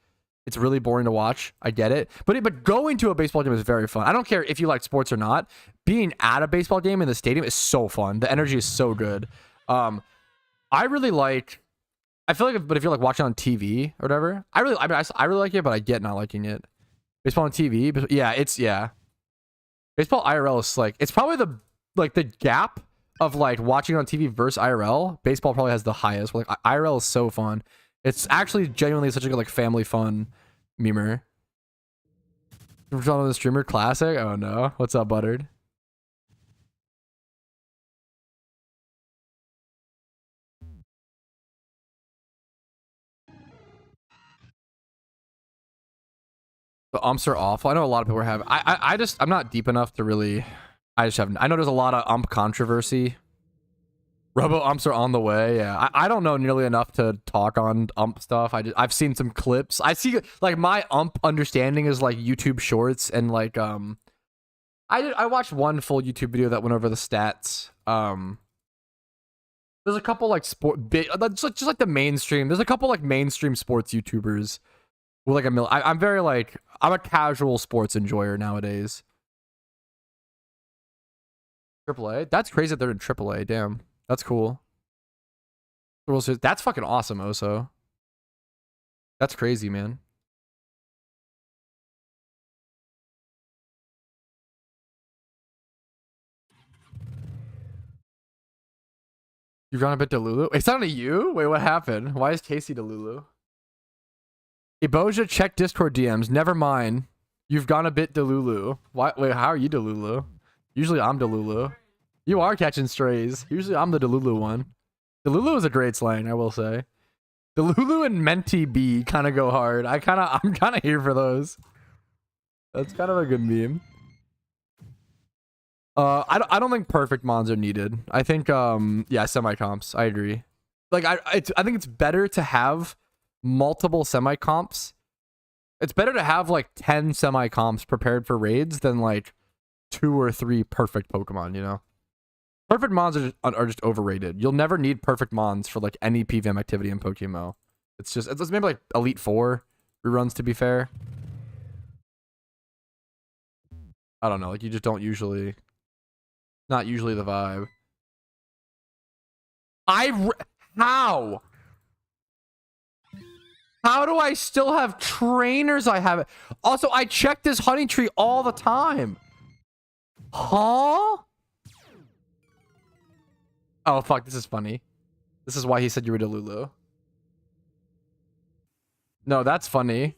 it's really boring to watch. I get it. But going to a baseball game is very fun. I don't care if you like sports or not. Being at a baseball game in the stadium is so fun. The energy is so good. I feel like if you're like watching on TV or whatever, I really like it, but I get not liking it. Baseball on TV, but yeah. Baseball IRL is like, it's probably the gap of like watching on TV versus IRL. Baseball probably has the highest. Like IRL is so fun. It's actually genuinely such a good like family fun memer. On the streamer classic. Oh no, what's up, Buttered? The umps are awful. I know a lot of people are having. I'm not deep enough to really. I just haven't. I know there's a lot of ump controversy. Robo umps are on the way. Yeah, I don't know nearly enough to talk on ump stuff. I've seen some clips. I see like my ump understanding is like YouTube Shorts and like I watched one full YouTube video that went over the stats. There's a couple like just like the mainstream. There's a couple like mainstream sports YouTubers with like I'm very like I'm a casual sports enjoyer nowadays. AAA? That's crazy that they're in AAA. Damn, that's cool. That's fucking awesome, Oso. That's crazy, man. You've gone a bit Delulu? It's not a you? Wait, what happened? Why is Casey Delulu? Eboja, check Discord DMs. Never mind. You've gone a bit Delulu. Why? Wait, how are you Delulu? Usually I'm Delulu. You are catching strays. Usually I'm the Delulu one. Delulu is a great slang, I will say. Delulu and Menti B kind of go hard. I'm kind of here for those. That's kind of a good meme. I don't think perfect mons are needed. I think yeah, semi-comps. I agree. Like I think it's better to have multiple semi-comps. It's better to have like 10 semi-comps prepared for raids than like 2 or 3 perfect Pokemon, you know? Perfect mons are just overrated. You'll never need perfect mons for like any PVM activity in PokeMMO. It's maybe like Elite 4 reruns, to be fair. I don't know, like you just don't usually. Not usually the vibe. How? How do I still have trainers? I have it. Also, I check this honey tree all the time. Huh? Oh, fuck. This is funny. This is why he said you were Delulu. No, that's funny.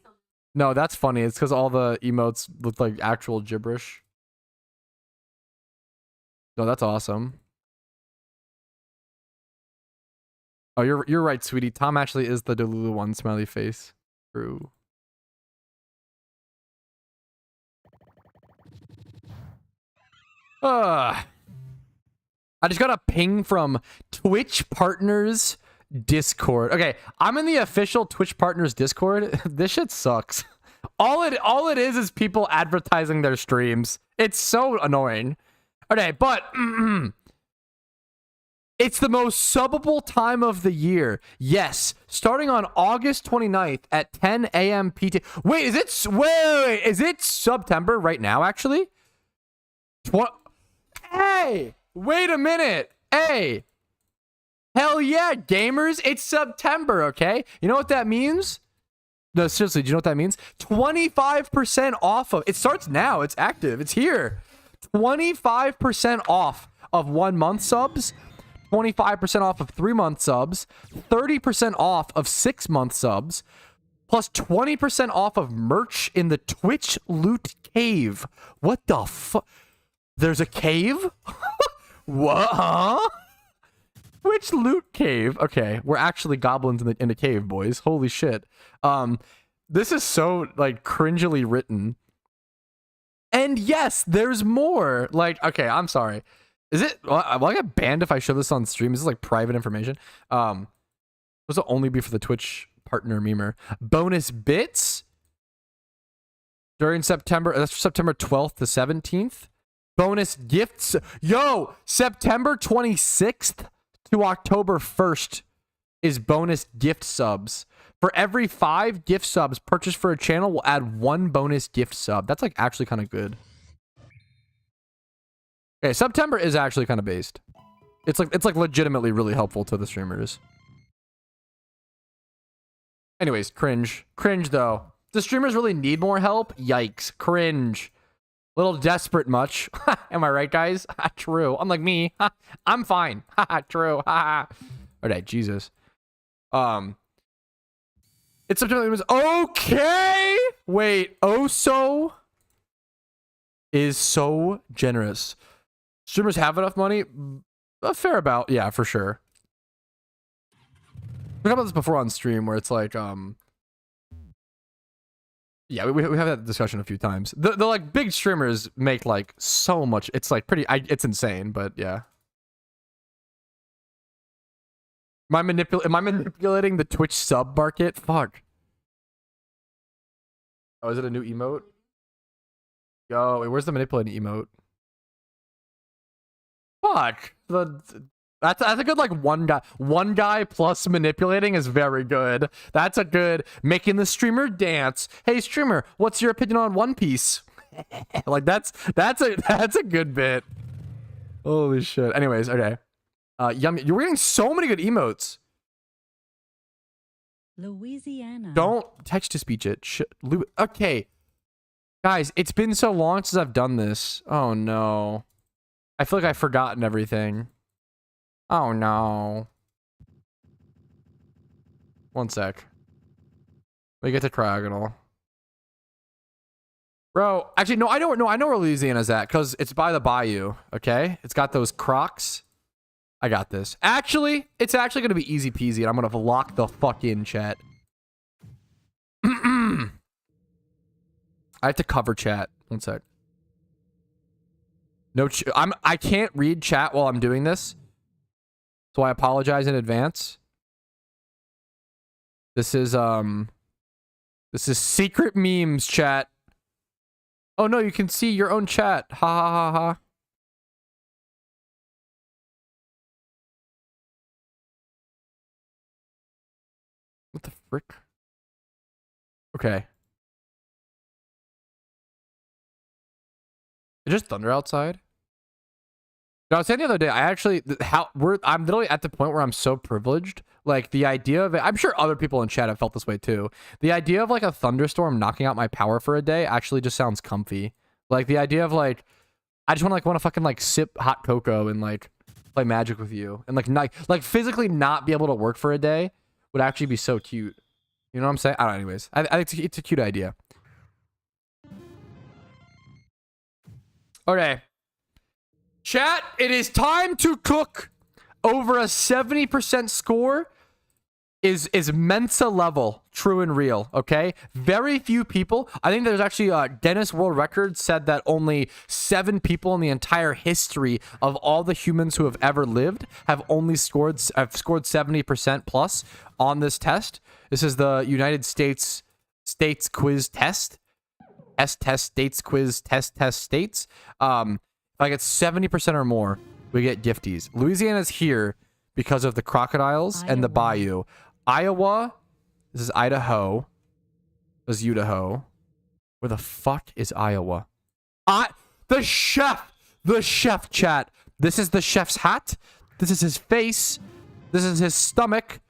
No, that's funny. It's because all the emotes look like actual gibberish. No, that's awesome. Oh, you're right, sweetie. Tom actually is the Delulu one, smiley face. True. I just got a ping from Twitch Partners Discord. Okay, I'm in the official Twitch Partners Discord. This shit sucks. All it is people advertising their streams. It's so annoying. Okay, but it's the most subbable time of the year. Yes, starting on August 29th at 10 a.m. PT. Wait, is it September right now, actually? Hey, wait a minute. Hey. Hell yeah, gamers. It's September, okay? You know what that means? No, seriously, do you know what that means? 25% off of... It starts now. It's active. It's here. 25% off of 1 month subs, 25% off of 3 month subs, 30% off of 6 month subs, plus 20% off of merch in the Twitch Loot Cave. What the fuck? There's a cave? What? Huh? Twitch Loot Cave. Okay, we're actually goblins in the cave, boys. Holy shit. This is so like cringily written. And yes, there's more. Like, okay, I'm sorry. Is it? Will I get banned if I show this on stream? Is this like private information? This will only be for the Twitch partner memer. Bonus bits during September. That's September 12th to 17th. Bonus gifts. Yo, September 26th to October 1st is bonus gift subs. For every 5 gift subs purchased for a channel, we'll add 1 bonus gift sub. That's like actually kind of good. Okay, September is actually kind of based. It's like legitimately really helpful to the streamers. Anyways, cringe. Cringe though. Do streamers really need more help? Yikes. Cringe. Little desperate much. Am I right, guys? True. Unlike me. I'm fine. True. Alright, Jesus. It's September. Okay. Wait. Oso is so generous. Streamers have enough money. A fair about. Yeah, for sure. We talked about this before on stream, where it's like, Yeah, we have that discussion a few times. The like big streamers make like so much. It's like pretty. It's insane, but yeah. Am I manipulating the Twitch sub market? Fuck. Oh, is it a new emote? Yo, wait, where's the manipulating emote? Fuck. That's a good like one guy plus manipulating is very good. That's a good making the streamer dance. Hey streamer, what's your opinion on One Piece? Like that's a good bit. Holy shit. Anyways, okay. Yummy. You're getting so many good emotes. Louisiana. Don't text to speech it. Okay. Guys, it's been so long since I've done this. Oh no. I feel like I've forgotten everything. Oh no. One sec. We get to Triagonal. Bro, actually, no, I don't know. I know where Louisiana's at because it's by the bayou, okay? It's got those Crocs. I got this. Actually, it's actually going to be easy peasy, and I'm going to lock the fuck in, chat. I have to cover chat. One sec. No, I can't read chat while I'm doing this. So I apologize in advance. This is secret memes, chat. Oh no, you can see your own chat. Ha ha ha ha. What the frick? Okay. It's just thunder outside. No, I was saying the other day, I'm literally at the point where I'm so privileged. Like the idea of it, I'm sure other people in chat have felt this way too. The idea of like a thunderstorm knocking out my power for a day actually just sounds comfy. Like the idea of like, I just want to fucking like sip hot cocoa and like play Magic with you and like physically not be able to work for a day would actually be so cute. You know what I'm saying? I don't know. Anyways, I think it's a cute idea. Okay. Chat, it is time to cook. Over a 70% score is Mensa level, true and real, okay? Very few people. I think there's actually Guinness World Records said that only 7 people in the entire history of all the humans who have ever lived have scored 70% plus on this test. This is the United States quiz test. Test states quiz test states. If I get 70% or more, we get gifties. Louisiana's here because of the crocodiles and the bayou. Iowa, this is Idaho. This is Idaho. Where the fuck is Iowa? The chef chat. This is the chef's hat. This is his face. This is his stomach,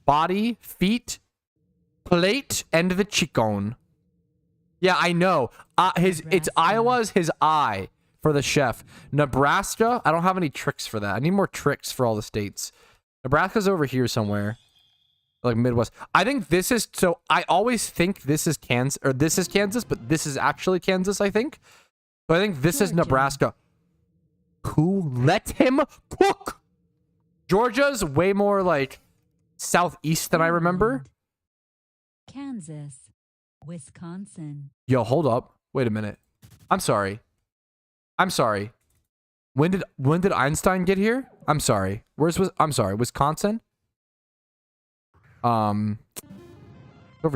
body, feet, plate, and the chicken. Yeah, I know. It's Iowa's his eye for the chef. Nebraska, I don't have any tricks for that. I need more tricks for all the states. Nebraska's over here somewhere. Like Midwest. I think this is, so I always think this is Kansas, or this is Kansas, but this is actually Kansas, I think. So I think this is Nebraska. Who let him cook? Georgia's way more like southeast than I remember. Kansas. Wisconsin. Yo, hold up. Wait a minute. I'm sorry. When did Einstein get here? I'm sorry. I'm sorry. Wisconsin? Over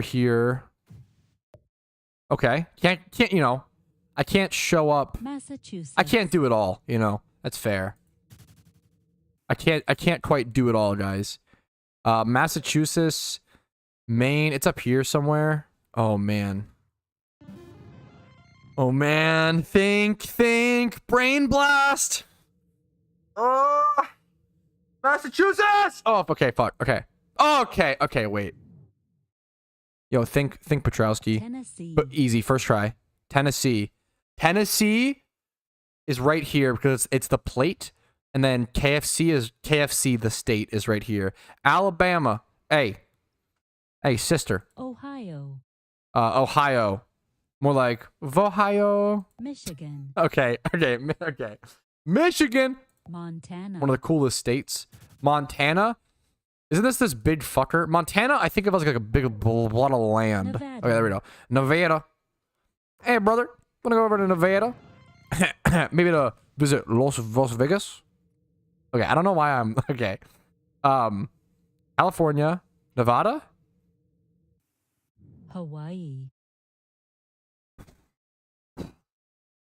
here. Okay. Can't you know, I can't show up. Massachusetts. I can't do it all, you know. That's fair. I can't quite do it all, guys. Massachusetts, Maine, it's up here somewhere. Oh man. Oh man, think, brain blast. Massachusetts. Oh, okay, fuck. Okay, wait. Yo, think Patrouski. Tennessee. But easy, first try. Tennessee is right here because it's the plate, and then KFC the state is right here. Alabama. Hey, sister. Ohio. Ohio. More like Ohio. Michigan. Okay. Michigan. Montana. One of the coolest states. Montana. Isn't this big fucker? Montana, I think of as like a big blood of land. Nevada. Okay, there we go. Nevada. Hey, brother. Wanna go over to Nevada? Maybe to visit Las Vegas? Okay, I don't know why I'm... Okay. California. Nevada? Hawaii.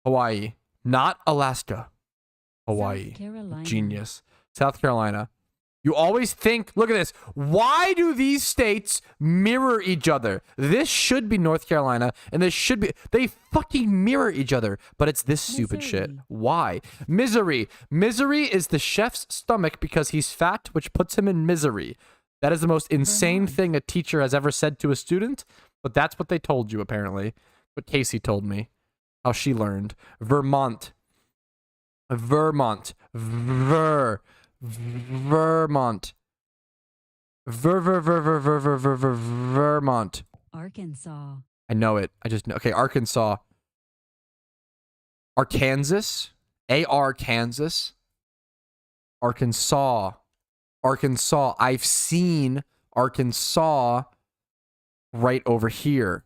Hawaii. Not Alaska. Hawaii. South Carolina. Genius. South Carolina. You always think, look at this. Why do these states mirror each other? This should be North Carolina, and this should be, they fucking mirror each other, but it's this stupid shit. Missouri. Why? Misery. Misery is the chef's stomach because he's fat, which puts him in misery. That is the most insane Vermont. thing a teacher has ever said to a student, but that's what they told you, apparently. What Casey told me. How she learned. Vermont. Vermont. Vermont. Vermont. Arkansas. I know it. I just know. Okay, Arkansas. Arkansas. AR Kansas. Arkansas. Arkansas. I've seen Arkansas right over here.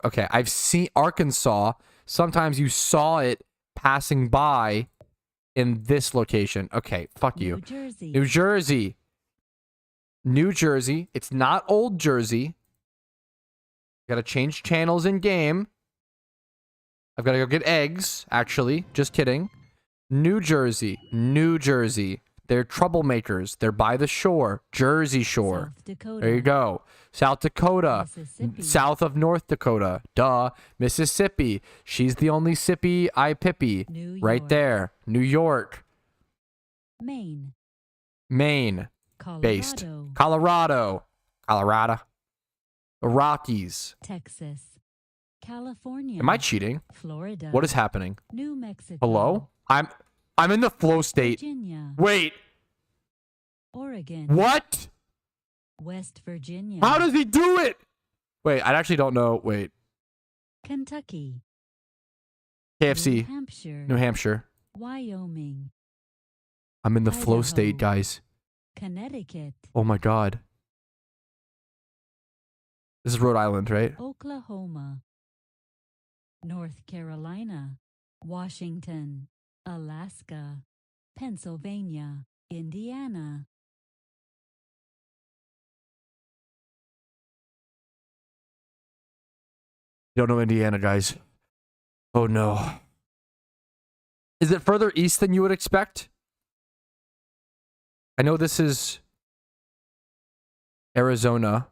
Okay, I've seen Arkansas. Sometimes you saw it passing by in this location. Okay, fuck you. New Jersey. New Jersey. New Jersey. It's not old Jersey. Gotta change channels in game. I've gotta go get eggs, actually. Just kidding. New Jersey. New Jersey. They're troublemakers. They're by the shore. Jersey Shore. South Dakota. There you go. South Dakota. Mississippi. South of North Dakota. Duh. Mississippi. She's the only sippy I pippy. New Right York. there. New York. Maine. Maine. Colorado. Based. Colorado. Colorado. The Rockies. Texas. California. Am I cheating? Florida. What is happening? New Mexico. Hello? I'm in the flow state. Virginia. Wait. Oregon. What? West Virginia. How does he do it? Wait, I actually don't know. Wait. Kentucky. KFC. New Hampshire. New Hampshire. Wyoming. I'm in the flow state, Idaho. guys. Connecticut. Oh my god. This is Rhode Island, right? Oklahoma. North Carolina. Washington. Alaska. Pennsylvania. Indiana. You don't know Indiana, guys. Oh no. Is it further east than you would expect? I know this is Arizona.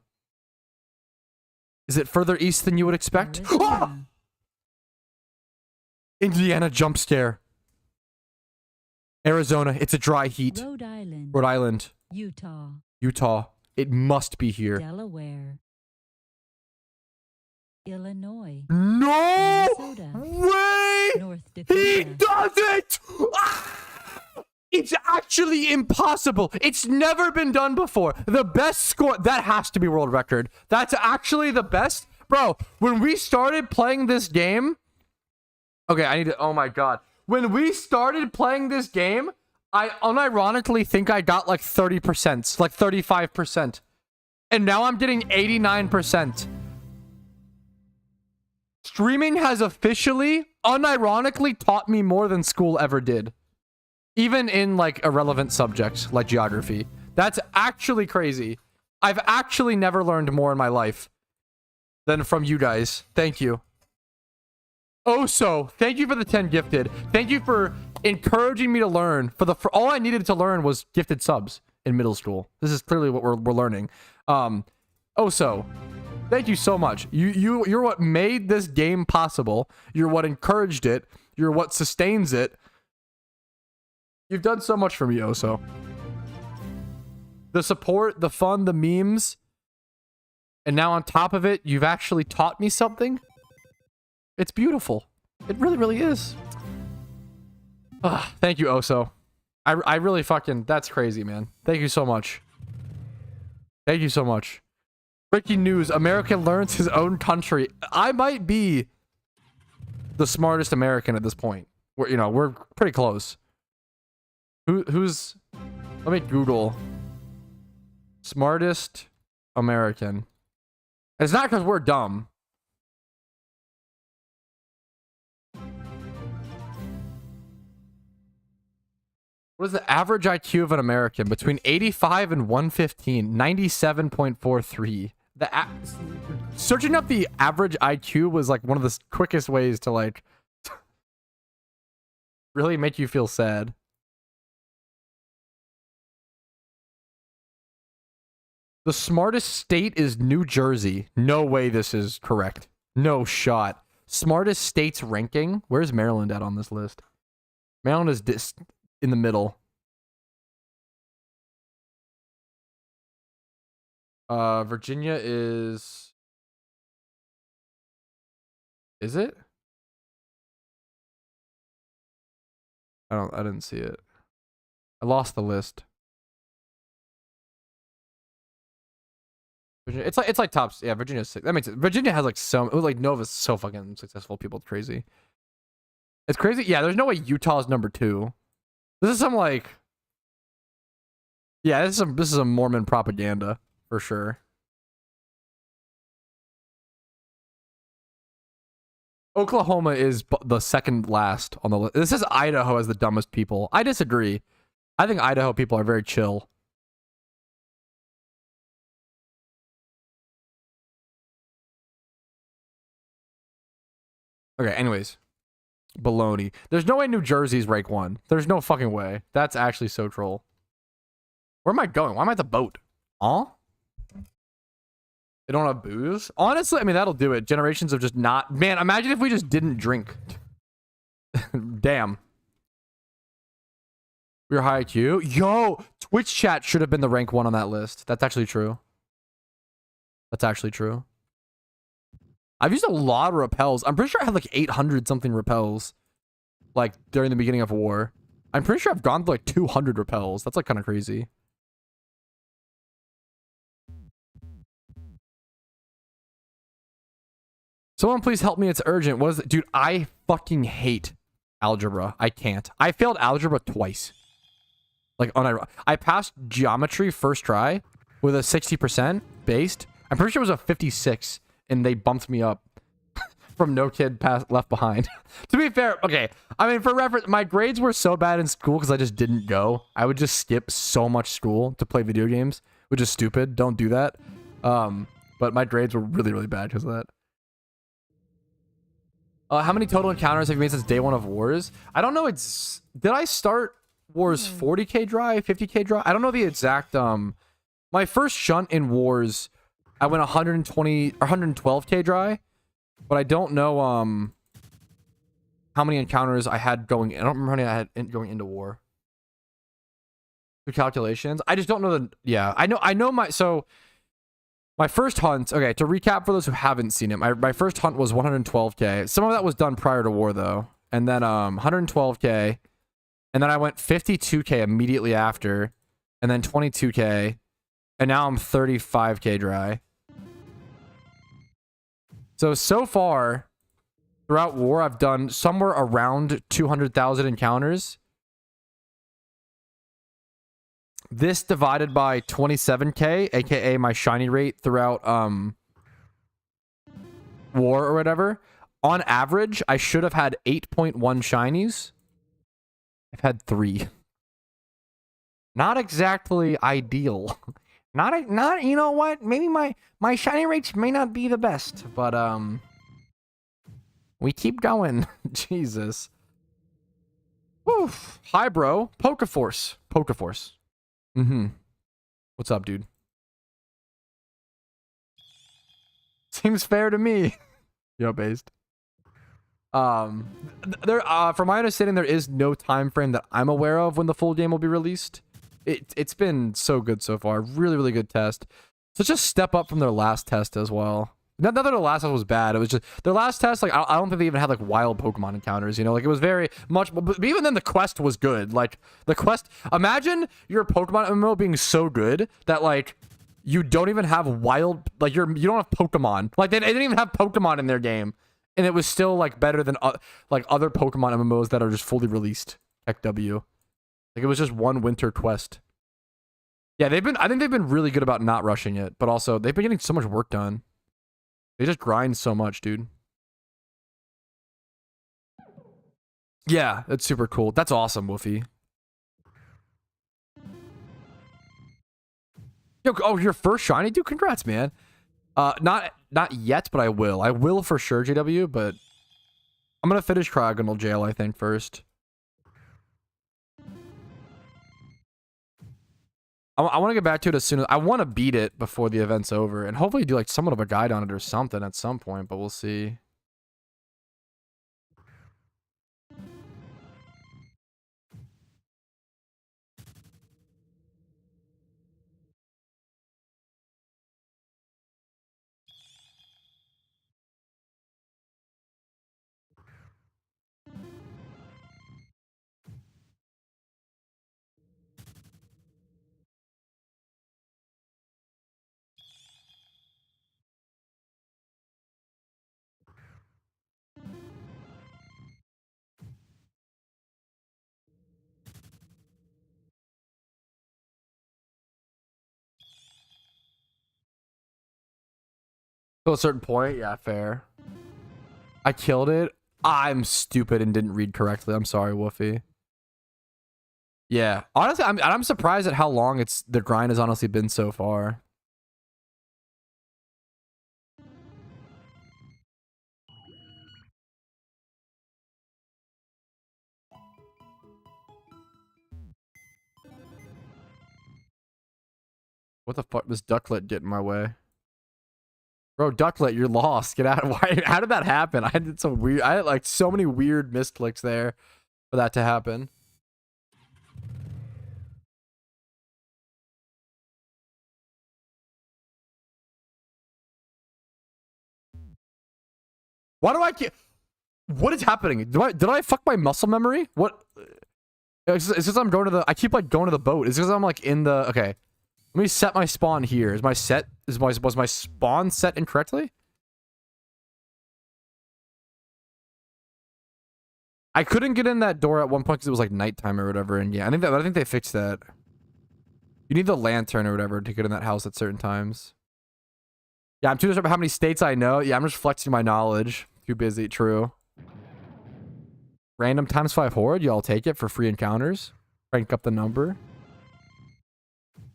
Is it further east than you would expect? Ah! Arizona. Indiana jump scare. Arizona, it's a dry heat. Rhode Island. Rhode Island, Utah. Utah. It must be here. Delaware. Illinois. No Minnesota. way! North He Dakota. does it! Ah! It's actually impossible. It's never been done before. The best score, that has to be world record. That's actually the best. Bro, when we started playing this game, okay, I need to, oh my god. When we started playing this game, I unironically think I got like 30%, like 35%. And now I'm getting 89%. Streaming has officially, unironically, taught me more than school ever did. Even in like irrelevant subjects like geography. That's actually crazy. I've actually never learned more in my life than from you guys. Thank you. Also, thank you for the 10 gifted. Thank you for encouraging me to learn. For all I needed to learn was gifted subs in middle school. This is clearly what we're learning. Also, thank you so much. You're what made this game possible. You're what encouraged it. You're what sustains it. You've done so much for me, Oso. The support, the fun, the memes. And now on top of it, you've actually taught me something. It's beautiful. It really, really is. Thank you, Oso. I really fucking... That's crazy, man. Thank you so much. Thank you so much. Breaking news. American learns his own country. I might be the smartest American at this point. We're pretty close. Who's... Let me Google. Smartest American. It's not because we're dumb. What is the average IQ of an American? Between 85 and 115. 97.43. Searching up the average IQ was like one of the quickest ways to like really make you feel sad. The smartest state is New Jersey. No way this is correct. No shot. Smartest states ranking. Where's Maryland at on this list? Maryland is in the middle. Virginia is... Is it? I didn't see it. I lost the list. Virginia, it's like tops. Yeah, Virginia's sick. That makes it. Virginia has like so, like Nova's so fucking successful. People, it's crazy. It's crazy. Yeah, there's no way Utah's number 2. This is some like, yeah, this is a Mormon propaganda for sure. Oklahoma is the second last on the list. This is Idaho as the dumbest people. I disagree. I think Idaho people are very chill. Okay, anyways. Baloney. There's no way New Jersey's rank 1. There's no fucking way. That's actually so troll. Where am I going? Why am I at the boat? Huh? They don't have booze? Honestly, I mean, that'll do it. Generations of just not... Man, imagine if we just didn't drink. Damn. We're high IQ. Yo! Twitch chat should have been the rank 1 on that list. That's actually true. That's actually true. I've used a lot of repels. I'm pretty sure I had like 800 something repels. Like, during the beginning of war. I'm pretty sure I've gone to like 200 repels. That's like kind of crazy. Someone please help me. It's urgent. What is it? Dude, I fucking hate algebra. I can't. I failed algebra twice. Like, I passed geometry first try with a 60% based. I'm pretty sure it was a 56, and they bumped me up from no kid left behind. To be fair, okay. I mean, for reference, my grades were so bad in school because I just didn't go. I would just skip so much school to play video games, which is stupid. Don't do that. But my grades were really, really bad because of that. How many total encounters have you made since day 1 of Wars? I don't know. Did I start Wars 40k dry, 50k dry? I don't know the exact. My first shunt in Wars, I went 120 or 112k dry, but I don't know how many encounters I had going. I don't remember how many I had going into war. The calculations. I just don't know the. Yeah, I know my so. My first hunt, okay, to recap for those who haven't seen it, my first hunt was 112k. Some of that was done prior to war, though. And then 112k. And then I went 52k immediately after. And then 22k. And now I'm 35k dry. So far, throughout war, I've done somewhere around 200,000 encounters. This divided by 27k, aka my shiny rate throughout war or whatever. On average, I should have had 8.1 shinies. I've had 3. Not exactly ideal. Not you know what? Maybe my shiny rates may not be the best, but we keep going. Jesus. Oof. Hi, bro. Pokeforce. Pokeforce. What's up, dude? Seems fair to me. Yo, based. From my understanding, there is no time frame that I'm aware of when the full game will be released. It's been so good so far. Really, really good test. Such a step up from their last test as well. Not that their last test was bad. It was just their last test. Like I don't think they even had like wild Pokemon encounters. You know, like it was very much. But even then, the quest was good. Like the quest. Imagine your Pokemon MMO being so good that like you don't even have wild. Like you don't have Pokemon. Like they didn't even have Pokemon in their game, and it was still like better than like other Pokemon MMOs that are just fully released. Heck W. Like it was just one winter quest. Yeah, I think they've been really good about not rushing it, but also they've been getting so much work done. They just grind so much, dude. Yeah, that's super cool. That's awesome, Woofy. Yo, oh, your first shiny, dude. Congrats, man. Not yet, but I will. I will for sure, JW. But I'm gonna finish Cryogonal Jail, I think, first. I want to get back to it as soon as I want to beat it before the event's over, and hopefully do like somewhat of a guide on it or something at some point. But we'll see. To a certain point, yeah, fair. I killed it. I'm stupid and didn't read correctly. I'm sorry, Woofy. Yeah, honestly, I'm surprised at how long the grind has honestly been so far. What the fuck? This ducklet get in my way? Bro, ducklet, you're lost. Get out. Why? How did that happen? I had like so many weird misclicks there for that to happen. Why do I get? What is happening? Did I fuck my muscle memory? What? It's because I'm going to the. I keep like going to the boat. It's because I'm like in the. Okay, let me set my spawn here. Was my spawn set incorrectly? I couldn't get in that door at one point because it was like nighttime or whatever. And yeah, I think they fixed that. You need the lantern or whatever to get in that house at certain times. Yeah, I'm too sure about how many states I know. Yeah, I'm just flexing my knowledge. Too busy. True. Random ×5 horde. Y'all take it for free encounters. Crank up the number.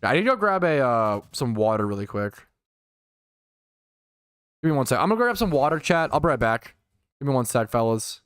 I need to go grab some water really quick. Give me one sec. I'm gonna go grab some water, chat. I'll be right back. Give me one sec, fellas.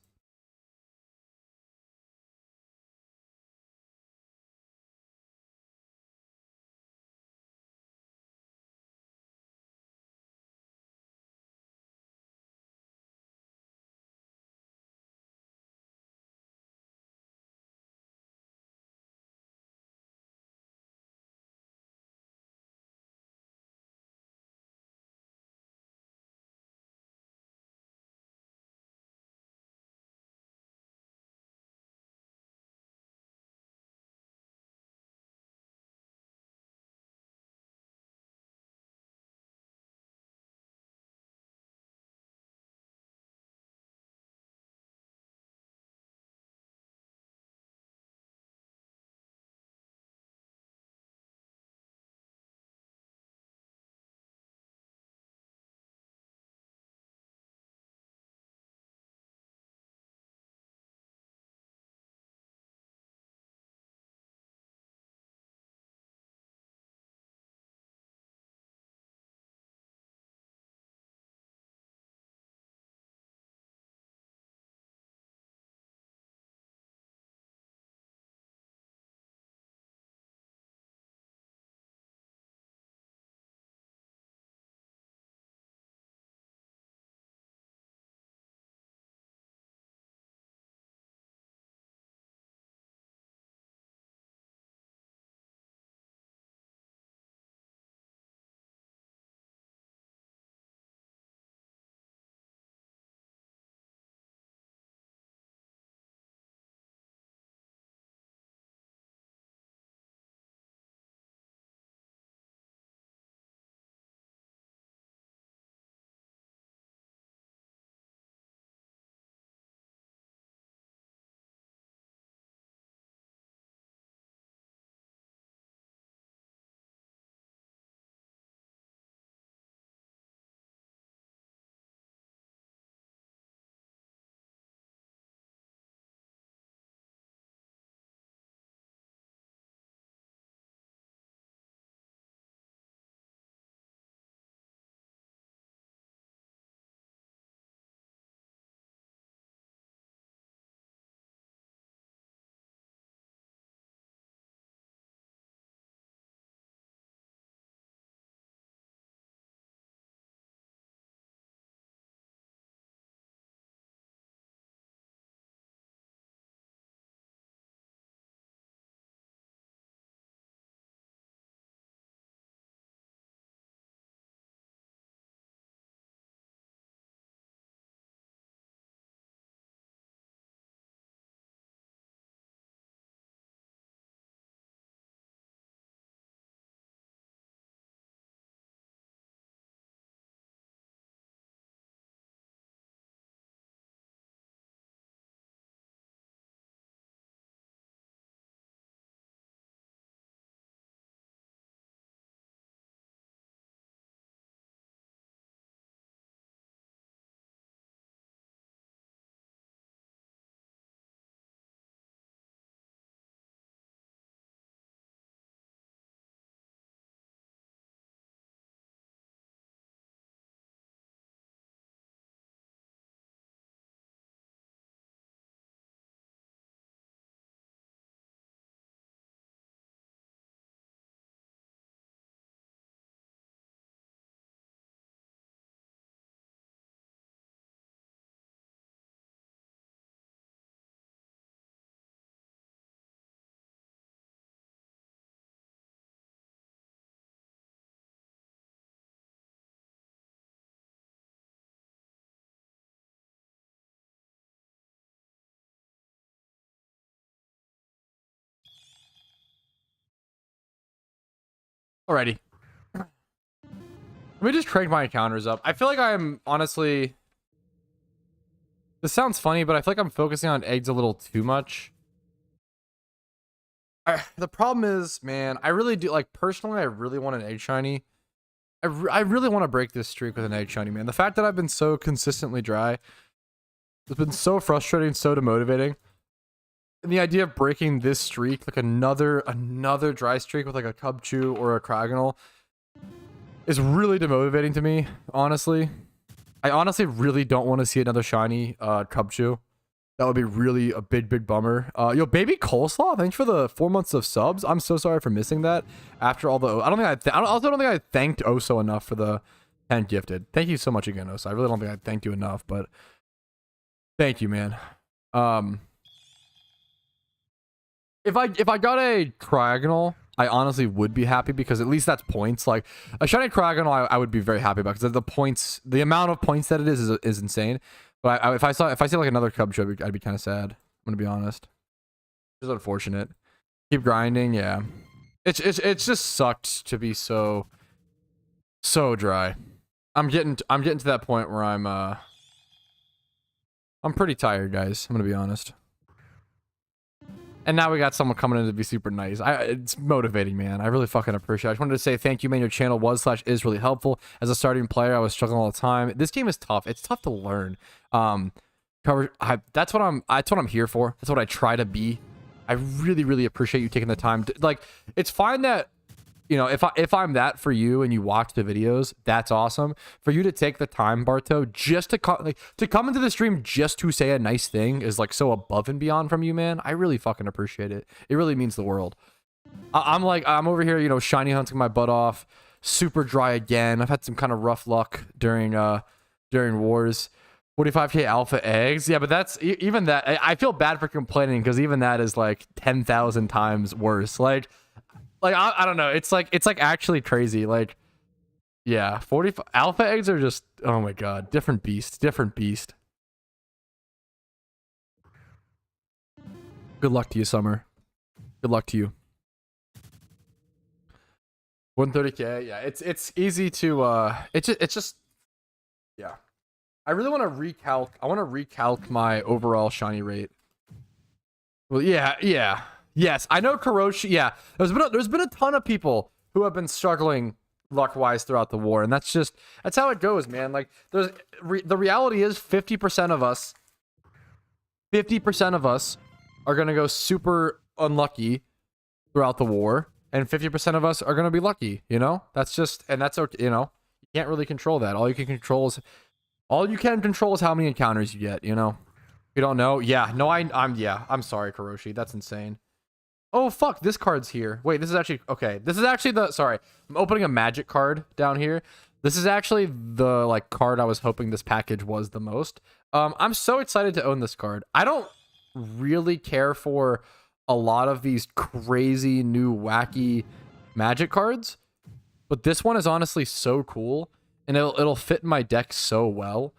Alrighty. Let me just crank my encounters up. I feel like I'm honestly... This sounds funny, but I feel like I'm focusing on eggs a little too much. The problem is, man, I really do, like, personally, I really want an egg shiny. I really want to break this streak with an egg shiny, man. The fact that I've been so consistently dry, it's been so frustrating, so demotivating. And the idea of breaking this streak, like another dry streak with like a Cubchoo or a Kragonal, is really demotivating to me, honestly. I honestly really don't want to see another shiny Cubchoo. That would be really a big bummer. Yo, baby Coleslaw, thanks for the 4 months of subs. I'm so sorry for missing that. After all the, I also don't think I thanked Oso enough for the 10 gifted. Thank you so much again, Oso. I really don't think I thanked you enough, but thank you, man. If I got a Kragonal, I honestly would be happy because at least that's points. Like a shiny Kragonal, I would be very happy about because the points, the amount of points that it is insane. But if I see like another Cubchoo, I'd be kind of sad. I'm gonna be honest. It's unfortunate. Keep grinding, yeah. It's just sucked to be so dry. I'm getting to that point where I'm pretty tired, guys. I'm gonna be honest. And now we got someone coming in to be super nice. It's motivating, man. I really fucking appreciate it. I just wanted to say thank you, man. Your channel was/is really helpful. As a starting player, I was struggling all the time. This game is tough. It's tough to learn. That's what I'm here for. That's what I try to be. I really appreciate you taking the time to, like, it's fine that, you know, if I'm that for you and you watch the videos, that's awesome. For you to take the time, Barto, just to come into the stream just to say a nice thing is like so above and beyond from you, man. I really fucking appreciate it. It really means the world. I'm over here, you know, shiny hunting my butt off, super dry again. I've had some kind of rough luck during wars. 45k alpha eggs, yeah, but that's even that. I feel bad for complaining because even that is like 10,000 times worse. Like I don't know. It's like actually crazy. Like, yeah, 45 alpha eggs are just, oh my god, different beast. Good luck to you, Summer. Good luck to you. 130k, yeah. It's easy to it's just yeah. I really want to recalc. I want to recalc my overall shiny rate. Well, yeah. Yes, I know Kuroshi. Yeah, there's been a ton of people who have been struggling luck-wise throughout the war, and that's how it goes, man. Like the reality is 50% of us are gonna go super unlucky throughout the war, and 50% of us are gonna be lucky. You know, that's okay. You know, you can't really control that. All you can control is how many encounters you get. You know, you don't know. Yeah, no, I'm sorry, Kuroshi. That's insane. Oh, fuck, this card's here. Wait, this is actually... Okay, this is actually Sorry, I'm opening a magic card down here. This is actually the, like, card I was hoping this package was the most. I'm so excited to own this card. I don't really care for a lot of these crazy, new, wacky magic cards. But this one is honestly so cool. And it'll fit in my deck so well.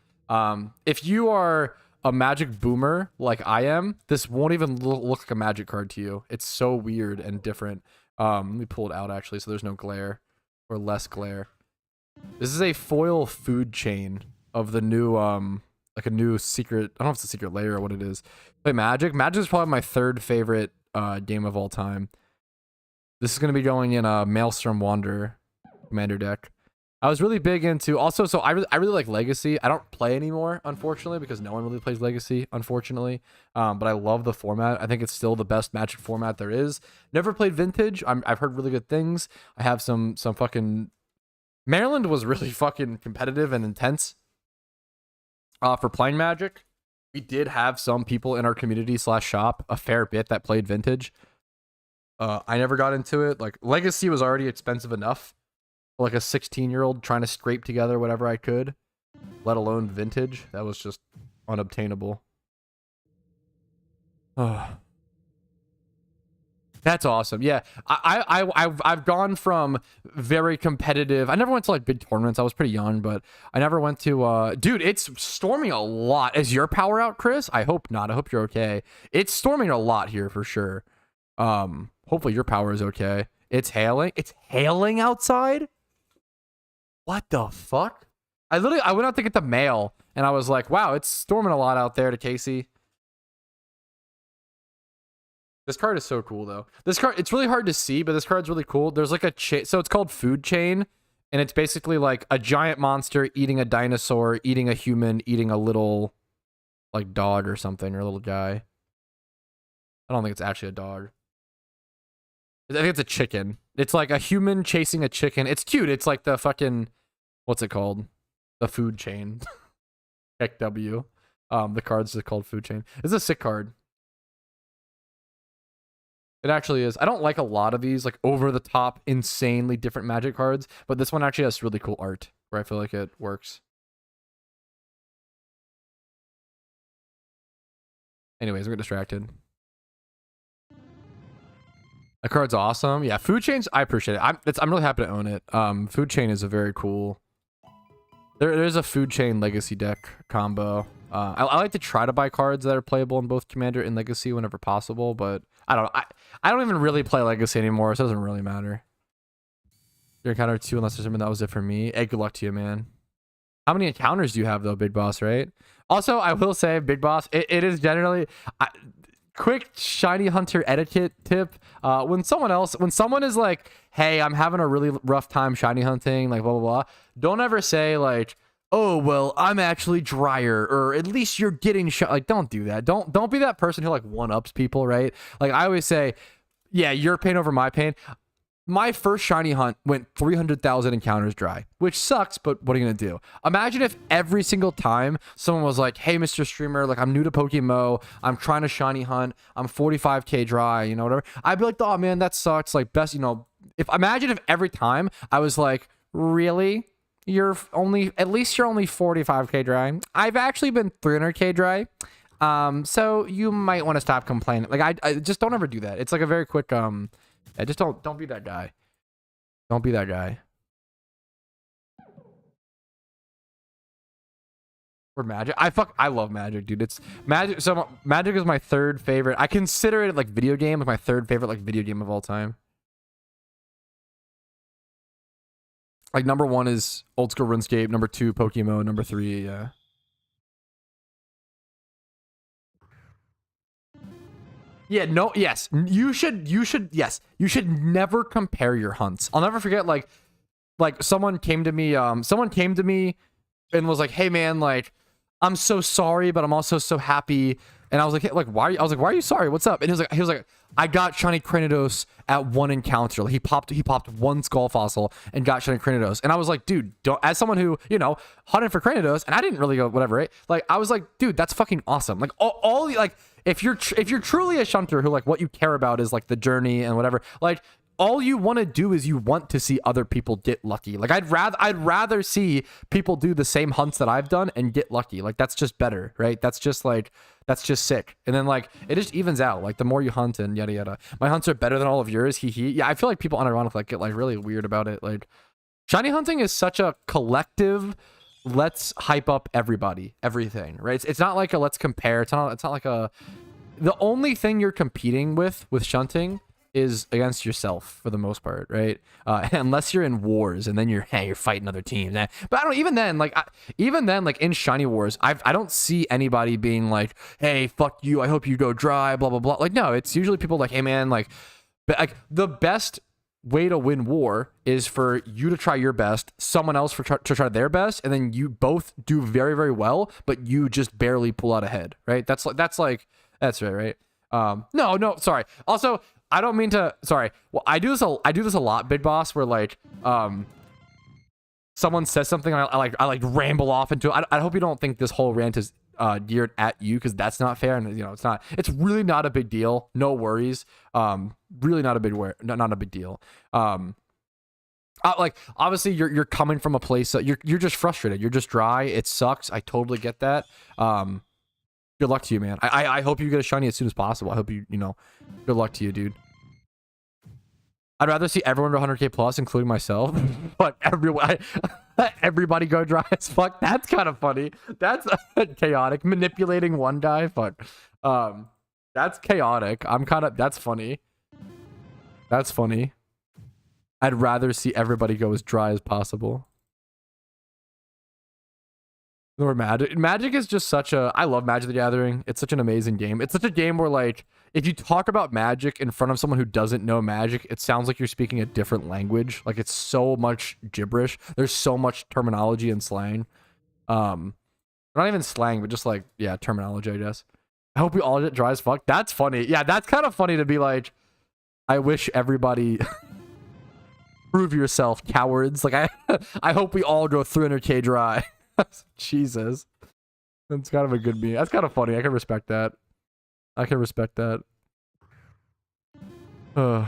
If you are a magic boomer like I am, this won't even look like a magic card to you. It's so weird and different. Let me pull it out actually so there's no glare or less glare. This is a foil food chain of the new like a new secret, I don't know if it's a secret layer or what it is. Play Magic. Magic is probably my third favorite game of all time. This is going to be going in a Maelstrom Wanderer commander deck. I was really big into also, so I really like Legacy. I don't play anymore, unfortunately, because no one really plays Legacy, unfortunately. But I love the format. I think it's still the best Magic format there is. Never played Vintage. I've heard really good things. I have some fucking... Maryland was really fucking competitive and intense for playing Magic. We did have some people in our community / shop, a fair bit, that played Vintage. I never got into it. Like, Legacy was already expensive enough. Like a 16-year-old trying to scrape together whatever I could, let alone Vintage. That was just unobtainable. Oh. That's awesome. Yeah, I've gone from very competitive. I never went to like big tournaments. I was pretty young, but I never went to. Dude, it's storming a lot. Is your power out, Chris? I hope not. I hope you're okay. It's storming a lot here for sure. Hopefully your power is okay. It's hailing. It's hailing outside? What the fuck? I went out to get the mail, and I was like, wow, it's storming a lot out there to Casey. This card is so cool, though. This card, it's really hard to see, but this card's really cool. There's like a chain. So it's called Food Chain, and it's basically like a giant monster eating a dinosaur, eating a human, eating a little, like, dog or something, or a little guy. I don't think it's actually a dog. I think it's a chicken. It's like a human chasing a chicken. It's cute. It's like the fucking, what's it called? The food chain. Heck W. The card's just called Food Chain. It's a sick card. It actually is. I don't like a lot of these, like, over-the-top, insanely different Magic cards, but this one actually has really cool art, where I feel like it works. Anyways, we get distracted. The card's awesome. Yeah, Food Chains, I appreciate it. I'm really happy to own it. Food Chain is a very cool... There's a Food Chain Legacy deck combo. I like to try to buy cards that are playable in both Commander and Legacy whenever possible, but I don't even really play Legacy anymore, so it doesn't really matter. Your encounter 2 unless there's something that was it for me. Hey, good luck to you, man. How many encounters do you have, though, Big Boss, right? Also, I will say, Big Boss, it is generally... quick shiny hunter etiquette tip. When someone is like, hey, I'm having a really rough time shiny hunting, like blah blah blah, don't ever say like, oh well, I'm actually drier, or at least you're getting shot. Like, don't do that. Don't be that person who like one-ups people, right? Like, I always say, yeah, your pain over my pain. My first shiny hunt went 300,000 encounters dry, which sucks, but what are you going to do? Imagine if every single time someone was like, hey, Mr. Streamer, like, I'm new to PokeMMO, I'm trying to shiny hunt, I'm 45k dry, you know, whatever. I'd be like, oh, man, that sucks. Like, best, you know, imagine if every time I was like, really? At least you're only 45k dry. I've actually been 300k dry. So you might want to stop complaining. Like, I just don't ever do that. It's like a very quick, just don't be that guy. Don't be that guy. Or Magic. I love Magic, dude. It's Magic. So Magic is my third favorite. I consider it like video game, like my third favorite like video game of all time. Like number 1 is old school RuneScape. Number 2, PokeMMO. Number 3, yeah. Yeah, no, yes. You should never compare your hunts. I'll never forget, like someone came to me and was like, hey man, like, I'm so sorry, but I'm also so happy. And I was like, hey, like, why are you sorry? What's up? And he was like, I got shiny Cranidos at 1 encounter. Like, he popped 1 skull fossil and got shiny Cranidos. And I was like, dude, as someone who, you know, hunted for Cranidos, and I didn't really go whatever, right? Like, I was like, dude, that's fucking awesome. Like, all like, if you're truly a shunter who, like, what you care about is like the journey and whatever, like, all you want to do is you want to see other people get lucky. Like, I'd rather see people do the same hunts that I've done and get lucky. Like, that's just better, right? That's just sick. And then, like, it just evens out. Like, the more you hunt and yada yada. My hunts are better than all of yours. Hee hee. Yeah, I feel like people unironically like get like really weird about it. Like, shiny hunting is such a collective. Let's hype up everything, right? It's not like a let's compare. It's not like a. The only thing you're competing with shunting is against yourself for the most part, right? Unless you're in wars and then you're fighting other teams. But I don't even then like in shiny wars, I don't see anybody being like, hey, fuck you, I hope you go dry, blah blah blah. Like, no, it's usually people like, hey man, like the best way to win war is for you to try your best, someone else to try their best, and then you both do very very well, but you just barely pull out ahead, right? That's right. No, sorry. Also, I don't mean to. Sorry. Well, I do this a lot, Big Boss. Where like, someone says something, and I like ramble off into it. I hope you don't think this whole rant is geared at you, because that's not fair, and you know it's not. It's really not a big deal. No worries. Really not a big deal. Like, obviously you're coming from a place that you're just frustrated. You're just dry. It sucks. I totally get that. Good luck to you, man. I hope you get a shiny as soon as possible. I hope you know, good luck to you, dude. I'd rather see everyone to 100k plus, including myself. But everybody go dry as fuck. That's kind of funny. That's chaotic. Manipulating one guy, but that's chaotic. That's funny. That's funny. I'd rather see everybody go as dry as possible. Or Magic is just such a... I love Magic the Gathering. It's such an amazing game. It's such a game where, like, if you talk about Magic in front of someone who doesn't know Magic, it sounds like you're speaking a different language. Like, it's so much gibberish. There's so much terminology and slang. Not even slang, but just, like, yeah, terminology, I guess. I hope we all get dry as fuck. That's funny. Yeah, that's kind of funny to be like, I wish everybody... Prove yourself, cowards. Like, I hope we all go 300k dry. Jesus. That's kind of a good meme. That's kind of funny. I can respect that. I can respect that. Wait,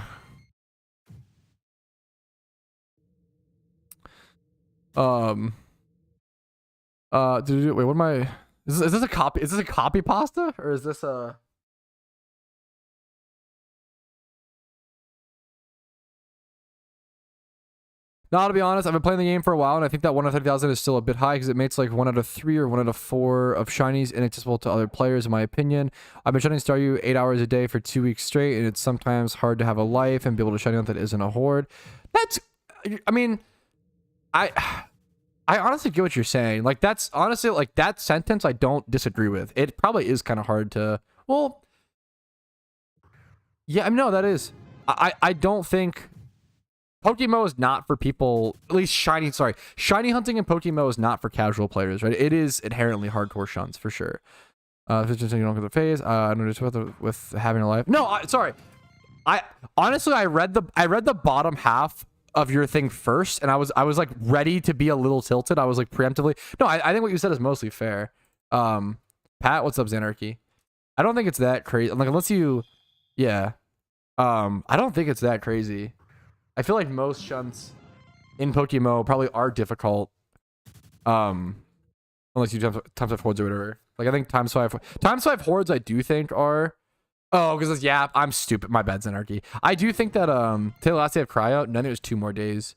what am I... Is this a copy? Is this a copy pasta? Or is this a... Now, to be honest, I've been playing the game for a while, and I think that 1 out of 30,000 is still a bit high because it makes like 1 out of 3 or 1 out of 4 of shinies inaccessible to other players, in my opinion. I've been shining Staryu 8 hours a day for 2 weeks straight, and it's sometimes hard to have a life and be able to shine out that isn't a horde. That's, I mean, I honestly get what you're saying. Like, that's honestly, like, that sentence I don't disagree with. It probably is kind of hard to, well, yeah, I mean, no, that is. I don't think... PokeMMO is not for people, at least shiny hunting in PokeMMO is not for casual players, right? It is inherently hardcore shunts, for sure. If it's just you don't get the phase, I don't know with having a life. No, sorry. Honestly, I read the bottom half of your thing first, and I was like ready to be a little tilted. I was like preemptively. No, I think what you said is mostly fair. Pat, what's up, Xanarchy? I don't think it's that crazy. Like, unless you, yeah. I don't think it's that crazy. I feel like most shunts in PokeMMO probably are difficult. Unless you times 5 hordes or whatever. Like, I think times 5 hordes I do think are... Oh, because yeah, I'm stupid. My bad, Xanarchy. I do think that today last day of cryo, and then it was 2 more days.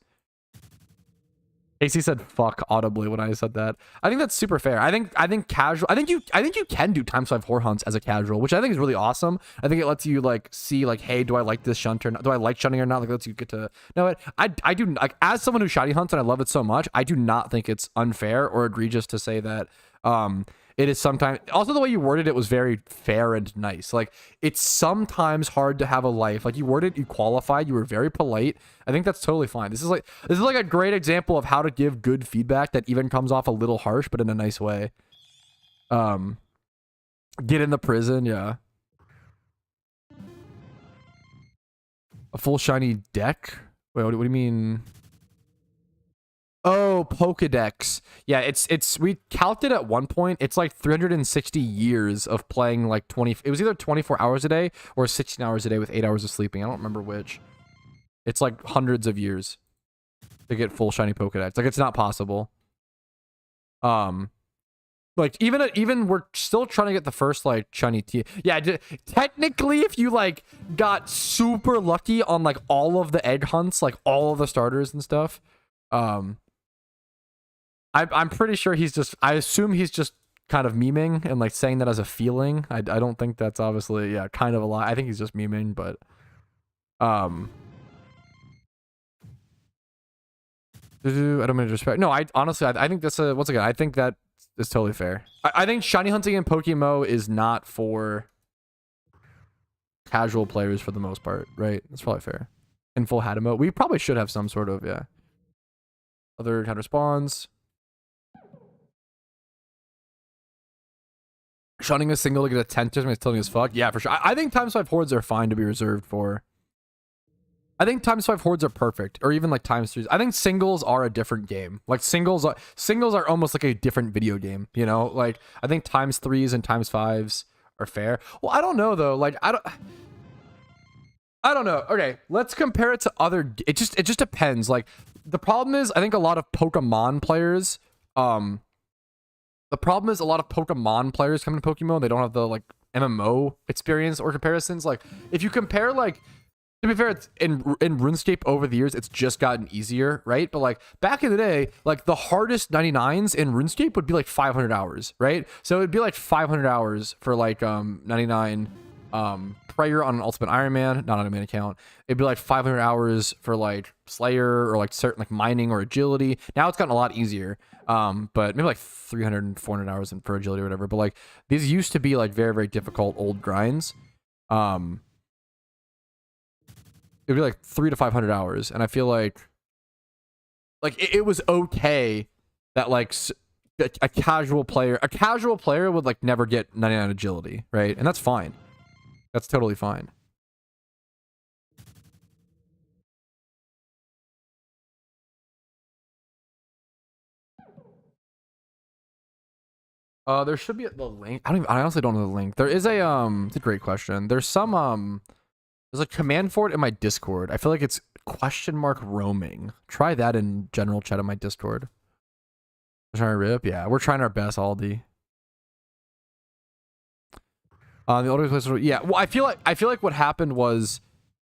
AC said fuck audibly when I said that. I think that's super fair. I think casual. I think you can do times 5 horde hunts as a casual, which I think is really awesome. I think it lets you like see like, hey, do I like this shunt or not? Do I like shunting or not? Like, lets you get to know it. I do, like, as someone who shiny hunts and I love it so much, I do not think it's unfair or egregious to say that it is sometimes, also the way you worded it was very fair and nice. Like, it's sometimes hard to have a life. Like, you worded, you qualified, you were very polite. I think that's totally fine. This is like a great example of how to give good feedback that even comes off a little harsh, but in a nice way. Get in the prison, yeah. A full shiny deck? Wait, what do you mean? Oh, Pokedex. Yeah, it's we calced it at one point. It's like 360 years of playing like 20. It was either 24 hours a day or 16 hours a day with 8 hours of sleeping. I don't remember which. It's like hundreds of years to get full shiny Pokedex. Like, it's not possible. Like, even we're still trying to get the first like shiny T. Yeah, technically, if you like got super lucky on like all of the egg hunts, like all of the starters and stuff, I'm pretty sure he's just, I assume he's just kind of memeing and like saying that as a feeling. I don't think that's obviously, yeah, kind of a lie. I think he's just memeing, but I don't mean to disrespect. No, I honestly, I think that's once again, I think that is totally fair. I think shiny hunting in PokeMMO is not for casual players for the most part, right? That's probably fair. In full Hadamo, we probably should have some sort of, yeah. Other kind of spawns. Shunning a single to get a 10 is telling as fuck. Yeah, for sure. I think times 5 hordes are fine to be reserved for. I think times 5 hordes are perfect, or even like times 3s. I think singles are a different game. Like, singles are almost like a different video game, you know? Like, I think times 3s and times 5s are fair. Well, I don't know though. Like, I don't know. Okay, let's compare it to other. It just depends. Like, the problem is, I think a lot of Pokemon players, come to PokeMMO, they don't have the like MMO experience or comparisons. Like, if you compare, like, to be fair, it's in RuneScape over the years, it's just gotten easier, right? But like back in the day, like the hardest 99s in RuneScape would be like 500 hours, right? So it'd be like 500 hours for like 99 prayer on an Ultimate Iron Man, not on a main account. It'd be like 500 hours for like Slayer or like certain like mining or agility. Now it's gotten a lot easier. But maybe like 300 and 400 hours for agility or whatever. But like these used to be like very, very difficult old grinds. It'd be like 300 to 500 hours. And I feel like it was okay that like a casual player would like never get 99 agility, right? And that's fine. That's totally fine. There should be the link. I honestly don't know the link. There is a it's a great question. There's some there's a command for it in my Discord. I feel like it's ~roaming. Try that in general chat in my Discord. Trying to rip, yeah. We're trying our best, Aldi. The older place, yeah. Well, I feel like what happened was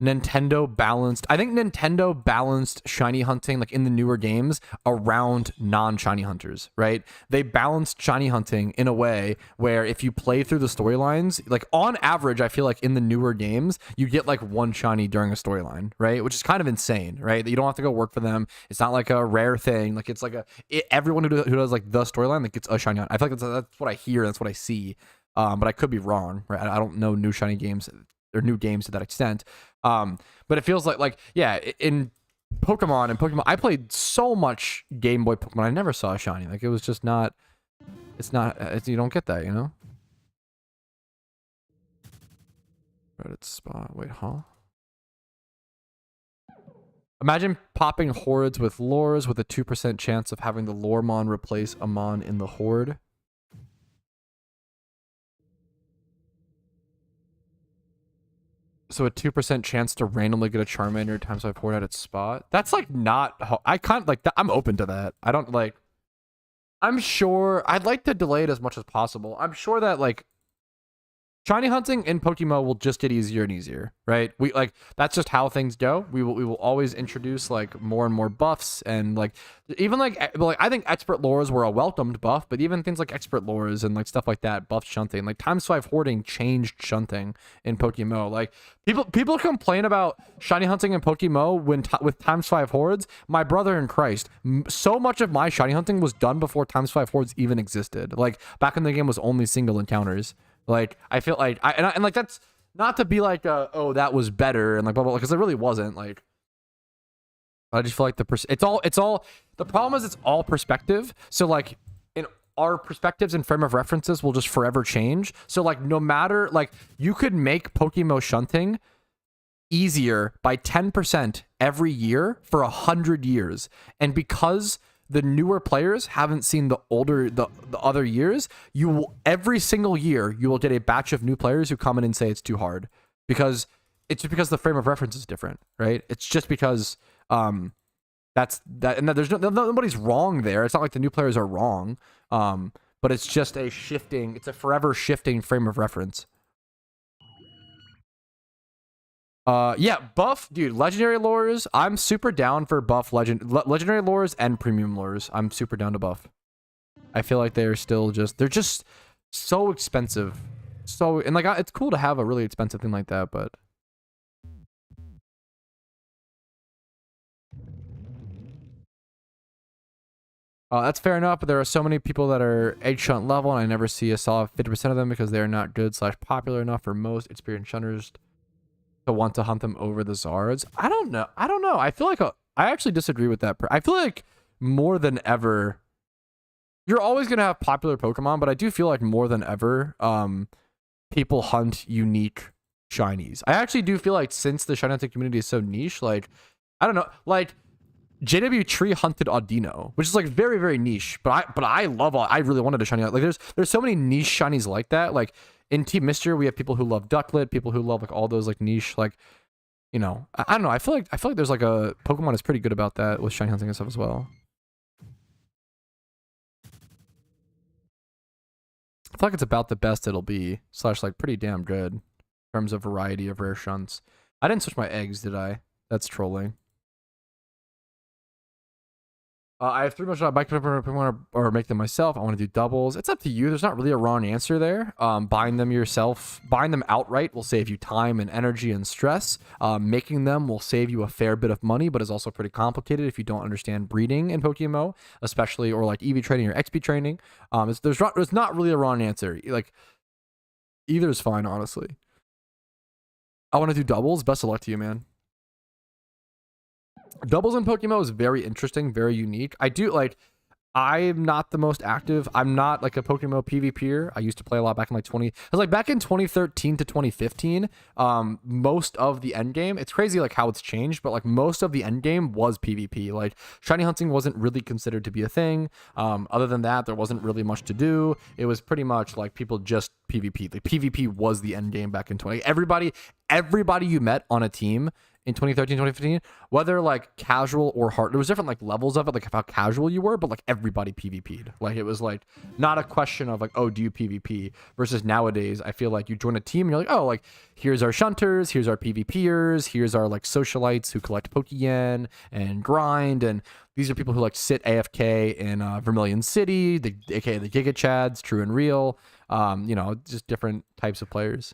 Nintendo balanced. I think Nintendo balanced shiny hunting like in the newer games around non-shiny hunters, right? They balanced shiny hunting in a way where if you play through the storylines, like on average, I feel like in the newer games, you get like one shiny during a storyline, right? Which is kind of insane, right? That you don't have to go work for them. It's not like a rare thing. Like it's like everyone who does like the storyline like gets a shiny hunt. I feel like that's what I hear. That's what I see. But I could be wrong, right? I don't know new shiny games or new games to that extent. But it feels like yeah, in Pokemon and Pokemon, I played so much Game Boy Pokemon. I never saw a shiny. Like it was just not. You don't get that, you know. Reddit spot. Wait, huh? Imagine popping hordes with lures with a 2% chance of having the Loremon replace a Mon in the horde. So a 2% chance to randomly get a Charmander times I poured out its spot. That's like not. I can't like that. I'm open to that. I don't like. I'm sure I'd like to delay it as much as possible. I'm sure that like shiny hunting in Pokemon will just get easier and easier, right? We like that's just how things go. We will always introduce like more and more buffs and like even like I think expert lures were a welcomed buff, but even things like expert lures and like stuff like that buff shunting. Like times 5 hoarding changed shunting in Pokemon. Like people complain about shiny hunting in Pokemon with times 5 hordes. My brother in Christ, so much of my shiny hunting was done before times 5 hordes even existed. Like back in the game was only single encounters. Like I feel like and like that's not to be like oh that was better and like blah blah because it really wasn't. Like I just feel like it's all the problem is it's all perspective. So like in our perspectives and frame of references will just forever change. So like no matter like you could make Pokemon shunting easier by 10% every year for 100 years, and because the newer players haven't seen the other years, you will every single year you will get a batch of new players who come in and say it's too hard because it's just because the frame of reference is different, right? It's just because that's that, and there's nobody's wrong there. It's not like the new players are wrong, but it's just it's a forever shifting frame of reference. Yeah, buff, dude, legendary lures. I'm super down for buff legendary lures and premium lures. I'm super down to buff. I feel like they're just so expensive. So, and like, it's cool to have a really expensive thing like that, but. That's fair enough, but there are so many people that are egg shunt level, and I never see a solid 50% of them because they're not good / popular enough for most experienced shunters to want to hunt them over the Zards. I don't know. I feel like I actually disagree with that. I feel like more than ever, you're always going to have popular Pokemon, but I do feel like more than ever, people hunt unique shinies. I actually do feel like since the shiny hunting community is so niche, like, I don't know, like JW Tree hunted Audino, which is like very, very niche, but I really wanted a shiny. Like there's so many niche shinies like that. Like in Team Mystery, we have people who love Ducklet, people who love like all those like niche, like, you know, I don't know. I feel like there's like a Pokemon is pretty good about that with shiny hunting and stuff as well. I feel like it's about the best it'll be / like pretty damn good in terms of variety of rare shunts. I didn't switch my eggs, did I? That's trolling. I have 3 motion on bike or make them myself. I want to do doubles. It's up to you. There's not really a wrong answer there. Buying them yourself, buying them outright will save you time and energy and stress. Making them will save you a fair bit of money, but is also pretty complicated if you don't understand breeding in PokeMMO, especially or like EV training or XP training. There's not really a wrong answer. Like either is fine, honestly. I want to do doubles. Best of luck to you, man. Doubles in PokeMMO is very interesting, very unique. I'm not the most active. I'm not like a PokeMMO PvPer. I used to play a lot back in back in 2013 to 2015. Most of the end game, it's crazy like how it's changed, but like most of the end game was PvP. Like shiny hunting wasn't really considered to be a thing. Other than that, there wasn't really much to do. It was pretty much like people just PvP. Like PvP was the end game back in 20. Everybody you met on a team in 2013, 2015, whether like casual or hard, there was different like levels of it, like how casual you were, but like everybody PvP'd. Like it was like not a question of like, oh, do you PvP? Versus nowadays, I feel like you join a team and you're like, oh, like here's our shunters, here's our PvPers, here's our like socialites who collect Pokeyen and grind, and these are people who like sit AFK in Vermilion City, aka the Giga Chads, true and real, just different types of players.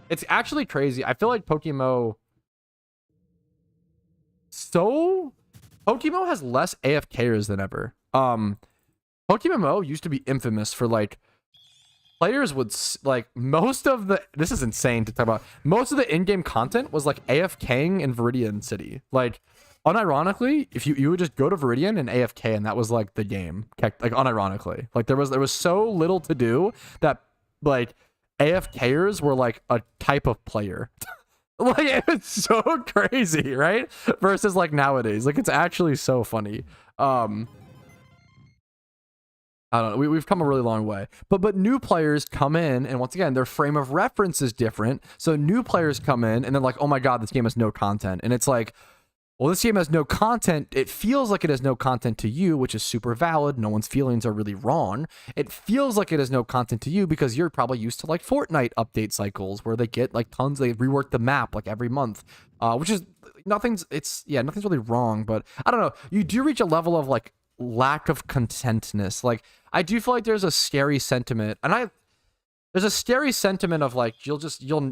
It's actually crazy. I feel like PokeMMO has less AFKers than ever. PokeMMO used to be infamous for like players would like most of the, this is insane to talk about, most of the in-game content was like AFKing in Viridian City. Like unironically, if you would just go to Viridian and AFK, and that was like the game. Like unironically, like there was so little to do that like AFKers were like a type of player. Like it's so crazy, right? Versus like nowadays, like it's actually so funny. I don't know. We've come a really long way, but new players come in, and once again, their frame of reference is different. So new players come in, and they're like, "Oh my god, this game has no content," and it's like, well, this game has no content. It feels like it has no content to you, which is super valid. No one's feelings are really wrong. It feels like it has no content to you because you're probably used to like Fortnite update cycles where they get like tons, they rework the map like every month, which is nothing's really wrong. But I don't know. You do reach a level of like lack of contentness. Like I do feel like there's a scary sentiment, and there's a scary sentiment of like, you'll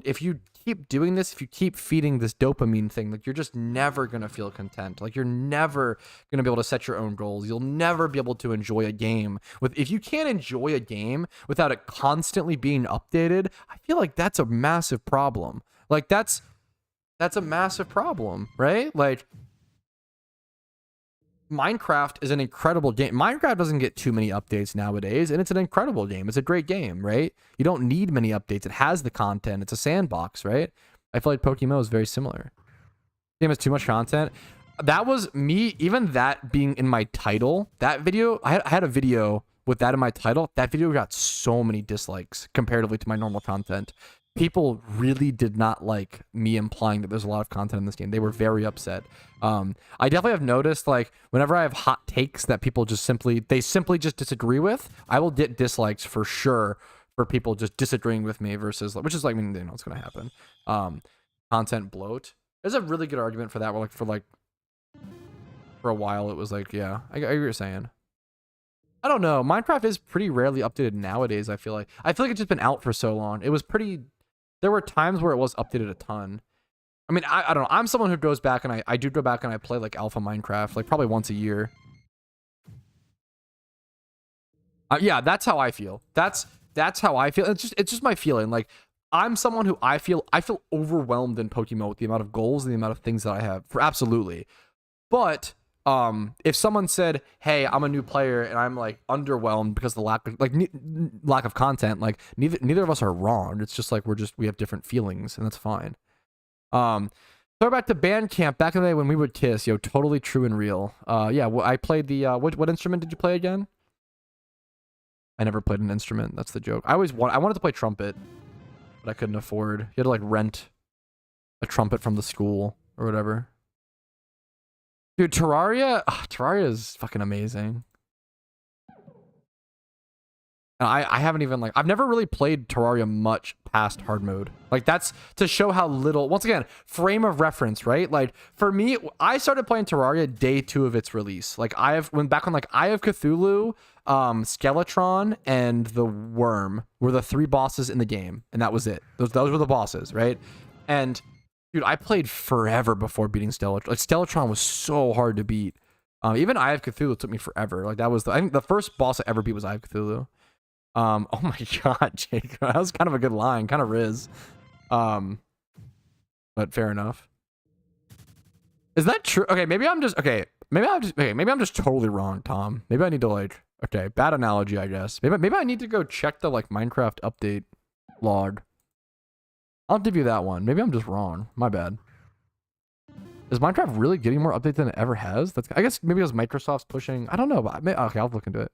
if you keep doing this, if you keep feeding this dopamine thing, like you're just never going to feel content. Like you're never going to be able to set your own goals. You'll never be able to enjoy a game if you can't enjoy a game without it constantly being updated. I feel like that's a massive problem. Like that's a massive problem, right? Like Minecraft is an incredible game. Minecraft doesn't get too many updates nowadays, and it's an incredible game. It's a great game, right? You don't need many updates. It has the content. It's a sandbox, right? I feel like PokeMMO is very similar. The game has too much content. That was me, even that being in my title, that video, I had a video with that in my title. That video got so many dislikes comparatively to my normal content. People really did not like me implying that there's a lot of content in this game. They were very upset. I definitely have noticed, like, whenever I have hot takes that people just simply disagree with, I will get dislikes for sure for people just disagreeing with me versus, which is like, I mean, they know what's going to happen. Content bloat. There's a really good argument for that. Where for a while, it was like, yeah, I agree what you're saying. I don't know. Minecraft is pretty rarely updated nowadays, I feel like. It's just been out for so long. It was pretty... There were times where it was updated a ton. I mean, I don't know. I'm someone who goes back, and I do go back and I play like alpha Minecraft, like probably once a year. Yeah, that's how I feel. That's how I feel. It's just my feeling. Like I'm someone who I feel overwhelmed in PokeMMO with the amount of goals and the amount of things that I have. For absolutely. But if someone said, "Hey, I'm a new player and I'm like underwhelmed because of the lack of content," like neither of us are wrong. It's just like we have different feelings, and that's fine. Throw back to band camp back in the day when we would kiss. Yo, totally true and real. Yeah, I played the what instrument did you play again? I never played an instrument. That's the joke. I wanted to play trumpet, but I couldn't afford. You had to like rent a trumpet from the school or whatever. Dude, Terraria is fucking amazing. And I haven't even like, I've never really played Terraria much past hard mode. Like that's to show how little, once again, frame of reference, right? Like for me, I started playing Terraria day 2 of its release. Like when back on like Eye of Cthulhu, Skeletron, and the Worm were the 3 bosses in the game. And that was it. Those were the bosses, right? And dude, I played forever before beating Skeletron. Like Skeletron was so hard to beat. Even Eye of Cthulhu took me forever. Like that was, I think the first boss I ever beat was Eye of Cthulhu. Oh my god, Jake. That was kind of a good line, kind of Riz. But fair enough. Is that true? Okay, maybe I'm just maybe I'm just totally wrong, Tom. Maybe I need to like, okay, bad analogy, I guess. Maybe I need to go check the like Minecraft update log. I'll give you that one. Maybe I'm just wrong. My bad. Is Minecraft really getting more updates than it ever has? That's, I guess maybe it was Microsoft's pushing. I don't know, but okay, I'll look into it.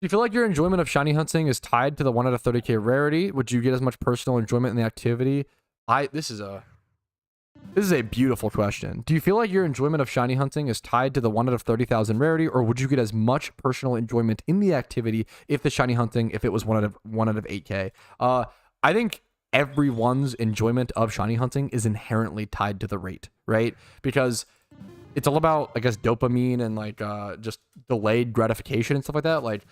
Do you feel like your enjoyment of shiny hunting is tied to the 1 out of 30k rarity? Would you get as much personal enjoyment in the activity? This is a beautiful question. Do you feel like your enjoyment of shiny hunting is tied to the 1 out of 30,000 rarity, or would you get as much personal enjoyment in the activity if the shiny hunting, if it was 1 out of 8k? I think everyone's enjoyment of shiny hunting is inherently tied to the rate, right? Because it's all about, I guess, dopamine and like just delayed gratification and stuff like that. Like,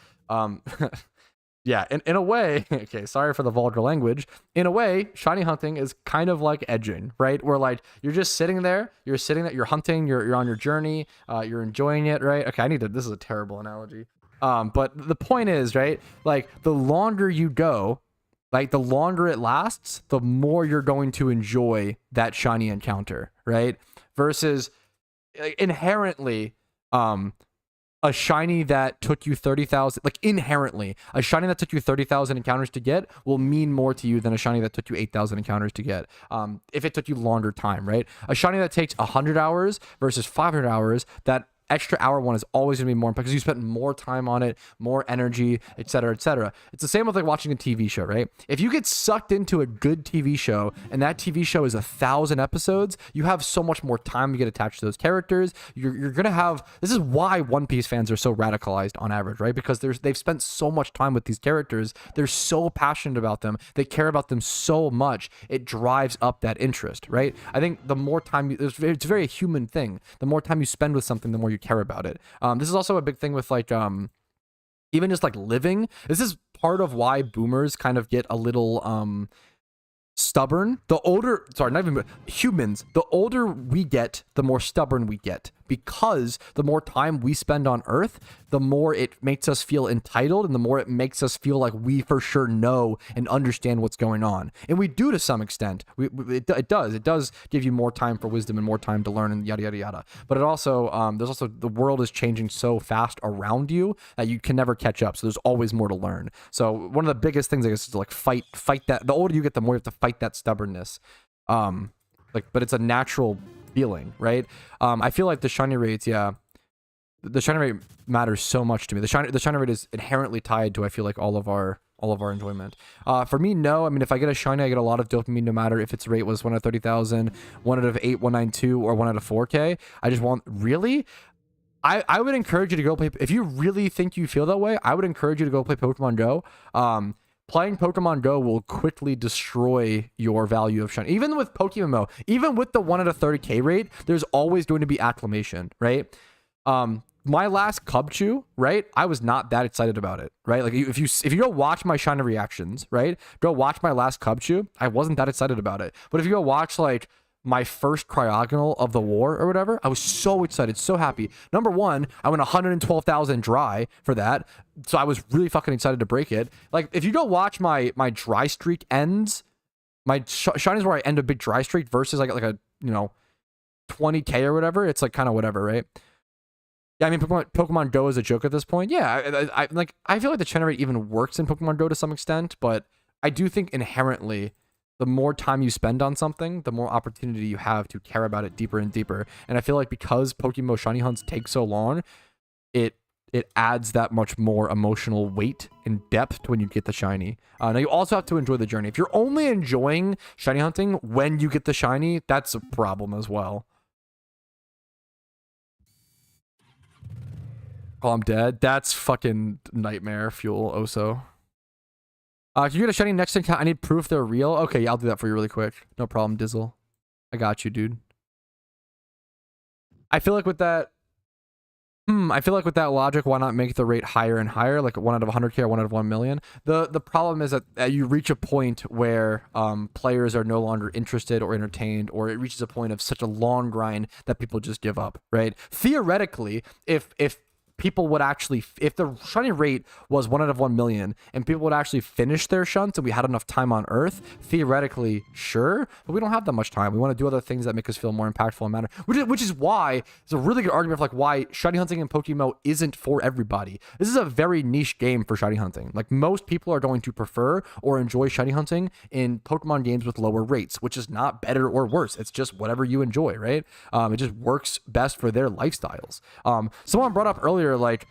yeah, in a way, okay, sorry for the vulgar language. In a way, shiny hunting is kind of like edging, right? Where like you're just sitting there, you're hunting, you're on your journey, you're enjoying it, right? Okay, this is a terrible analogy. But the point is, right? Like the longer you go, like the longer it lasts, the more you're going to enjoy that shiny encounter, right? Versus inherently, a shiny that took you 30,000, like inherently, a shiny that took you 30,000 encounters to get will mean more to you than a shiny that took you 8,000 encounters to get. If it took you longer time, right? A shiny that takes 100 hours versus 500 hours, that extra hour one is always gonna be more because you spent more time on it, more energy, etc., etc. It's the same with like watching a TV show, right? If you get sucked into a good TV show and that TV show is 1,000 episodes, you have so much more time to get attached to those characters. You're gonna have, this is why One Piece fans are so radicalized on average, right? Because they've spent so much time with these characters. They're so passionate about them. They care about them so much. It drives up that interest, right? I think the more time it's a very human thing. The more time you spend with something, the more you care about it. This is also a big thing with like even just like living. This is part of why boomers kind of get a little stubborn. The older, sorry, not even humans, the older we get, the more stubborn we get, because the more time we spend on Earth, the more it makes us feel entitled and the more it makes us feel like we for sure know and understand what's going on. And we do to some extent. It does give you more time for wisdom and more time to learn and yada, yada, yada. But it also, there's also, the world is changing so fast around you that you can never catch up. So there's always more to learn. So one of the biggest things, I guess, is to like fight that. The older you get, the more you have to fight that stubbornness. But it's a natural feeling, right? I feel like the shiny rates, yeah, the shiny rate matters so much to me. The shiny rate is inherently tied to, I feel like, all of our enjoyment. For me, no. I mean, if I get a shiny, I get a lot of dopamine, no matter if its rate was 1 out of 30,000, 1 out of 8192, or 1 out of 4k. I just want, really, I would encourage you to go play, if you really think you feel that way, I would encourage you to go play Pokemon Go. Playing Pokemon Go will quickly destroy your value of shiny. Even with PokeMMO, even with the 1 out of 30k rate, there's always going to be acclimation, right? My last Cubchoo, right? I was not that excited about it, right? Like if you go watch my shiny reactions, right? Go watch my last Cubchoo. I wasn't that excited about it. But if you go watch like my first Cryogonal of the war or whatever, I was so excited, so happy. Number one, I went 112,000 dry for that, so I was really fucking excited to break it. Like, if you go watch my dry streak ends, my shinies where I end a big dry streak versus like a 20k or whatever, it's like kind of whatever, right? Yeah, I mean, Pokemon Go is a joke at this point. Yeah, I feel like the generate even works in Pokemon Go to some extent, but I do think inherently, the more time you spend on something, the more opportunity you have to care about it deeper and deeper. And I feel like because PokeMMO shiny hunts take so long, it adds that much more emotional weight and depth to when you get the shiny. Now you also have to enjoy the journey. If you're only enjoying shiny hunting when you get the shiny, that's a problem as well. Oh, I'm dead. That's fucking nightmare fuel, Oso. Can you get a shiny next thing? I need proof they're real. Okay, yeah, I'll do that for you really quick. No problem, Dizzle. I got you, dude. I feel like with that... I feel like with that logic, why not make the rate higher and higher, like 1 out of 100k or 1 out of 1 million? The problem is that you reach a point where players are no longer interested or entertained, or it reaches a point of such a long grind that people just give up, right? Theoretically, if people would actually, if the shunting rate was 1 out of 1 million and people would actually finish their shunts and we had enough time on Earth, theoretically, sure, but we don't have that much time. We want to do other things that make us feel more impactful and matter, which is why it's a really good argument for like why shiny hunting in PokeMMO isn't for everybody. This is a very niche game for shiny hunting. Like most people are going to prefer or enjoy shiny hunting in Pokemon games with lower rates, which is not better or worse. It's just whatever you enjoy, right? It just works best for their lifestyles. Someone brought up earlier, like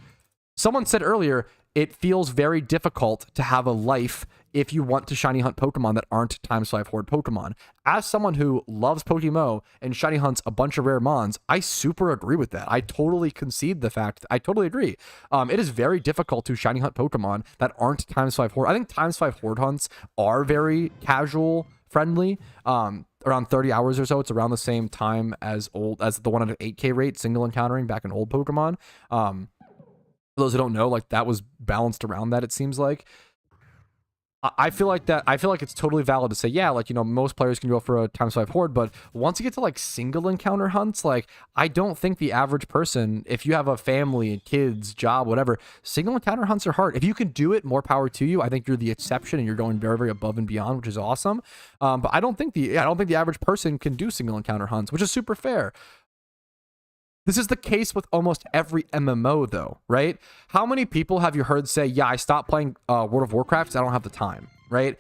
someone said earlier, it feels very difficult to have a life if you want to shiny hunt Pokemon that aren't ×5 horde Pokemon. As someone who loves PokeMMO and shiny hunts a bunch of rare mons, I super agree with that. I totally concede the fact. I totally agree. It is very difficult to shiny hunt Pokemon that aren't ×5 horde. I think ×5 horde hunts are very casual friendly. Around 30 hours or so. It's around the same time as the 1 out of 8k rate single encountering back in old Pokemon. For those who don't know, like that was balanced around that, it seems like. I feel like it's totally valid to say, yeah, like, you know, most players can go for a ×5 horde, but once you get to like single encounter hunts, like I don't think the average person, if you have a family, kids, job, whatever, single encounter hunts are hard. If you can do it, more power to you. I think you're the exception and you're going very, very above and beyond, which is awesome. But I don't think the average person can do single encounter hunts, which is super fair. This is the case with almost every MMO though, right? How many people have you heard say, yeah, I stopped playing World of Warcraft because I don't have the time, right?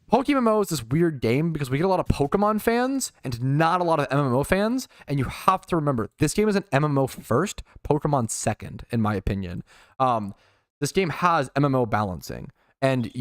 PokeMMO is this weird game because we get a lot of Pokemon fans and not a lot of MMO fans. And you have to remember, this game is an MMO first, Pokemon second, in my opinion. This game has MMO balancing. And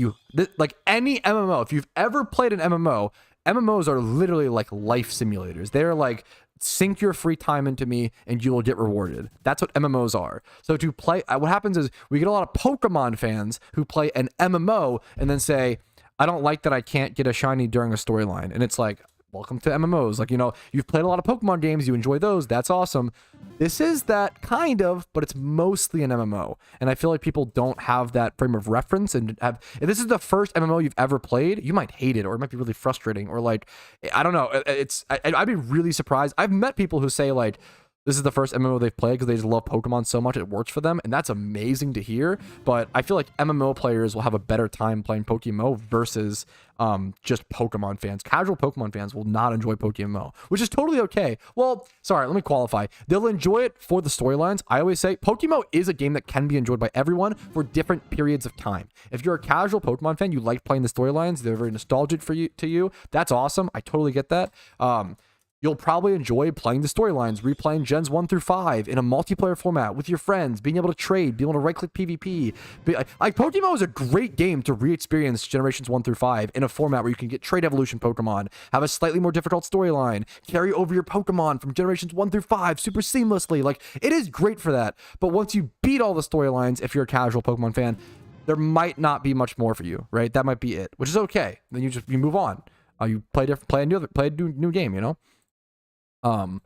like any MMO, if you've ever played an MMO, MMOs are literally like life simulators. They're like, sink your free time into me and you will get rewarded. That's what MMOs are. So to play, what happens is we get a lot of Pokemon fans who play an MMO and then say, I don't like that I can't get a shiny during a storyline. And it's like, welcome to MMOs. Like, you know, you've played a lot of Pokemon games, you enjoy those, that's awesome. This is that kind of, but it's mostly an MMO. And I feel like people don't have that frame of reference and if this is the first MMO you've ever played, you might hate it or it might be really frustrating or like, I don't know. I'd be really surprised. I've met people who say like, this is the first MMO they've played because they just love Pokemon so much it works for them, and that's amazing to hear. But I feel like MMO players will have a better time playing PokeMMO versus just Pokemon fans. Casual Pokemon fans will not enjoy PokeMMO, which is totally okay. Well, sorry, let me qualify. They'll enjoy it for the storylines. I always say PokeMMO is a game that can be enjoyed by everyone for different periods of time. If you're a casual Pokemon fan, you like playing the storylines, they're very nostalgic to you. That's awesome. I totally get that. You'll probably enjoy playing the storylines, replaying Gens 1 through 5 in a multiplayer format with your friends, being able to trade, being able to right-click PvP. Like, PokeMMO is a great game to re-experience Generations 1 through 5 in a format where you can get trade evolution Pokemon, have a slightly more difficult storyline, carry over your Pokemon from Generations 1 through 5 super seamlessly. Like, it is great for that. But once you beat all the storylines, if you're a casual Pokemon fan, there might not be much more for you, right? That might be it, which is okay. Then you move on. You play a new game, you know? What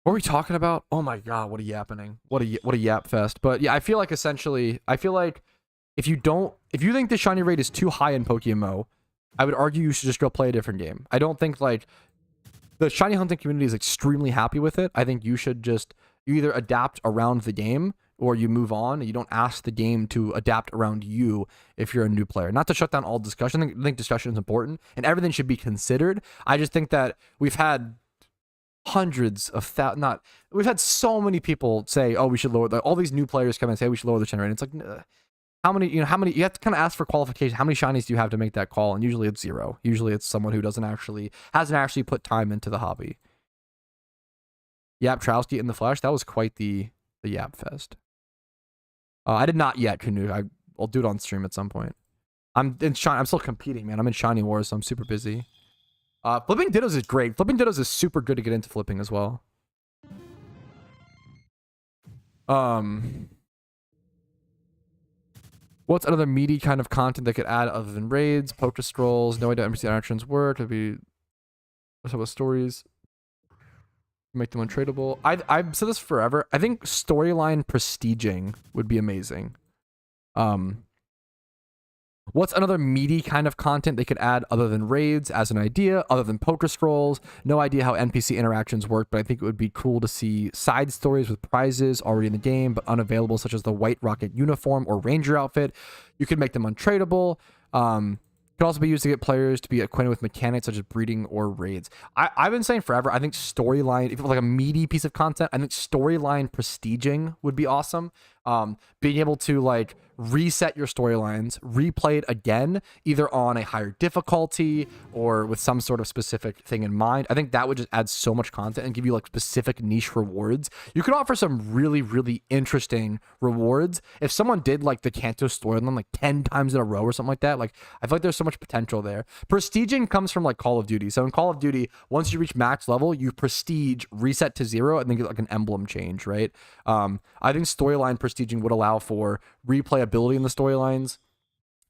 were we talking about? Oh my god, what a yappening. What a yap fest. But yeah, I feel like essentially, if you think the shiny rate is too high in PokeMMO, I would argue you should just go play a different game. I don't think like the shiny hunting community is extremely happy with it. I think you should you either adapt around the game or you move on and you don't ask the game to adapt around you if you're a new player. Not to shut down all discussion. I think discussion is important and everything should be considered. I just think that we've had hundreds of we've had so many people say, oh, we should lower all these new players come and say we should lower the gen rate. It's like, how many, you have to kind of ask for qualification. How many shinies do you have to make that call? And usually it's 0. Usually it's someone who hasn't actually put time into the hobby. Yap Patrouski in the flesh. That was quite the yap fest. I did not yet, Canoe. I'll do it on stream at some point. I'm still competing, man. I'm in Shiny Wars, so I'm super busy. Flipping Dittos is great. Flipping Dittos is super good to get into flipping as well. What's another meaty kind of content they could add other than raids, poke scrolls? No idea how NPC interactions work. Could be what's up with stories? Make them untradeable. I've said this forever. I think storyline prestiging would be amazing. What's another meaty kind of content they could add other than raids as an idea, other than poker scrolls? No idea how NPC interactions work, but I think it would be cool to see side stories with prizes already in the game, but unavailable, such as the White Rocket uniform or Ranger outfit. You could make them untradeable. Could also be used to get players to be acquainted with mechanics such as breeding or raids. I've been saying forever, I think storyline, if you like a meaty piece of content, I think storyline prestiging would be awesome. Being able to like reset your storylines, replay it again, either on a higher difficulty or with some sort of specific thing in mind. I think that would just add so much content and give you like specific niche rewards. You could offer some really, really interesting rewards. If someone did like the Kanto storyline like 10 times in a row or something like that, like I feel like there's so much potential there. Prestiging comes from like Call of Duty. So in Call of Duty, once you reach max level, you prestige reset to 0 and then get like an emblem change, right? I think storyline prestiging would allow for replayability in the storylines,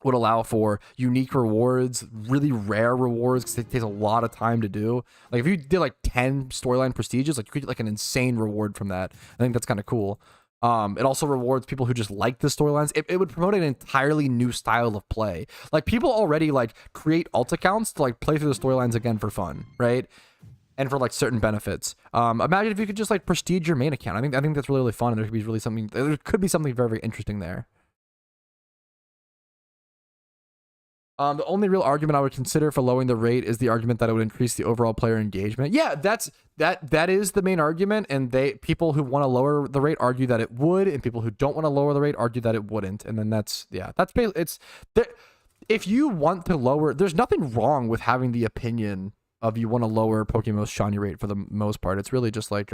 would allow for unique rewards, really rare rewards, because it takes a lot of time to do. Like if you did like 10 storyline prestiges, like you could get like an insane reward from that. I think that's kind of cool. It also rewards people who just like the storylines. It would promote an entirely new style of play. Like people already like create alt accounts to like play through the storylines again for fun, right? And for like certain benefits. Imagine if you could just like prestige your main account. I think that's really, really fun, and there could be something very, very interesting there. The only real argument I would consider for lowering the rate is the argument that it would increase the overall player engagement. Yeah, that is the main argument, and people who want to lower the rate argue that it would, and people who don't want to lower the rate argue that it wouldn't. And then that's basically if you want to lower, there's nothing wrong with having the opinion of you want to lower Pokemon's shiny rate for the most part. It's really just like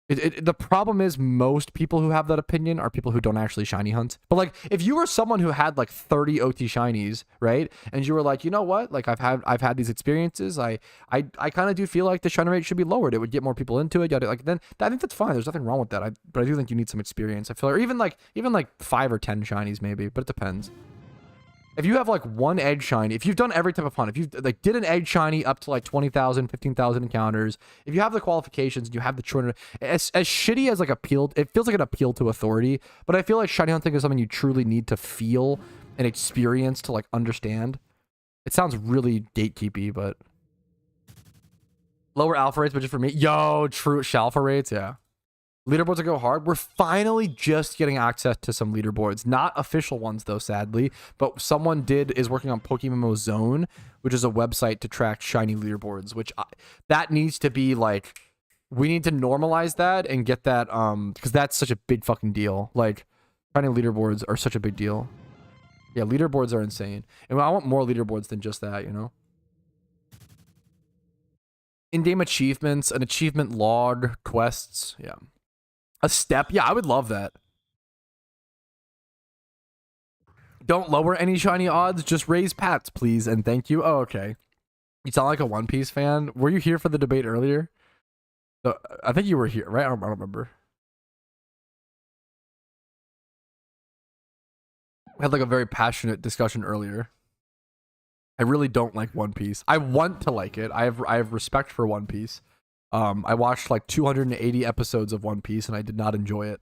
the problem is most people who have that opinion are people who don't actually shiny hunt. But like if you were someone who had like 30 OT shinies, right? And you were like, you know what? Like I've had these experiences. I kind of do feel like the shiny rate should be lowered. It would get more people into it. Like then I think that's fine. There's nothing wrong with that. But I do think you need some experience. I feel or even like 5 or 10 shinies maybe, but it depends. If you have like one egg shiny, if you've done every type of hunt, if you like did an egg shiny up to like 20,000, 15,000 encounters, if you have the qualifications and you have the children, as shitty as like it feels like an appeal to authority, but I feel like shiny hunting is something you truly need to feel and experience to like understand. It sounds really gatekeepy, but lower alpha rates, but just for me, yo, true alpha rates, yeah. Leaderboards that go hard. We're finally just getting access to some leaderboards. Not official ones, though, sadly. But someone is working on PokeMMO Zone, which is a website to track shiny leaderboards, that needs to be, like, we need to normalize that and get that, because that's such a big fucking deal. Like, shiny leaderboards are such a big deal. Yeah, leaderboards are insane. And I want more leaderboards than just that, you know? In-game achievements, an achievement log, quests, yeah. A step? Yeah, I would love that. Don't lower any shiny odds. Just raise pats, please, and thank you. Oh, okay. You sound like a One Piece fan. Were you here for the debate earlier? I think you were here, right? I don't remember. We had like a very passionate discussion earlier. I really don't like One Piece. I want to like it. I have respect for One Piece. I watched like 280 episodes of One Piece and I did not enjoy it.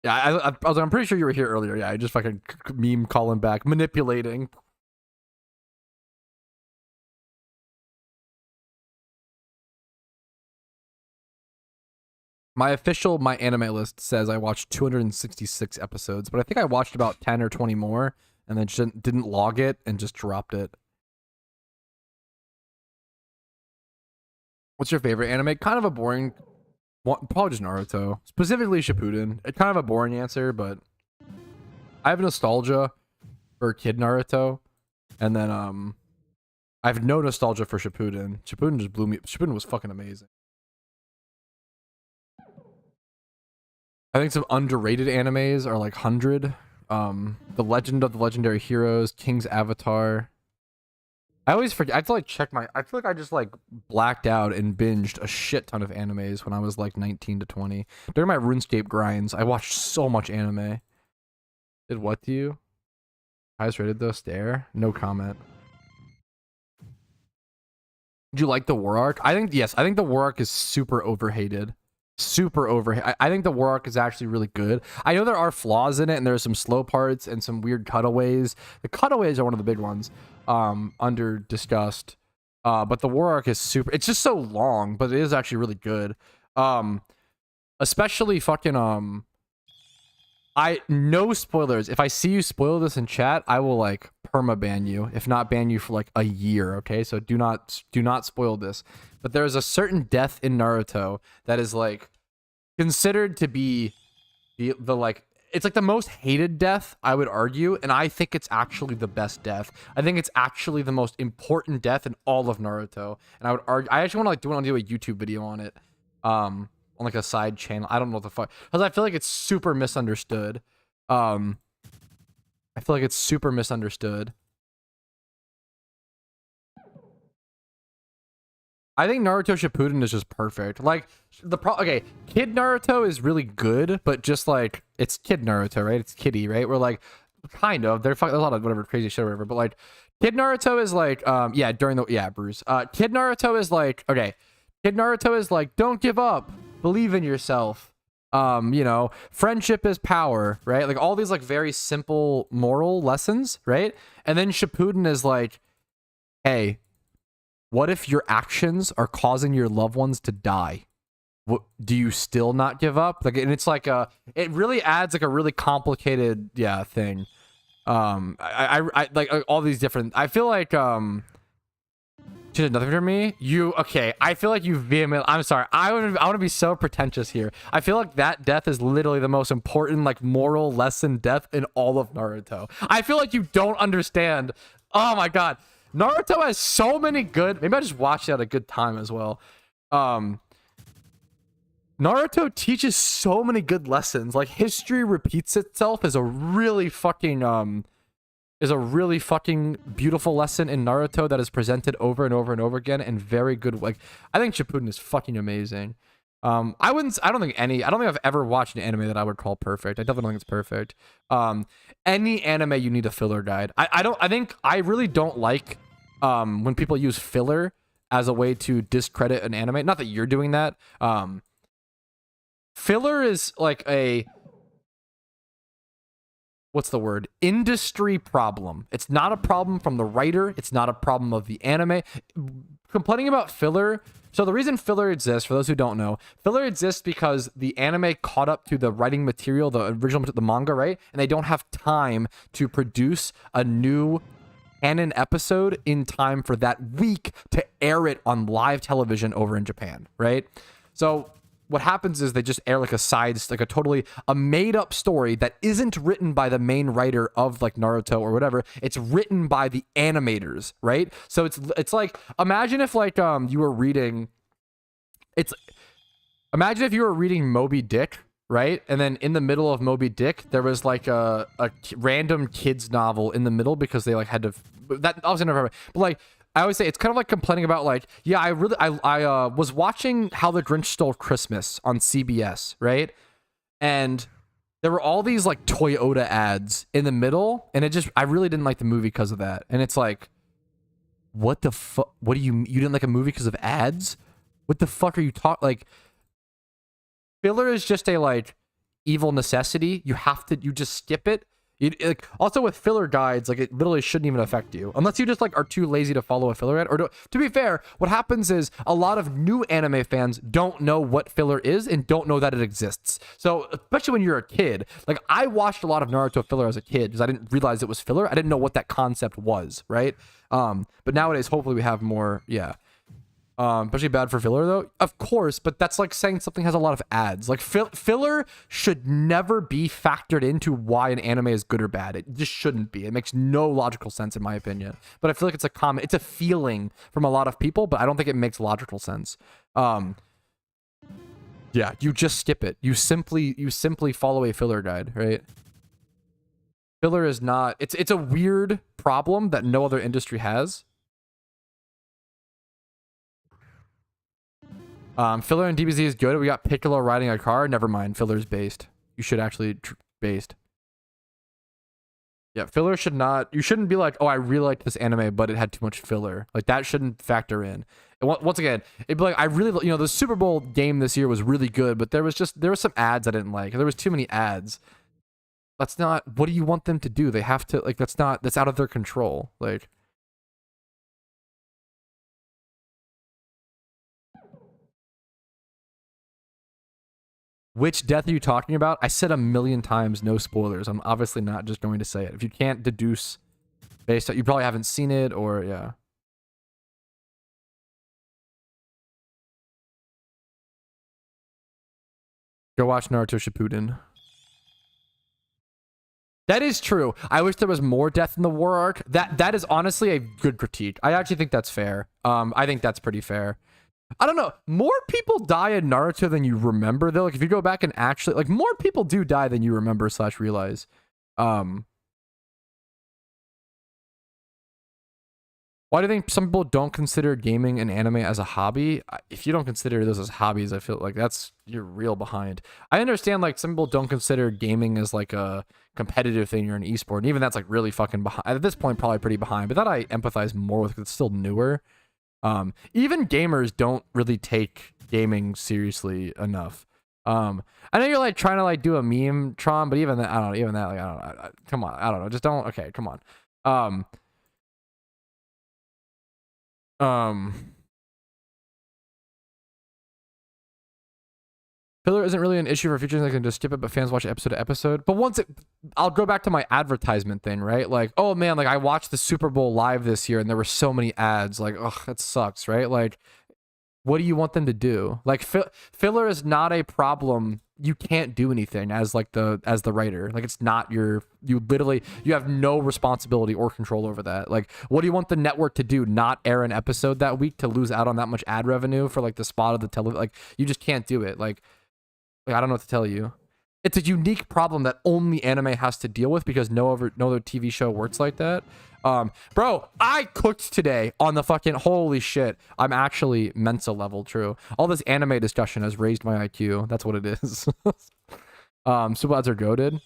Yeah, I'm pretty sure you were here earlier. Yeah, I just fucking meme calling back, manipulating. My anime list says I watched 266 episodes, but I think I watched about 10 or 20 more and then just didn't log it and just dropped it. What's your favorite anime? Kind of a boring one, probably just Naruto. Specifically Shippuden. It's kind of a boring answer, but I have nostalgia for Kid Naruto. And then I have no nostalgia for Shippuden. Shippuden just blew me. Shippuden was fucking amazing. I think some underrated animes are like 100. The Legend of the Legendary Heroes, King's Avatar. I always forget. I have to like check my. I feel like I just like blacked out and binged a shit ton of animes when I was like 19 to 20. During my RuneScape grinds, I watched so much anime. Did what to you? Highest rated though, stare. No comment. Did you like the war arc? I think yes. I think the war arc is super overhated. Super overhated. I think the war arc is actually really good. I know there are flaws in it, and there are some slow parts and some weird cutaways. The cutaways are one of the big ones. Under discussed. But the war arc is super. It's just so long, but it is actually really good. Especially fucking no spoilers. If I see you spoil this in chat, I will like perma ban you, if not ban you for like a year. Okay, so do not spoil this. But there's a certain death in Naruto that is like considered to be the like, it's like the most hated death, I would argue, and I think it's actually the best death. I think it's actually the most important death in all of Naruto, and I would argue. I actually want to do a YouTube video on it, on like a side channel. I don't know what the fuck, because I feel like it's super misunderstood. I feel like it's super misunderstood. I think Naruto Shippuden is just perfect. Like okay, Kid Naruto is really good, but just like it's Kid Naruto, right? It's kiddie, right? We're like kind of there's a lot of whatever crazy shit or whatever, but like Kid Naruto is like Bruce. Kid Naruto is like okay. Kid Naruto is like don't give up, believe in yourself. You know, friendship is power, right? Like all these like very simple moral lessons, right? And then Shippuden is like, hey, what if your actions are causing your loved ones to die? What, do you still not give up? Like, and it's like it really adds like a really complicated, thing. I like all these different. I feel like just nothing for me. I feel like you vehemently. I'm sorry. I want to be so pretentious here. I feel like that death is literally the most important like moral lesson death in all of Naruto. I feel like you don't understand. Oh my god. Naruto has so many good. Maybe I just watched it at a good time as well. Naruto teaches so many good lessons. Like history repeats itself is a really fucking beautiful lesson in Naruto that is presented over and over and over again and very good. Like I think Shippuden is fucking amazing. I don't think I've ever watched an anime that I would call perfect. I definitely don't think it's perfect. Any anime you need a filler guide. I really don't like when people use filler as a way to discredit an anime. Not that you're doing that. Filler is like what's the word? Industry problem. It's not a problem from the writer. It's not a problem of the anime. Complaining about filler. So the reason filler exists, for those who don't know, filler exists because the anime caught up to the writing material, the original, the manga, right? And they don't have time to produce a new canon episode in time for that week to air it on live television over in Japan, right? So what happens is they just air like a made up story that isn't written by the main writer of like Naruto or whatever. It's written by the animators, right? So it's like, imagine if like you were reading Moby Dick, right? And then in the middle of Moby Dick, there was like a random kids novel in the middle because they like had to, that obviously never happened. But like, I always say it's kind of like complaining about like, yeah, I was watching How the Grinch Stole Christmas on CBS, right? And there were all these like Toyota ads in the middle, and I really didn't like the movie because of that. And it's like, what the fuck? What do you didn't like a movie because of ads? What the fuck are you talking? Like, filler is just a like evil necessity. You just skip it. Like, also with filler guides, like it literally shouldn't even affect you unless you just like are too lazy to follow a filler guide. Or to be fair, what happens is a lot of new anime fans don't know what filler is and don't know that it exists. So especially when you're a kid, like I watched a lot of Naruto filler as a kid because I didn't realize it was filler. I didn't know what that concept was, right? But nowadays, hopefully we have more, especially bad for filler though, of course, but that's like saying something has a lot of ads. Like filler should never be factored into why an anime is good or bad. It just shouldn't be. It makes no logical sense in my opinion. But I feel like it's a feeling from a lot of people, but I don't think it makes logical sense. You just skip it. You simply follow a filler guide, right? Filler is not, it's a weird problem that no other industry has. Filler and DBZ is good. We got Piccolo riding a car. Never mind. Filler's based. You should actually based. Yeah, filler should not. You shouldn't be like, oh, I really liked this anime, but it had too much filler. Like that shouldn't factor in. And once again, it'd be like, I really, the Super Bowl game this year was really good, but there was some ads I didn't like. There was too many ads. That's not. What do you want them to do? They have to like. That's out of their control. Like. Which death are you talking about? I said a million times, no spoilers. I'm obviously not just going to say it. If you can't deduce based on, you probably haven't seen it or, yeah. Go watch Naruto Shippuden. That is true. I wish there was more death in the war arc. That is honestly a good critique. I actually think that's fair. I think that's pretty fair. I don't know. More people die in Naruto than you remember, though. Like, if you go back and actually, like, more people do die than you remember / realize. Why do you think some people don't consider gaming and anime as a hobby? If you don't consider those as hobbies, I feel like you're real behind. I understand, like, some people don't consider gaming as, like, a competitive thing. You're an esport, and even that's, like, really fucking behind. At this point, probably pretty behind. But that I empathize more with because it's still newer. Even gamers don't really take gaming seriously enough. I know you're like trying to like do a meme, Tron, but even that, I don't know, even that, like, I don't know. Come on, I don't know. Just don't. Okay, come on. Filler isn't really an issue for features. I can just skip it, but fans watch episode to episode. But I'll go back to my advertisement thing, right? Like, oh man, like I watched the Super Bowl live this year and there were so many ads. Like, ugh, that sucks, right? Like, what do you want them to do? Like, filler is not a problem. You can't do anything as the writer. Like, it's not you have no responsibility or control over that. Like, what do you want the network to do? Not air an episode that week to lose out on that much ad revenue for like the spot of the television? Like, you just can't do it. Like, I don't know what to tell you. It's a unique problem that only anime has to deal with because no other TV show works like that. Bro, I cooked today on the fucking, holy shit. I'm actually Mensa level, true. All this anime discussion has raised my IQ. That's what it is. Super ads are goated.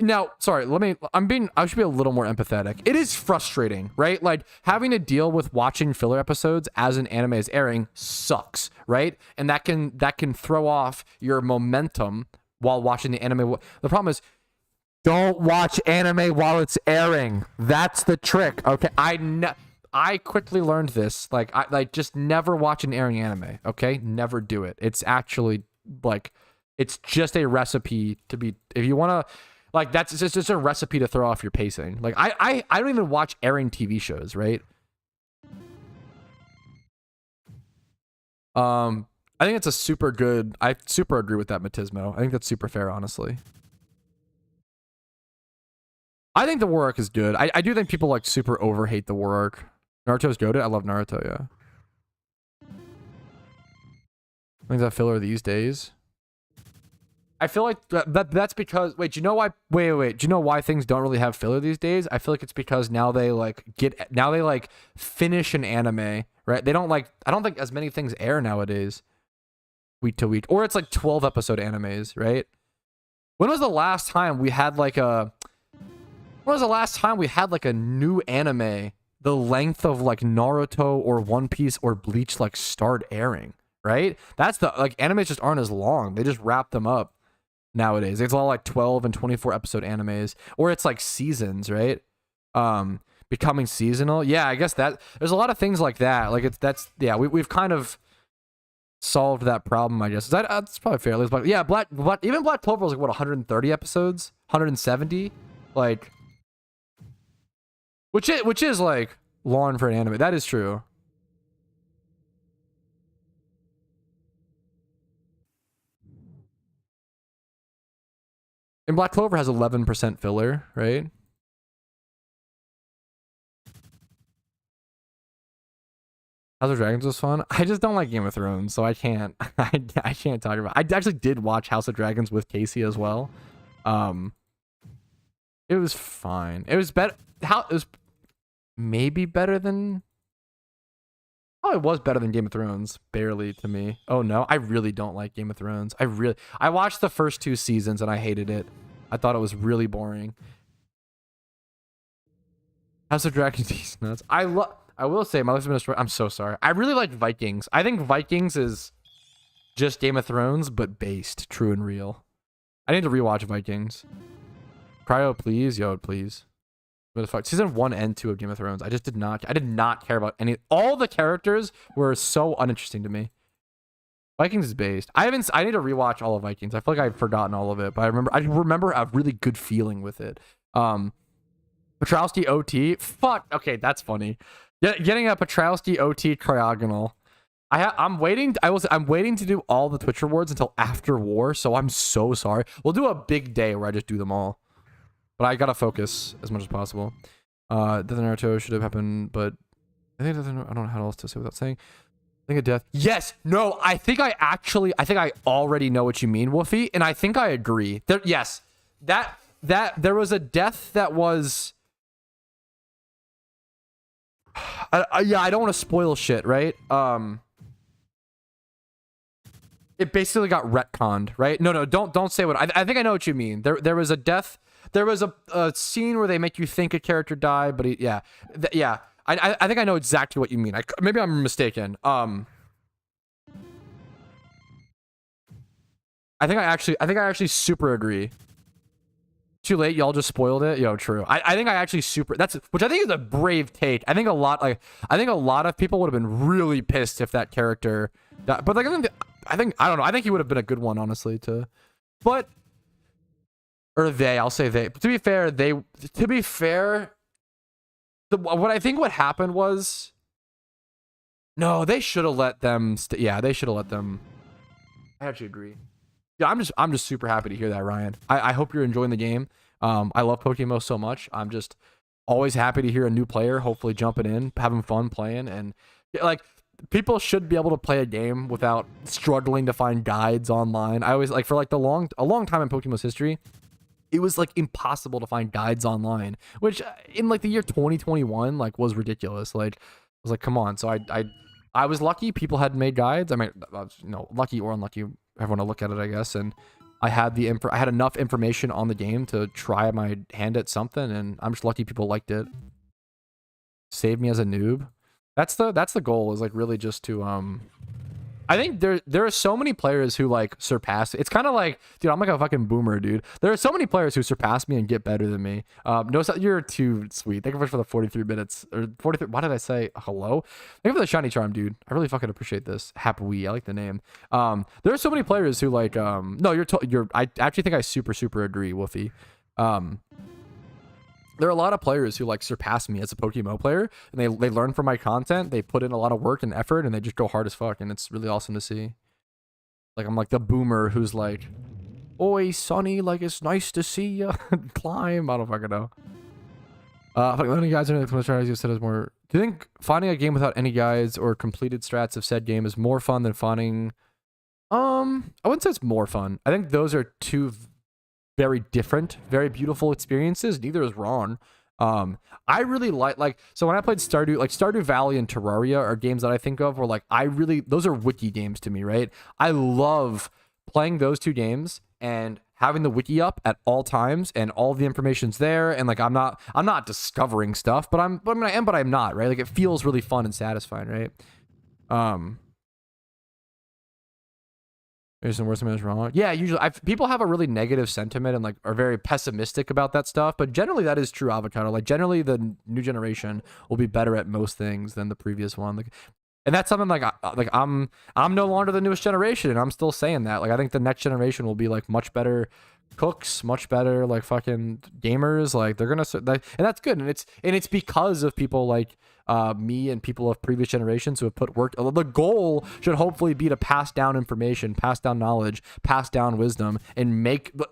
Now, sorry, I should be a little more empathetic. It is frustrating, right? Like, having to deal with watching filler episodes as an anime is airing sucks, right? And that can throw off your momentum while watching the anime. The problem is, don't watch anime while it's airing. That's the trick, okay? I quickly learned this. Like, just never watch an airing anime, okay? Never do it. It's actually, like, it's just a recipe to be, if you want to, like, that's just a recipe to throw off your pacing. Like, I don't even watch airing TV shows, right? I think it's a super good, I super agree with that, Matismo. I think that's super fair, honestly. I think the war arc is good. I do think people, like, super overhate the war arc. Naruto's goated. I love Naruto, yeah. I think that filler these days. I feel like that's because, wait, do you know why? Wait. Do you know why things don't really have filler these days? I feel like it's because now they finish an anime, right? They don't I don't think as many things air nowadays week to week, or it's like 12 episode animes, right? When was the last time we had like a new anime the length of like Naruto or One Piece or Bleach like start airing, right? That's animes just aren't as long. They just wrap them up. Nowadays it's all like 12 and 24 episode animes, or it's like seasons, right? Becoming seasonal. Yeah, I guess that there's a lot of things like that. Like we've kind of solved that problem, I guess. That's probably fair. But yeah, even Black Clover was like what, 130 episodes, 170, like, which is like long for an anime. That is true. And Black Clover has 11% filler, right? House of Dragons was fun. I just don't like Game of Thrones, so I can't. I can't talk about it. I actually did watch House of Dragons with Casey as well. It was fine. It was better. It was maybe better than. Oh, it was better than Game of Thrones, barely to me. Oh no, I really don't like Game of Thrones. I watched the first 2 seasons and I hated it. I thought it was really boring. House of Dragon These nuts. I will say my life's been destroyed. I'm so sorry. I really like Vikings. I think Vikings is just Game of Thrones, but based true and real. I need to rewatch Vikings. Cryo, please, yo, please. What the fuck? Season 1 and 2 of Game of Thrones. I did not care about any. All the characters were so uninteresting to me. Vikings is based. I need to rewatch all of Vikings. I feel like I've forgotten all of it, but I remember a really good feeling with it. Patrouski OT. Fuck. Okay, that's funny. Getting a Patrouski OT cryogonal. I'm waiting. I'm waiting to do all the Twitch rewards until after war. So I'm so sorry. We'll do a big day where I just do them all. But I gotta focus as much as possible. Death of Naruto should have happened, but I think I don't know how else to say without saying. I think of death. Yes. No. I think I already know what you mean, Wolfie, and I think I agree. Yes. That there was a death that was. Yeah, I don't want to spoil shit, right? It basically got retconned, right? No, don't say what I think I know what you mean. There was a death. There was a scene where they make you think a character died, but yeah. I think I know exactly what you mean. Maybe I'm mistaken. I think I actually super agree. Too late, y'all just spoiled it. Yo, true. I think I actually which I think is a brave take. I think a lot of people would have been really pissed if that character died. But like I don't know. I think he would have been a good one, honestly, I'll say they. But to be fair, what I think what happened was, no, they should have let them. Yeah, they should have let them. I actually agree. Yeah, I'm just super happy to hear that, Ryan. I hope you're enjoying the game. I love PokeMMO so much. I'm just always happy to hear a new player, hopefully jumping in, having fun playing, and like people should be able to play a game without struggling to find guides online. I always like for like a long time in PokeMMO's history, it was like impossible to find guides online, which in like the year 2021 like was ridiculous. Like I was like, come on. So I was lucky people had made guides. I mean, lucky or unlucky, everyone to look at it, I guess. And I had I had enough information on the game to try my hand at something, and I'm just lucky people liked it. Save me as a noob. That's the goal, is like really just to I think there are so many players who like surpass. It's kind of like, dude, I'm like a fucking boomer, dude. There are so many players who surpass me and get better than me. No, you're too sweet. Thank you for the 43 minutes or 43. Why did I say hello? Thank you for the shiny charm, dude. I really fucking appreciate this. Happy, I like the name. There are so many players who like no, I actually think I super agree, Wolfie. There are a lot of players who like surpass me as a PokeMMO player, and they learn from my content. They put in a lot of work and effort, and they just go hard as fuck, and it's really awesome to see. Like I'm like the boomer who's like, "Oi, Sonny, like it's nice to see you climb." I don't fucking know. Any guys in the strategy you said is more. Do you think finding a game without any guides or completed strats of said game is more fun than finding? I wouldn't say it's more fun. I think those are two very different, very beautiful experiences. Neither is wrong. I really like so when I played Stardew, like Stardew Valley and Terraria are games that I think of where like those are wiki games to me, right? I love playing those two games and having the wiki up at all times and all the information's there, and like I'm not discovering stuff, but I'm not, right? Like it feels really fun and satisfying, right? There's some worse than wrong. Yeah, usually people have a really negative sentiment and like are very pessimistic about that stuff, but generally that is true, Avocado. Like generally the new generation will be better at most things than the previous one. Like, and that's something like I'm no longer the newest generation, and I'm still saying that. Like I think the next generation will be like much better cooks, much better like fucking gamers. Like they're gonna like, and that's good, and it's because of people like me and people of previous generations who have put work. The goal should hopefully be to pass down information, pass down knowledge, pass down wisdom, and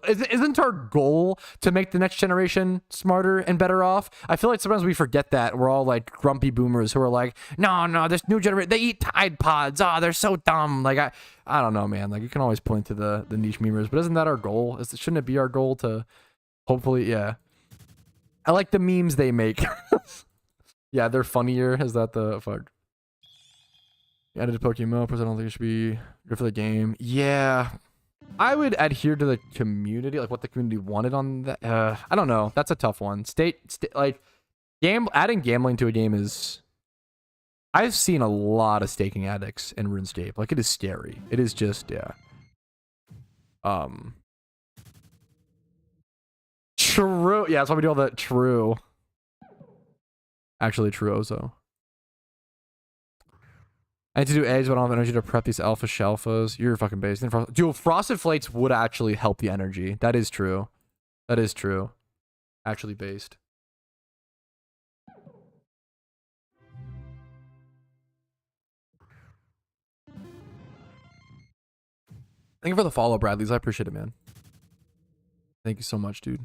isn't our goal to make the next generation smarter and better off? I feel like sometimes we forget that. We're all like grumpy boomers who are like, no, this new generation, they eat Tide Pods. Oh, they're so dumb. Like I don't know, man. Like you can always point to the niche memers, but isn't that our goal? Shouldn't it be our goal to hopefully, yeah. I like the memes they make. Yeah, they're funnier. Is that the fuck? Added to PokeMMO, I don't think it should be good for the game. Yeah, I would adhere to the community, like what the community wanted on that. I don't know. That's a tough one. Like adding gambling to a game is. I've seen a lot of staking addicts in RuneScape. Like it is scary. It is just yeah. True. Yeah, that's why we do all that. True. Actually, true. Ozo. I need to do eggs, but I don't have energy to prep these alpha shalfas. You're fucking based. Dude, frosted flakes would actually help the energy. That is true. That is true. Actually based. Thank you for the follow, Bradley's. I appreciate it, man. Thank you so much, dude.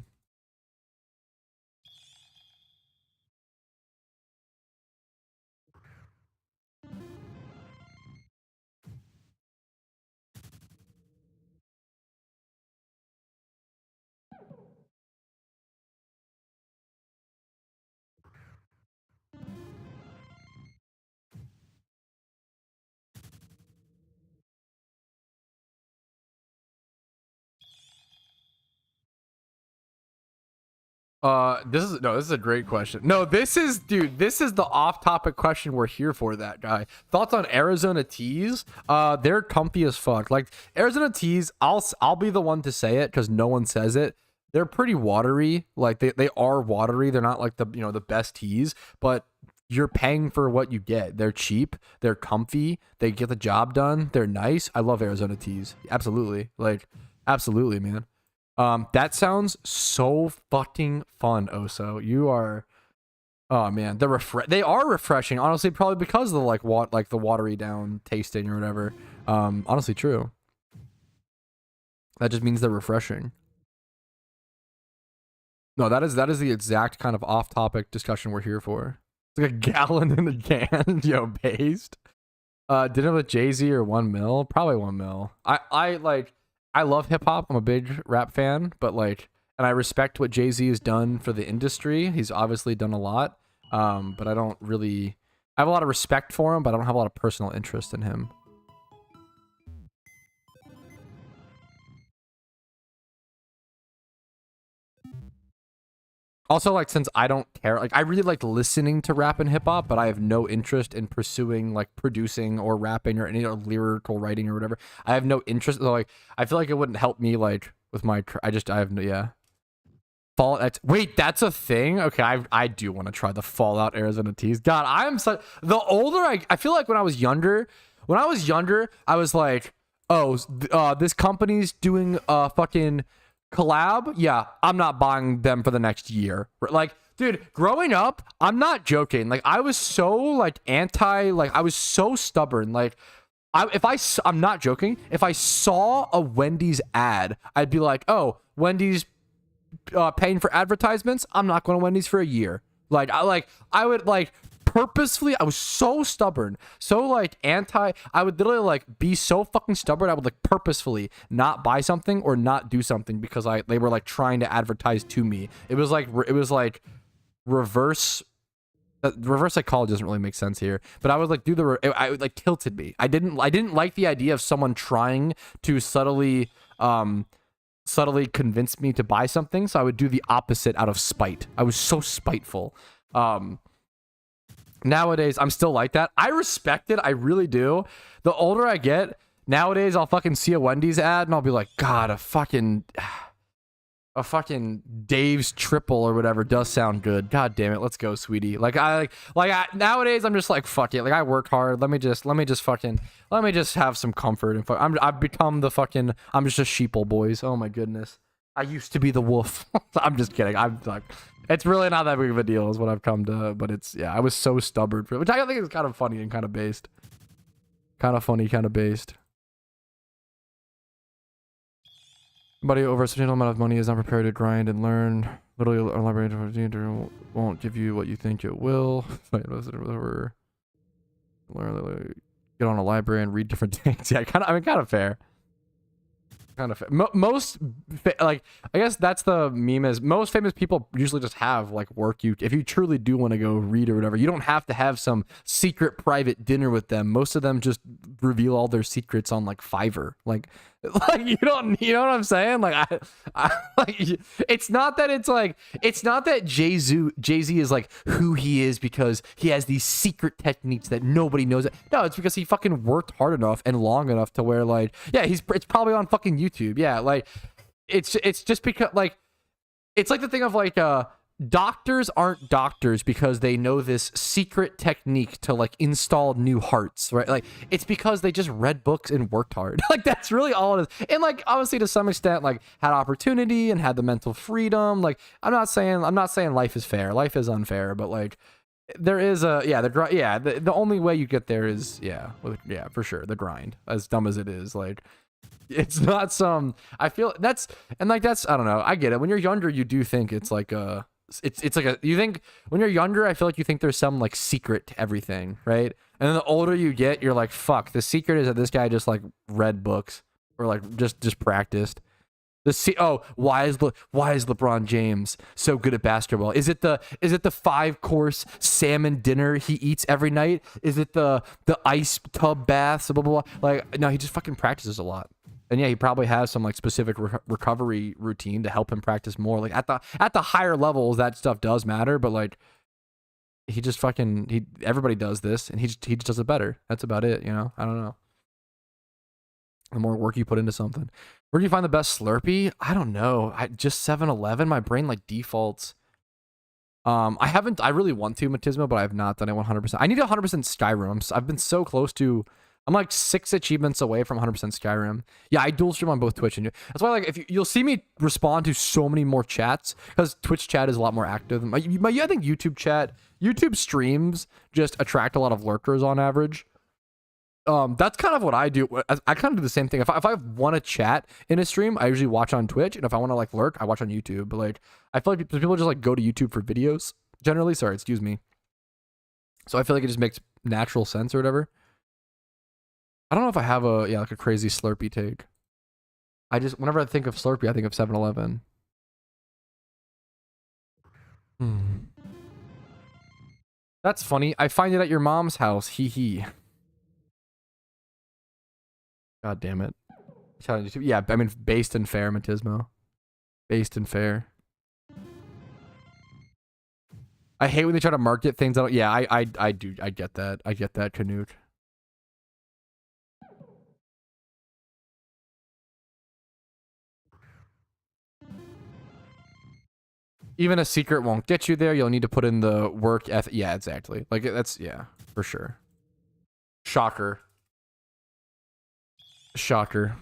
This is a great question. No, this is the off-topic question we're here for, that guy. Thoughts on Arizona teas? They're comfy as fuck. Like Arizona teas, I'll be the one to say it because no one says it. They're pretty watery. Like they are watery. They're not like the the best teas, but you're paying for what you get. They're cheap, they're comfy, they get the job done, they're nice. I love Arizona teas. Absolutely. Like absolutely, man. That sounds so fucking fun, Oso. You are, oh man, they are refreshing. Honestly, probably because of the the watery down tasting or whatever. Honestly, true. That just means they're refreshing. No, that is the exact kind of off-topic discussion we're here for. It's like a gallon in a can, yo, based. Dinner with Jay-Z or 1 mil? Probably 1 mil. I love hip hop. I'm a big rap fan, but and I respect what Jay-Z has done for the industry. He's obviously done a lot. But I don't really, I have a lot of respect for him, but I don't have a lot of personal interest in him. Also, since I don't care, I really like listening to rap and hip hop, but I have no interest in pursuing producing or rapping or any lyrical writing or whatever. I have no interest. So, I feel like it wouldn't help me with my. I have no, yeah. Fallout. Wait, that's a thing. Okay, I do want to try the Fallout Arizona teas. God, I'm such. The older I feel like when I was younger, I was like, oh, this company's doing fucking collab. Yeah, I'm not buying them for the next year. Dude, growing up, I'm not joking. I was so anti. I was so stubborn. I'm not joking. If I saw a Wendy's ad, I'd be like, oh, Wendy's paying for advertisements. I'm not going to Wendy's for a year. I would purposefully. I was so stubborn, so anti. I would literally be so fucking stubborn. I would purposefully not buy something or not do something because they were trying to advertise to me. It was reverse. Reverse psychology doesn't really make sense here, but I would do it tilted me. I didn't like the idea of someone trying to subtly convince me to buy something, so I would do the opposite out of spite. I was so spiteful. Nowadays, I'm still like that. I respect it. I really do. The older I get, nowadays, I'll fucking see a Wendy's ad and I'll be like, God, a fucking Dave's triple or whatever does sound good. God damn it. Let's go, sweetie. Nowadays, I'm just fuck it. I work hard. Let me just have some comfort. And I've become I'm just a sheeple, boys. Oh my goodness. I used to be the wolf. I'm just kidding. It's really not that big of a deal is what I've come to, but I was so stubborn for it, which I think is kind of funny and kind of based. Kind of funny, kind of based. Somebody over a certain amount of money is not prepared to grind and learn. Literally, a librarian won't give you what you think it will. Learn, get on a library and read different things. Yeah, kind of fair. kind of like I guess that's the meme is most famous people usually just have like work you if you truly do want to go read or whatever, you don't have to have some secret private dinner with them. Most of them just reveal all their secrets on like Fiverr. Like you know what I'm saying? Like I like it's not that Jay-Z is like who he is because he has these secret techniques that nobody knows. No, it's because he fucking worked hard enough and long enough to where like yeah, it's probably on fucking YouTube. Yeah, like it's just because like it's like the thing of like doctors aren't doctors because they know this secret technique to like install new hearts, right? Like it's because they just read books and worked hard. Like that's really all it is. And like obviously to some extent like had opportunity and had the mental freedom. Like I'm not saying life is fair. Life is unfair, but like there is the only way you get there is for sure the grind. As dumb as it is, like it's not some I feel that's I don't know. I get it. When you're younger, you do think it's like a it's like a you think when you're younger, I feel like you think there's some like secret to everything, right? And then the older you get, you're like, fuck, the secret is that this guy just like read books or like just practiced. Why is LeBron James so good at basketball? Is it the 5-course salmon dinner he eats every night? Is it the ice tub baths? Blah, blah, blah. Like no, he just fucking practices a lot. And yeah, he probably has some like specific recovery routine to help him practice more. Like at the higher levels, that stuff does matter. But like, he just fucking everybody does this, and he just does it better. That's about it. You know, I don't know. The more work you put into something, where do you find the best Slurpee? I don't know. Just 7-Eleven. My brain like defaults. I really want to Matismo, but I have not done it 100%. I need 100% Skyrim. I've been so close to. I'm like 6 achievements away from 100% Skyrim. Yeah, I dual stream on both Twitch and that's why like if you'll see me respond to so many more chats because Twitch chat is a lot more active. I think YouTube streams just attract a lot of lurkers on average. That's kind of what I do. I kind of do the same thing. If I want to chat in a stream, I usually watch on Twitch, and if I want to like lurk, I watch on YouTube. But like I feel like people just like go to YouTube for videos generally. Sorry, excuse me. So I feel like it just makes natural sense or whatever. I don't know if I have like a crazy Slurpee take. Whenever I think of Slurpee, I think of 7-Eleven. That's funny. I find it at your mom's house. Hee hee. God damn it. Yeah, I mean, based and fair, Matismo. Based and fair. I hate when they try to market things. I do. I get that. I get that, Canute. Even a secret won't get you there. You'll need to put in the work ethic. Yeah, exactly. Like that's for sure. Shocker. Shocker.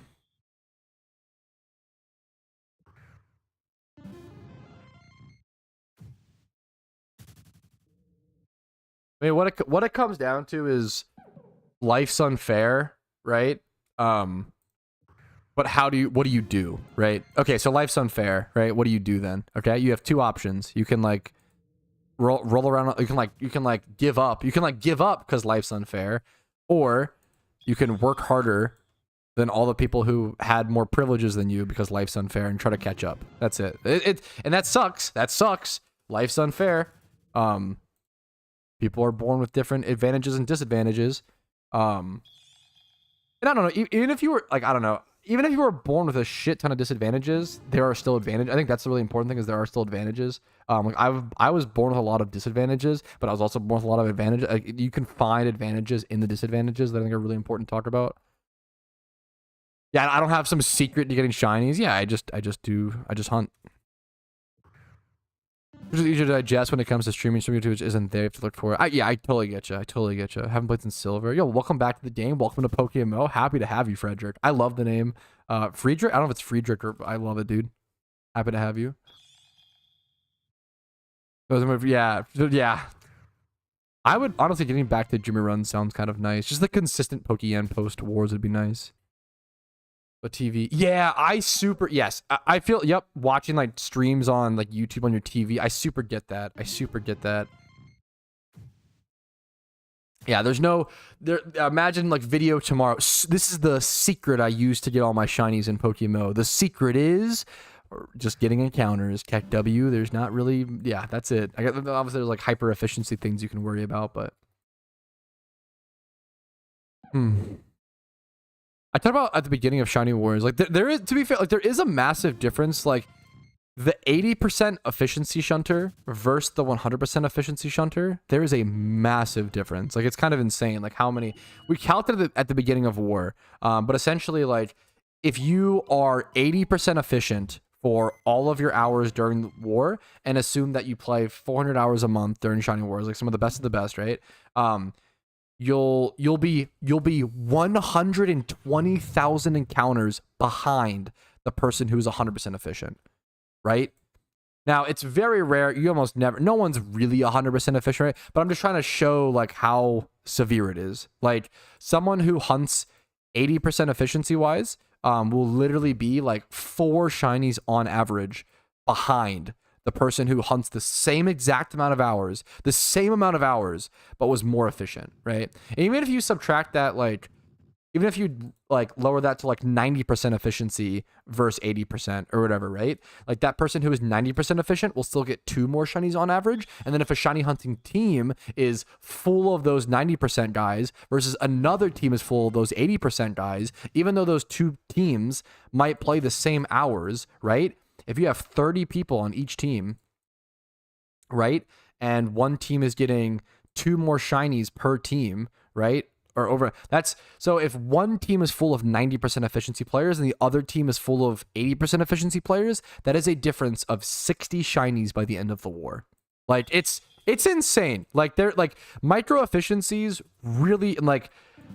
I mean, what it comes down to is life's unfair, right? But what do you do, right? Okay, so life's unfair, right? What do you do then? Okay, you have two options. You can like roll around. You can like give up. You can like give up because life's unfair, or you can work harder than all the people who had more privileges than you because life's unfair and try to catch up. That's it. And that sucks. That sucks. Life's unfair. People are born with different advantages and disadvantages. And I don't know. Even if you were like, I don't know. Even if you were born with a shit ton of disadvantages, there are still advantages. I think that's the really important thing is there are still advantages. Like I was born with a lot of disadvantages, but I was also born with a lot of advantages. Like, you can find advantages in the disadvantages that I think are really important to talk about. Yeah, I don't have some secret to getting shinies. Yeah, I just hunt. It's easier to digest when it comes to streaming. Streaming YouTube isn't there. You have to look for it. I totally get you. I haven't played since Silver. Yo, welcome back to the game. Welcome to PokeMMO. Happy to have you, Frederick. I love the name. Friedrich? I don't know if it's Friedrich or I love it, dude. Happy to have you. Yeah. I would honestly getting back to Jimmy Run sounds kind of nice. Just the consistent Pokeyen post wars would be nice. But TV, yeah, yes, I feel, yep, watching like streams on like YouTube on your TV, I super get that. Yeah, there's no there. Imagine like video tomorrow. This is the secret I use to get all my shinies in PokeMMO. The secret is just getting encounters. Keck W. There's not really. Yeah, that's it. I got obviously there's like hyper efficiency things you can worry about, but I talked about at the beginning of Shiny Wars. Like there is, to be fair, like there is a massive difference. Like the 80% efficiency shunter versus the 100% efficiency shunter, there is a massive difference. Like, it's kind of insane. Like, how many... We calculated at the beginning of war, but essentially, like, if you are 80% efficient for all of your hours during the war, and assume that you play 400 hours a month during Shiny Wars, like some of the best of the best, right? You'll be 120,000 encounters behind the person who's 100% efficient. Right? Now, it's very rare. You almost never... No one's really 100% efficient, right? But I'm just trying to show, like, how severe it is. Like, someone who hunts 80% efficiency-wise will literally be, like, 4 shinies on average behind the person who hunts the same exact amount of hours, but was more efficient, right? And even if you subtract that, like... Even if you like lower that to like 90% efficiency versus 80% or whatever, right? Like that person who is 90% efficient will still get 2 more shinies on average. And then if a shiny hunting team is full of those 90% guys versus another team is full of those 80% guys, even though those 2 teams might play the same hours, right? If you have 30 people on each team, right? And one team is getting 2 more shinies per team, right? Or over that's so if one team is full of 90% efficiency players and the other team is full of 80% efficiency players, that is a difference of 60 shinies by the end of the war. Like it's insane. Like they're like micro efficiencies really, like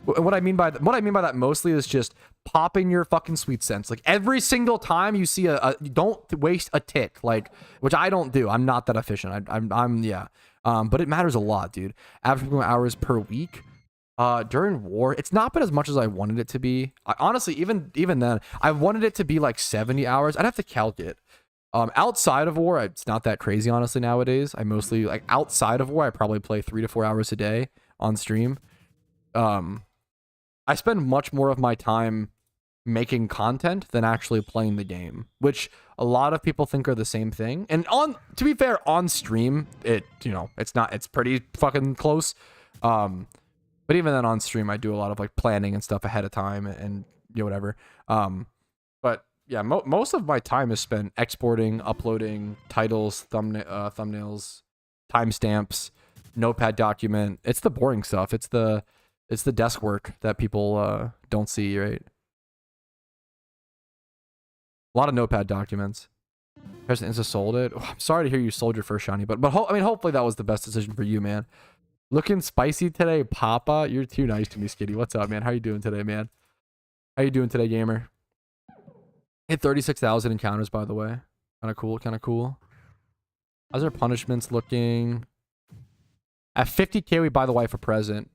what I mean by that mostly is just popping your fucking sweet sense. Like every single time you see don't waste a tick, like, which I don't do. I'm not that efficient. I'm yeah. But it matters a lot, dude. Average hours per week. During war, it's not been as much as I wanted it to be. Honestly, even then, I wanted it to be like 70 hours. I'd have to calc it. Outside of war, it's not that crazy, honestly, nowadays. I mostly, like, outside of war, I probably play 3 to 4 hours a day on stream. I spend much more of my time making content than actually playing the game, which a lot of people think are the same thing. And to be fair, on stream, it's pretty fucking close. But even then on stream, I do a lot of like planning and stuff ahead of time and whatever. But yeah, most of my time is spent exporting, uploading titles, thumbnails, timestamps, notepad document. It's the boring stuff. It's the desk work that people don't see, right? A lot of notepad documents. President Insta sold it. Oh, I'm sorry to hear you sold your first shiny, but I mean, hopefully that was the best decision for you, man. Looking spicy today, Papa. You're too nice to me, Skitty. What's up, man? How you doing today, man? How you doing today, gamer? Hit 36,000 encounters, by the way. Kind of cool, kind of cool. How's our punishments looking? At 50k, we buy the wife a present.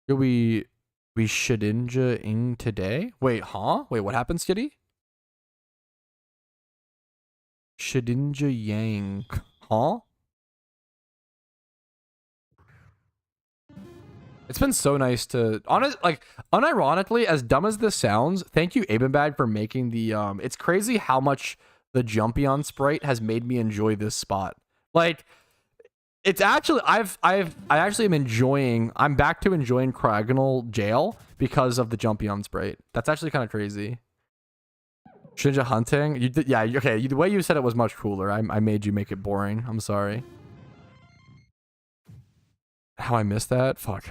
Should we Shedinja in today? Wait, huh? Wait, what happened, Skitty? Shedinja Yang. Huh? It's been so nice to unironically, as dumb as this sounds, thank you Abenbag for making the it's crazy how much the Jumpion sprite has made me enjoy this spot. Like it's actually I actually am enjoying, I'm back to enjoying Cryogonal Jail because of the Jumpion sprite. That's actually kind of crazy. Shinja hunting? You did, yeah, okay, the way you said it was much cooler. I made you make it boring. I'm sorry. How I missed that? Fuck.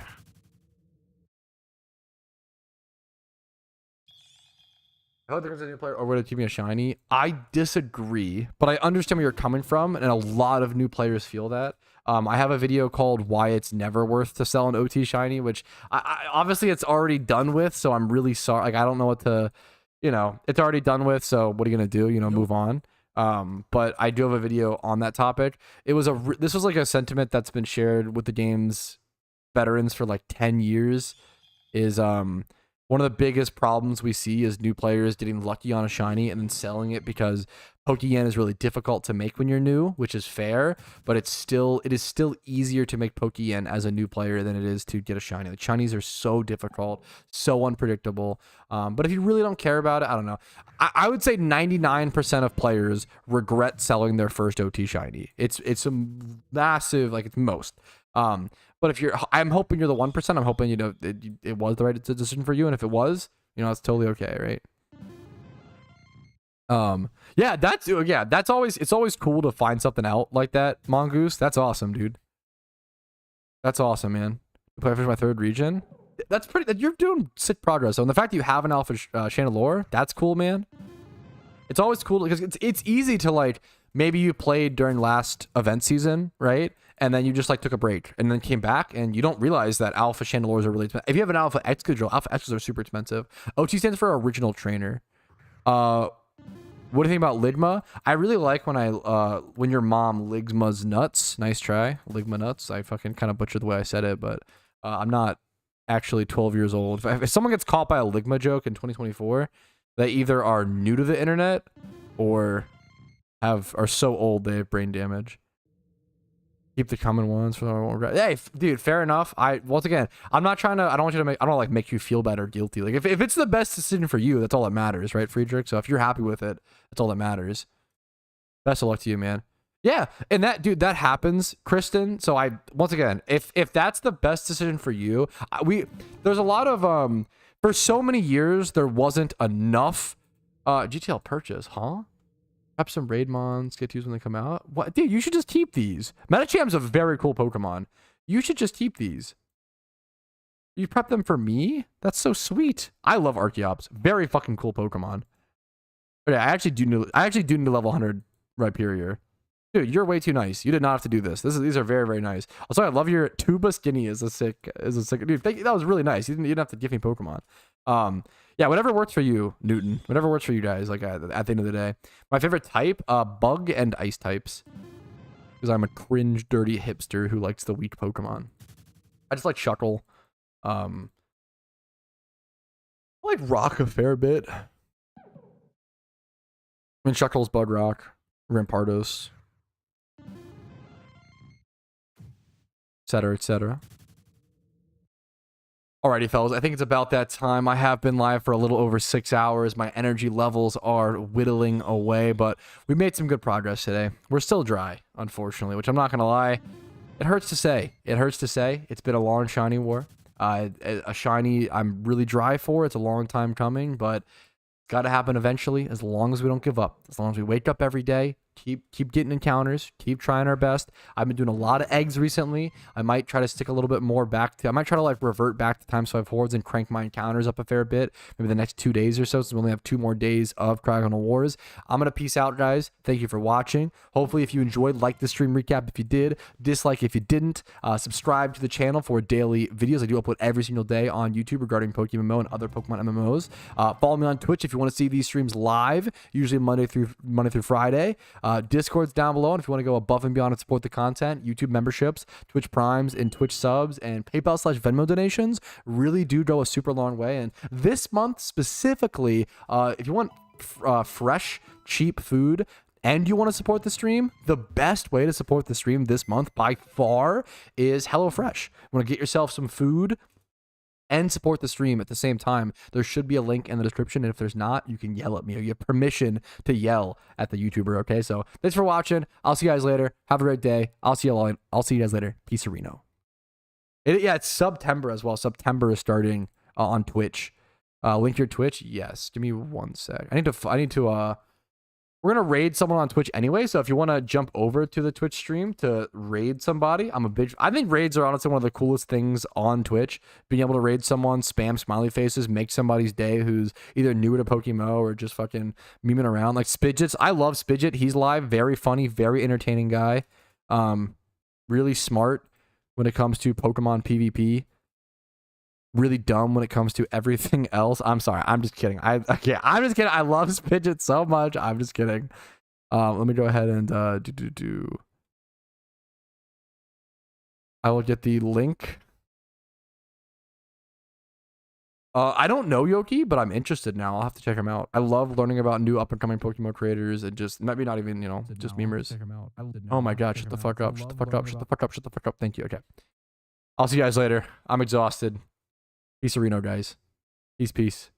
I hope there's a new player or would it keep me a shiny? I disagree, but I understand where you're coming from, and a lot of new players feel that. I have a video called "Why It's Never Worth to Sell an OT Shiny," which I obviously it's already done with, so I'm really sorry. Like I don't know what to, it's already done with. So what are you gonna do? Move on. But I do have a video on that topic. This was like a sentiment that's been shared with the game's veterans for like 10 years. Is one of the biggest problems we see is new players getting lucky on a shiny and then selling it because Pokeyen is really difficult to make when you're new, which is fair, but it is still easier to make Pokeyen as a new player than it is to get a shiny. Like shinies are so difficult, so unpredictable. But if you really don't care about it, I don't know. I would say 99% of players regret selling their first OT shiny. It's a massive, like it's most. But if I'm hoping you're the 1%. I'm hoping it was the right decision for you, and if it was, it's totally okay, right? That's always cool to find something out like that, Mongoose. That's awesome, dude. That's awesome, man. Play for my 3rd region. That's pretty. You're doing sick progress. So, and the fact that you have an alpha Chandelure, that's cool, man. It's always cool because it's easy to like maybe you played during last event season, right? And then you just like took a break and then came back and you don't realize that alpha Chandelures are really expensive. If you have an alpha Excadrill, alpha X's are super expensive. OT stands for original trainer. What do you think about Ligma? I really like when your mom Ligma's nuts. Nice try. Ligma nuts. I fucking kind of butchered the way I said it, but I'm not actually 12 years old. If someone gets caught by a Ligma joke in 2024, they either are new to the internet or are so old they have brain damage. Keep the common ones for hey, dude, fair enough. Once again, I don't want you to make you feel bad or guilty. Like if it's the best decision for you, that's all that matters, right, Friedrich? So if you're happy with it, that's all that matters. Best of luck to you, man. Yeah, and that happens, Kristen. So once again, if that's the best decision for you, there's a lot of for so many years there wasn't enough GTL purchase, huh? Perhaps some raid mons get to use when they come out. What, dude? You should just keep these. Metacham's a very cool Pokemon. You should just keep these. You prep them for me? That's so sweet. I love Archeops. Very fucking cool Pokemon. Okay, I actually do need level 100 Rhyperior. Dude, you're way too nice. You did not have to do this. These are very, very nice. Also, I love your Tuba Skinny is a sick dude. That was really nice. You didn't have to give me Pokemon. Yeah, whatever works for you, Newton. Whatever works for you guys. Like at the end of the day, my favorite type, bug and ice types, because I'm a cringe, dirty hipster who likes the weak Pokemon. I just like Shuckle. I like Rock a fair bit. I mean, Shuckle's Bug Rock, Rampardos, etc., etc. Alrighty, fellas, I think it's about that time. I have been live for a little over 6 hours. My energy levels are whittling away, but we made some good progress today. We're still dry, unfortunately, which I'm not going to lie. It hurts to say. It hurts to say. It's been a long shiny war. A shiny I'm really dry for. It's a long time coming, but it's got to happen eventually as long as we don't give up. As long as we wake up every day, keep getting encounters, keep trying our best. I've been doing a lot of eggs recently. I might try to stick a little bit more I might try to like revert back to Time 5 Hordes and crank my encounters up a fair bit. Maybe the next 2 days or so, since we only have 2 more days of Cryogonal Wars. I'm going to peace out, guys. Thank you for watching. Hopefully, if you enjoyed, like the stream recap if you did, dislike if you didn't, subscribe to the channel for daily videos. I do upload every single day on YouTube regarding PokeMMO and other Pokemon MMOs. Follow me on Twitch if you want to see these streams live, usually Monday through Friday. Discord's down below, and if you want to go above and beyond and support the content, YouTube memberships, Twitch Primes, and Twitch subs, and PayPal/Venmo donations really do go a super long way. And this month specifically, if you want fresh, cheap food, and you want to support the stream, the best way to support the stream this month by far is HelloFresh. You want to get yourself some food and support the stream at the same time. There should be a link in the description, and if there's not, you can yell at me. You have permission to yell at the YouTuber, okay? So thanks for watching. I'll see you guys later. Have a great day. I'll see you guys later. Peace, Reno. It's September as well. September is starting on Twitch. Link your Twitch? Yes. Give me 1 sec. We're going to raid someone on Twitch anyway, so if you want to jump over to the Twitch stream to raid somebody, I think raids are honestly one of the coolest things on Twitch. Being able to raid someone, spam smiley faces, make somebody's day who's either newer to PokeMMO or just fucking memeing around. Like Spidgets, I love Spidget. He's live, very funny, very entertaining guy. Really smart when it comes to Pokemon PvP. Really dumb when it comes to everything else. I'm sorry. I'm just kidding. I'm just kidding. I love Spidget so much. I'm just kidding. Let me go ahead and I will get the link. I don't know Yoki, but I'm interested now. I'll have to check him out. I love learning about new up-and-coming Pokemon creators and just maybe not even, you know, just memers. Oh my god, shut the fuck up. Shut the fuck up. Shut the fuck up. Shut the fuck up. Thank you. Okay. I'll see you guys later. I'm exhausted. Peace, Reno, guys. Peace, peace.